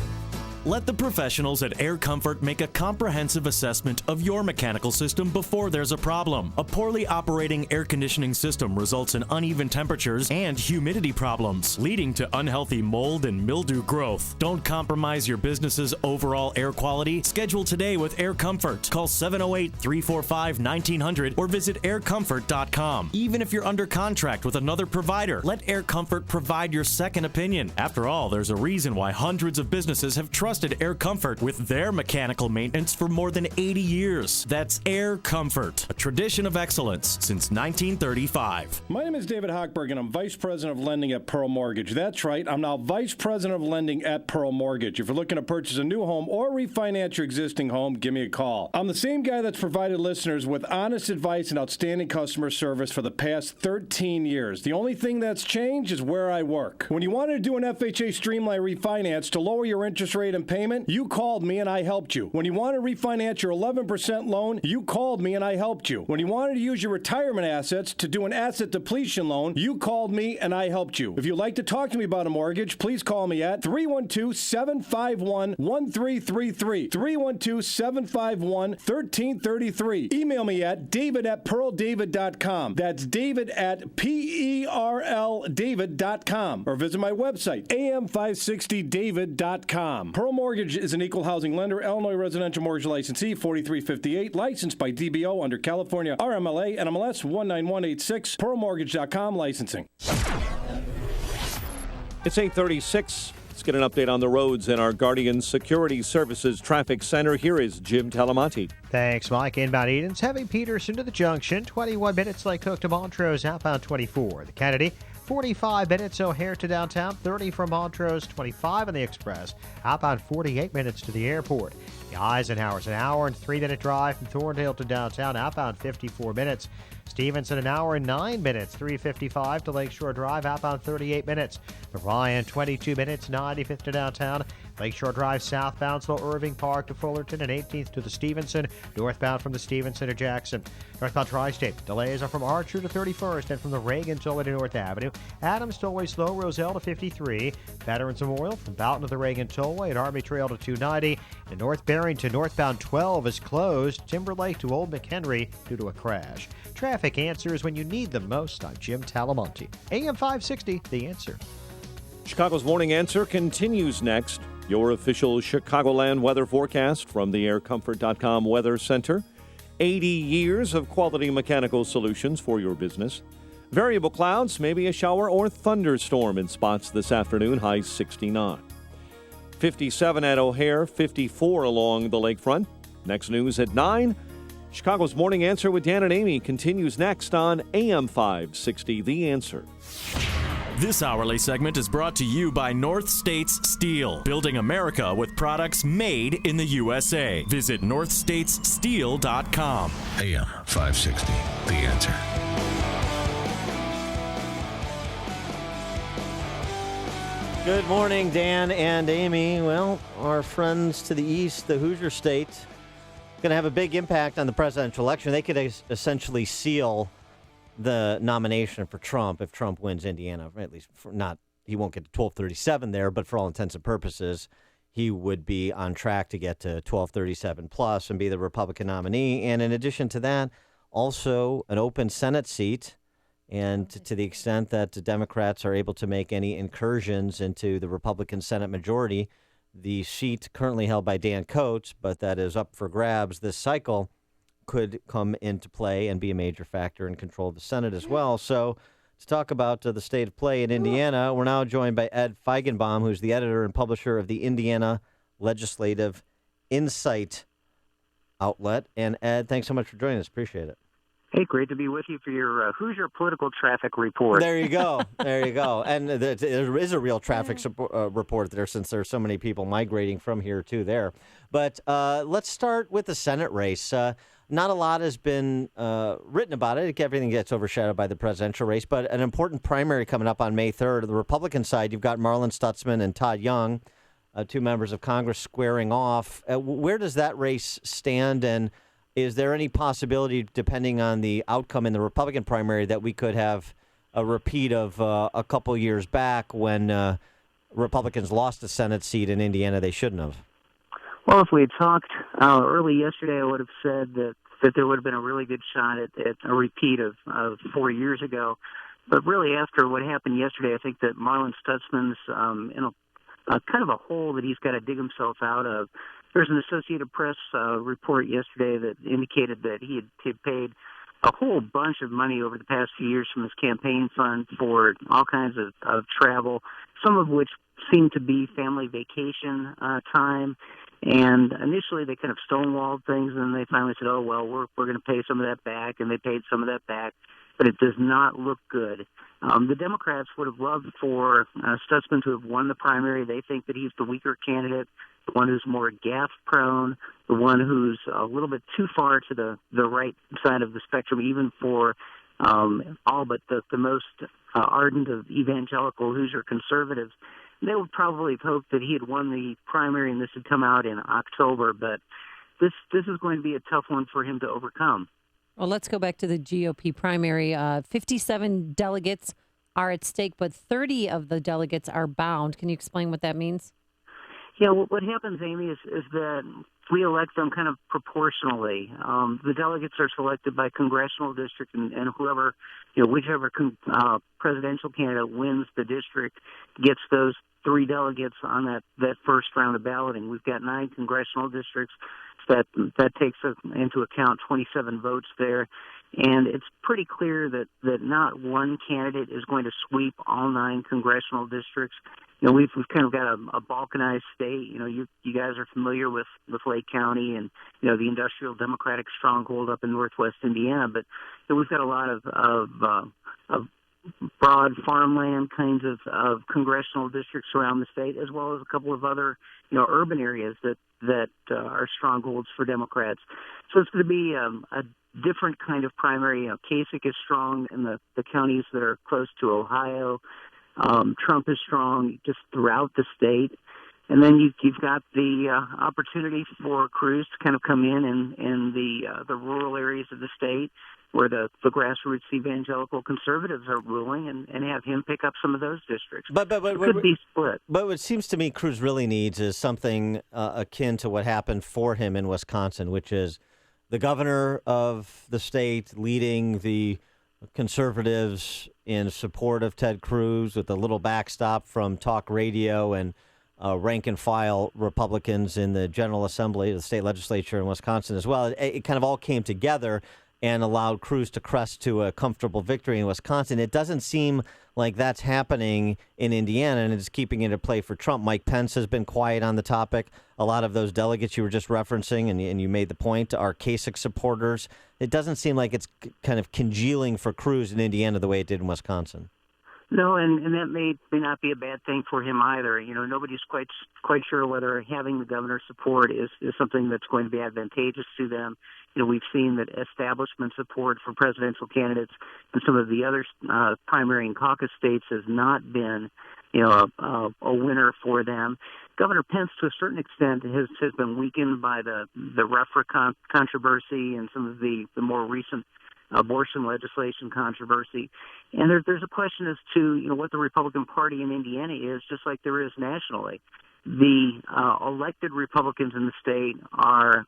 Let the professionals at Air Comfort make a comprehensive assessment of your mechanical system before there's a problem. A poorly operating air conditioning system results in uneven temperatures and humidity problems, leading to unhealthy mold and mildew growth. Don't compromise your business's overall air quality. Schedule today with Air Comfort. Call 708-345-1900 or visit aircomfort.com. Even if you're under contract with another provider, let Air Comfort provide your second opinion. After all, there's a reason why hundreds of businesses have trusted Air Comfort with their mechanical maintenance for more than 80 years. That's Air Comfort, a tradition of excellence since 1935. My name is David Hochberg, and I'm Vice President of Lending at Pearl Mortgage. That's right, I'm now Vice President of Lending at Pearl Mortgage. If you're looking to purchase a new home or refinance your existing home, give me a call. I'm the same guy that's provided listeners with honest advice and outstanding customer service for the past 13 years. The only thing that's changed is where I work. When you wanted to do an FHA Streamline refinance to lower your interest rate and payment, you called me and I helped you. When you wanted to refinance your 11% loan, you called me and I helped you. When you wanted to use your retirement assets to do an asset depletion loan, you called me and I helped you. If you'd like to talk to me about a mortgage, please call me at 312-751-1333. 312-751-1333. Email me at david@pearldavid.com. That's david@PERLDavid.com. Or visit my website, am560david.com. Pearl Mortgage is an equal housing lender, Illinois residential mortgage licensee, 4358, licensed by DBO under California RMLA and MLS 19186, pearlmortgage.com licensing. It's 8:36. Let's get an update on the roads in our Guardian Security Services Traffic Center. Here is Jim Talamonte. Thanks, Mike. Inbound Edens, heavy Peterson to the junction, 21 minutes Lake Cook to Montrose, outbound 24. The Kennedy, 45 minutes O'Hare to downtown, 30 from Montrose, 25 on the Express, outbound 48 minutes to the airport. The Eisenhower's an hour and 3-minute drive from Thorndale to downtown, outbound 54 minutes. Stevenson, an hour and 9 minutes, 3:55 to Lakeshore Drive, outbound 38 minutes. The Ryan, 22 minutes, 95th to downtown. Lakeshore Drive southbound, slow Irving Park to Fullerton and 18th to the Stevenson, northbound from the Stevenson to Jackson. Northbound Tri-State, delays are from Archer to 31st and from the Reagan Tollway to North Avenue. Adams Tollway slow, Roselle to 53. Veterans Memorial from Boughton to the Reagan Tollway and Army Trail to 290. And North Barrington northbound 12 is closed. Timberlake to Old McHenry due to a crash. Traffic traffic answers when you need them most. I'm Jim Talamonte. AM 560, The Answer. Chicago's Morning Answer continues next. Your official Chicagoland weather forecast from the aircomfort.com Weather Center. 80 years of quality mechanical solutions for your business. Variable clouds, maybe a shower or thunderstorm in spots this afternoon, high 69. 57 at O'Hare, 54 along the lakefront. Next news at 9. Chicago's Morning Answer with Dan and Amy continues next on AM 560, The Answer. This hourly segment is brought to you by North States Steel, building America with products made in the USA. Visit northstatessteel.com. AM 560, The Answer. Good morning, Dan and Amy. Well, our friends to the east, the Hoosier State, going to have a big impact on the presidential election. They could essentially seal the nomination for Trump if Trump wins Indiana. At least he won't get to 1237 there, but for all intents and purposes, he would be on track to get to 1237 plus and be the Republican nominee. And in addition to that, also an open Senate seat. And to the extent that the Democrats are able to make any incursions into the Republican Senate majority, the seat currently held by Dan Coats, but that is up for grabs this cycle, could come into play and be a major factor in control of the Senate as well. So to talk about the state of play in Indiana, we're now joined by Ed Feigenbaum, who's the editor and publisher of the Indiana Legislative Insight outlet. And Ed, thanks so much for joining us. Appreciate it. Hey, great to be with you for your Hoosier Political Traffic Report. There you go. There you go. And there is a real traffic report there since there are so many people migrating from here to there. But let's start with the Senate race. Not a lot has been written about it. Everything gets overshadowed by the presidential race. But an important primary coming up on May 3rd. On the Republican side, you've got Marlin Stutzman and Todd Young, two members of Congress squaring off. Where does that race stand? And is there any possibility, depending on the outcome in the Republican primary, that we could have a repeat of a couple years back when Republicans lost a Senate seat in Indiana they shouldn't have? Well, if we had talked early yesterday, I would have said that there would have been a really good shot at a repeat of 4 years ago. But really, after what happened yesterday, I think that Marlin Stutzman's in a kind of a hole that he's got to dig himself out of. There's an Associated Press report yesterday that indicated that he had paid a whole bunch of money over the past few years from his campaign fund for all kinds of travel, some of which seemed to be family vacation time. And initially they kind of stonewalled things, and they finally said, oh, well, we're going to pay some of that back, and they paid some of that back. But it does not look good. The Democrats would have loved for Stutzman to have won the primary. They think that he's the weaker candidate, the one who's more gaffe-prone, the one who's a little bit too far to the right side of the spectrum, even for all but the most ardent of evangelical Hoosier conservatives. They would probably have hoped that he had won the primary and this had come out in October, but this is going to be a tough one for him to overcome. Well, let's go back to the GOP primary. 57 delegates are at stake, but 30 of the delegates are bound. Can you explain what that means? Yeah, what happens, Amy, is that we elect them kind of proportionally. The delegates are selected by congressional district, and whoever, whichever presidential candidate wins the district gets those 3 delegates on that first round of balloting. We've got 9 congressional districts. That takes into account 27 votes there. And it's pretty clear that not one candidate is going to sweep all 9 congressional districts. We've kind of got a balkanized state. You guys are familiar with Lake County and, the industrial Democratic stronghold up in northwest Indiana. But we've got a lot of broad farmland kinds of congressional districts around the state, as well as a couple of other, urban areas that are strongholds for Democrats. So it's going to be a different kind of primary. Kasich is strong in the counties that are close to Ohio. Trump is strong just throughout the state. And then you've got the opportunity for Cruz to kind of come in the rural areas of the state where the grassroots evangelical conservatives are ruling and have him pick up some of those districts. But it could be split. But what seems to me Cruz really needs is something akin to what happened for him in Wisconsin, which is the governor of the state leading the conservatives in support of Ted Cruz with a little backstop from talk radio and rank and file Republicans in the General Assembly, the state legislature in Wisconsin as well. It kind of all came together and allowed Cruz to crest to a comfortable victory in Wisconsin. It doesn't seem like that's happening in Indiana, and it's keeping it at play for Trump. Mike Pence has been quiet on the topic. A lot of those delegates you were just referencing, and you made the point, are Kasich supporters. It doesn't seem like it's kind of congealing for Cruz in Indiana the way it did in Wisconsin. No, and that may not be a bad thing for him either. Nobody's quite sure whether having the governor's support is something that's going to be advantageous to them. We've seen that establishment support for presidential candidates in some of the other primary and caucus states has not been, a winner for them. Governor Pence, to a certain extent, has been weakened by the RFRA controversy and some of the more recent abortion legislation controversy. And there's a question as to what the Republican Party in Indiana is, just like there is nationally. The elected Republicans in the state are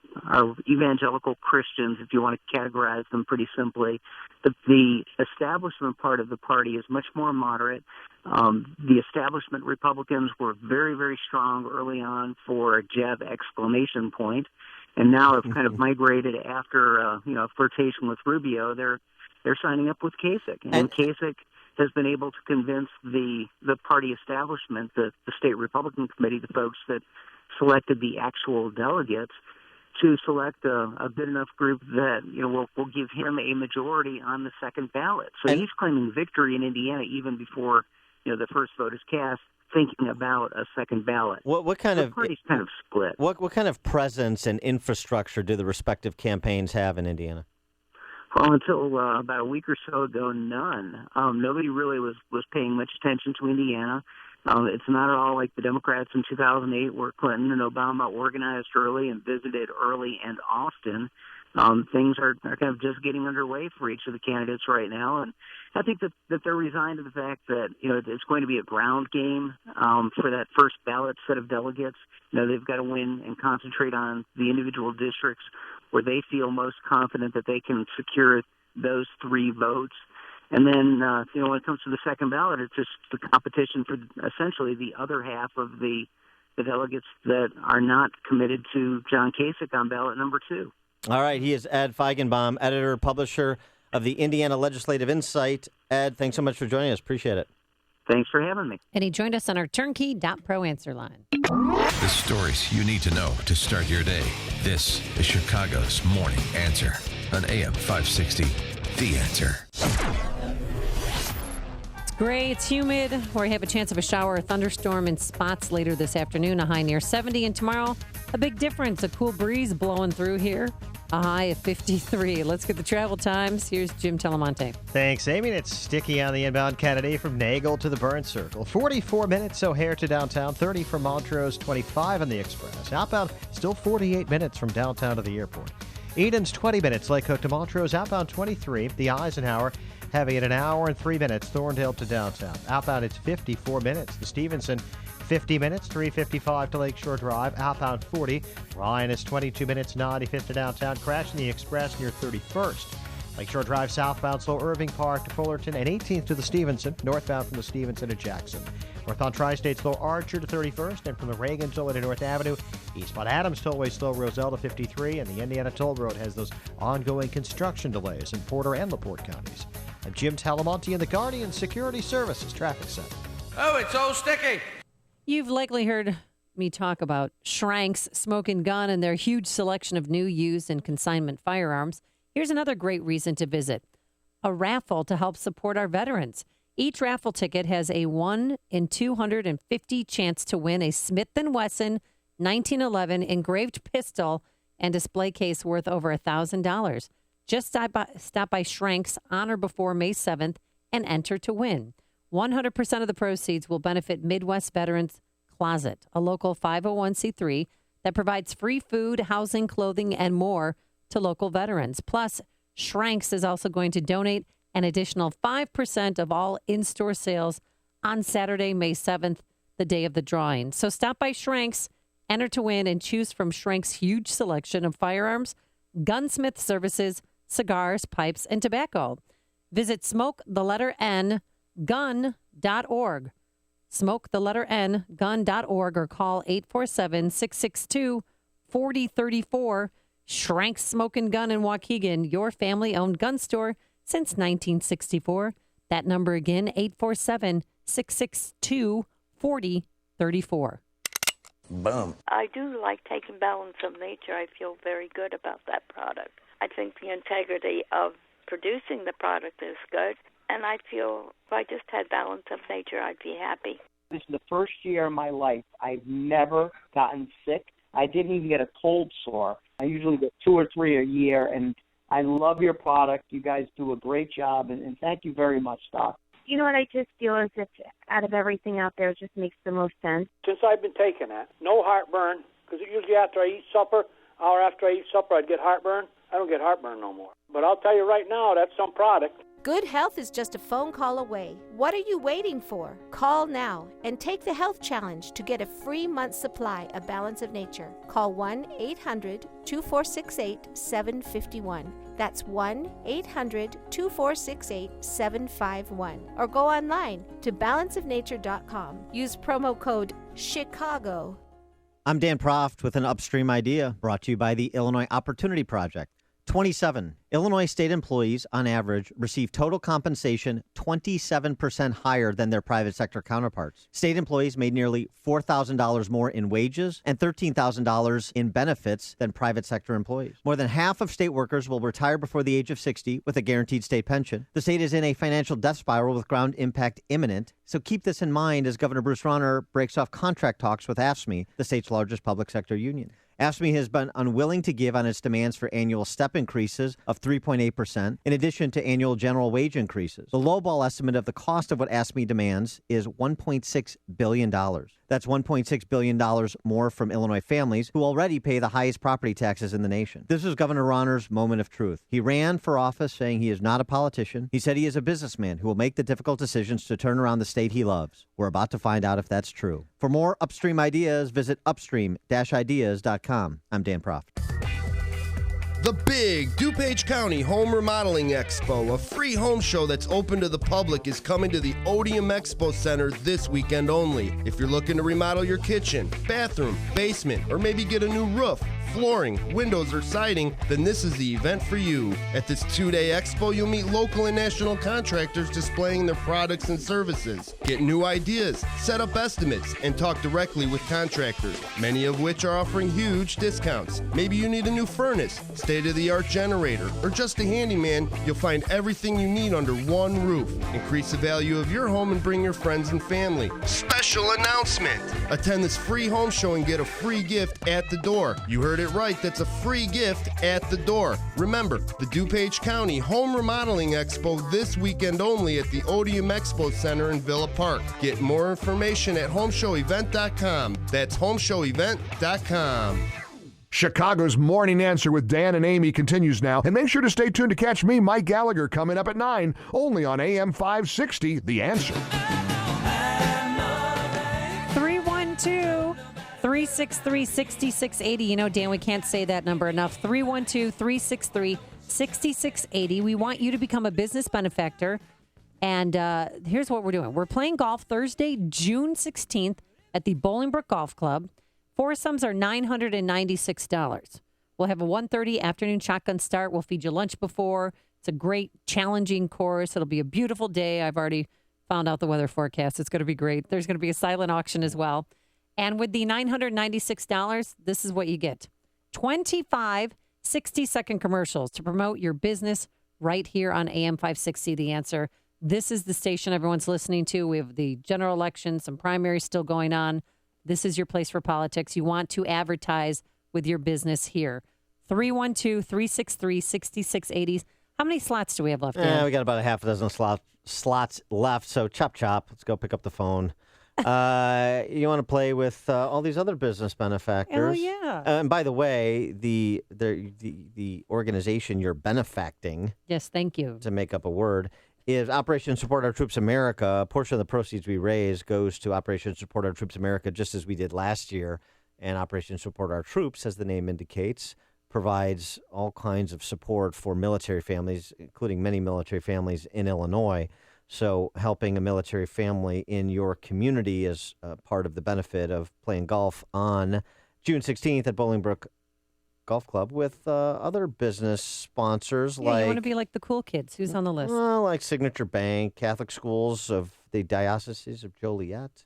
evangelical Christians, if you want to categorize them pretty simply. The establishment part of the party is much more moderate. The establishment Republicans were very, very strong early on for Jeb exclamation point, and now have kind of migrated after flirtation with Rubio. They're signing up with Kasich, and Kasich has been able to convince the party establishment, the state Republican committee, the folks that selected the actual delegates, to select a good enough group that will give him a majority on the second ballot. So he's claiming victory in Indiana even before the first vote is cast, thinking about a second ballot. What kind the of party's kind of split? What kind of presence and infrastructure do the respective campaigns have in Indiana? Well, until about a week or so ago, none. Nobody really was paying much attention to Indiana. It's not at all like the Democrats in 2008, where Clinton and Obama organized early and visited early and often. Things are kind of just getting underway for each of the candidates right now, and I think that they're resigned to the fact that it's going to be a ground game for that first ballot set of delegates. They've got to win and concentrate on the individual districts where they feel most confident that they can secure those 3 votes. And then, when it comes to the second ballot, it's just the competition for essentially the other half of the delegates that are not committed to John Kasich on ballot number 2. All right. He is Ed Feigenbaum, editor, publisher of the Indiana Legislative Insight. Ed, thanks so much for joining us. Appreciate it. Thanks for having me. And he joined us on our Turnkey.pro answer line. The stories you need to know to start your day. This is Chicago's Morning Answer on AM 560. The Answer. It's gray, it's humid. We have a chance of a shower or thunderstorm in spots later this afternoon, a high near 70. And tomorrow, a big difference, a cool breeze blowing through here, a high of 53. Let's get the travel times. Here's Jim Telemonte. Thanks, Amy. It's sticky on the inbound Kennedy from Nagel to the Burn Circle. 44 minutes O'Hare to downtown, 30 from Montrose, 25 on the Express. Outbound, still 48 minutes from downtown to the airport. Eden's 20 minutes, Lake Hook to Montrose. Outbound 23. The Eisenhower, heavy at an hour and 3 minutes, Thorndale to downtown. Outbound, it's 54 minutes. The Stevenson, 50 minutes, 3:55 to Lakeshore Drive. Outbound 40. Ryan is 22 minutes, 95th to downtown. Crashing the Express near 31st. Lakeshore Drive southbound, slow Irving Park to Fullerton, and 18th to the Stevenson. Northbound from the Stevenson to Jackson. North on Tri-State, slow Archer to 31st, and from the Reagan Tollway to North Avenue. Eastbound Adams Tollway, slow Roselle to 53, and the Indiana Toll Road has those ongoing construction delays in Porter and LaPorte counties. I'm Jim Talamonte in the Guardian Security Services Traffic Center. Oh, it's so sticky. You've likely heard me talk about Schrank's Smoke and Gun and their huge selection of new, used, and consignment firearms. Here's another great reason to visit: a raffle to help support our veterans. Each raffle ticket has a 1 in 250 chance to win a Smith & Wesson 1911 engraved pistol and display case worth over $1,000. Just stop by Schrank's on or before May 7th and enter to win. 100% of the proceeds will benefit Midwest Veterans Closet, a local 501c3 that provides free food, housing, clothing, and more to local veterans. Plus, Schrank's is also going to donate an additional 5% of all in-store sales on Saturday, May 7th, the day of the drawing. So stop by Schrank's, enter to win, and choose from Schrank's huge selection of firearms gunsmith services, cigars, pipes, and tobacco. Visit smokethelettern.gun.org. Smokethelettern.gun.org or call 847-662-4034. Schrank's Smoke and Gun in Waukegan, your family-owned gun store since 1964. That number again, 847-662-4034. Boom. I do like taking Balance of Nature. I feel very good about that product. I think the integrity of producing the product is good, and I feel if I just had Balance of Nature, I'd be happy. This is the first year of my life I've never gotten sick. I didn't even get a cold sore. I usually get 2 or 3 a year, and I love your product. You guys do a great job, and thank you very much, Doc. You know what I just feel as if out of everything out there, it just makes the most sense. Since I've been taking that, no heartburn, because usually after I eat supper, hour after I eat supper, I'd get heartburn. I don't get heartburn no more. But I'll tell you right now, that's some product. Good health is just a phone call away. What are you waiting for? Call now and take the health challenge to get a free month's supply of Balance of Nature. Call 1-800-2468-751. That's 1-800-2468-751. Or go online to balanceofnature.com. Use promo code CHICAGO. I'm Dan Proft with an Upstream idea brought to you by the Illinois Opportunity Project. 27 Illinois state employees, on average, receive total compensation 27% higher than their private sector counterparts. State employees made nearly $4,000 more in wages and $13,000 in benefits than private sector employees. More than half of state workers will retire before the age of 60 with a guaranteed state pension. The state is in a financial death spiral with ground impact imminent, so keep this in mind as Governor Bruce Rauner breaks off contract talks with AFSCME, the state's largest public sector union. AFSCME has been unwilling to give on its demands for annual step increases of 3.8%, in addition to annual general wage increases. The lowball estimate of the cost of what AFSCME demands is $1.6 billion. That's $1.6 billion more from Illinois families who already pay the highest property taxes in the nation. This is Governor Rauner's moment of truth. He ran for office saying he is not a politician. He said he is a businessman who will make the difficult decisions to turn around the state he loves. We're about to find out if that's true. For more Upstream ideas, visit upstream-ideas.com. I'm Dan Proft. The big DuPage County Home Remodeling Expo, a free home show that's open to the public, is coming to the Odeum Expo Center this weekend only. If you're looking to remodel your kitchen, bathroom, basement, or maybe get a new roof, flooring, windows, or siding, then this is the event for you. At this 2-day expo, you'll meet local and national contractors displaying their products and services. Get new ideas, set up estimates, and talk directly with contractors, many of which are offering huge discounts. Maybe you need a new furnace, state-of-the-art generator, or just a handyman. You'll find everything you need under one roof. Increase the value of your home and bring your friends and family. Special announcement! Attend this free home show and get a free gift at the door. You heard it right, that's a free gift at the door. Remember, the DuPage County Home Remodeling Expo this weekend only at the Odeum Expo Center in Villa Park. Get more information at homeshowevent.com. That's homeshowevent.com. Chicago's Morning Answer with Dan and Amy continues now. And make sure to stay tuned to catch me, Mike Gallagher, coming up at 9, only on AM 560, The Answer. 312-363-6680. You know, Dan, we can't say that number enough. 312-363-6680. We want you to become a business benefactor. And here's what we're doing. We're playing golf Thursday, June 16th at the Bolingbrook Golf Club. Foursomes are $996. We'll have a 1:30 afternoon shotgun start. We'll feed you lunch before. It's a great, challenging course. It'll be a beautiful day. I've already found out the weather forecast. It's going to be great. There's going to be a silent auction as well. And with the $996, this is what you get. 25 60-second commercials to promote your business right here on AM 560, The Answer. This is the station everyone's listening to. We have the general election, some primaries still going on. This is your place for politics. You want to advertise with your business here. 312-363-6680. How many slots do we have left? We got about a half a dozen slots left. So chop. Let's go pick up the phone. You want to play with all these other business benefactors? Oh, yeah. And by the way, the organization you're benefacting. Yes, thank you. To make up a word. Is Operation Support Our Troops America. A portion of the proceeds we raise goes to Operation Support Our Troops America, just as we did last year. And Operation Support Our Troops, as the name indicates, provides all kinds of support for military families, including many military families in Illinois. So helping a military family in your community is part of the benefit of playing golf on June 16th at Bolingbrook Golf Club with other business sponsors. Yeah, you want to be like the cool kids. Who's on the list? Like Signature Bank, Catholic Schools of the Diocese of Joliet.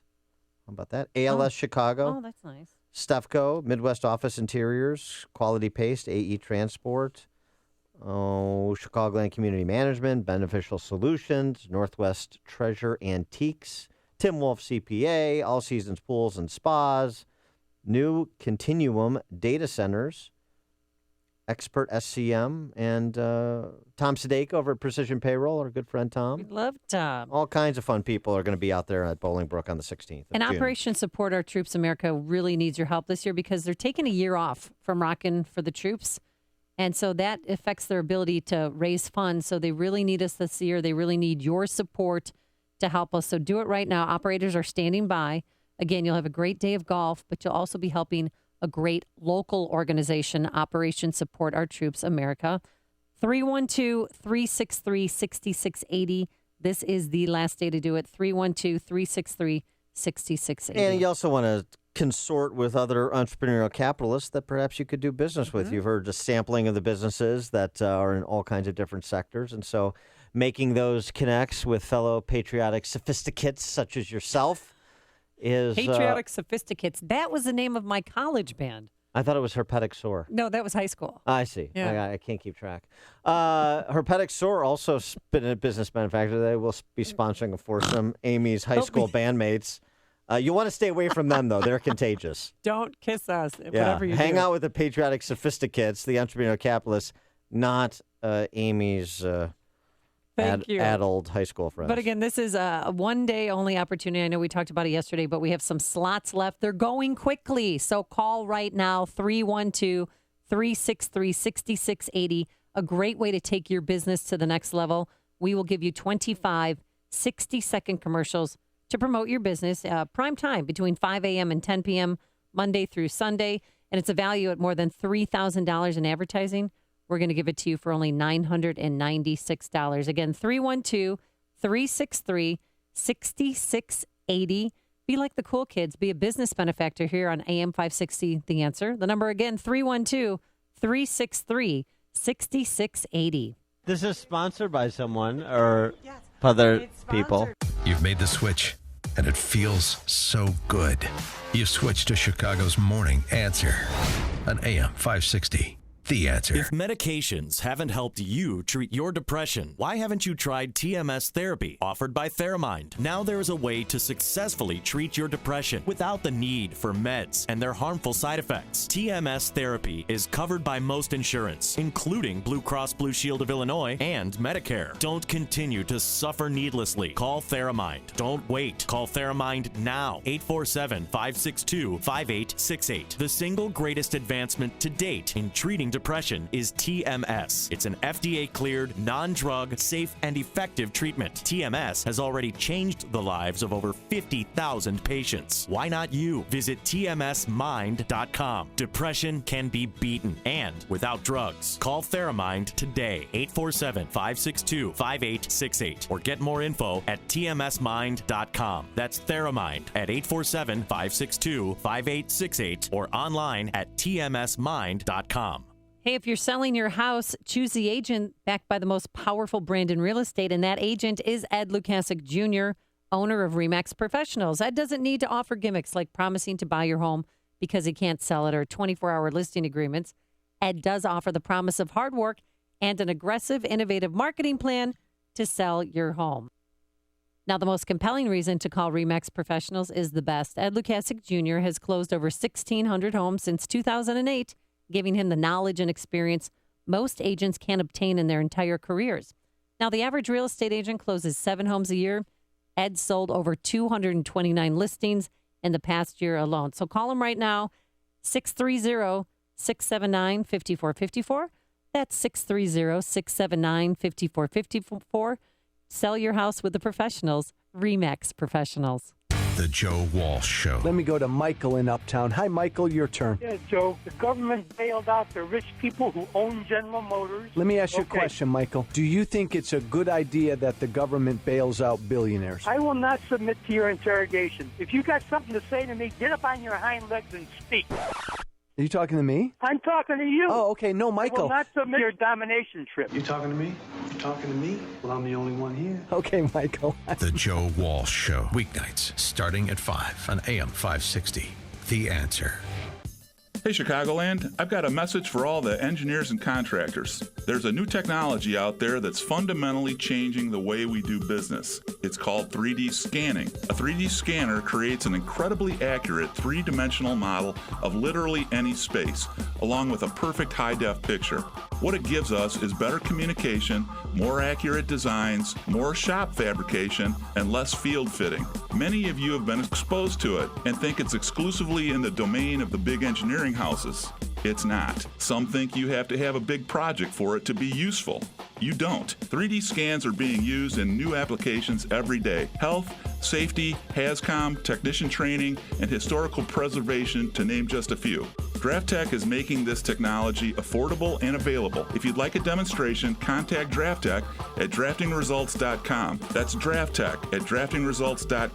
How about that? ALS Chicago. Oh, that's nice. Stefco, Midwest Office Interiors, Quality Paste, AE Transport, Chicagoland Community Management, Beneficial Solutions, Northwest Treasure Antiques, Tim Wolf CPA, All Seasons Pools and Spas, New Continuum Data Centers, Expert SCM, and Tom Sadek over at Precision Payroll, our good friend Tom. We love Tom. All kinds of fun people are going to be out there at Bolingbrook on the 16th. And June. Operation Support Our Troops America really needs your help this year because they're taking a year off from Rockin' for the Troops. And so that affects their ability to raise funds. So they really need us this year. They really need your support to help us. So do it right now. Operators are standing by. Again, you'll have a great day of golf, but you'll also be helping a great local organization, Operation Support Our Troops America. 312-363-6680. This is the last day to do it. 312-363-6680. And you also want to consort with other entrepreneurial capitalists that perhaps you could do business with. You've heard a sampling of the businesses that are in all kinds of different sectors. And so making those connects with fellow patriotic sophisticates such as yourself is... Patriotic Sophisticates. That was the name of my college band. I thought it was Herpetic Sore. No, that was high school. I see. Yeah. I can't keep track. Herpetic Sore also been a business manufacturer. They will be sponsoring a foursome. Amy's high school bandmates. You want to stay away from them, though. They're contagious. Don't kiss us, whatever you Hang do. out with the patriotic sophisticates, the entrepreneurial capitalists, not Amy's adult high school friends. But again, this is a one-day only opportunity. I know we talked about it yesterday, but we have some slots left. They're going quickly. So call right now, 312-363-6680. A great way to take your business to the next level. We will give you 25 60-second commercials to promote your business, prime time between 5 a.m. and 10 p.m., Monday through Sunday. And it's a value at more than $3,000 in advertising. We're going to give it to you for only $996. Again, 312-363-6680. Be like the cool kids. Be a business benefactor here on AM 560, The Answer. The number again, 312-363-6680. This is sponsored by someone or other people. You've made the switch, and it feels so good. You've switched to Chicago's Morning Answer on AM 560. The Answer. If medications haven't helped you treat your depression, why haven't you tried TMS therapy offered by Theramind? Now there is a way to successfully treat your depression without the need for meds and their harmful side effects. TMS therapy is covered by most insurance, including Blue Cross Blue Shield of Illinois and Medicare. Don't continue to suffer needlessly. Call Theramind. Don't wait. Call Theramind now. 847-562-5868. The single greatest advancement to date in treating depression is TMS. It's an FDA-cleared, non-drug, safe, and effective treatment. TMS has already changed the lives of over 50,000 patients. Why not you? Visit tmsmind.com. Depression can be beaten, and without drugs. Call Theramind today, 847-562-5868, or get more info at tmsmind.com. That's Theramind at 847-562-5868, or online at tmsmind.com. Hey, if you're selling your house, choose the agent backed by the most powerful brand in real estate, and that agent is Ed Lukasik Jr., owner of RE/MAX Professionals. Ed doesn't need to offer gimmicks like promising to buy your home because he can't sell it or 24-hour listing agreements. Ed does offer the promise of hard work and an aggressive, innovative marketing plan to sell your home. Now, the most compelling reason to call RE/MAX Professionals is the best. Ed Lukasik Jr. has closed over 1,600 homes since 2008, giving him the knowledge and experience most agents can't obtain in their entire careers. Now, the average real estate agent closes 7 homes a year. Ed sold over 229 listings in the past year alone. So call him right now, 630-679-5454. That's 630-679-5454. Sell your house with the professionals, RE/MAX Professionals. The Joe Walsh Show. Let me go to Michael in Uptown. Hi, Michael, your turn. Yeah, Joe, the government bailed out the rich people who own General Motors. Let me ask you a question, Michael. Do you think it's a good idea that the government bails out billionaires? I will not submit to your interrogation. If you got something to say to me, get up on your hind legs and speak. Are you talking to me? I'm talking to you. Oh, okay. No, Michael. I will not submit your domination trip. You talking to me? You talking to me? Well, I'm the only one here. Okay, Michael. The Joe Walsh Show. Weeknights starting at 5 on AM 560. The Answer. Hey, Chicagoland, I've got a message for all the engineers and contractors. There's a new technology out there that's fundamentally changing the way we do business. It's called 3D scanning. A 3D scanner creates an incredibly accurate three-dimensional model of literally any space, along with a perfect high-def picture. What it gives us is better communication, more accurate designs, more shop fabrication, and less field fitting. Many of you have been exposed to it and think it's exclusively in the domain of the big engineering houses. It's not. Some think you have to have a big project for it to be useful. You don't. 3D scans are being used in new applications every day. Health, safety, HazCom, technician training, and historical preservation, to name just a few. DraftTech is making this technology affordable and available. If you'd like a demonstration, contact DraftTech at draftingresults.com. That's DraftTech at draftingresults.com.